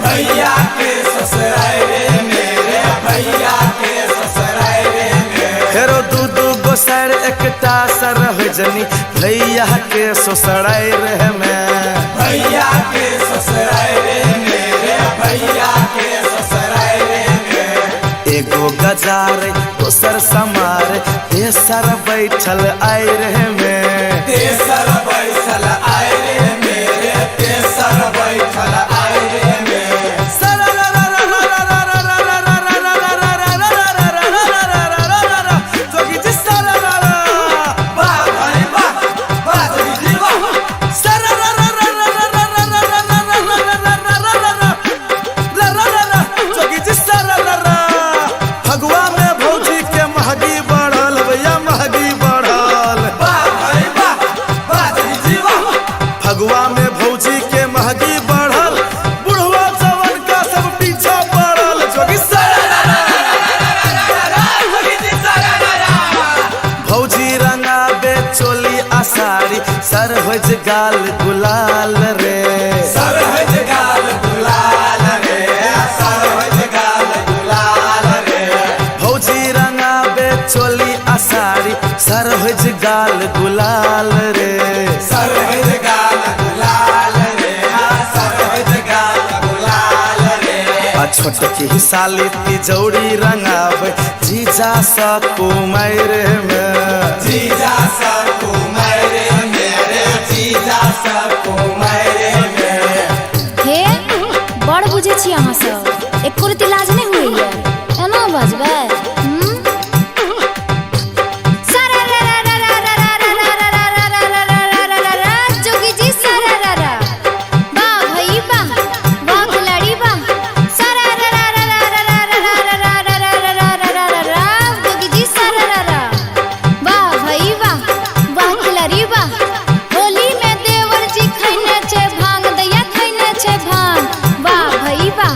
भैया के ससुराय रे मेरे भैया के ससुराय रे में फेरो दू गो सर एकटा सर हुजनी भैया के ससुराय रे में भैया के ससुराय रे मेरे भैया के एगो गजार दोसर समार तेसर बैठल आय रे में तेसर बैठल आय रे मेरे तेसर बैठल आय रे में जोगी जी सरररा वाह भाई वाह वाह जोगी जी वाह सरररा जोगी जी सरररा फगुआ में भौजी के महगी बढ़ल भैया महगी बढ़ल वाह भाई वाह वाह जी वाह फगुआ में भौजी के महगी बढ़ल बुढ़वा जवन का सब पीछा पड़ल जोगी भौजी रंगाबे चोली आसारी सर होज गाल गुलाल रे सर होज गाल गुलाल रे सर होज गाल गुलाल रे भौजी रंगाबे चोली आसारी सर होज गाल गुलाल रे सर होज गाल गुलाल रे सर होज गाल गुलाल रे आ छोटकी साली तिजौरी रंगाबे जीजा सा कुमार में जीजा सा कुमार मेरे जीजा सा कुमार में। हे बड़ बुझे छी अहाँ सब, एको रति लाज नहीं हुई है एना बजबै। जोगी जी सरररा वाह भाई वाह वाह खिलाड़ी वाह जोगी जी सरररा वाह भाई वाह वाह खिलाड़ी वाह। होली में देवर जी खैने छे भांग दैया खैने छे भांग वाह भाई वाह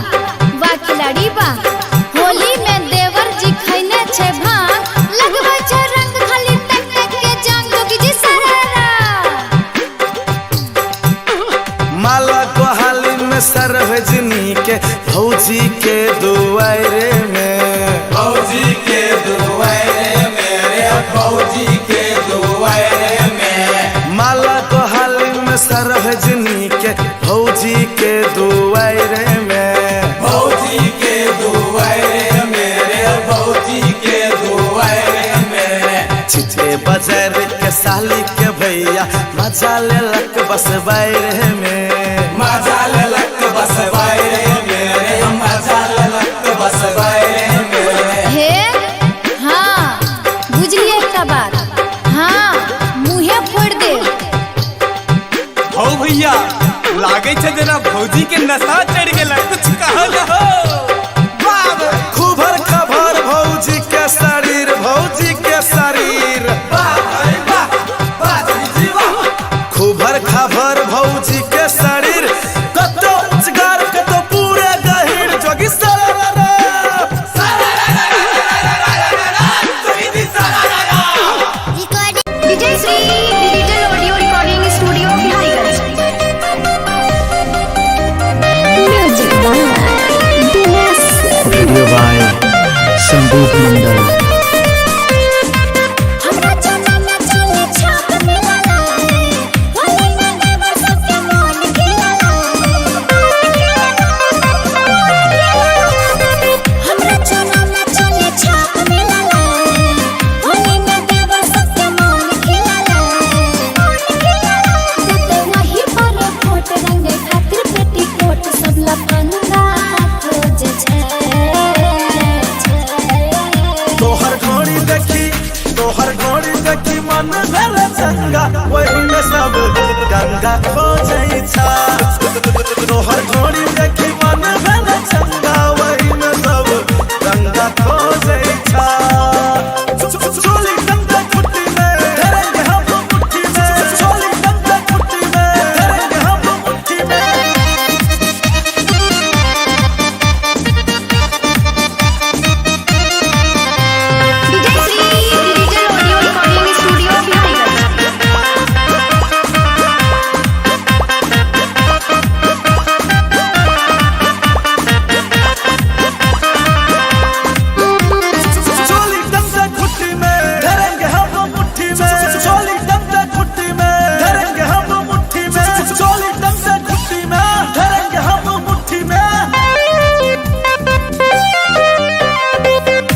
वाह खिलाड़ी वाह। होली में देवर जी खैने छे भांग लगबै छे रंग खाली तक तक के सरहजनी के भौजी के दुआरे में, भौजी के दुआरे मेरे भौजी के दुआरे में। माला को हाली में सरहजनी के भौजी के दुआरे में, भौजी के दुआरे मेरे भौजी के दुआरे में। चिचे बाजार के साली के भैया मजा लेलक बस बाहर में, मजा लेलक बस बाहर मेरे मजा लेलक बस बाहर मेरे। हे हाँ बुझलिए एकटा बात, हाँ मुँहे फोड़ दे। हो भैया लागे छे जना भौजी के नशा चढ़ गेला, कुछ कहल हो। खूबर खबर भौजी के शरीर, भौजी के शरीर, खूबर खबर भौजी के शरीर, कतो उजगार कतो पूरे गहिर जोगी सररा Vijay Shri digital audio recording studio Bihariganj. Music by Dinesh. Video by Sandeep Mandal. हमरा चना में चले छाप मिला होली में देवर सबके मन खिला। हमरा चना में चले छाप मिला होली में देवर सबके मन खिला। तो वही पर फोट रंग खातिर पेटी कोट सब लफंगा खोज छे। तोहर घोड़ी देखी मन भर चंगा, वही में सब गंगा खोजै छा। तोहर घोड़ी देखी मन भर चंगा, वही में सब गंगा खोजै छा। चोली गंगा खुट्टी में धरेंगे हम मुट्ठी में, चोली गंगा खुट्टी में धरेंगे हम मुट्ठी में। Vijay Shri digital audio recording studio Bihariganj. चोली गंगा खुट्टी में धरेंगे हम मुट्ठी में, चोली गंगा खुट्टी में धरेंगे हम मुट्ठी में, चोली गंगा खुट्टी में धरेंगे हम मुट्ठी में।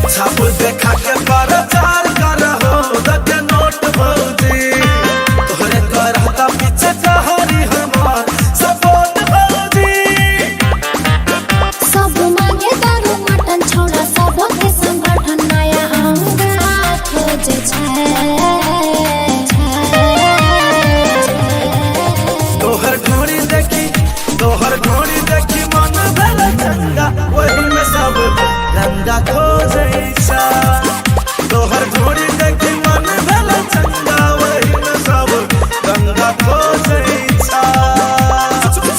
छाप देखा के प्रचार करहो दके नोट भौजी, तोहरे करहता पीछे कहरी हमार सपोर्ट भौजी। सब मांगे दारू मटन छोड़ा सब के संगठन नया अंगा खोज छे। तोहर घोड़ी देखी मन भर चंगा, वही में सब गंगा खोजै छा। तोहर घोड़ी देखी मन भर चंगा, वही में सब गंगा खोजै छा।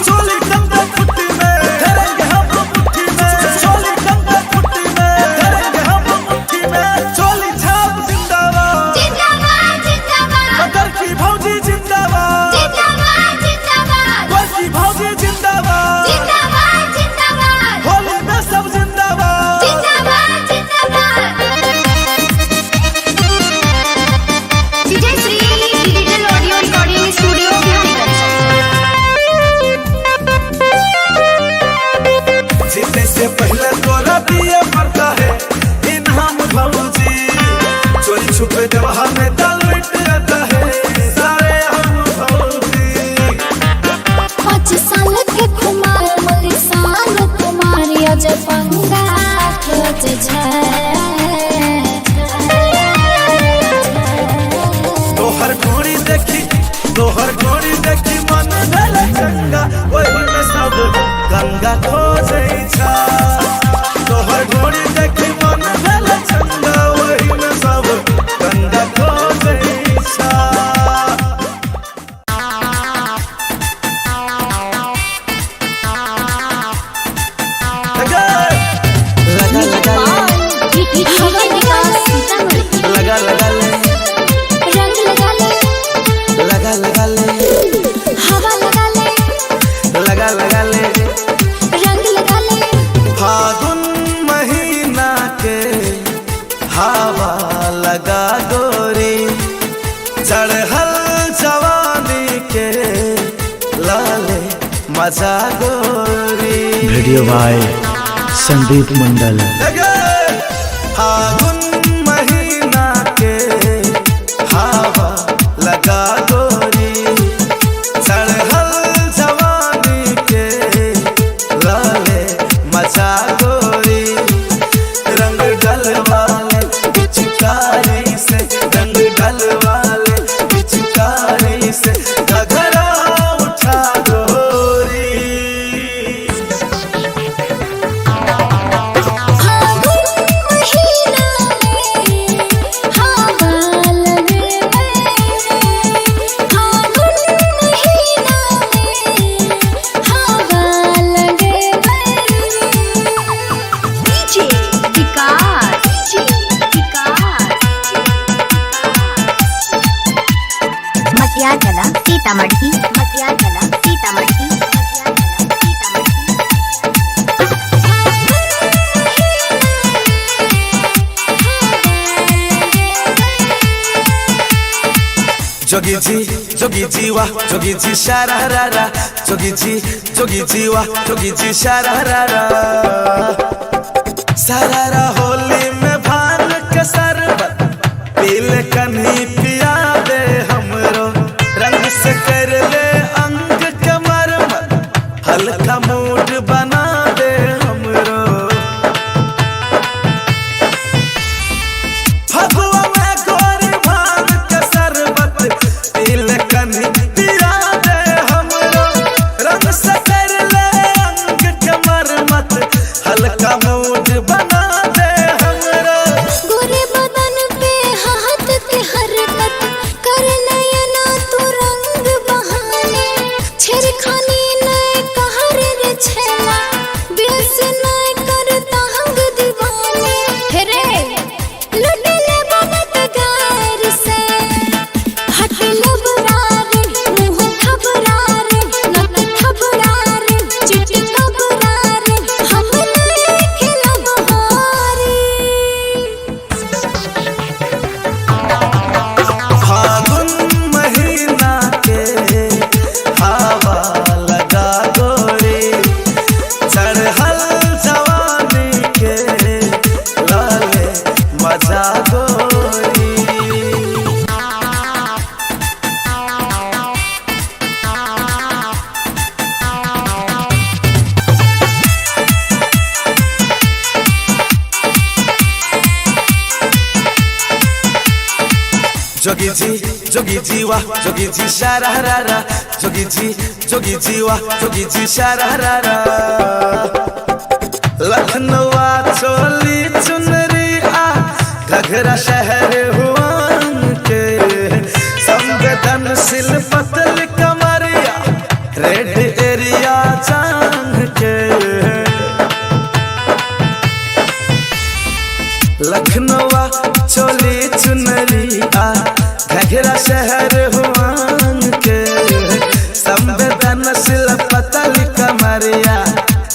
चोली गंगा खुट्टी में धरेंगे हम मुट्ठी में, चोली गंगा खुट्टी में धरेंगे हम मुट्ठी में। चोली छाप जिंदाबाद जिंदाबाद जिंदाबाद मगर की भौजी जिंदाबाद, जिंदाबाद जिंदाबाद गोल की भौजी जिंदाबाद, जिंदाबाद जिंदाबाद होली में सब जिंदाबाद। जिंदाबाद जिंदाबाद। Vijay Shri digital audio recording studio Bihariganj. जीतने से पहले तोरा दिए पड़ता है इनाम भौजी, चोरी छुपे जवाह में दाल मिट जाता है सारे हम भौजी। 5 साल के कुमार मलिसान कुमार अजय पंगा खोज छे। तोहर घोड़ी देखी मन भर चंगा, वही में सब गंगा खोजै छा। तोहर घोड़ी देखी मन भर चंगा, वही में सब गंगा खोजै छा। लगा हवा निकाल सीतामढ़ी लगा लगा ले, रंग लगा ले, लगा लगा ले, हवा लगा ले, लगा लगा ले, वीडियो बाय संदीप मंडल। फागुन महीना के हवा लगा गोरी, चढ़ल जवानी के लाले मचा गोरी, रंग डलवाले पिचकारी से, रंग डलवाले पिचकारी से घघरा उठा गोरी। मटियागला सीतामढ़ी, मटियागला सीतामढ़ी, मटियागला सीतामढ़ी। जोगी जी वाह जोगी जी शारारा, जोगी जी वाह जोगी जी शारारा, सारारा होली में भान के शरबत पीले कन्ही पिया दे हमरो, रंग से कर ले अंग के मरमत, हल्का मूड बना दे हमरो। फगुआ में गोरी भान के शरबत पीले कन्ही पिया दे हमरो, रंग से कर ले अंग के मरमत, हल्का मूड बना दे हमरो। गोरे बदन पे हाथ के हरकत कर नयना तू रंग बहाने, छेड़खानी नए कहर रे छेला, बेस नए करता हंग दीवाने। हेरे लुटे ले बगत गार से, हट लबरा रे मुँह खबरा रे, नक खबरा रे चिट खबरा रे, हम नए खिलब हारी। फागुन महीना के हवा लगा गोरी, चढ़ल जवानी के लाले मजा गोरी। जोगी जी वाह जोगी जी शारारा, जोगी जी वाह जोगी जी शारारा, लखनऊ चोली चुनरी आ घघरा शहर हुआन के, संवेदनशील पतल कमरिया रेड एरिया चांग के। लखनऊ चोली चुनरी आ घघरा शहर हुआन के, संवेदनशील पतल कमरिया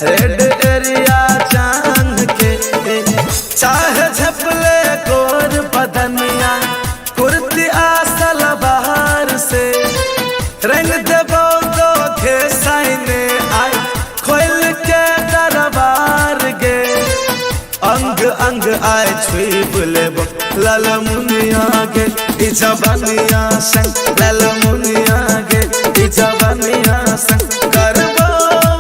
रेड एरिया जान के। चाहे झपले गोर बदनिया कुर्ती आसल बाहर से, रंग देबो तो खे साइने आई खोल के दरबार गे, अंग अंग आए छुई बुलेबो लाल मुनिया गे, इजबनिया संग लाल मुनिया गे, इजबनिया संग करबो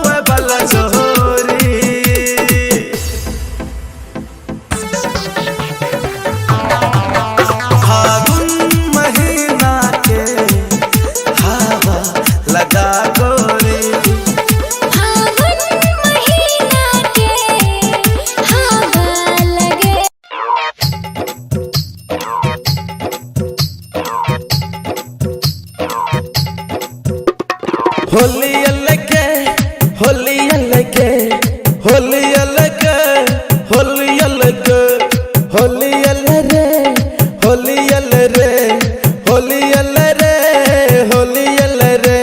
वे बल जोरी। फागुन महीना के हवा लगा गोरी, फागुन महीना के हवा लगे। होली अलगे होली अलगे होली अलगे होली अलगे, होली अलरे होली अलरे होली अलरे होली अलरे,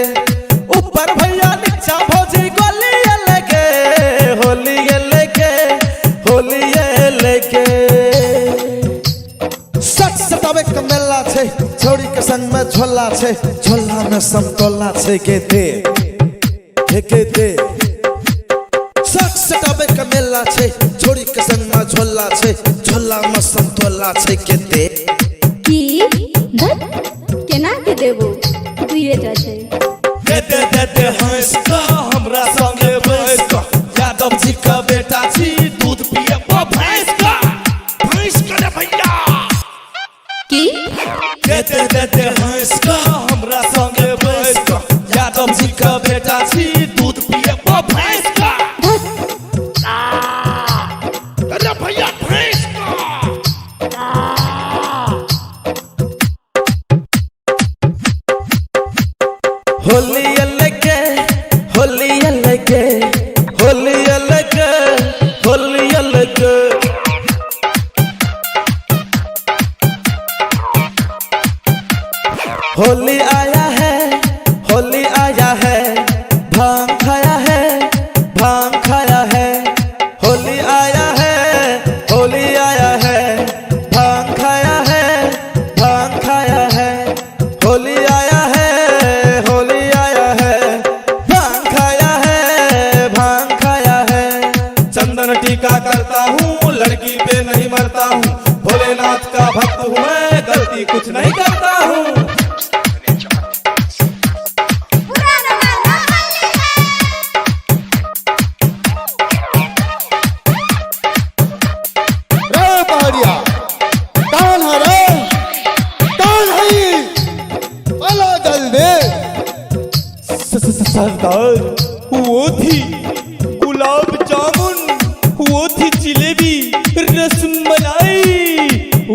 ऊपर भैया नीचा भौजी गोली अलगे, होली अलगे होली अलगे। सच सतावे कमेला छे, छोड़ी के संग में झोला छे, झोला में समतोला छे के दे सच झोला छे छोड़ी के संग में झोला छे झोला में संतोला छे के दे की धत केना के देबो दुइए टा छै दे हंस का हमरा संगे बैस का यादव जी का बेटा छी दूध पिए भैंस का रे भैया की दे हंस का हमरा संगे बैस का यादव जी का बेटा छी दूध पिए भैंस का अरे भैया भैंस का होली अलगे होली अलगे होली अलगे होली अलगे होली आया है होली आया है भांग खाया है भांग खाया है होली आया है होली आया है भांग खाया है भांग खाया है होली आया है होली आया है भांग खाया है भांग खाया है चंदन टीका करता हूँ लड़की पे नहीं मरता हूँ भोलेनाथ का भक्त हूँ मैं गलती कुछ नहीं करता हूँ रे पहाड़िया कौन है रे कौन है ये अला जल्दी सरदार वो थी गुलाब जामुन वो थी जिलेबी रसमलाई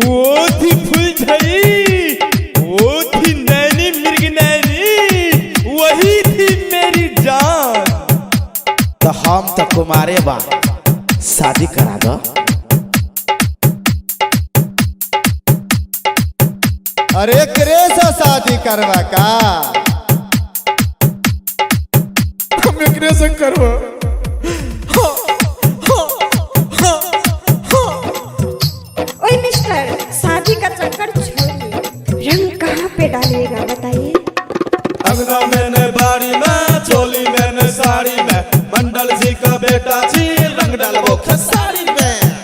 वो थी फुलझड़ी वो थी नैनी मिर्ग नैनी वही थी मेरी जान। तो हम तो कुमारे बा शादी करा दो अरे करे से शादी करवा का हम एकरे संग करबो ओए मिस्टर शादी का चक्कर छोड़िए रंग कहाँ पे डालिएगा बताइए अंगना मैंने बाड़ी में चोली मैंने साड़ी में मंडल जी का बेटा जी रंग डालबो खेसारी में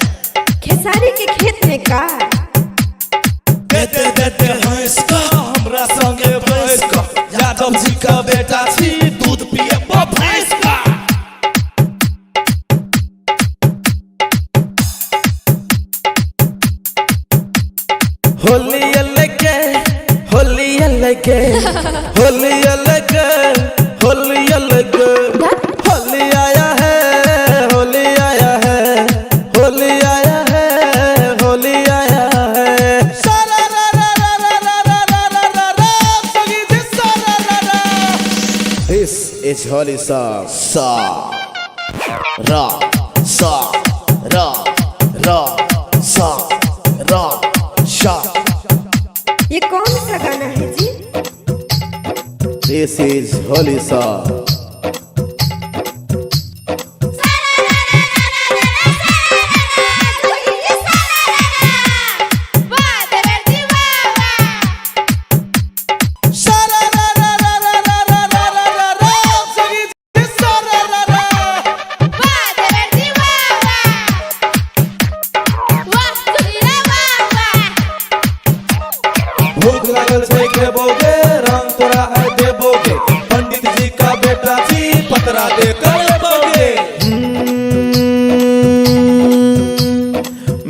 खेसारी के खेत में का दे हंस का हमरा संगे बैस का यादव जी का बेटा छी दूध पिए भैंस का होली अलगे होली अलगे होली अलगे होली अलगे होली आया है होली आया है होली आया है होली आया है सारा रा रा रा रा रा रा रा रा रा सगी जी सारा रा रा This is holy song sa ra sa ra ra sa ra sha ये कौन सा गाना है जी This is holy song सारा रा रा रा रा रा रा रा रा रा रा सगी जी सारा रा रा भूख लागल छै खेबोगे रंग तोरा है देबोगे पंडित जी का बेटा जी पतरा दे कर लेबोगे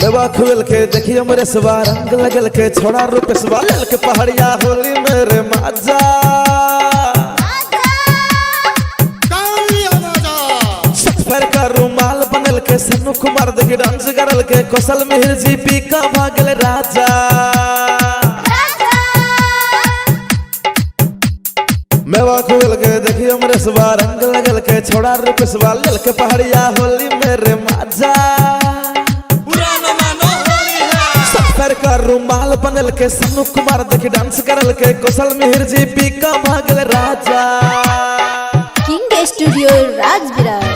मेवा खुल के देखिए मेरे सवा रंग लगल के छोड़ा रूप सवा लल के पहाड़िया होली मेरे माजा कौन लिया मजा सफर का रुमाल बनल के सन्नू कुमार देखी डांस करल के कौशल मिहिर जी पी का भागल राजा मेवा खुल के देखिए मेरे सवा रंग लगल के छोड़ा रूप सवा लल के पहाड़िया होली मेरे माजा पुराना मानो होली है सफर का रुमाल बनल के सन्नू कुमार देखी डांस करल के कौशल मिहिर जी पी का भागल राजा किंग स्टूडियो राजविरार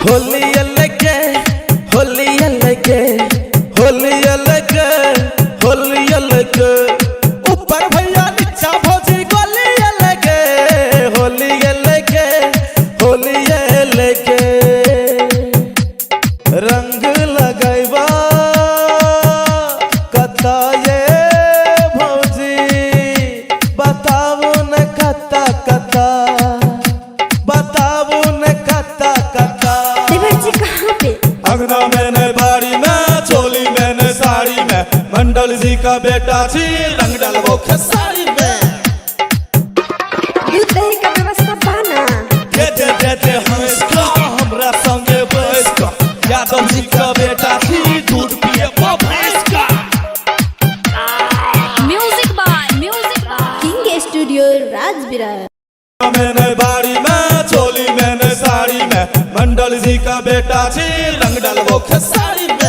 होली अलगे होली अलगे होली अलगे होली अलगे ऊपर भैया नीचा भौजी गोली अलगे होली अलगे होली अलगे मंडल जी का बेटा छी रंग डालबो खेसारी में दूध दही का व्यवस्था पाना दे हंस का हमरा संगे बैस का यादव जी का बेटा छी दूध पिए भैंस का music by king studio Rajbirar. मैंने बाड़ी में चोली मैंने साड़ी में मंडल जी का बेटा छी रंग डालबो खेसारी में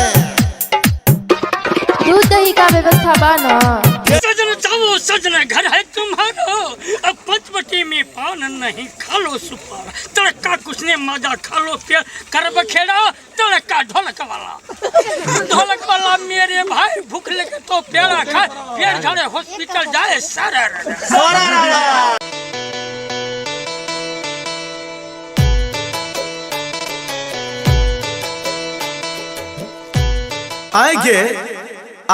दूध दही का व्यवस्था बाना सजन जाओ सजना घर है तुम्हारो अब पंचवटी में पान नहीं खा लो सुपार तड़का कुछने मजा खा लो प्यार कर बखेड़ा तड़का ढोलक वाला मेरे भाई भूख लगे तो प्यारा खाए पेट झड़े हॉस्पिटल जाए सारा आगे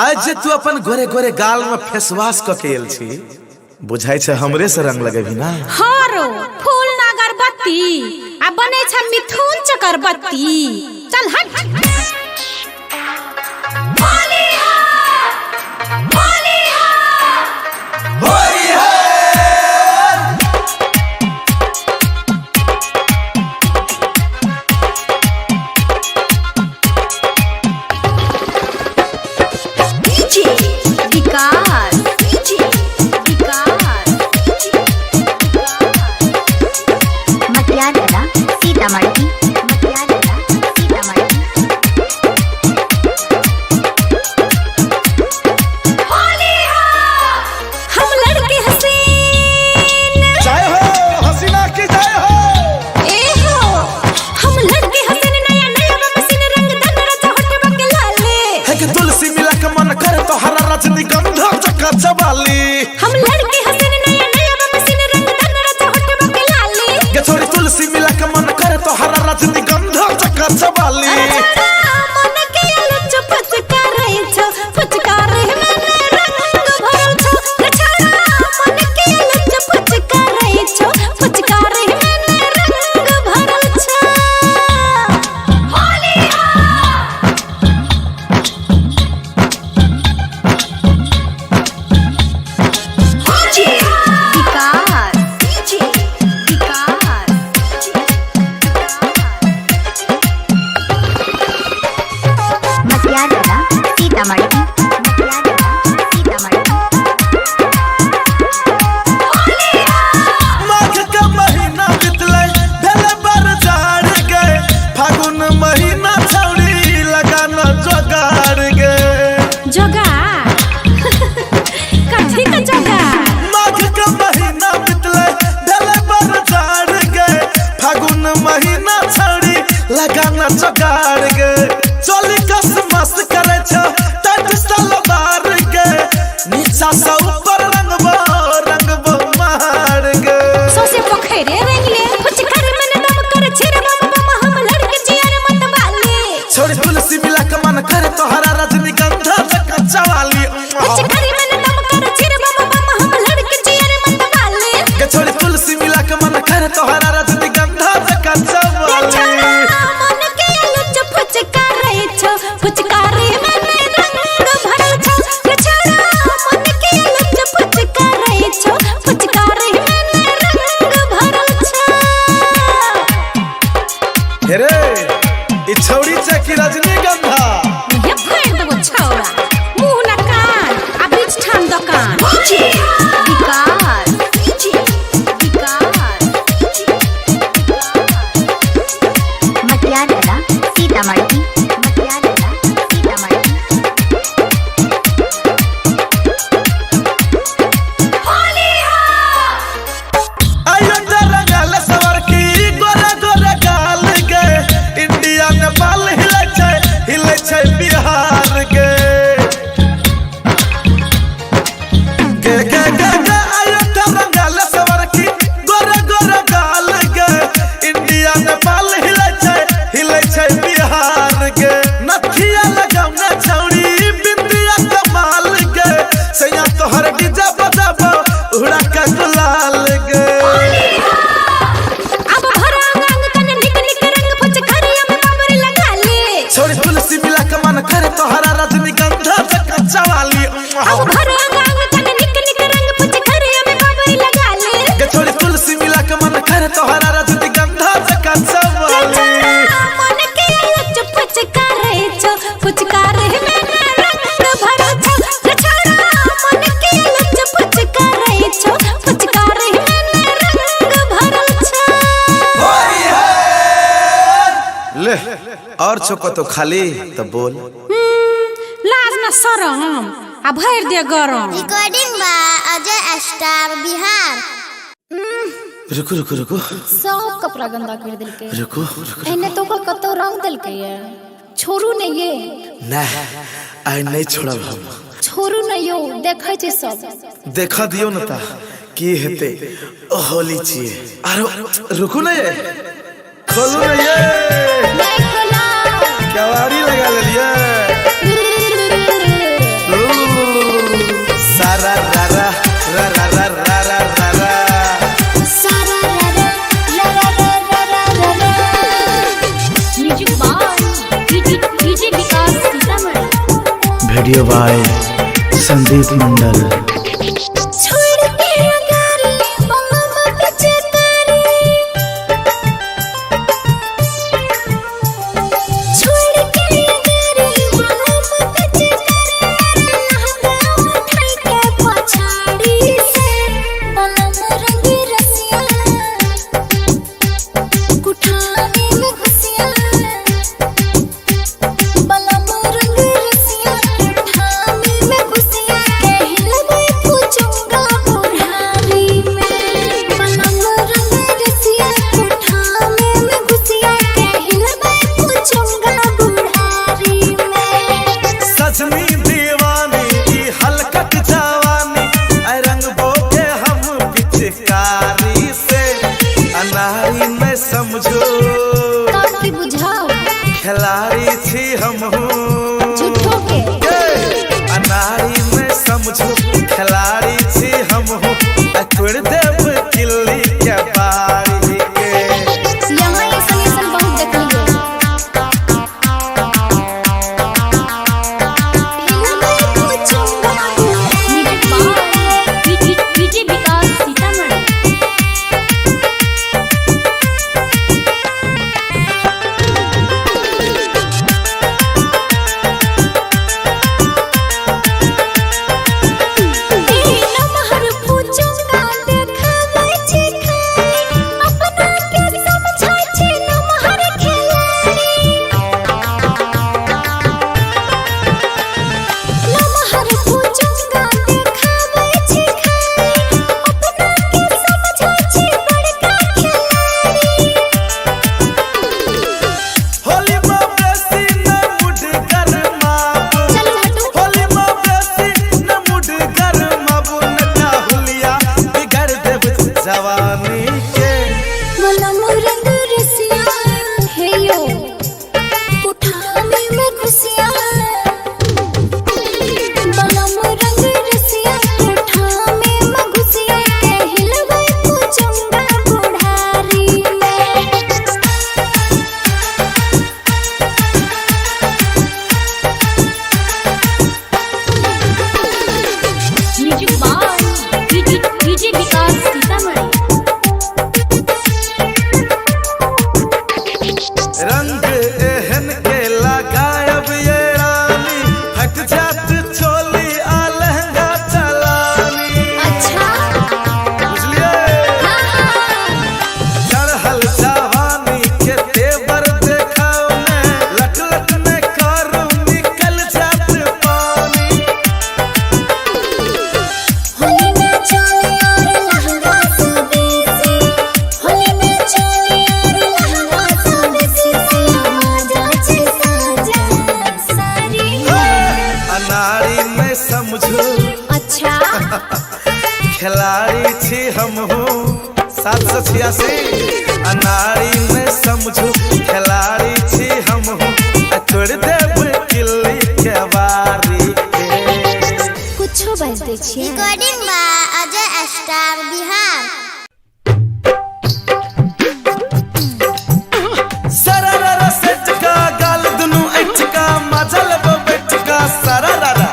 आज जे तू अपन गोरे गोरे गाल में फेसवाश क के आयल छी बुझाई छै हमरे से रंग लगेबी ना हारो फूल ना अगरबत्ती आ बने छ मिथुन चक्रबत्ती चल हट मटियाला सीतामढ़ी हम लड़के हसीन जय हो हसीना की जय हो ए हो हम लड़के हसीन नया नया मशीन रंग दंगरा चहट बके लाले है कि तुलसी मिला के मन करे तो हरा रजनीगंधा चका चबाली हम लड़के हसीन नया नया मशीन रंग दंगरा चहट बके लाले के छोरी तुलसी मिला के मन करे तो हरा रजनीगंधा चका चबाली मन के लुच फचकार छ फचकार मैंने रंग भरल छ छड़ा मन के लुच फचकार छ फचकार मैंने रंग भरल छ मटियाला सीतामढ़ी माघ का महीना बितले देले बर जाड़ गए फागुन महीना छौड़ी लगाना जोगाड़ गए जोगार कथी का जोगार माघ का महीना बितले देले बर जाड़ गए फागुन महीना छौड़ी लगाना जोगाड़ गए चोली कस मस्त करे छ टट सलवार गए नीचा से ऊपर रंगबो मार गए सोसे पोखरे रंगले फचकार मैंने दम कर छिर बम हम लड़के जियार मत वाले छोड़ी तुलसी मिला के मन करे तो हरा रजनीगंधा चका चवाली फचकार मैंने दम कर छिर बम हम लड़के जियार मत वाले के छोड़ी तुलसी मिला के मन करे तो हरा रजनीगंधा चका चवाली मन के लुच फचकार छ फचकार मैंने रंग भरल छ छड़ा मन के लुच फचकार छ फचकार मैंने रंग भरल छ हेरे ई छौड़ी चकी रजनीगंधा ये फेर देबो छौड़ा मुंह ना कान आ बीच ठाम दुकान मटियाला सीतामढ़ी आयो रंगल सवर की गोरे गोरे गाल गए इंडिया नेपाल हिले छै बिहार के आयो रंगल सवर की गोरे गोरे गाल गए इंडिया नेपाल हिले छै बिहार ले और चौको तो खाली तो बोल। लाज ना शरम आ भर दे गरम। रिकॉर्डिंग बा अजय स्टार बिहार। रुको रुको रुको सब कपड़ा गंदा कर दिल के। रुको रुको एने तो कतो रंग दिल के ये छोरू ने ये ना आई नहीं छोड़ा हम छोरू ने यो देखै छै सब देखा दियो न ता की हेते होली छिए। अरे रुको ना ये खोलो ना ये नहीं खोला कवाड़ी लगा ले लिया सारा रा रा रा रा रा रा रा रा रा सारा रा रा रा रा रा रा रा music by DJ Vikas Sitamarhi. Video by Sandeep Mandal. छोड़ के अगर बंगला पीछे तारी छोड़ के अगर बंगला पीछे तारी लहंगा उठाई के पछाड़ी से बलम रंगी रसिया कुठाने में घुसिया बलम रंगी रसिया कुठाने में घुसिया कहल मैं पूछूंगा बुढ़ारी में बलम रंगी रसिया कुठाने में घुसिया कहल मैं पूछूंगा बुढ़ारी में। सजनी दीवानी की हलकत जवानी ऐ रंग बोके हम पिचकारी से अनारी में समझो ताकि बुझाओ खिलाड़ी थी हम झूठो के अनारी में समझो खिलाड़ी थी हम अकुड़ देव किल्ली के बारी के यहाँ ऐसा बहुत देखलिए मैं पूछूंगा music by DJ Vikas Sitamarhi. नमहर पूछूंगा देखावे छी खाई अपना के समझा छी नमहर खिलाड़ी नमहर पूछूंगा देखावे छी खाई अपना के समझा छी बड़का खिलाड़ी होली में बेसी न मुड गरमाबो चल हटो होली में बेसी न मुड गरमाबो नटा हुलिया बिगड़ देव जवानी के बलम रंग रसिया हे यो कुठाने में घुसिया बलम रंग रसिया कुठाने में घुसिया कहल मैं पूछूंगा बुढ़ारी में। Music by DJ Vikas Sitamarhi. रंग एहन के लगायब ये रानी हट जात चोली आ लहंगा चलानी अच्छा बुझलिए चढ़ल जवानी के तेवर देखाओ ने लट लट में करू निकल जात पानी होली में चोली और लहंगा स्वदेशी होली में चोली और लहंगा स्वदेशी से आवाजा छे साजा सारी अनारी में समझो अच्छा खिलाड़ी थी हम 786 अनारी में समझो खिलाड़ी थी हम अकुड़ देव किल्ली के बारी के कुछो बाज दे छिए। रिकॉर्डिंग बा अजय स्टार बिहार। सरररा सेटका गाल दुनु ऐटका मजल बैठका सरररा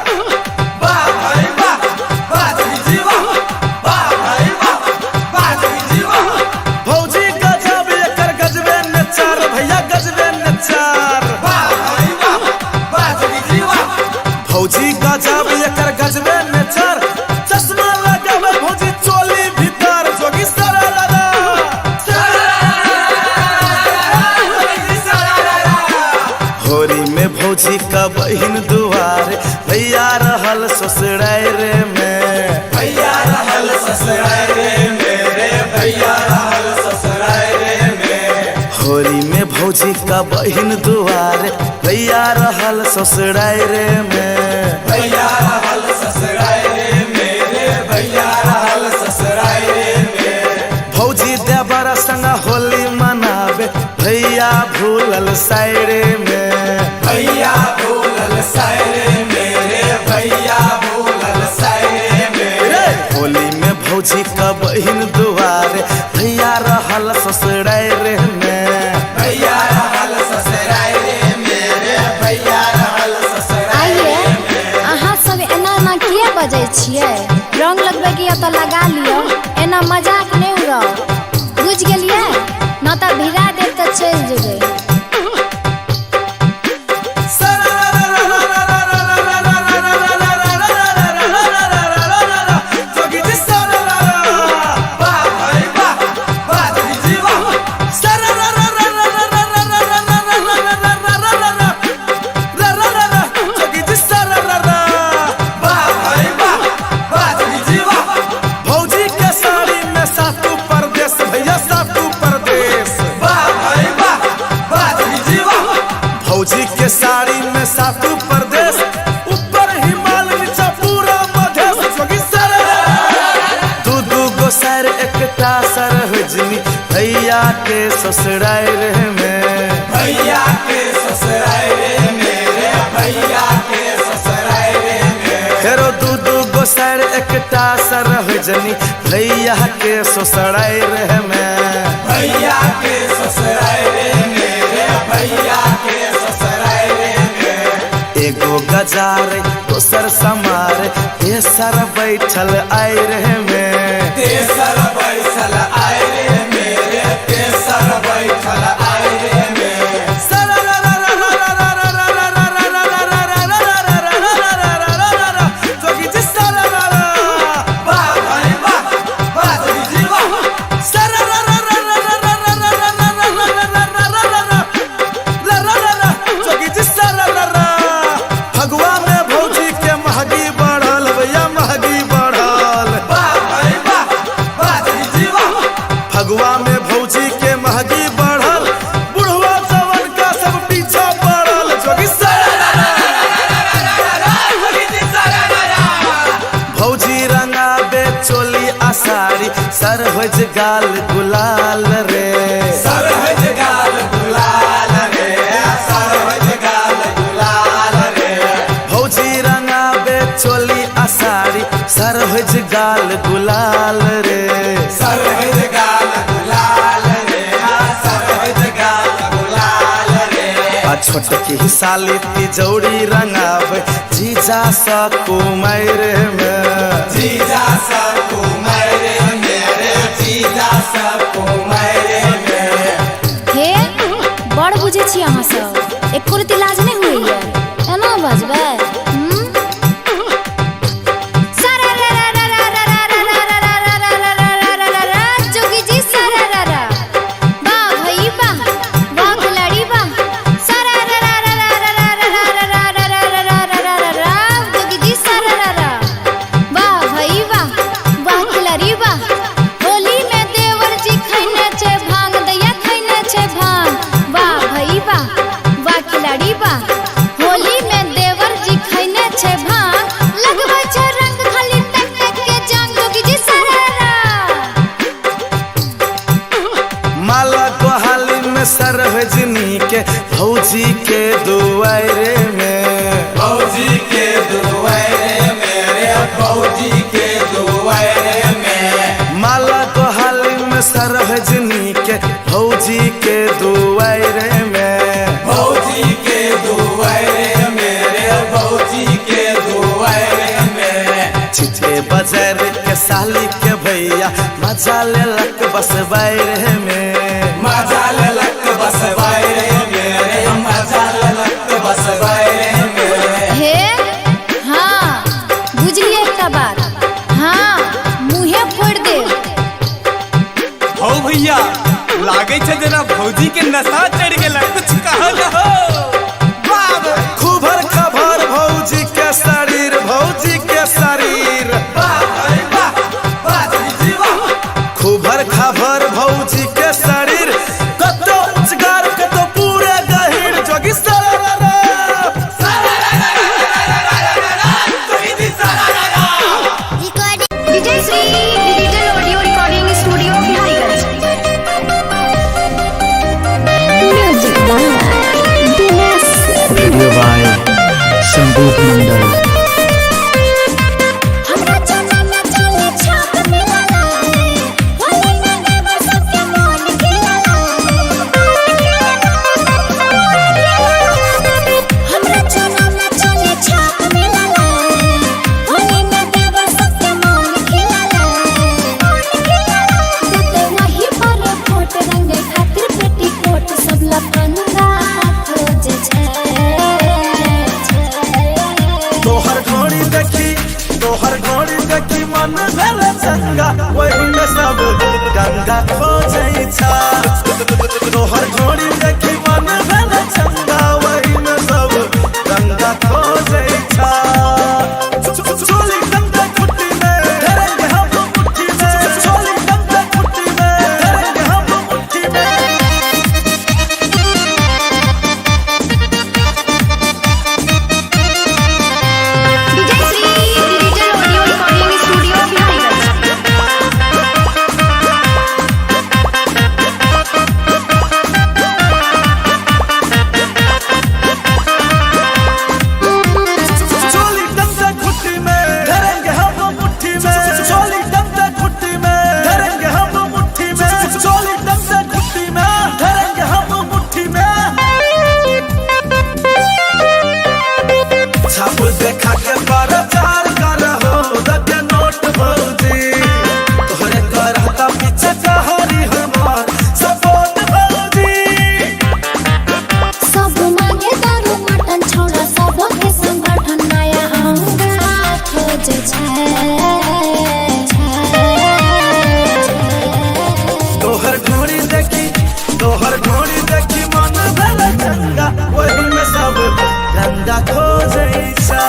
वाह भाई वाह वाह जी वाह वाह भाई वाह वाह जी वाह भौजी गजब एकर गजबे नचार भैया गजबे नचार वाह भाई वाह वाह जी वाह भौजी गजब एकर गजबे नचार भौजी का बहिन दुआर भैया रहल ससुरारे में भैया रहल ससुरारे मेरे भैया रहल ससुरारे में होली में भौजी का बहिन दुआर भैया रहल ससुरारे में भैया रहल ससुरारे मेरे भैया रहल ससुरारे में भौजी देवर संग होली मनावे भैया भूलल सायरे में भैया भूलल सायरे मेरे भैया भूलल सायरे में होली में भौजी का बहिन दुआर भैया रहल ससुरारे में भैया रहल ससुरारे मेरे भैया रहल ससुरारे आइए अहाँ सब एना किया बजै छियै रंग लगबै के तो लगा लियो एना मजाक नहीं उड़ाओ बुझ गेलियै न तो भिड़ा देव तो चल जेबै भौजी के साड़ी में सातु प्रदेश ऊपर हिमालय नीचा पूरा मधेश दू गो सर एकटा सरहजनी भैया के ससुरारे में भैया के ससुरारे मेरे भैया के ससुरारे में फेरो दू गो सर एकटा सरहजनी भैया के ससुरारे में भैया के ससुरारे मेरे भैया के एगो गजार दोसर समार तेसर बैठल आयरे में तेसर बैठल आयरे मेरे तेसर बैठल आयरे में फगुआ में भौजी के महगी बढ़ल बुढ़वा जवन का सब पीछा पड़ल भौजी रंगाबे चोली आसारी सरहज गाल गुलाल रे सरहज गाल गुलाल रे सरहज गाल गुलाल रे भौजी रंगाबे चोली आसारी सरहज गाल गुलाल रे सरहज गाल गुलाल रे सरहज गाल गुलाल रे छोटकी साली तिजौरी रंगाब जीजा सा कुमार में जीजा सा कुमार मेरे जीजा सा कुमार में हे बड़ बुझे छी अहाँ सब एको रति लाज नहीं हुई है एना बजबै सरहजनी के भौजी के दुआरे में भौजी के दुआरे मेरे भौजी के दुआरे में माला कोहाली में सरहजनी के भौजी के दुआरे में भौजी के दुआरे मेरे भौजी के दुआरे में चिचे बाजार के साली के भैया मजा लेलक बस बाहर में मजा लेलक बस बाहर मेरे मजा लेलक बस बाहर में हे हाँ बुझलिए एकटा बात हाँ मुँहे फोड़ दे हो भैया लागे छे जना भौजी के नशा चढ़ गेला कुछ कहल हो खूब गंगा खोजै छा तोहर घोड़ी देखी मन भेल चंगा वही में सब गंगा खोजै छा चोली गंगा खुट्टी में धरेंगे हम मुट्ठी में चोली गंगा खुट्टी में धरेंगे हम मुट्ठी में चोली गंगा खुट्टी में धरेंगे हम मुट्ठी में चोली गंगा खुट्टी में धरेंगे हम मुट्ठी में चोली गंगा खुट्टी में धरेंगे हम मुट्ठी में छाप देखा के प्रचार करहो दके नोट भौजी तोहरे करहता पीछे कहरी हमार सपोर्ट भौजी सब मांगे दारू मटन छोड़ा सब के संगठन नया हंगा खोजे छै तोहर घोड़ी देखी मन भेल चंगा वही में सब गंगा खोजै छा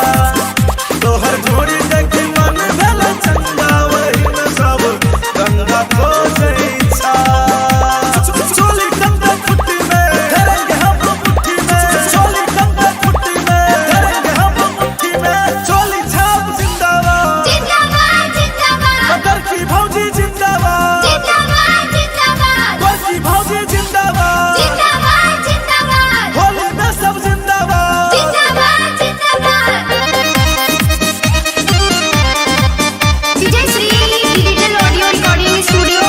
तोहर घोड़ी देखी मन भेल चंगा वही में सब गंगा खोजै छा चोली गंगा खुट्टी में धरेंगे हम मुट्ठी में चोली गंगा खुट्टी में धरेंगे हम मुट्ठी में चोली छाप जिंदाबाद जिंदाबाद जिंदाबाद मगर की भौजी जिंदाबाद जिंदाबाद जिंदाबाद गोरकी भौजी जिंदाबाद जिंदाबाद जिंदाबाद होली में सब जिंदाबाद जिंदाबाद जिंदाबाद Vijay Shri digital audio recording studio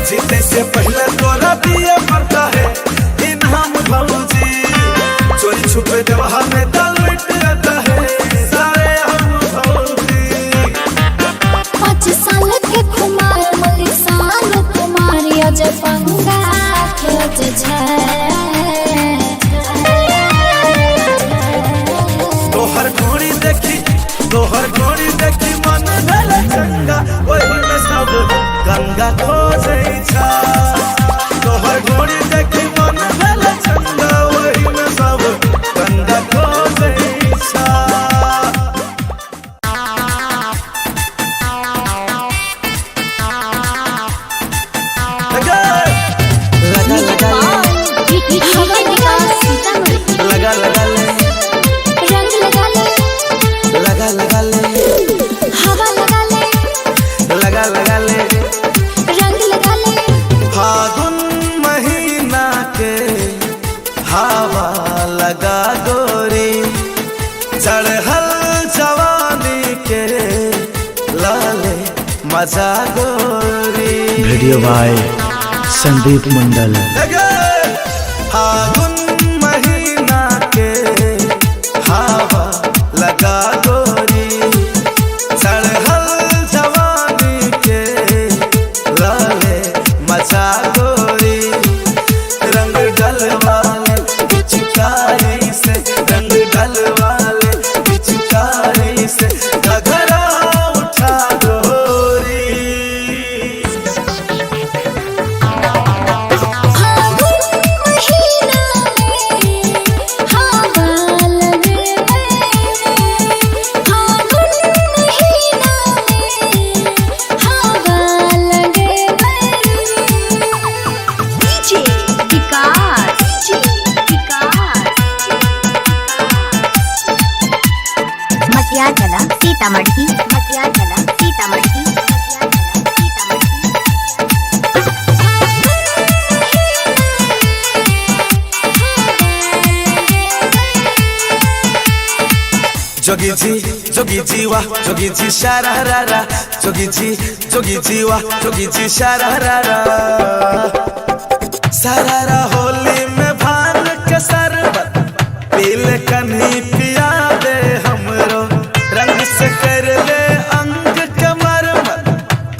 जीते से पहले तोरा पिए पड़ता है इनाम भौजी चोरी छुपे जवाह में दाल मिट जाता है सारे हम भौजी 5 साल के कुमार मलिक साल कुमार अजय पंगा खोजे छै तोहर घोड़ी देखी मन भेल चंगा वही में सब गंगा खोजै छा तोहर घोड़ी देखी मन भेल चंगा वही में सब गंगा खोजै छा लगा लगा लगा लगा ले रंग लगा ले लगा लगा ले हवा लगा ले लगा लगा ले रंग लगा ले फागुन महीना के हवा लगा गोरी चढ़ल जवानी के लाले मजा गोरी वीडियो बाय संदीप मंडल। लगे फागुन महीना के हवा लगा गोरी चढ़ल जवानी के लाले मचा गोरी रंग डलवाले पिचकारी से रंग डलवाले पिचकारी से घघरा उठा गोरी फागुन महीना में हवा लगे फागुन महीना में हवा लगे डीजे विकास मटियागला सीतामढ़ी जोगी जी वाह जोगी जी शारारा जोगी जी वाह जोगी जी शारारा सारारा होली में भान के शरबत पीले कन्ही पिया दे हमरो रंग से कर ले अंग के मरमत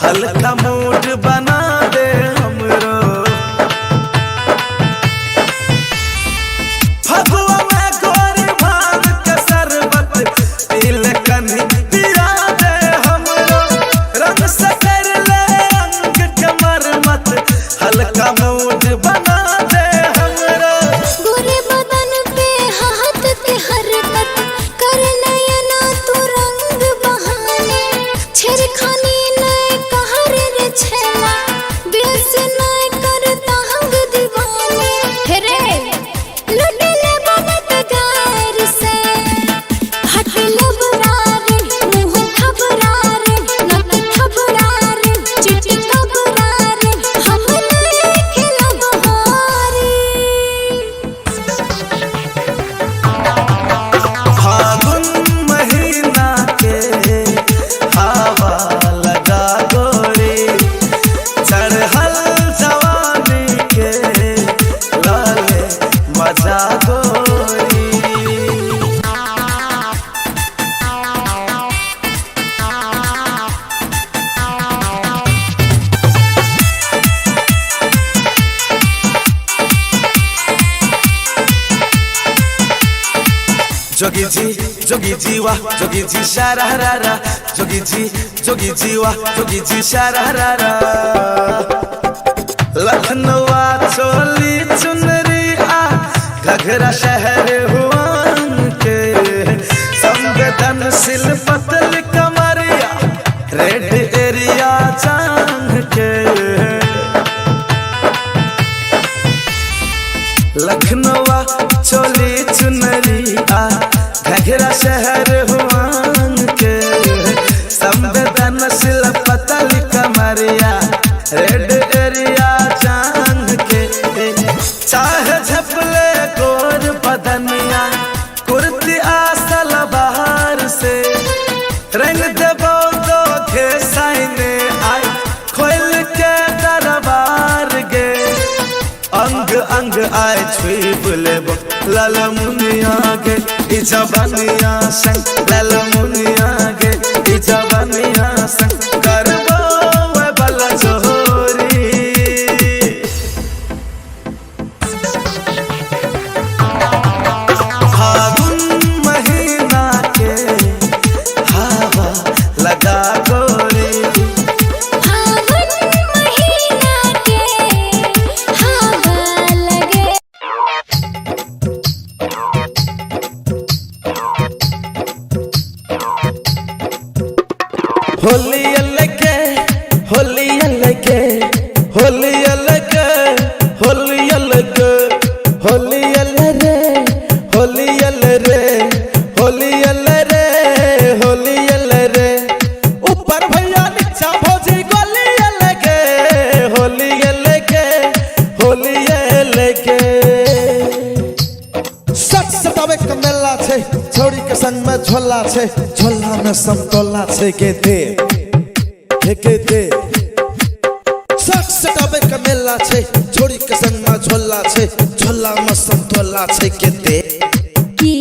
हल्का मूड बना दे हमरो फगुआ में गोरी भान के शरबत पीले कन्ही पिया दे हल्का मूड बना दे हमरा गोरे बदन पे हाथ के हरकत कर नयना तू रंग बहाने छेड़खानी नए कहर रे छेला दिल से नए करता हंग दीवाने रे लुटे ले बगत गार से हट लबरा रे मुंह खबरा रे नक खबरा रे चिट्ठी खबरा रे हम खिला बहारी फागुन महीना के हवा लगा गोरी चढ़ल जवानी के लाले मजा गोरी जोगी जी वाह जोगी जी शारारा जोगी जी वाह जोगी जी शारारा लखनऊ चोली चुनरी आ घघरा शहर हुआन के संवेदनशील पतल कमरिया रेड एरिया चांद के लखनऊ चोली चुनरी आ घघरा शहर हुआन के संवेदनशील पतल कमरिया रेड एरिया चांद के चाहे झपले गोर बदनिया कुर्ती आसल बाहर से रंग देबो तो के साइने आई खोल के दरबार गे अंग अंग आए छुप लेबो लाल मुनिया गे ई जवानिया संग लाल मुनिया गे ई जवानिया संग करबो वे बल जोरी फागुन महीना के हवा लगा गोरी फागुन महीना के हवा लगे होली अलगे होली अलगे होली अलगे होली अलगे होली अलरे होली अलरे होली अलरे होली अलरे ऊपर भैया नीचा भौजी गोली अलगे होली अलगे होली अलगे सच सतावे कमेला छे छोड़ी के संग में झोला छे झोला में समतोला छे के दे सच सतावे कमेला छे छोड़ी के संग में झोला छे झोला में समतोला छे के दे की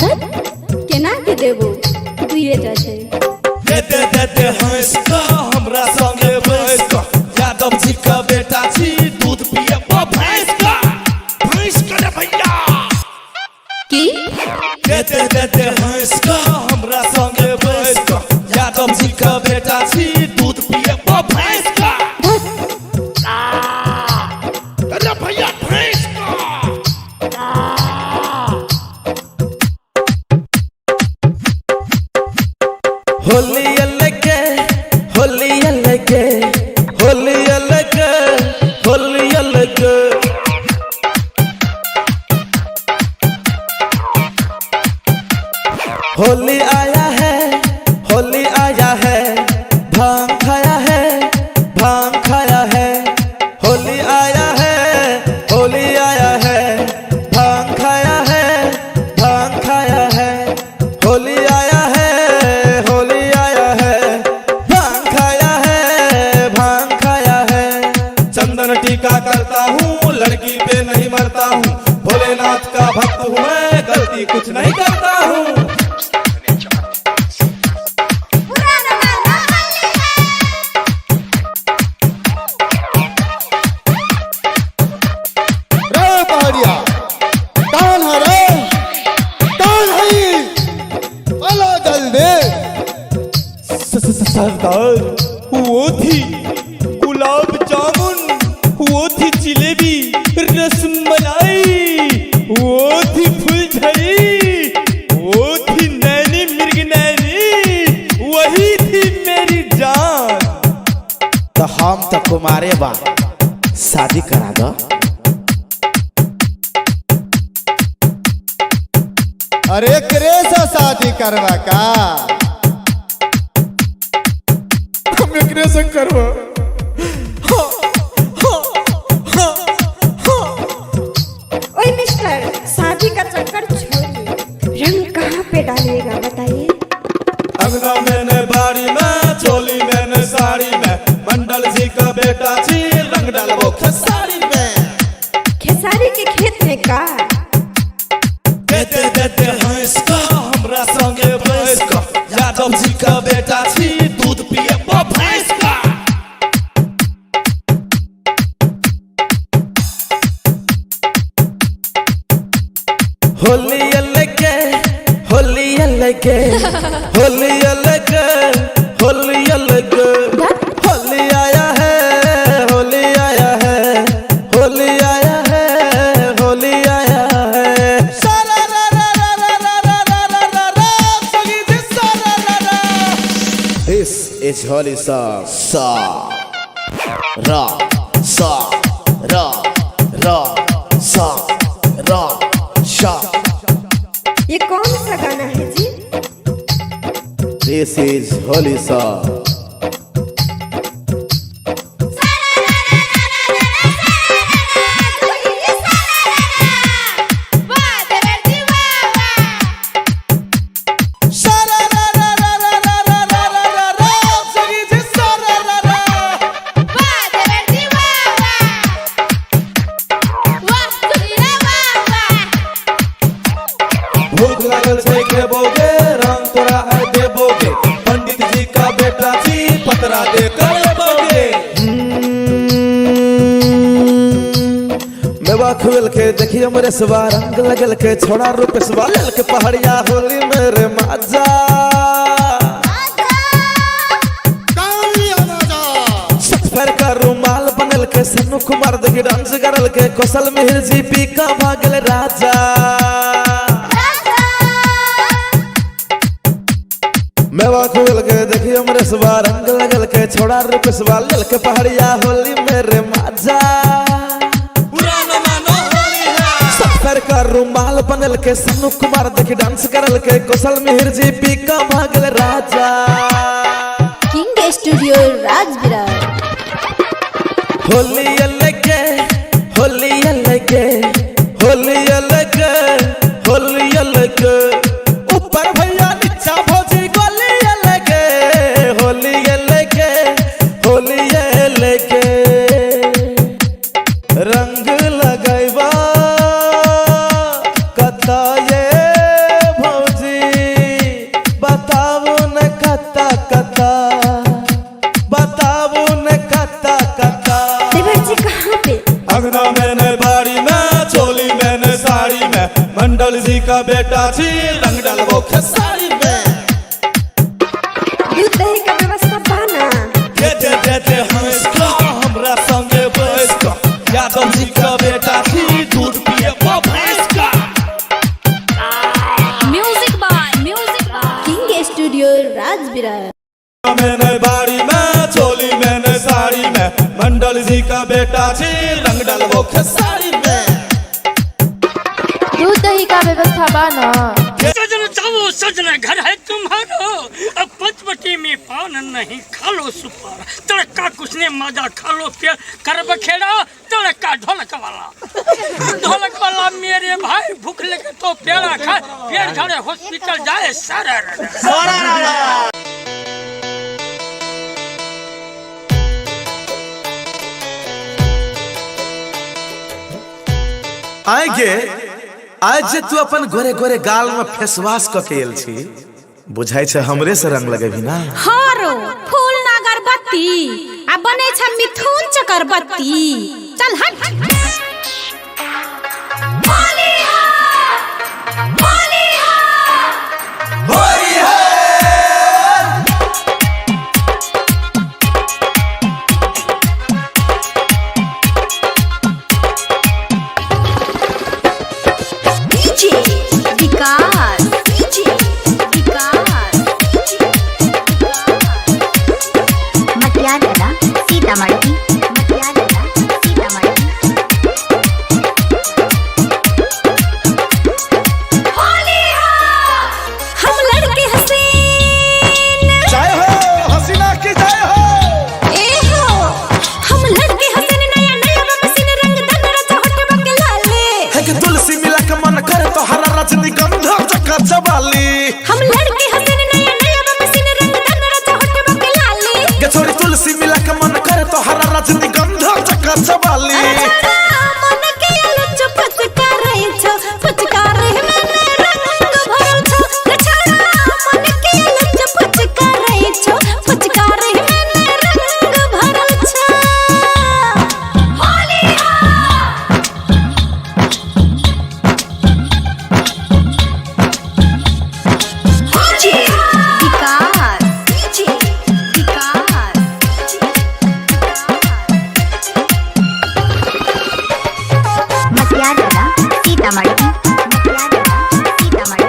धत केना के देबो दुइए टा छै दे हंस का हमरा संगे बैस का यादव जी का बेटा छी दूध पिए भैंस का रे भैया की दे हंस का हमरा संगे बैस का यादव जी का बेटा छी दूध पिए भैंस का अरे भैया भैंस का होली अलगे होली अलगे होली अलगे होली अलगे होली आया है भांग खाया है भांग खाया है होली आया है भांग खाया है भांग खाया है होली आया है भांग खाया है भांग खाया है चंदन टीका करता हूँ लड़की पे नहीं मरता हूँ भोलेनाथ का भक्त हूँ मैं गलती कुछ नहीं करता हूँ रे पहाड़िया कौन है रे कौन है ये? अला जल्दी सरदार वो थी गुलाब जामुन जिलेबी रसमलाई वो थी फुलझड़ी वो थी नैनी मिर्ग नैनी वही थी मेरी जान। तो हम तो कुमारे बा शादी करा दो। अरे करे से शादी करवा का हम एकरे से करवा। ओए मिस्टर, शादी का चक्कर छोड़िए, रंग कहाँ पे डालिएगा बताइए। अंगना मैंने बाड़ी में चोली मैंने साड़ी में मंडल जी का बेटा जी रंग डालबो खेसारी में। खेसारी के खेत में का देते देते हंस का हमरा संगे बैस का यादव जी का बेटा जी दूध पिए भैंस का। होली अलगे होली अलगे होली अलगे होली अलगे होली आया है होली आया है होली आया है होली आया है। सारा रा रा रा रा रा रा रा रा रा रा सगी जी सारा रा रा। This is holy song. Sa ra sa ra ra sa ra sha. ये कौन सा गाना है जी? This is holy song. सारा रा रा रा रा रा रा रा रा रा रा सगी जी सारा रा रा। भूख लागल छै खेबोगे रंग तोरा है देबोगे पंडित जी का बेटा जी पतरा दे कर लेबोगे। मेवा खुल के देखिए मेरे सवा रंग लगल के छोड़ा रूप सवा लल के पहाड़िया होली मेरे माजा। सफर का रुमाल बनल के सन्नू कुमार देखी डांस करल के कौशल मिहिर जी पी का भागल राजा। मेवा खुल के देखिए मेरे सवा रंग लगल के छोड़ा रूप सवा लल के पहाड़िया होली मेरे माजा। सफर का रुमाल बनल के सन्नू कुमार देखी डांस करल के कौशल मिहिर जी पी का भागल राजा। King studio Rajvirar. होली अलगे होली अलगे होली अलगे होली अलगे ऊपर भैया नीचा भौजी गोली अलगे होली अलगे होली अलगे। रंग लगैबा कता ये भौजी बताबू न कता कता बताबू न कता कता। देवर जी कहाँ पे? अंगना मैंने बाड़ी में चोली मैंने साड़ी में मंडल जी का बेटा जी रंग डालबो खेसारी में। दूध दही का व्यवस्था बाना। देते देते हंस का हमरा संगे बैस का यादव जी का बेटा जी दूध पिए भैंस का। Music by king studio Rajvirar. मैंने बाड़ी में चोली मैंने साड़ी में मंडल जी का बेटा जी रंग डालबो खेसारी में। दूध दही का व्यवस्था बाना। सजन जाओ सजन घर है तुम्हारो अब पंचवटी में पान नहीं खा लो सुपार तड़का कुछ ने मजा खा लो प्यार कर बखेड़ा तड़का ढोलक वाला मेरे भाई भूख लगे तो प्यारा खाए पेड़ झड़े हॉस्पिटल जाए सारा आगे आज जे तू अपन गोरे गोरे गाल में फेसवाश क के एल छी बुझाई छे हमरे से रंग लगेबी ना। हारो फूल ना अगरबत्ती आ बने छ मिथुन चक्रबत्ती। चल हट होली वाली अरे छोड़ा मन के लुच फचकारे छो फचकारे में रंग भरल छो रे छोड़ा मन के लुच फचकारे छो फचकारे में रंग भरल छो होली मटियाला सीतामढ़ी मटियाला सीतामढ़ी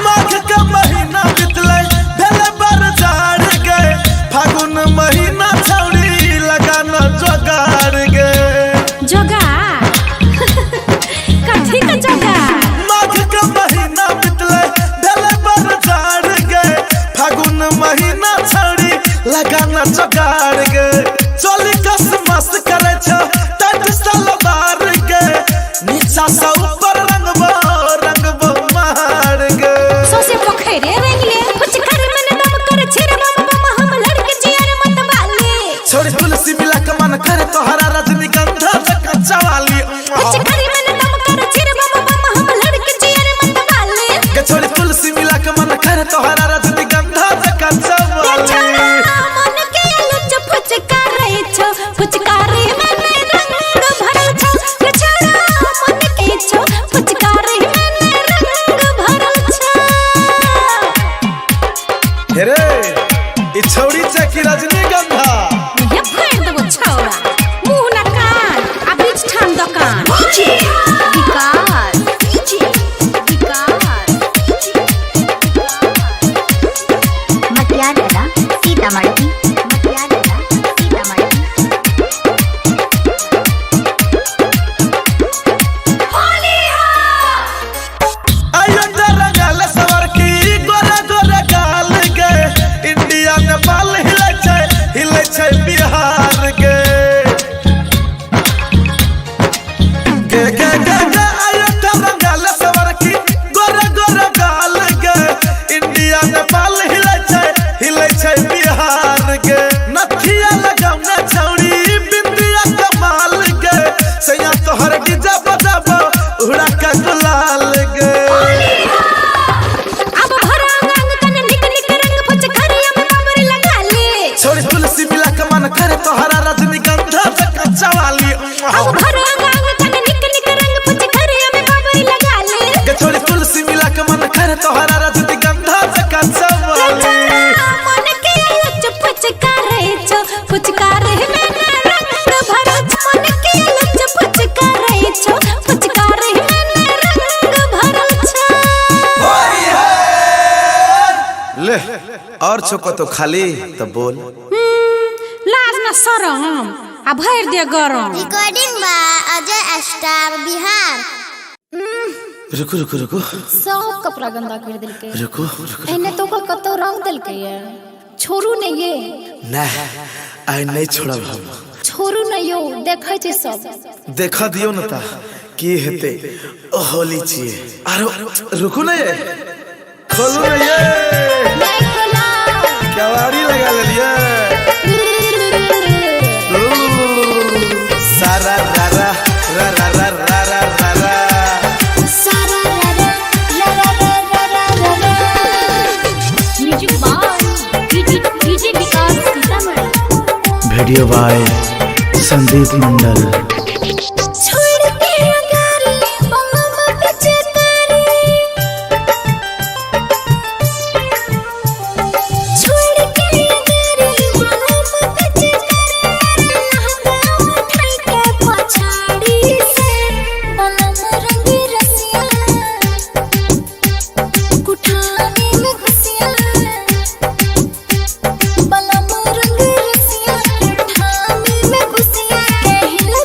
माघ का महीना बितले भेले बरसात गए फागुन महीना छौड़ी लगाना जोगाड़ गए जोगा कथी का जोगा माघ का महीना बितले भेले बरसात गए फागुन महीना छौड़ी लगाना जोगाड़ गए चोली कस मस्त करे छ टट सलवार गए नीचा से ऊपर रंगबो मार गए सोसे पोखरे रंगले कुछ कर मन दम कर छिर बम हम लड़के जियर मत वाले छोड़ी तुलसी मिला के मन करे तोहरा रजनीगंधा कच्चा वाली कुछ कर मन दम कर छिर बम हम लड़के जियर मत वाले के छोड़ी तुलसी मिला के मन करे तोहरा रजनीगंधा कच्चा वाली मन के लुच फचकारे छो फचकारे में रंग भरल छो रे छोड़ा मन के छो फचकारे में रंग भरल छो हेरे ई छौड़ी चकी रजनीगंधा ये फेर देबो छौड़ा मुंह ना कान आ बीच ठान दुकान मटियाला सीतामढ़ी मटियाला सीतामढ़ी आयो रंगल सवर की गोरा गोरा गाल गए इंडिया नेपाल हिले छै बिहार के आयो रंगल सवर की गोरा गोरा गाल गए इंडिया नेपाल हिले छै बिहार के नथिया लगाउना छौड़ी बिंदिया कमाल गए सैया तोहर डीजा बजाबो उड़ा का गुलाल गए अब भरा रंग कन निक निक रंग फचकारिया में बाबर लगा ले छोड़ी तुलसी मिला के मन करे तोहरा रजनीगंधा कच्चा वाली अब भरा रंग कन निक निक रंग फचकारिया में बाबर लगा ले के छोड़ी तुलसी मिला के मन करे तोहरा रजनीगंधा कच्चा वाली मन के लुच फचकारे छो फचकारे में रंग भरल छो मन के लुच फचकारे छो फचकारे में रंग भरल छो ले और छोको तो खाली तो बोल लाज ना शरम आ भर दे गरम recording by Ajay star Bihar रुको रुको रुको सब कपड़ा गंदा कर दिलके रुको एने तो कतो रंग दिलके ये छोरू ने ये ना आई नहीं छोड़ब हम छोरू ने यो देखै छै सब देखा दियो न ता की हेते होली छिए आरो रुको ना ये खोलो ना ये केवाड़ी लगा लेलिए सारा रा रा रा रा रा रा रा रा रा सारा music by DJ Vikas Sitamarhi video by Sandeep Mandal. छोड़ के अगर बंगम बचतारी छोड़ के अगर बंगम बचतारी लहंगा उठाई के पछाड़ी से बलम रंग रसिया कुठाने में घुसिया बलम रंग रसिया कुठाने में घुसिया कहल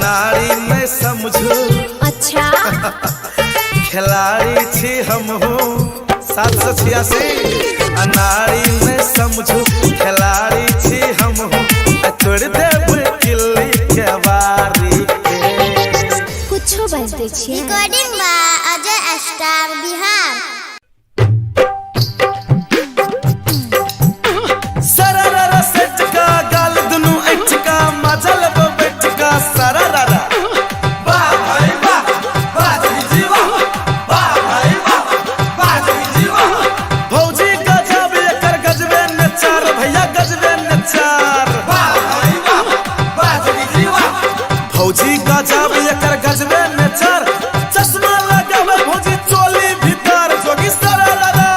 अनाड़ी में समझू अच्छा खिलाड़ी छी हम हो 786 अनाड़ी में समझू खिलाड़ी छी हम हो तोड़ देब किल्ली के बारी के कुछो बजते छियै। Recording by Ajay star Bihar. सरररा सेटका गाल दुनु ऐठका मजल बैठका सरररा वाह भाई वाह बाजी जीवा वाह भाई वाह बाजी जीवा भौजी गजब एकर गजबे नचार भैया गजबे नचार वाह भाई वाह बाजी जीवा भौजी गजब एकर गजबे नचार चश्मा लगावे भौजी चोली भीतर जोगी सरररा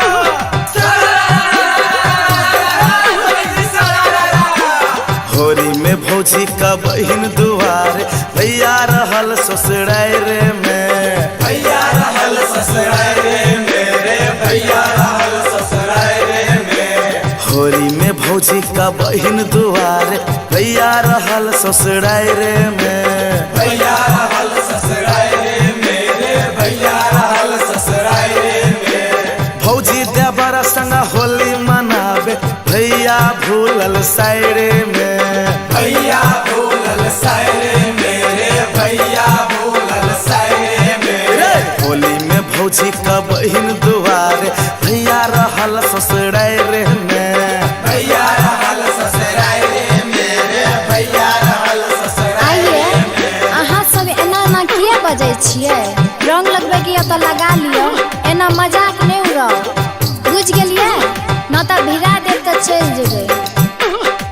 होरी में भौजी का बहिन दुआर भैया रहल ससुराय रे में भैया रहल ससुराय रे मेरे भैया रहल ससुराय रे में होरी में भौजी का बहिन दुआर भैया रहल ससुराय रे में भैया रहल ससुराय रे मेरे भैया रहल ससुराय रे में भौजी देवर संग होली मनावे भैया भूलल सायरे में भैया भूलल सायरे मेरे भैया भूलल सायरे मेरे होली में भौजी का बहिन दुआरे भैया रहल ससुराय रे में भैया रहल ससुराय रे मेरे भैया रहल ससुराय रे आइए अहाँ सब एना ना किया बजै छियै। रंग लगबै के या तो लगा लियो, एना मजाक नहीं उड़ाओ बुझ गेलियै ना तो भिड़ा देब तो चल जेबै।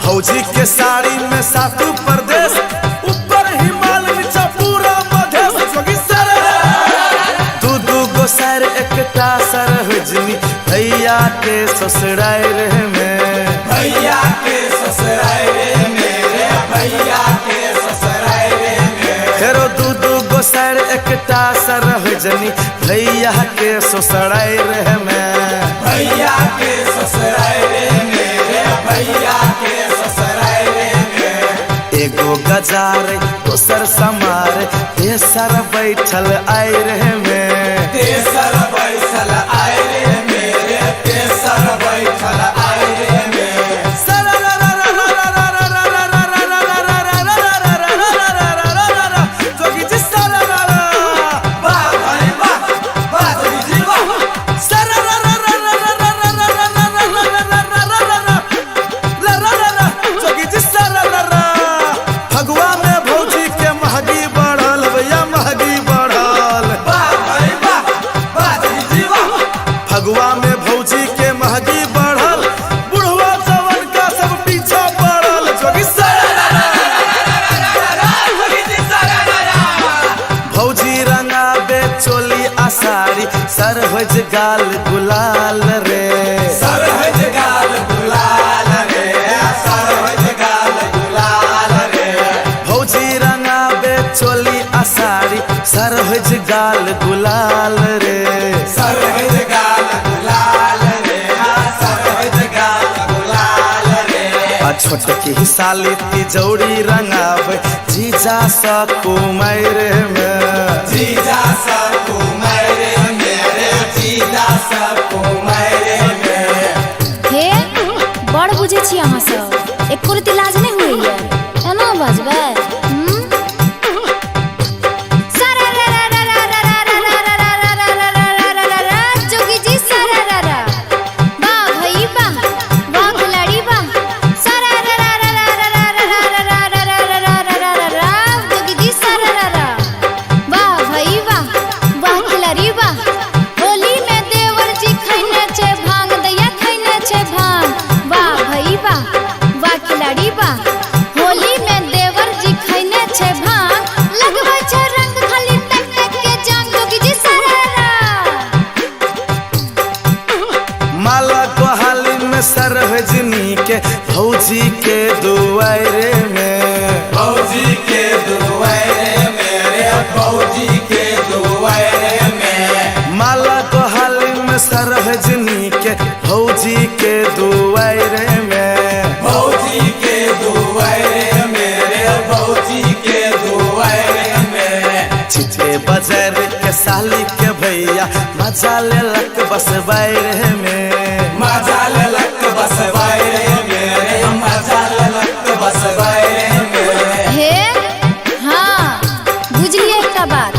भौजी के साड़ी में सातु प्रदेश ऊपर हिमालय नीचा पूरा मधेश जोगी सर दू गो सर एकटा सर हुजनी भैया के ससुराय रे में भैया के ससुराय रे मेरे भैया के ससुराय रे में फेरो दू गो सर एकटा सर हुजनी भैया के ससुराय रे में भैया के ससुराय रे मेरे भैया के ससुराय रे में एगो गजार दोसर समार तेसर बैठल आय रे में तेसर बैठल आय रे मेरे तेसर बैठल आय रे में जोगी जी सरररा वाह भाई वाह बाजी जीवा जोगी जी सरररा फगुआ में भौजी के महगी बढ़ल भैया महगी बढ़ल वाह भाई वाह बाजी जीवा फगुआ में भौजी के महगी बढ़ल बुढ़वा जवन का सब पीछा पड़ल जोगी सरररा भौजी रंगाबे चोली आसारी सरहज गाल गुलाल रे सरहज गाल गुलाल रे सरहज गाल गुलाल रे भौजी रंगाबे चोली आसारी सरहज गाल गुलाल रे सरहज गाल गुलाल रे सरहज गाल गुलाल रे आ छोटकी साली तिजौरी रंगाबे जीजा सा कुमार में जीजा सा कुमार मेरे जीजा सा कुमार में हे बड़ बुझे छी अहाँ सब एको रति लाज नहीं हुई है एना बजबै। जोगी जी सरररा वाह भई वाह वाह खिलाड़ी वाह जोगी जी सरररा वाह भई वाह वाह खिलाड़ी वाह होली में देवर जी खैने छै भांग दैया खैने छै भांग वाह भई वाह वाह खिलाड़ी वाह होली में देवर जी बाजार के साली के भैया मजा ले लक बस बाहर में, मजा ले लक बस बाहर में, मजा ले लक बस बाहर में। हे हाँ बुझलिए एकटा बात,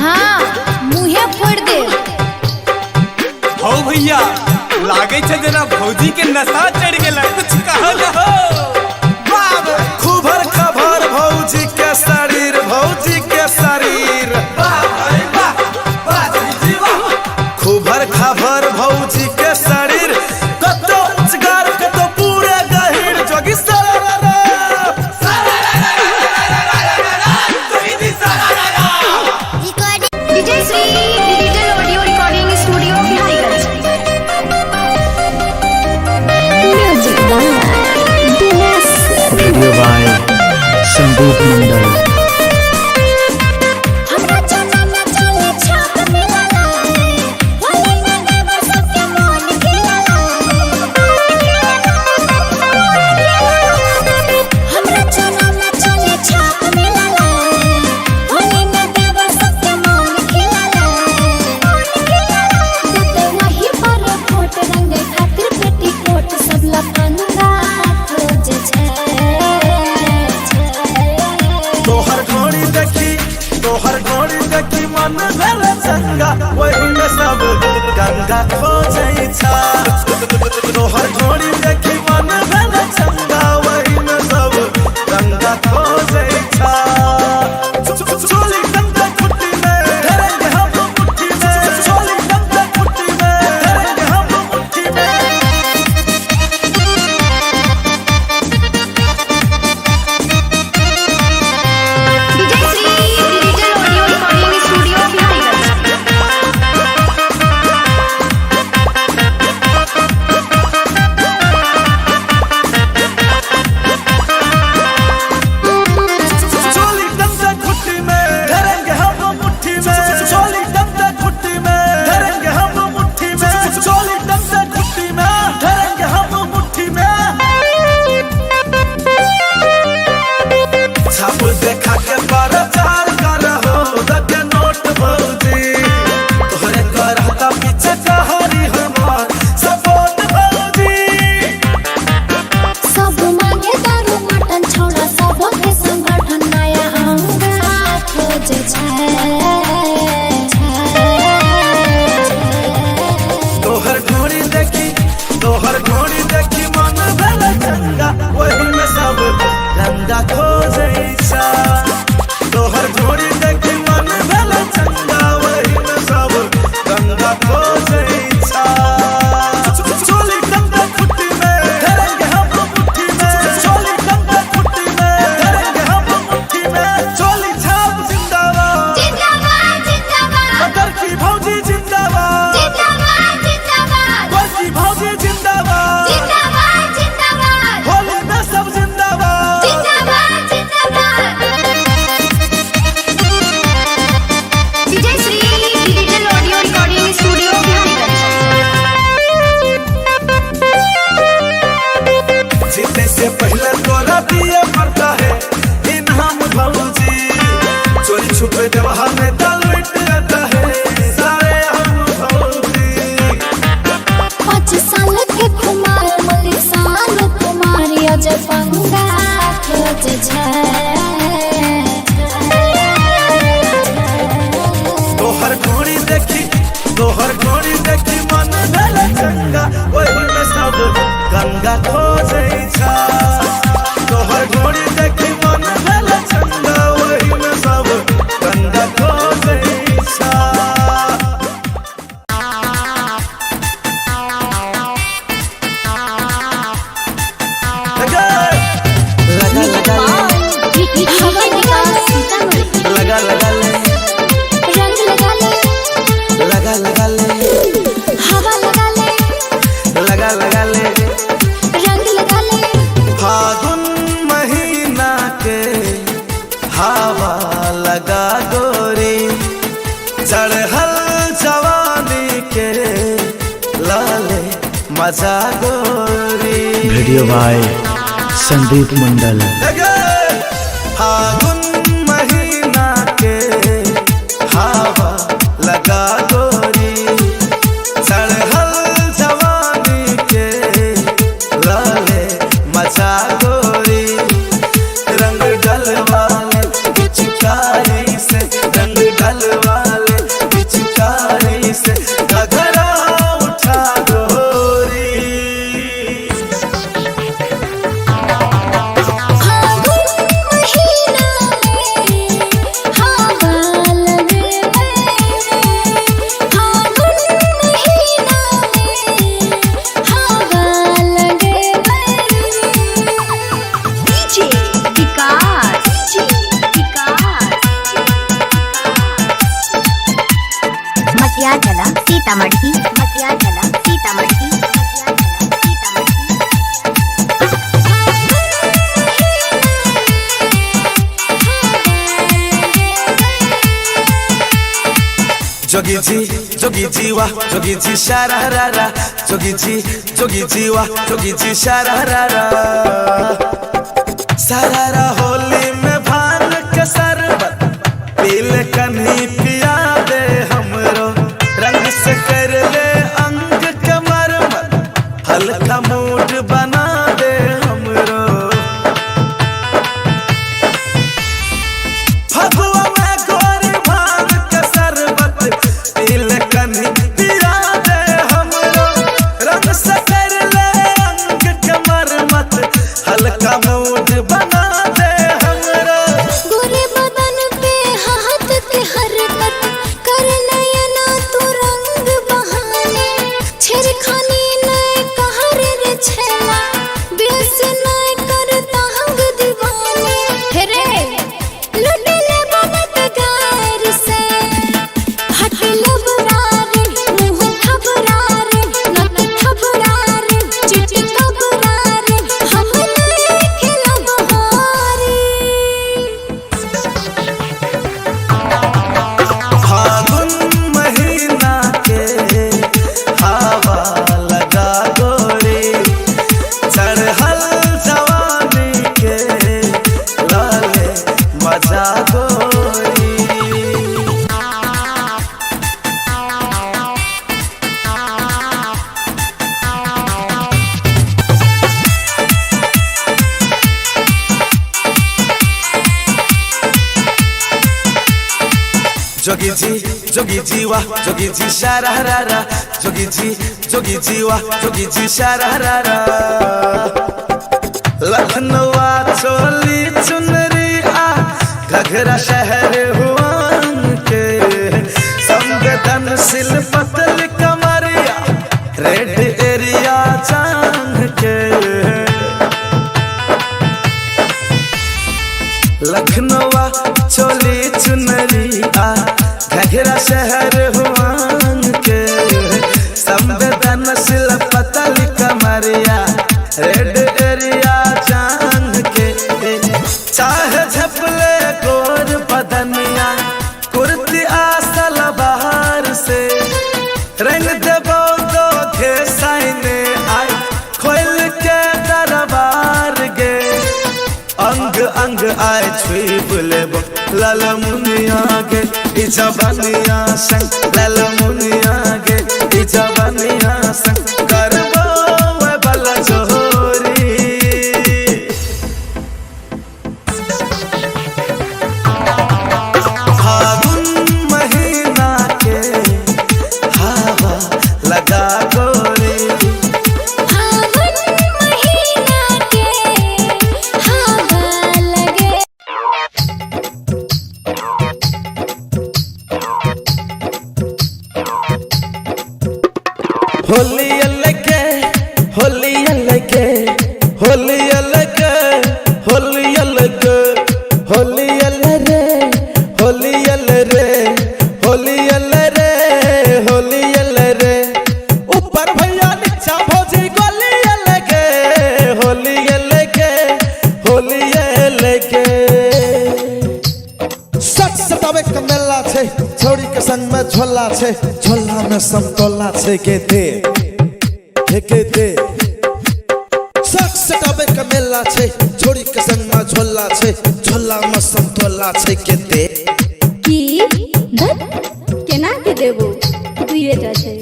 हाँ मुँहे फोड़ दे। हो भैया लागे छे जना भौजी के नशा चढ़ गेला, कुछ कहल हो। खूबर खबर भौजी के शरीर, भौजी के शरीर, खूबर खबर भौजी के शरीर, कतो उजगार कतो पूरे गहिर जोगी सरारा DJ Shri digital audio recording studio Bihariganj. Music by Dinesh. Video by Sandeep Mandal. हमरा चना में चले छाप मिलाला, होली में देवर सबके मन खिलाला। हमरा चना में चले छाप मिलाला, होली में देवर सबके मन खिलाला। तो वही पर फोट रंग खातिर पेटी कोट सब लफंगा खोज छै। तोहर घोड़ी देखी, तोहर घोड़ी देखी मन भेल चंगा, वही में सब गंगा खोजै छा। तोहर घोड़ी देखी मन भेल चंगा, वही में सब गंगा खोजै छा। चोली गंगा खुट्टी में धरेंगे हम मुट्ठी में, चोली गंगा खुट्टी में धरेंगे हम मुट्ठी में। DJ Shri digital audio recording studio Bihariganj. चोली गंगा खुट्टी में धरेंगे हम मुट्ठी में, चोली गंगा खुट्टी में धरेंगे हम मुट्ठी में, चोली गंगा खुट्टी में धरेंगे हम मुट्ठी में। छाप देखा के प्रचार करहो रखे नोट भौजी, तोहरे करहता पीछे कहरी हमार सपोर्ट भौजी। सब मांगे दारू मटन छौड़ा सब के संगठन नया अंगा खोज छै। तोहर घोड़ी देखी, तोहर घोड़ी देखी मन भेल चंगा, वही में सब गंगा खोजै छा। तोहर घोड़ी देखी मन भेल चंगा, वही में सब गंगा खोजै छा। चोली गंगा खुट्टी में धरेंगे हम मुट्ठी में, चोली गंगा खुट्टी में धरेंगे हम मुट्ठी में। चोली छाप जिंदाबाद, जिंदाबाद जिंदाबाद मगर की भौजी जिंदाबाद, जिंदाबाद जिंदाबाद गोल की भौजी जिंदाबाद, जिंदाबाद जिंदाबाद होली में सब जिंदाबाद। जिंदाबाद जिंदाबाद। DJ Shri digital audio recording studio Bihariganj. जीतने से पहले तोरा दिए पड़ता है इनाम भौजी, चोरी छुपे जवाहर में दाल मिट जाता है सारे हम भौजी। 5 साल के कुमार मलिक साल कुमार अजय पंगा खोज छै। तोहर घोड़ी देखी, तोहर घोड़ी देखी मन भेल चंगा, वही में सब गंगा खोजै छा। तोहर घोड़ी देखी मन भेल चंगा, वही में सब गंगा खोजै छा। लगा लगा हवा निकाल सीतामढ़ी, लगा लगा ले, रंग लगा ले, लगा लगा ले, हवा लगा ले, लगा लगा ले। रंग लगा ले। फागुन महीना के हवा लगा गोरी, चढ़ल जवानी के लाले मजा गोरी। वीडियो बाय संदीप मंडल। लगे फागुन महीना के सीतामढ़ी मटिया जिला सीतामढ़ी मटिया जिला सीतामढ़ी जोगी जी वाह जोगी जी शारारा जोगी जी वाह जोगी जी शारारा सारारा होली में भान के शरबत पीले कन्ही पिया दे हमरो रंग से कर ले अंग के मरमत हल्का मूड बना दे हमरो फगुआ में गोरी भान के शरबत पीले कन्ही पिया दे हमरो रंग से कर ले अंग के मरमत हल्का मूड बना दे हमरो गोरे बदन पे हाथ के हरकत कर नयना तू रंग बहाने छेड़खानी नए कहर रे छेला बेस नए करता हंग दीवाने हेरे लुटले बनत गार से हट लबरा रे मुंह खबरा रे नत खबरा रे चिट खबरा रे हम नए खिलब हारी फागुन महीना के हवा लगा गोरी चढ़ल जवानी के लाले मजा गोरी जोगी जी वाह जोगी जी शारारा जोगी जी वाह जोगी जी शारारा लखनऊआ चोली चुनरी आ घघरा शहर हुआन के संवेदनशील पतल कमरिया रेड एरिया चांग के लखनऊआ चोली चुनरी आ घघरा शहर हुआन के संवेदनशील पतल कमरिया रेड एरिया चांग के चाहे झपले गोर बदनिया कुर्ती आसल बाहर से रंग देबो दो थे साइने आई खोल के दरबार गे अंग अंग आए छुई बुलेबो लाल मुनिया गे इजबनिया संग लाल मुनिया गे इजबनिया संग करबो वे बला जोरी फागुन महीना के हवा लगा गोरी फागुन महीना के हवा लगे होली अलगे होली अलगे होली अलगे होली अलगे होली अलरे होली अलरे होली अलरे होली अलरे ऊपर भैया नीचा भौजी गोली अलगे होली अलगे होली अलगे सच सतावे के मेला छे छोड़ी के संग में झोला छे झोला में समतोला छे के दे सच सतावे के मेला छे छोड़ी के संग में झोला छे झोला में समतोला छे के दे की धत केना के देबो दुइए टा छै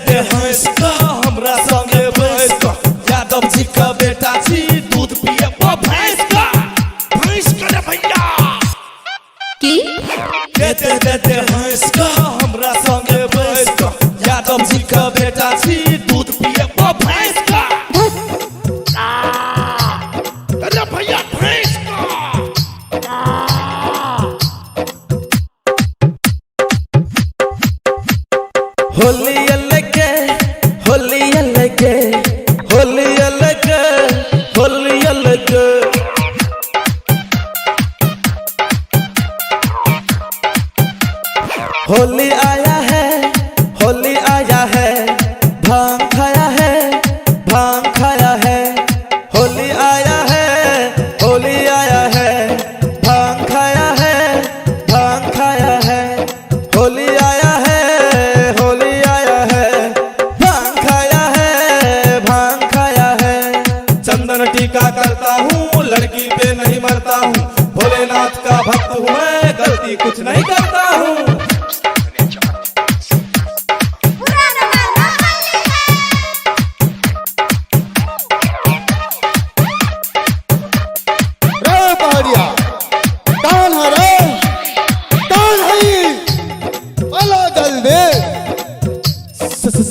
दे हंस का हमरा संगे बैस का यादव जी का बेटा जी दूध पिए वो भैंस का रे भैया की दे हंस का हमरा संगे बैस का यादव जी का बेटा जी दूध पिए वो भैंस का अरे भैया भैंस का होली अलगे होली अलगे होली अलगे होली अलगे होली आया है का भक्त हूँ मैं, गलती कुछ नहीं करता हूँ। रे पहाड़िया कौन है रे, कौन है ये? अला जल्दी।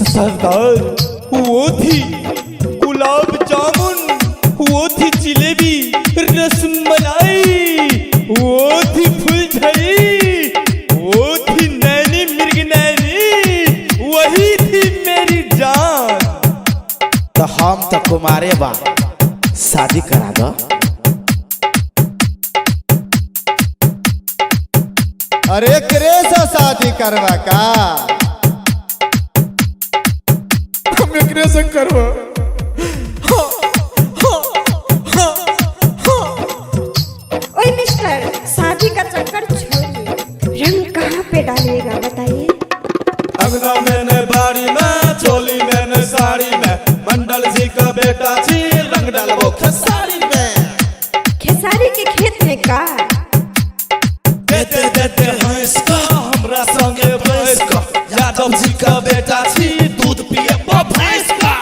सरदार वो थी गुलाब जामुन, वो थी जिलेबी रसमलाई, वो थी फुलझड़ी, वो थी नैनी मिर्ग नैनी, वही थी मेरी जान। तो हम तो कुमारे बा, शादी करा दो। अरे करे से शादी करवा का, हम एकरे से करवा। ओए मिस्टर, शादी का चक्कर छोड़िए, रंग कहाँ पे डालिएगा बताइए। अंगना मैंने बाड़ी में, चोली मैंने साड़ी में, मंडल जी का बेटा जी, रंग डालबो खेसारी में। खेसारी के खेत में का देते देते हंस का, हमरा संगे बैस का, यादव जी का बेटा जी, दूध पिए भैंस का।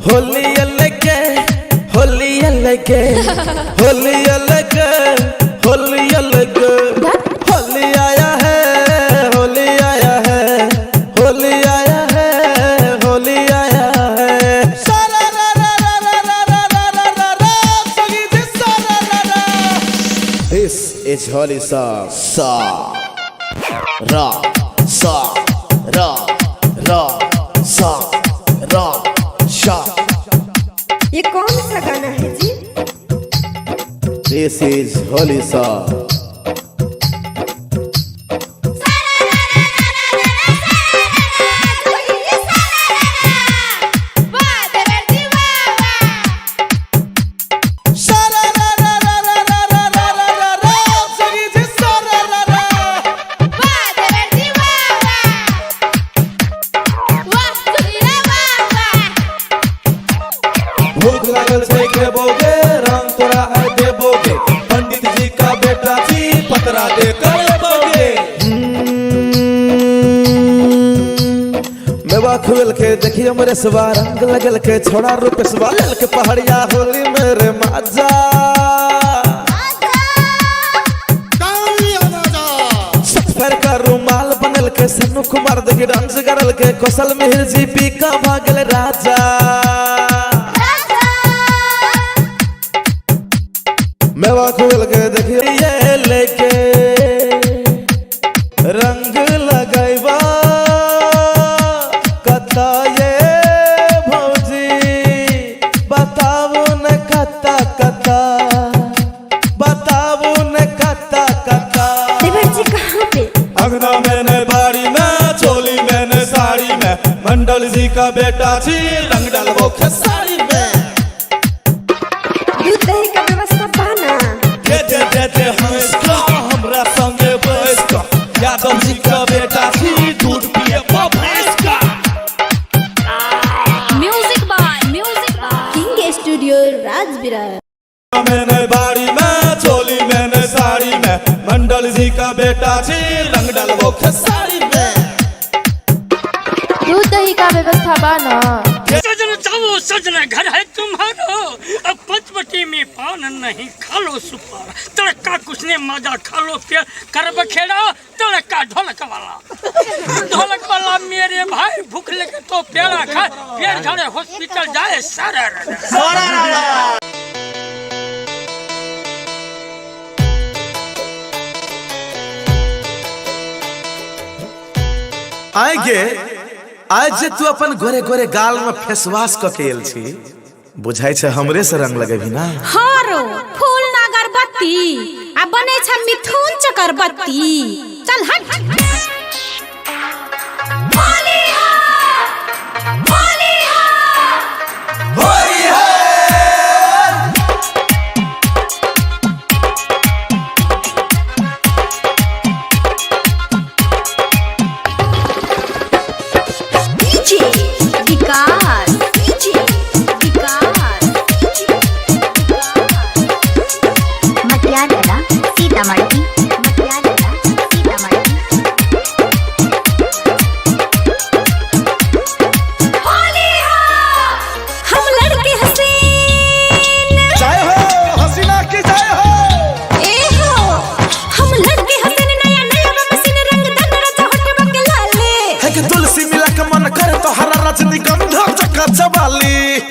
होली अलगे, होली अलगे, होली अलगे, होली अलगे, होली आया है, होली आया है, होली आया है, होली आया है। सारा रा रा रा रा रा रा रा रा रा रा, सगी जी सारा रा रा। This is holy song. Sa, ra, sa, ra, ra, sa, ra, sha. ये कौन सा गाना है जी? This is holy song. सारा रा रा रा रा रा रा रा रा रा रा, सगी जी सारा रा रा। भूख लागल से खेबोगे, रंग तोरा है देबोगे, पंडित जी का बेटा जी, पतरा दे कर लेबोगे। मेवा खुल के देखिए मेरे सवा, रंग लगल के छोड़ा रूप सवा, लल के पहाड़िया होली मेरे माजा। कौन लिया राजा? सफर का रुमाल बनल के, सन्नू कुमार देखी डांस करल के, कौशल मिहिर जी पी का भागल राजा। मेवा खुल के देखिए ये लेके रंग लगाइबा, कता ये भौजी बताबू न कता कता, बताबू न कता कता। देवर जी कहाँ पे? अंगना मैंने बाड़ी में, चोली मैंने साड़ी में, मंडल जी का बेटा जी, रंग डालबो खेसारी में। दूध दही का व्यवस्था पाना। देते देते हंस का, हमरा संगे बैस का, यादव जी का बेटा जी, दूध पिए भैंस का। Music by king studio Rajbirar. मैंने बाड़ी में, चोली मैंने साड़ी में, मंडल जी का बेटा जी, रंग डालबो खेसारी में। दूध दही का व्यवस्था बाना। सजन जाओ सजन घर है तुम्हारो, अब पंचवटी में पान नहीं खा लो सुपार, तड़का कुछ ने मजा खा लो फिर कर बखेड़ा, तड़का ढोलक वाला। ढोलक वाला मेरे भाई भूख लगे तो पेड़ा खाए, पेड़ झड़े हॉस्पिटल जाए सारा। आगे आज जे तू अपन गोरे गोरे गाल में फेसवाश क के एल छी, बुझाई छे हमरे से रंग लगेबी ना। हारो फूल ना अगरबत्ती आ बने छ मिथुन चकरबत्ती। चल हट। होली है, होली है, होली है। DJ विकास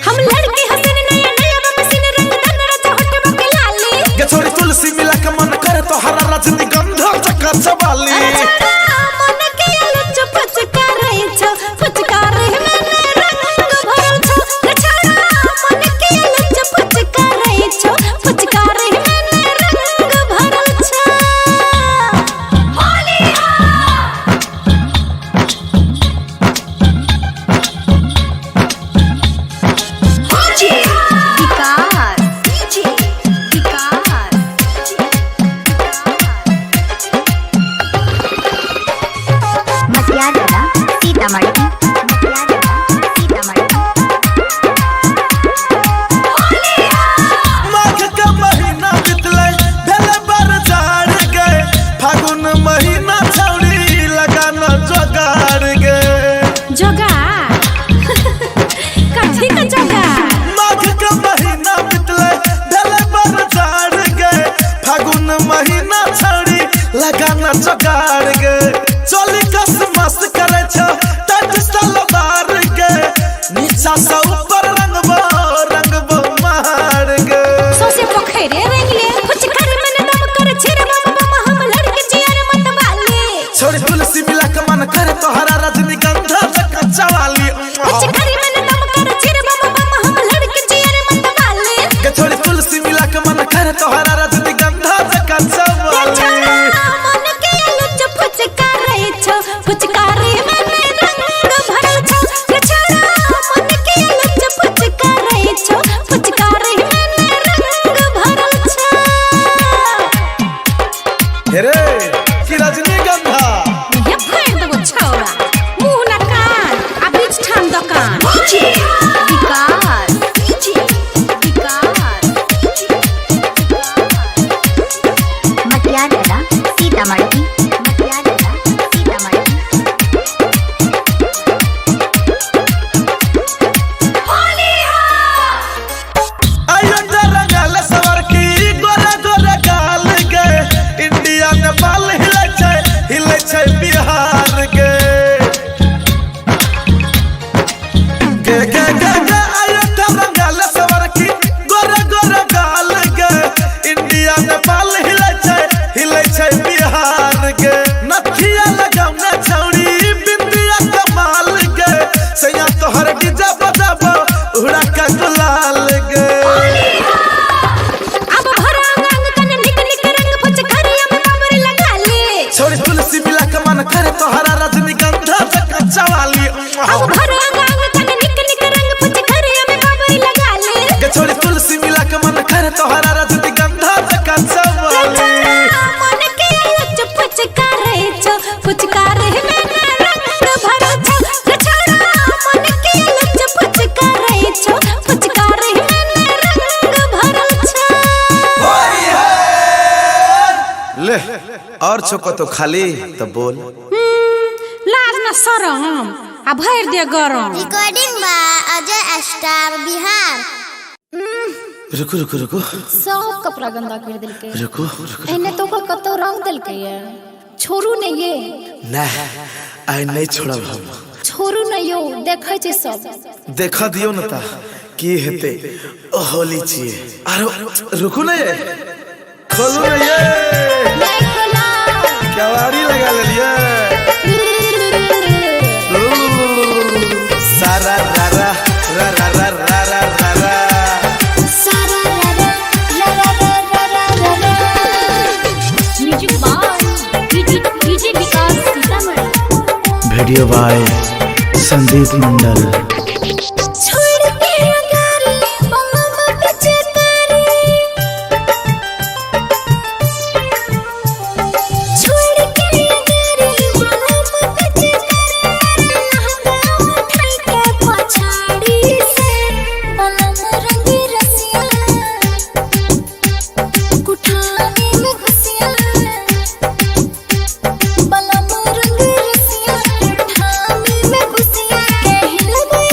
हम लड़के हसन नया नया मशीन रंग धन रचा होठवा के लाली के छोड़ी तुलसी मिला के मन करे तो हरा रजनीगंधा चक्कर चबाली अरे छोड़ा मन के लुच फचका रही छो फचका रही मैंने रंग भरल छो रे छोड़ा मन के लुच फचका रही छो फचका रही मैंने रंग भरल छो होली मटियाला सीतामढ़ी माघ का महीना बितले भेले बरसात गए फागुन महीना छौड़ी लगाना जोगाड़ गए जोगाड़ कथी का जोगाड़ माघ का महीना बितले भेले बरसात गए फागुन महीना छौड़ी लगाना जोगाड़ गए चोली कस मस्त करे छ टट सलवार गए नीचा से ऊपर रंगबो मार गए सोसे पोखरे रंगले कुछ कर मन दम कर छिर बम बम हम लड़के जियर मत वाले छोड़ी तुलसी मिला के मन करे तो हरा रजनीगंधा चक्कर चवाली कुछ कर मन दम कर छिर बम बम हम लड़के जियर मत वाले के छोड़ी तुलसी मिला के मन करे तो हरा रजनीगंधा चक्कर चवाली मन के लुच फचका रही छो फचका रही मैंने रंग भरल छो रे छोड़ा मन के लुच फचका रही छो फचका रही मैंने रंग भरल छो हेरे की रजनीगंधा ये फेर देबो छौड़ा मुंह ना कान आ बीच ठाम दुकान मटियाला सीतामढ़ी आयो रंगल सवर की गोरा गोरा गाल गए इंडिया नेपाल हिले छै बिहार के आयो रंगल सवर की गोरा गोरा गाल गए इंडिया नेपाल हिले छै बिहार के नथिया लगाउना छौड़ी बिंदिया कमाल गए सैया तोहर डीजे बजाबो उड़ा का गुलाल गए अब भरा रंग कने निक निक रंग फचकारिया में बाबर लगा ले छोड़ी तुलसी मिला के मन करे तो हरा रजनीगंधा चक्कर चवाली अब भरा रंग कने निक निक रंग फचकारिया में बाबर लगा ले के छोड़ी तुलसी मिला के मन करे तो हरा रजनीगंधा चक्कर चवाली मन के लुच फचका रही छो फचका रही मैंने रंग भरल छो रे छोड़ा मन के लुच फचका रही छो फचका रही मैंने रंग भरल छो ले और छोको तो खाली तो बोल लाज न शरम आ भर दे गरम recording by Ajay star Bihar रुको रुको रुको सब कपड़ा गंदा कर दिलके रुको एने तो ओकर कतो रंग दिलके ये छोरू ने ये ना आई नहीं छोड़ब हम छोरू ने यो देखै छै सब देखा दियो न ता की हेते होली छिए आरो रुको ना ये खोलो ना ये नहीं खोला केवाड़ी लगा लेलिए सारा रा रा रा रा रा रा रा रा रा सारा रा music by DJ Vikas Sitamarhi video by Sandeep Mandal. छोड़ के अगर मम्मा बचे तारी छोड़ के अगर मम्मा बचे तारी लहंगा उठाई के पछाड़ी से बलम रंगी रसिया कुठाने में घुसिया बलम रंगी रसिया कुठाने में घुसिया के हिल गया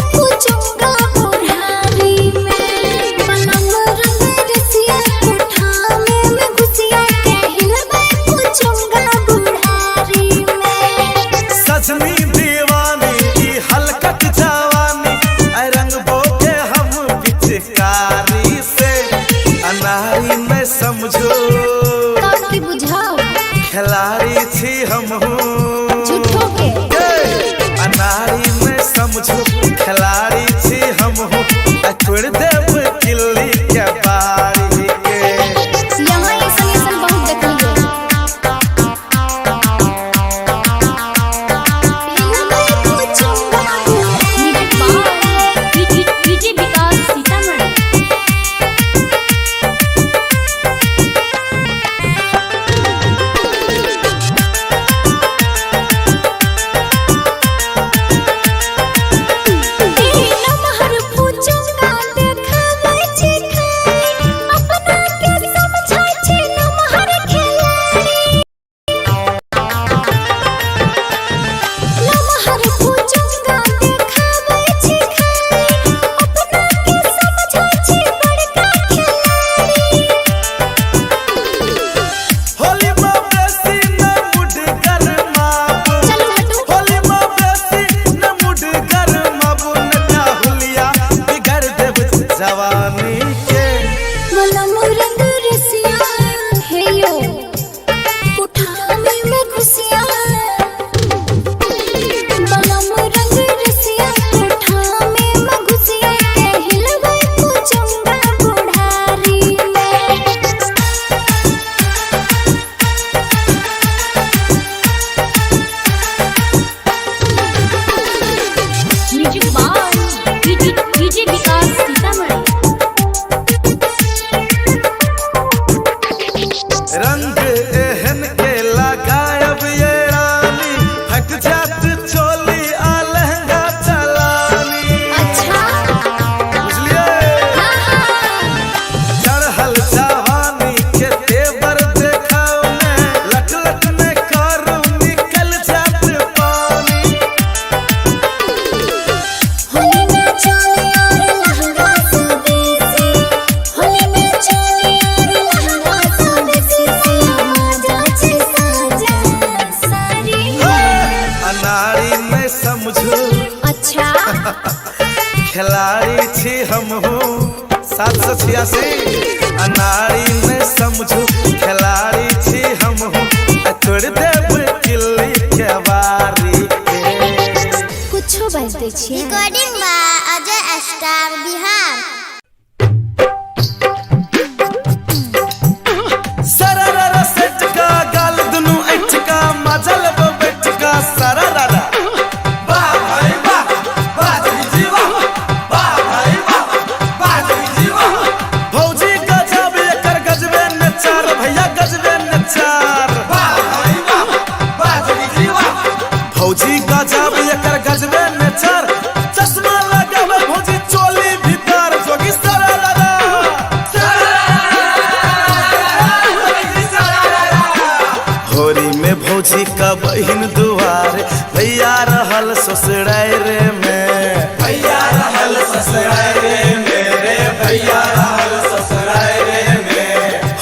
जवानी के। मनम रंग रसिया है यो उठाने में खुशियाँ। मनम रंग रसिया उठाने में खुशियाँ हिलवे कुचंगा बुढ़ारी में। Music by DJ Vikas Sitamarhi. रंग एहन के लगायब ये रानी हक जात चोली आ लहंगा चलानी। अच्छा बुझलिए चढ़ल जवानी के तेवर देखाओ में लट लट में करू निकल जात पानी। होली में चोली और लहंगा स्वदेशी। होली में चोली और लहंगा स्वदेशी से मजा छे साजा सारी में। अनारी में समझू अच्छा खिलाड़ी छी हम हूँ 786। अनारी में समझू खिलाड़ी छी हम हूँ तोड़ देव किल्ली के बारी के। कुछो बजते छियै। Recording by Ajay star Bihar. सरररा सेट का गाल दुनु ऐठ का मजल वो बैठ का सरररा। वाह भाई वाह बाजी जीवा वाह भाई वाह बाजी जीवा। भौजी गजब एकर गजबे नचार भैया गजबे नचार। वाह भाई वाह बाजी जीवा। भौजी गजब एकर गजबे नचार। चश्मा लगावे भौजी चोली भीतर जोगी सरररा। होरी में भौजी का बहिन दुआर भैया रहल ससुराय रे में। भैया रहल ससुराय रे मेरे भैया रहल ससुराय रे में।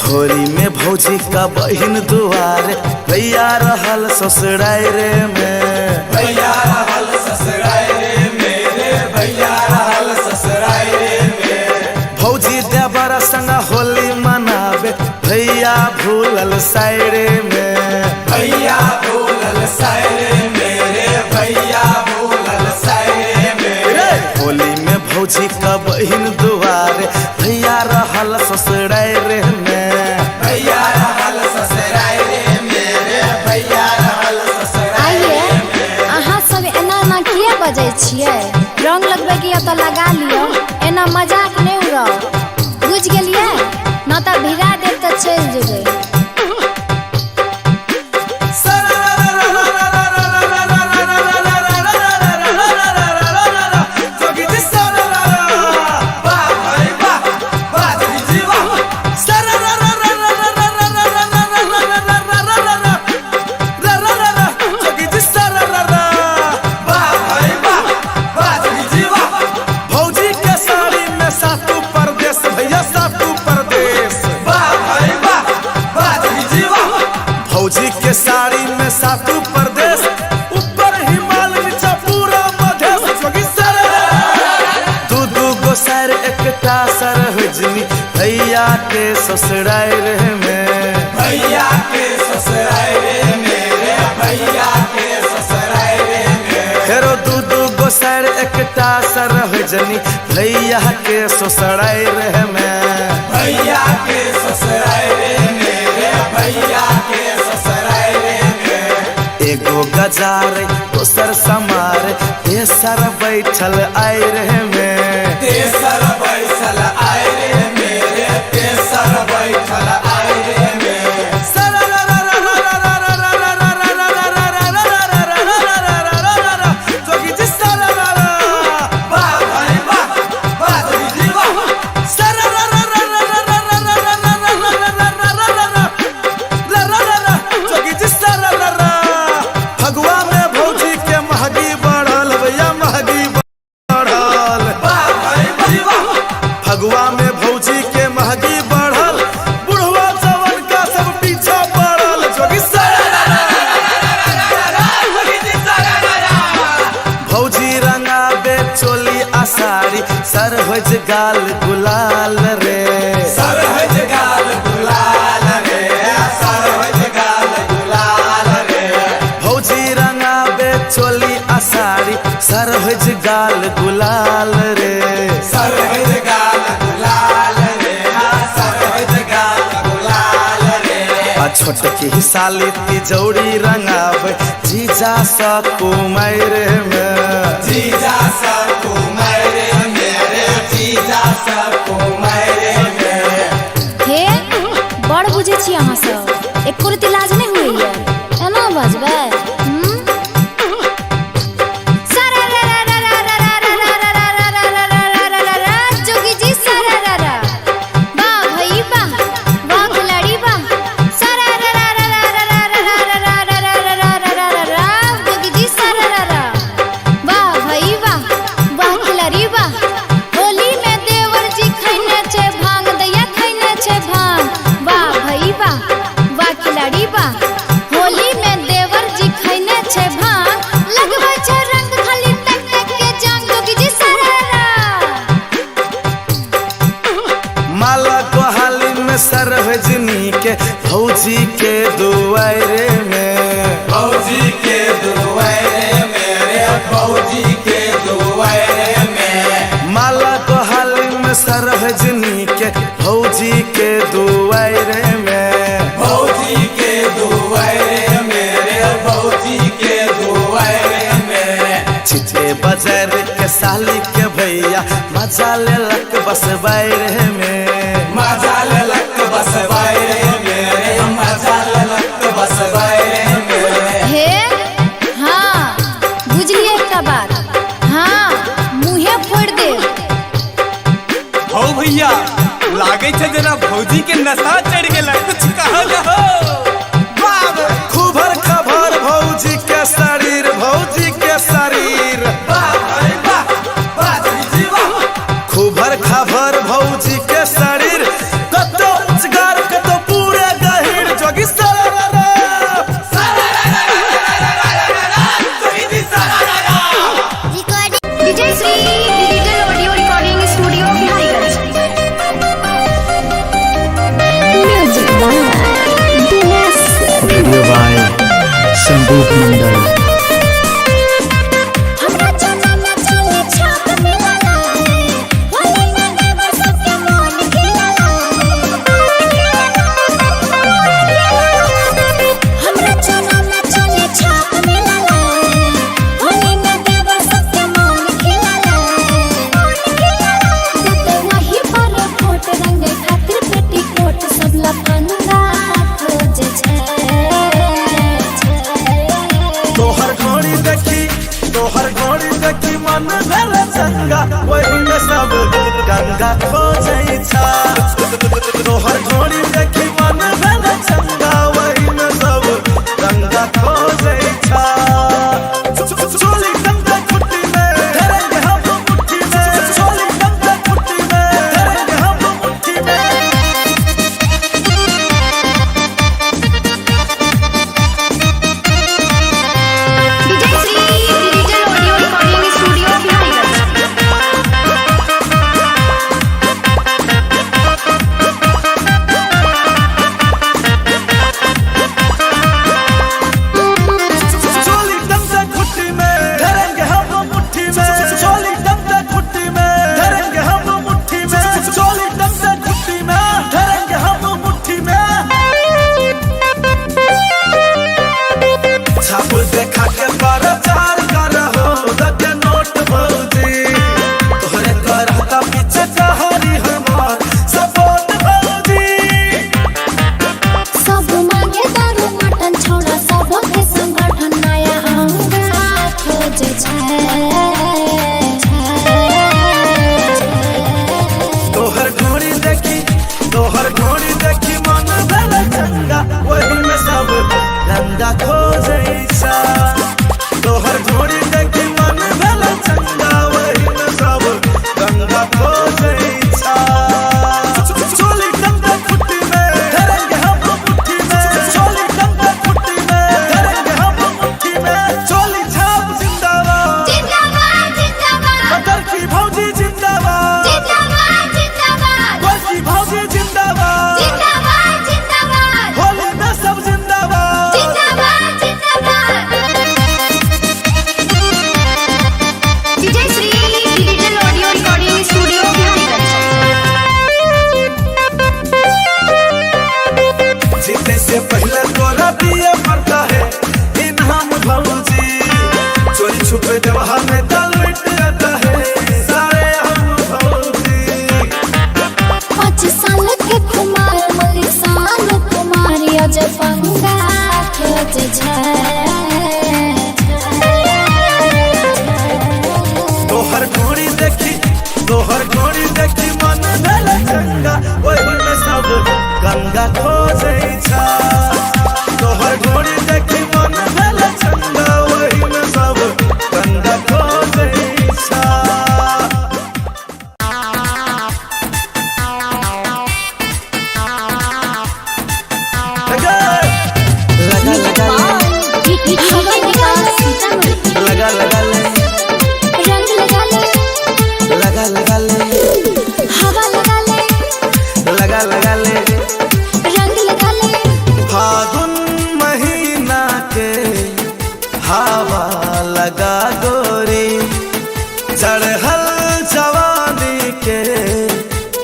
होरी में भौजी का बहिन दुआर भैया रहल ससुराय रे में। भैया रहल ससुराय रे मेरे भैया रहल ससुराय रे में। भौजी देवर संग होली मनावे भैया भूलल सायरे में। भैया भूलल सायरे मेरे भैया भूलल सायरे में। होली में भौजी का बहिन दुआर भैया रहल ससुराय रे में। भैया रहल ससुराय रे मेरे भैया रहल ससुराय रे में। अहाँ सब एना ना किया बजै छियै? रंग लगबै के तो लगा लियो, एना मजाक नहीं उड़ाओ। बुझ गेलियै ना तो भिड़ा देब तो चल जेबै। भौजी के साड़ी में सातू परदेश भैया सातू परदेश। भौजी के साड़ी में सातू परदेश ऊपर हिमालय नीचा पूरा मधेश जोगी सर। दू दू गो सर एकटा सर हुजनी भैया के ससुराय रे में। भैया के ससुराय रे मेरे भैया के ससुराय रे में। फेरो दू दू गो सर एकटा सर हुजनी भैया के ससुराय रे में। भैया के ससुराय रे मेरे भैया के ससुराय रे में। एगो गजार दोसर समार तेसर बैठल आय रे में। तेसर बैठल आय रे मेरे तेसर बैठल आय रे में। जोगी जी सरररा वाह भाई वाह बाजी जीवा। जोगी जी सरररा। फगुआ में भौजी के महगी बढ़ल भैया महगी बढ़ल। फगुआ में भौजी के महगी बढ़ल बुढ़वा जवन का सब पीछा पड़ल। जोगी भौजी रंगाबे चोली आ साड़ी सर सरहज गाल गुलाल रे, सरहज गाल गुलाल रे, सरहज गाल गुलाल रे। भौजी रंगावे चोली आसारी, सरहज गाल गुलाल रे, सरहज गाल गुलाल रे, सरहज गाल गुलाल रे। आ छोटकी साली तिजौरी रंगावे जीजा सा कुमार में, जीजा सब कुमारे मेरे, जीजा सब कुमारे मेरे। हे बड़ बुझे छी अहाँ सब, एको रति लाज नहीं हुई है, एना बजबै। जोगी जी सरररा, वाह भई वाह, वाह खिलाड़ी वाह। जोगी जी सरररा, वाह भई वाह, वाह खिलाड़ी वाह। होली में देवर जी खैने छे भांग, दैया खैने छे भांग, वाह भई वाह, वाह खिलाड़ी वाह। होली में देवर जी खैने छे भांग, लगबै छे रंग खाली तक तक के जान। जोगी जी सरररा, माला कोहाली में सरहजनी के भौजी के दुआरे में, भौजी के दुआरे मेरे, भौजी के दुआरे में। माला कोहाली में सरहजनी के भौजी के दुआरे में, भौजी के दुआरे मेरे, भौजी के दुआरे में। चिचे बाजार के साली के भैया मजा लेलक बस बैरे में, मजा लेलक बस बारे मेरे, मजा लेलक बस बारे मेरे। हे हाँ बुझलिए एकटा बात, हाँ मुँहे फोड़ दे। हो भैया लागे छे जना भौजी के नशा चढ़ गेला, कुछ कहल हो। खूबर खबर भौजी के शरीर, भौजी के शरीर, वाह भाई वाह, वाह जी वाह। खूबर खबर भौजी के शरीर, कतो उचगार कतो पूरे गहिर। जोगी सरररा, Vijay Shri digital audio recording studio Bihariganj. Music by Dinesh. Video by Sandeep Mandal. हमरा चना में चले छाप मिलला, होली में देवर सबके मन खिलला। हमरा चना में चले छाप मिलला, होली में देवर सबके मन खिलला। तो वही पर फोट रंग खातिर पेटी कोट सब लफंगा खोजे छे। तोहर घोड़ी देखी मन भर चंगा, वही में सब गंगा खोजै छा। तोहर घोड़ी देखी मन भर चंगा, वही में सब गंगा खोजै छा। चोली गंगा कुट्टी में धरेंगे हम मुट्ठी में, चोली गंगा कुट्टी में धरेंगे हम मुट्ठी में। Vijay Shri digital audio recording studio Bihariganj.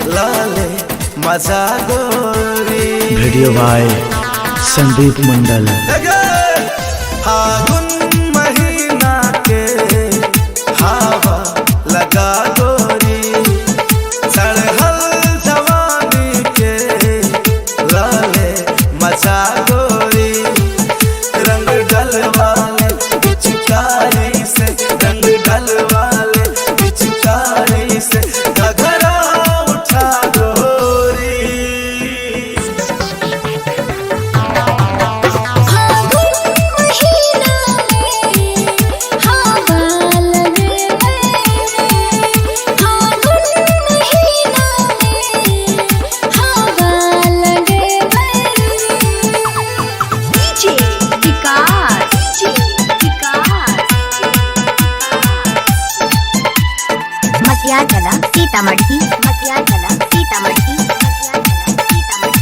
लाले मजा गोरी। Video by Sandeep Mandal. फागुन महीना के हवा लगा गोरी, चढ़ल जवानी के लाले मचा गोरी। रंग डलवाले पिचकारी से, रंग डलवाले पिचकारी से घघरा उठा गोरी। मटियागला सीतामढ़ी, मटियागला सीतामढ़ी, मटियागला सीतामढ़ी।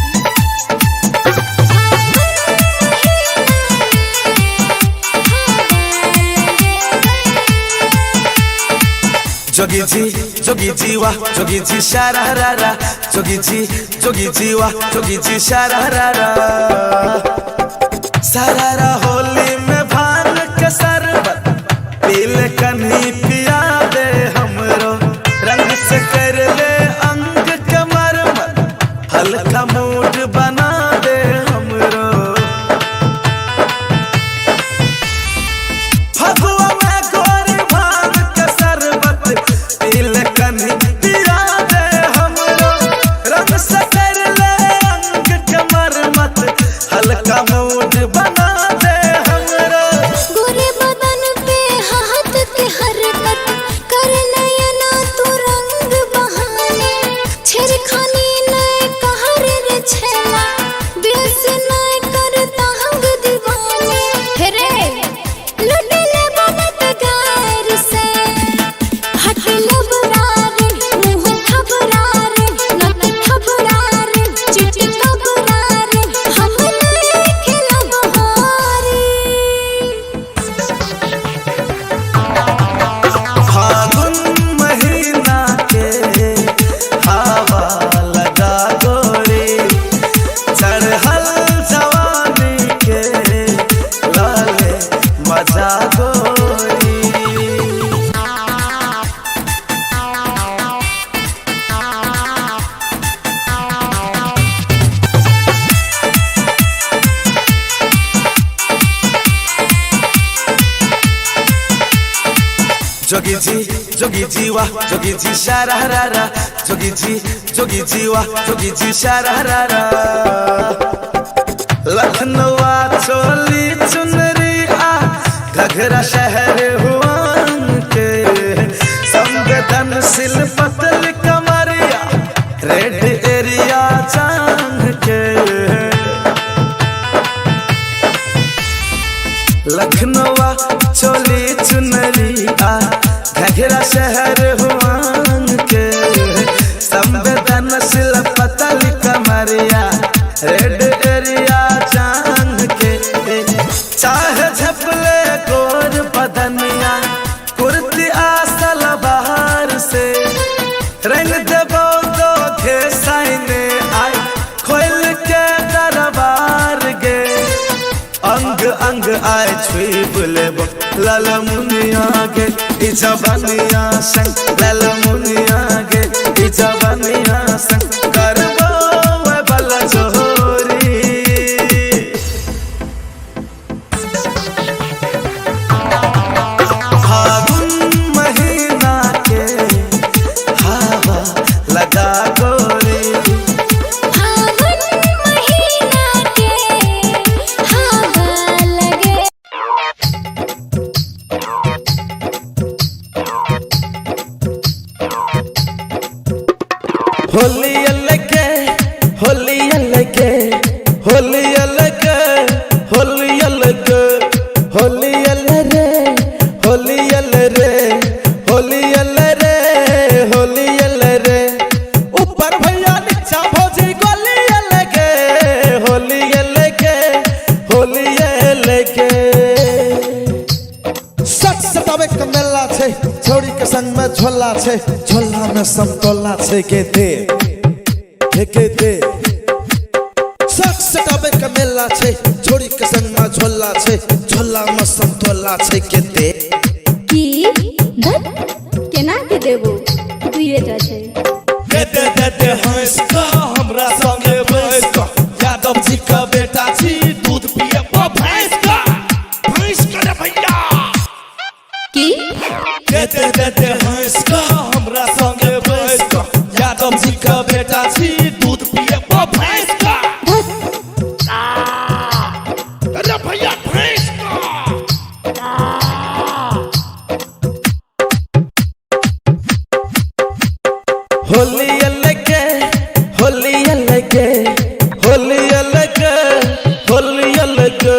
जोगी जी वाह जोगी जी शारारा, जोगी जी वाह जोगी जी शारारा। सारारा होली में भान के शरबत पीले कन्ही पिया दे हमरो। रंग से कर ले अंग के मरमत, हल्का मूड बना दे हमरो। फगुआ में गोरी भान के शरबत पीले कन्ही पिया दे हमरो। रंग से कर ले अंग के मरमत, हल्का मूड बना दे हमरो। गोरे बदन पे हाथ के हरकत कर नयना तू रंग बहाने। छेड़खानी नए कहर रे छेला, बेस नए करता हंग दीवाने। रे लुटले बनत गार से, हट लबरा रे मुँह खबरा रे, नत खबरा रे चिट कबरा रे, हम नए खिलब हारी। फागुन महीना के हवा लगा गोरी, चढ़ल जवानी के लाले मजा गोरी। जोगी जी वाह जोगी जी शारारा, जोगी जी वाह जोगी जी शारारा। लखनऊ चोली चुनरी आ घघरा शहर हुआन के, संवेदनशील पतल कमरिया रेड एरिया चांग के। लखनऊ चोली चुनरी आ घघरा शहर हुआन के, संवेदनशील पतल कमरिया रेड एरिया चांग के। चाहे झपले गोर बदनिया कुर्ती आसल बाहर से, रंग देबो दो थे साइने आई खोल के दरबार गे। अंग अंग आए छुई बुलेबो लाल मुनिया गे, ई जवानिया संग लाल मुनिया गे, ई जवानिया संग करबो वे बल जोरी। फागुन महीना के हवा लगा गोरी, फागुन महीना के हवा लगे। होली अलगे होली अलगे होली अलगे होली अलगे होली अलरे होली अलरे होली अलरे होली अलरे। ऊपर भैया नीचा भौजी गोली अलगे होली अलगे होली अलगे। सच सतावे के मेला छे, छोड़ी के संग में झोला छे, झोला में समतोला छे के दे। फेंके दे शक सटाबे का मेला छे छोड़ी के संग में झोला छे झोला में संतोला छे के दे की धत केना के देबो दुइए टा छै देते हंस का हमरा संगे बैस का यादव जी का बेटा छी दूध पिए भैंस का भैंस करे भैया की देते हंस का हमरा संगे बैस का यादव जी का बेटा छी दूध पिए भैंस का अरे भैया भैंस का होली अलगे होली अलगे होली अलगे होली अलगे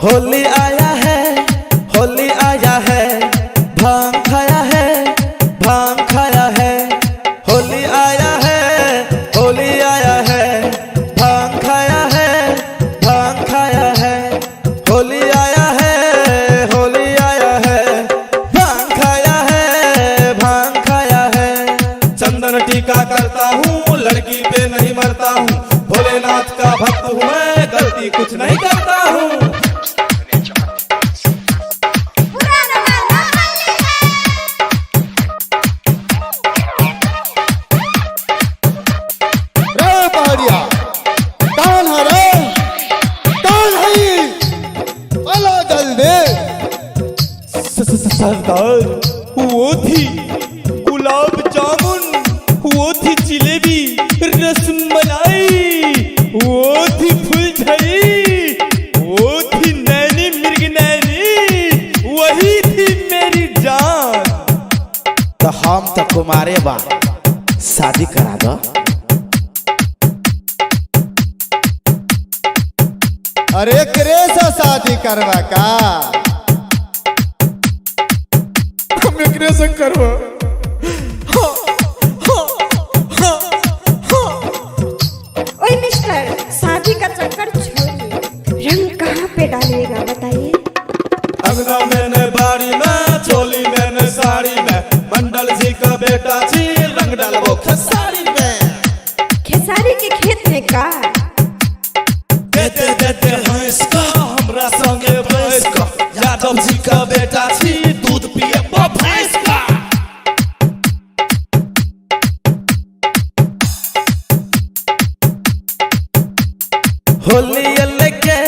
होली आया है होली आया है भांग खाया है भांग खाया है होली आया है होली आया है भांग खाया है भांग खाया है होली आया है होली आया है भांग खाया है भांग खाया है चंदन टीका करता हूँ लड़की पे नहीं मरता हूँ भोलेनाथ का भक्त हूँ मैं गलती कुछ नहीं करता हूँ रे पहाड़िया कौन है रे कौन है ये अला जल्दी सरदार वो थी गुलाब जामुन वो थी जिलेबी रसमलाई वो थी फुलझड़ी वो थी नैनी मिर्ग नैनी वही थी मेरी जान। तो हम तो कुमारे बा शादी करा दो अरे करे से शादी करवा का हम एकरे संग करबो ओए मिस्टर शादी का चक्कर छोड़िए रंग कहाँ पे डालिएगा बताइए अंगना मैंने बाड़ी में चोली मैंने साड़ी में मंडल जी का बेटा जी रंग डालो खेसारी में खेसारी के खेत में का देते हंस का हमरा संगे बैस का यादव जी का बेटा छी दूध पिए भैंस का होली अलगे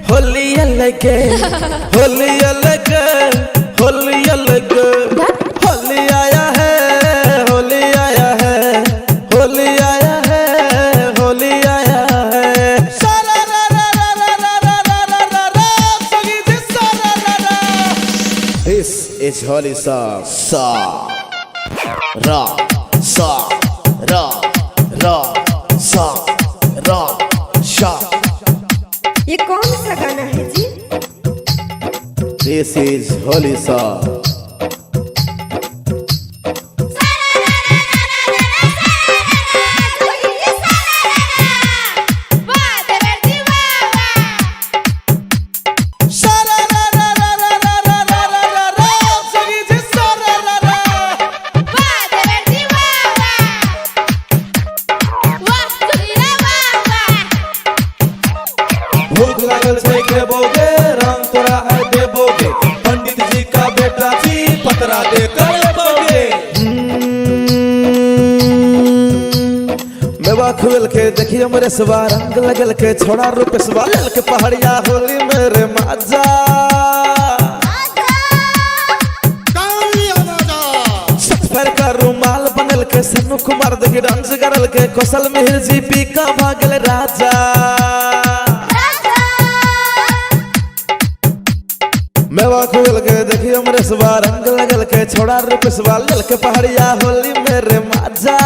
होली अलगे होली अलगे होली अलगे होली आया है होली आया है होली आया है होली आया है सारा रा रा रा रा रा रा रा रा रा रा सगी जी सारा रा रा This is holy song sa ra sa ra ra sa ra sha ये कौन सा गाना है जी This is holy song सारा रा रा रा रा रा रा रा रा रा रा सगी जी सारा रा रा भूख लागल छै देबोगे रंग तोरा है देबोगे पंडित जी का बेटा जी पतरा दे कर लेबोगे मेवा खुल के देखिए मेरे सवा रंग लगल के छोड़ा रूप सवा लल के पहाड़िया होली मेरे माजा कौन लिया बाजा सफर का रुमाल बनल के सन्नू कुमार देखी डांस करल के कौशल मिहिर जी पी का भागल राजा मेवा खुल के देखिए मेरे सवा रंग लगल के छोड़ा रूप सवा लल के पहाड़िया होली मेरे माजा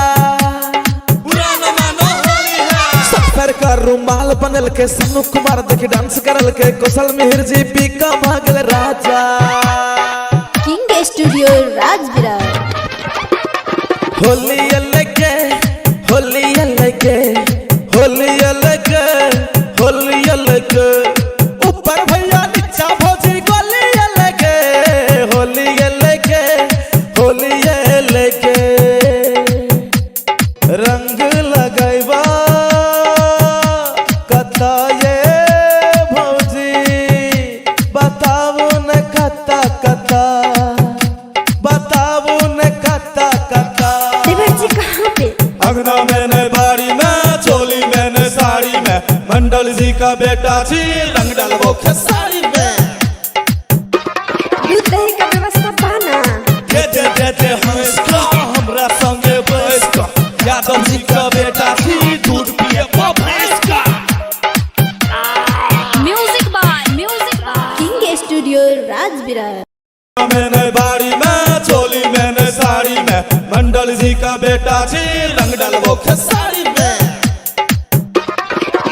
पुराना मानो होली है सफर का रुमाल बनल के सन्नू कुमार देखी डांस करल के कौशल मिहिर जी पी का भागल राजा किंग स्टूडियो राजविरार होली अलगे होली अलगे होली अलगे होली अलगे ऊपर भैया नीचा भौजी गोली अलगे होली अलगे मंडल जी का बेटा छी रंग डालबो खेसारी में दूध दही का व्यवस्था पाना दे हंस का हमरा संगे बैस का यादव जी का बेटा छी दूध पिए भैंस का music by king studio Rajbirar. मैंने बाड़ी में चोली मैंने साड़ी में मंडल जी का बेटा छी रंग डालबो खेसारी में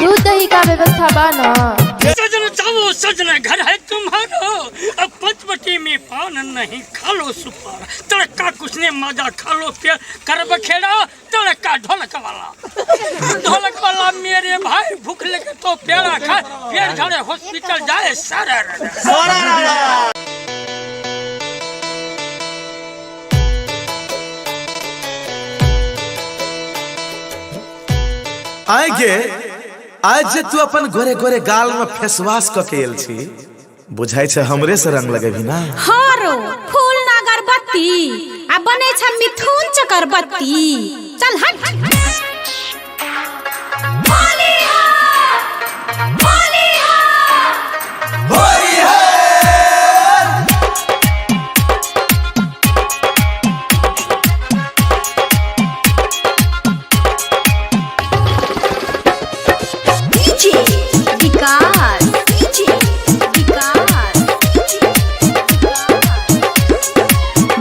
दूध दही का व्यवस्था बाना सजन जाओ सजन घर है तुम्हारो अब पंचवटी में पान नहीं खा लो सुपार तड़का कुछने मजा खा लो प्यार करब खेड़ा तड़का ढोलक वाला मेरे भाई भूख लगे तो पेड़ा खाए पेड़ झड़े हॉस्पिटल जाए सारा आगे आज जे तू अपन गोरे गोरे गाल में फेसवाश क के एल छी बुझाई छे हमरे से रंग लगेबी ना हारो फूल ना अगरबत्ती आ बने छ मिथुन चकरबत्ती चल हट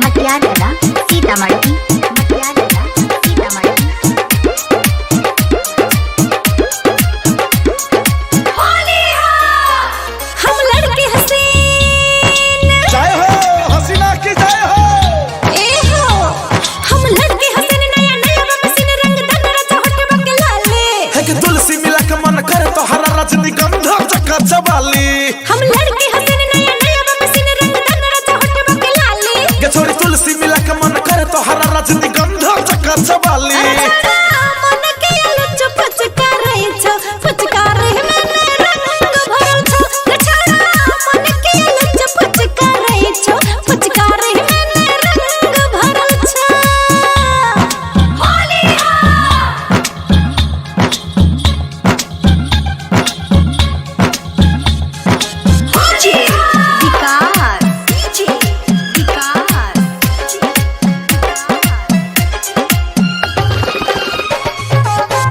मटियाला सीतामढ़ी हम लड़के हसीन जय हो हसीना की जय हो ए हो हम लड़के हसीन नया नया मसीन रंग दनरा चहट बके लाले है कि तुलसी मिला के मन करे तो हरा रजनीगंधा चका चबाली हम लड़के हसीन नया नया मसीन रंग दनरा चहट बके लाले के छोड़ी तुलसी मिला के मन करे तो हरा रजनीगंधा चका चबाली मन के लुच फचका रही छ फचका रही मैंने रंग भरल छ छड़ा मन के लुच फचका रही छ फचका रही मैंने रंग भरल छ होली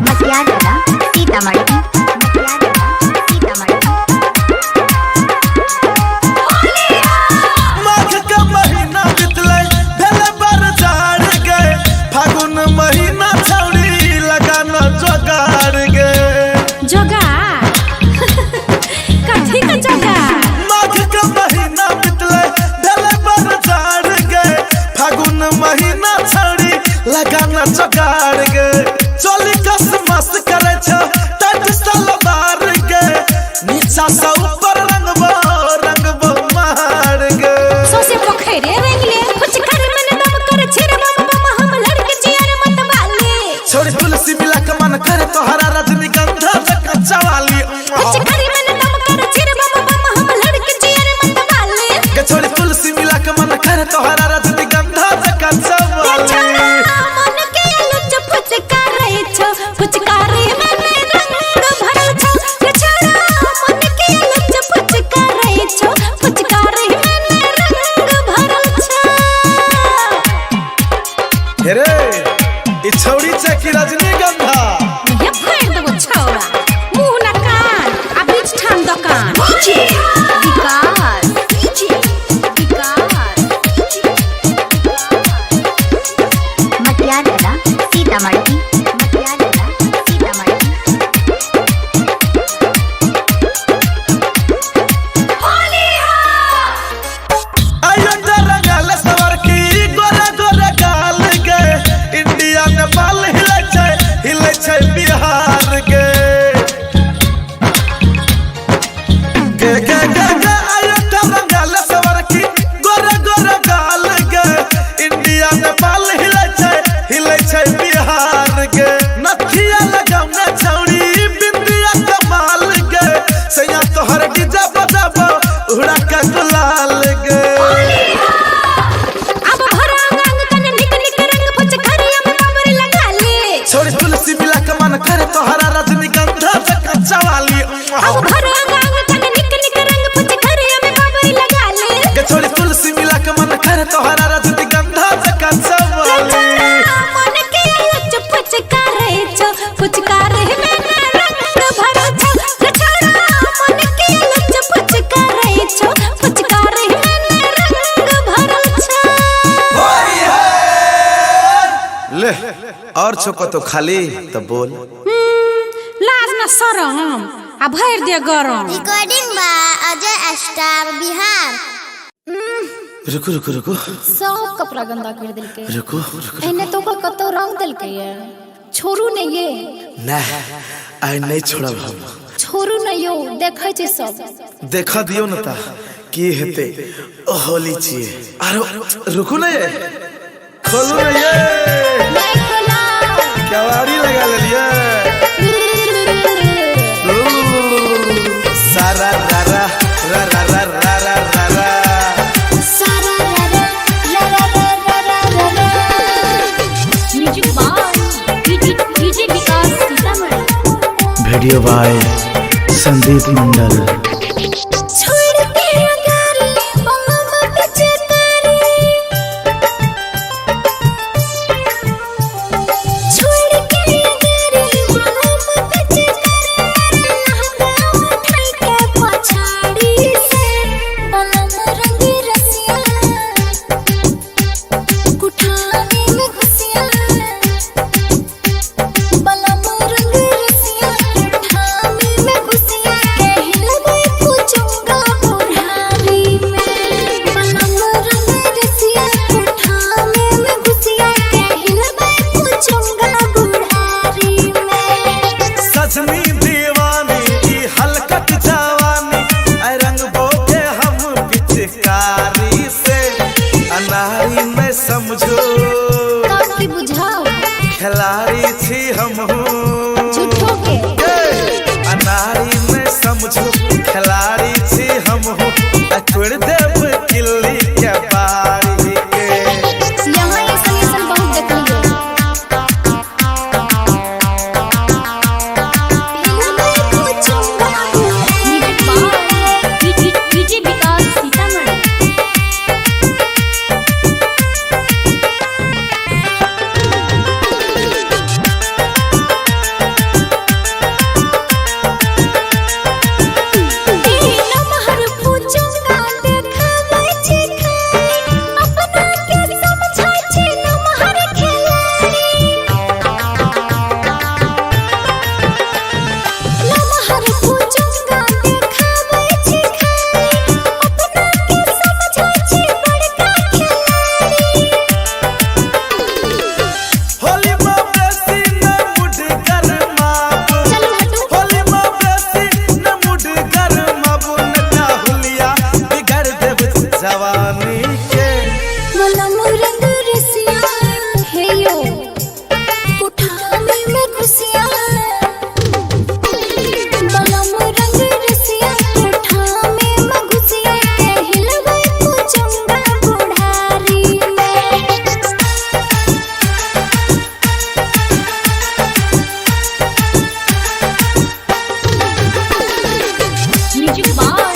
मटियाला सीतामढ़ी माघ का महीना बितले भेले बर झाड़ गए फागुन महीना छौड़ी लगाना जोगाड़ गए जोगार कथी का जोगार माघ का महीना बितले भेले बर झाड़ गए फागुन महीना छौड़ी लगाना जोगाड़ गए चोली कस मस्त करे छ टट सलवार गए नीचा से ऊपर रंगबो मार गए सोसे पोखरे रंगले कुछ कर मन दम कर छिर बम हम लड़के जियर मत वाले छोड़ी तुलसी मिला के मन करे तो हरा रजनीगंधा चका चवाली कुछ कर मन दम कर छिर बम हम लड़के जियर मत वाले के छोड़ी तुलसी मिला के मन करे तो हरा रजनीगंधा चका चवाली मन के लुच फचका रही छ फचका रही मैंने रंग भरल छ छड़ा मन के लुच फचका रही छ फचका रही मैंने रंग भरल छ हेरे ई छौड़ी चकी रजनीगंधा ये फेर देबो छौड़ा मुंह ना कान आ बीच ठाम दुकान मटियाला सीतामढ़ी आयन रंगल सवर की गोरे गोरे गाल गए इंडिया नेपाल हिले फिर तोहरा रजनी गंधा चका चवाली मन के लुच पुचकारे छो पुचकारे में रंग भरो छो छोड़ा मन के लुच पुचकारे छो पुचकारे में रंग भरो छो ले और छोको तो खाली तो बोल लाज न शरम आ भर दे गरम recording by Ajay star Bihar. रुको रुको रुको सब कपड़ा गंदा कर दिल के रुको एने तो कतो रंग दिल के ये छोरू ने ये ना आई नहीं छोड़ा हम छोरू ने यो देखै छै सब देखा दियो न ता की हेते होली छिए अरे रुको ना ये खोलो ना ये नहीं खोला केवाड़ी लगा ले लिया सारा रा रा रा रा रा रा रा रा रा सारा रा रा रा रा रा रा music by DJ Vikas Sitamarhi video by Sandeep Mandal. छोड़ के अगर मम्मा पीछे तारी छोड़ के अगर मम्मा पीछे तारी लहंगा उठाई के पछाड़ी से बलम रंगी रसिया कुठाने में घुसिया बलम रंगी रसिया कुठाने में घुसिया कहलबे पूछूंगा बुढ़ारी में बलम रंगी रसिया कुठाने में घुसिया कहलबे पूछूंगा बुढ़ारी में सजनी दीवानी की हलकत जवानी ऐ रंग बोके हम पिचकारी से अनारी में समझो काफी बुझाओ खिलाड़ी थी हम झूठो के अनारी में समझो खिलाड़ी थी हम अकड़ देव किल्ली के बारी के यहाँ ऐसा बहुत देखलिए कहलबे पूछूंगा music by DJ Vikas Sitamarhi नमहर पूछूंगा देखबै छी खाई अपना के समझै छी नमहर खिलाड़ी नमहर पूछूंगा देखबै छी खाई अपना के समझै छी बड़का खिलाड़ी होली में बेसी न मुड गरमाबू चलो हटो होली में बेसी न मुड गरमाबू न हुलिया बिगड़ देव जवानी के बलम रंग रसिया हे यो कुठाने में घुसिया बलम रंग रसिया कुठाने में घुसिया कहलबे पूछूंगा बुढ़ारी में music by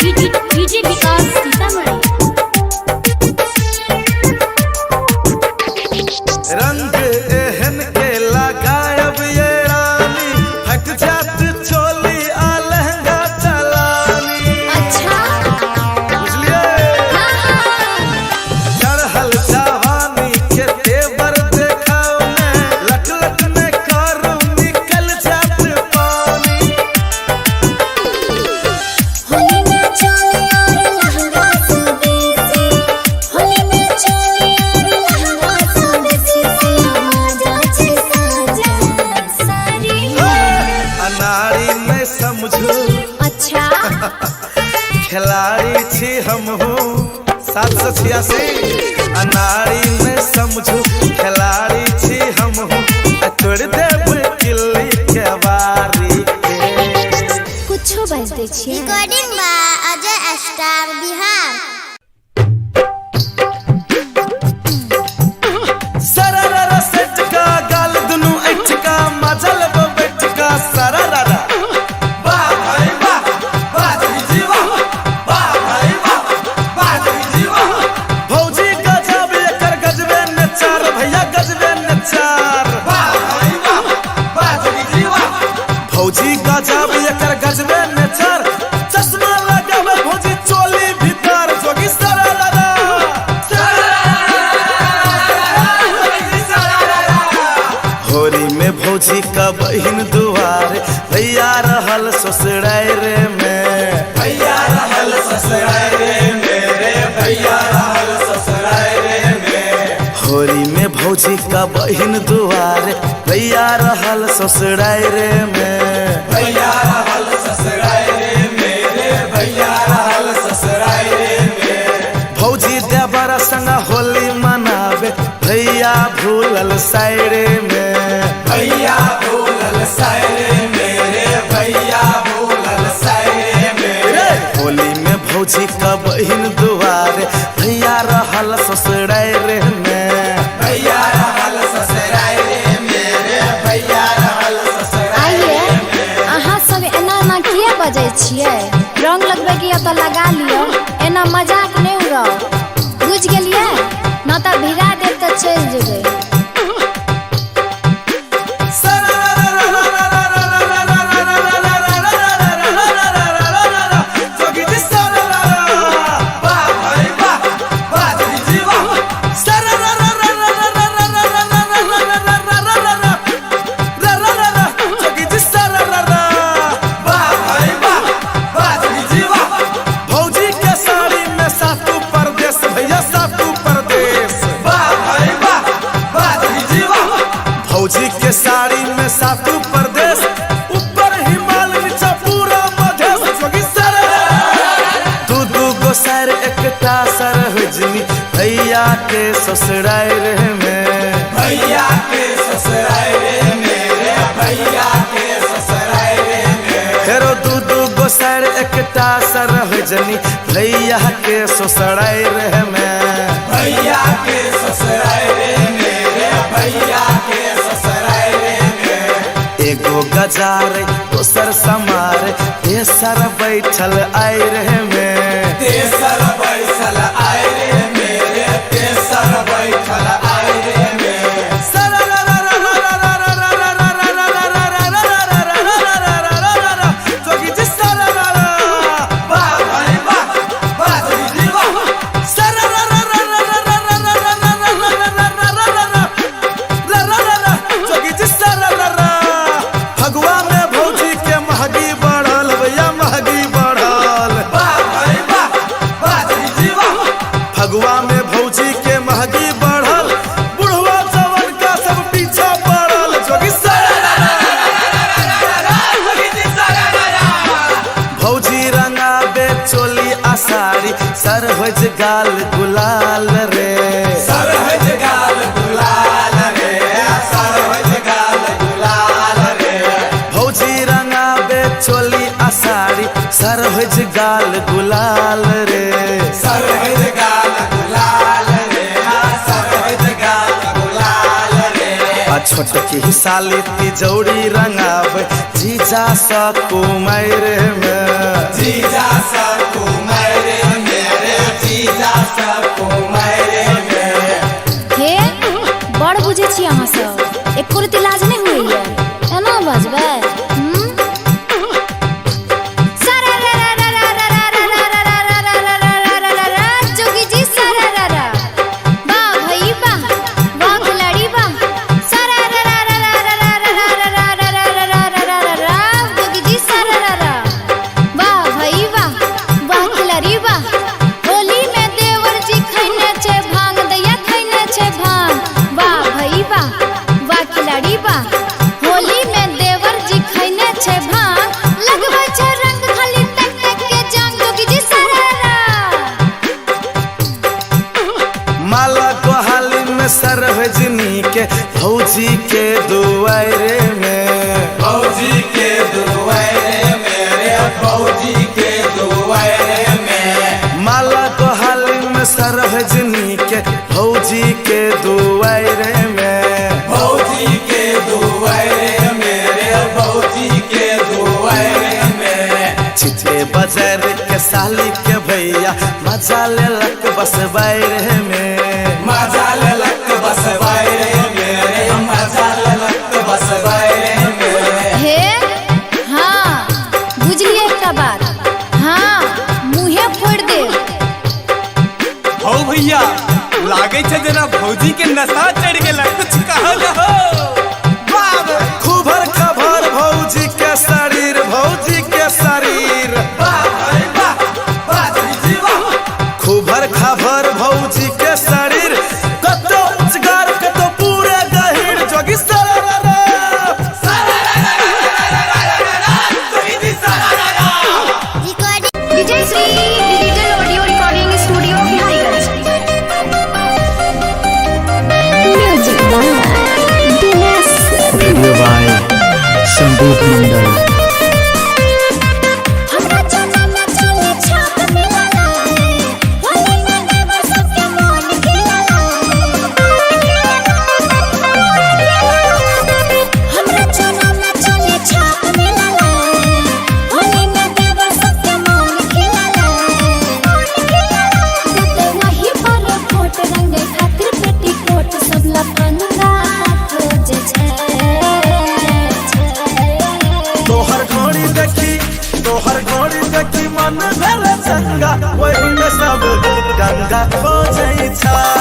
DJ Vikas Sitamarhi रंग एहन के लगायब ये रानी हट जात चोली आ लहंगा चलानी अच्छा बुझलिए चढ़ल जवानी के तेवर देखाओ ने लट लट में करू निकल जात पानी होली में चोली और लहंगा सुदेसी होली में चोली और लहंगा सुदेसी मजा छे साजा सारी अनारी में समझो अच्छा खिलाड़ी थी हम 786 अनारी में समझो खिलाड़ी थी हम अकड़ देव किल्ली के बारी के कुछो बाज दै छियै recording by Ajay star Bihar. सरररा सटका गाल दुनु अटका मजल बटका सरररा वाह भाई वाह वाह जी वाह वाह भाई वाह वाह जी वाह भौजी भौजी का बहिन दुआरे भैया रहल ससुरारे में। भैया रहल ससुरारे मेरे भैया रहल ससुरारे में। होली में भौजी का बहिन दुआरे भैया रहल ससुरारे में। भैया रहल ससुरारे मेरे भैया रहल ससुरारे में। भौजी देवर संग होली मनावे भैया भूलल सायरे में। भैया भूलल सायरे मेरे भैया भूलल सायरे में। होली में भौजी का बहिन दुआरे भैया रहल ससुरारे में। भैया रहल ससुरारे मेरे भैया रहल ससुरारे में। अहाँ सब एना एना किया बजै छियै? रंग लगबै के तो लगा लियो, एना मजाक नहीं उड़ाओ, बुझ गेलियै? ना तो भिड़ा देब तो चल जेबै। भौजी के साड़ी में सातु प्रदेश ऊपर हिमालय नीचा पूरा मधेश। दू गो सर एकटा सर हुजनी भैया के ससुरारे में। भैया के ससुरारे मेरे भैया के ससुरारे में। फेरो दू गो सर एकटा सर हुजनी भैया के ससुरारे में। भैया के ससुरारे मेरे भैया के एगो गजारे दोसर समारे तेसर बैठल आयरे में। तेसर बैठल आयरे मेरे तेसर बैठल आयरे में। फगुआ में भौजी के महगी बढ़ल बुढ़वा जवन का सब पीछा पड़ल। भौजी रंगाबे चोली आसारी सर होज गाल गुलाल रे। सर होज गाल गुलाल रे सर होज गाल गुलाल रे। भौजी रंगाबे चोली आसारी सर होज गाल गुलाल रे। सर होज गाल गुलाल रे सर होज गाल गुलाल रे। छोटकी साली तिजौरी रंगाबे जीजा सा कुमार में। जीजा सा कुमार मेरे जीजा सा कुमार में। हे बड़ बुझे छी अहाँ सब, एको रति लाज नहीं हुई है, एना बजबै? सरहजनी के भौजी के दुआरे में। भौजी के दुआरे मेरे भौजी के दुआरे में। माला कोहाली में सरहजनी के भौजी के दुआरे में। भौजी के दुआरे मेरे भौजी के दुआरे में। चिते बाजार के साली के भैया मजा लेलक बस बाहर में। मजा लेलक बस बाहर मेरे मजा लेलक बस बाहर में। हे हाँ बुझलिए एकटा बात, हाँ मुँहे फोड़ दे। हो भैया लागे छे जना भौजी के नशा चढ़ गेला, कुछ कहल हो। धागा खोजै छ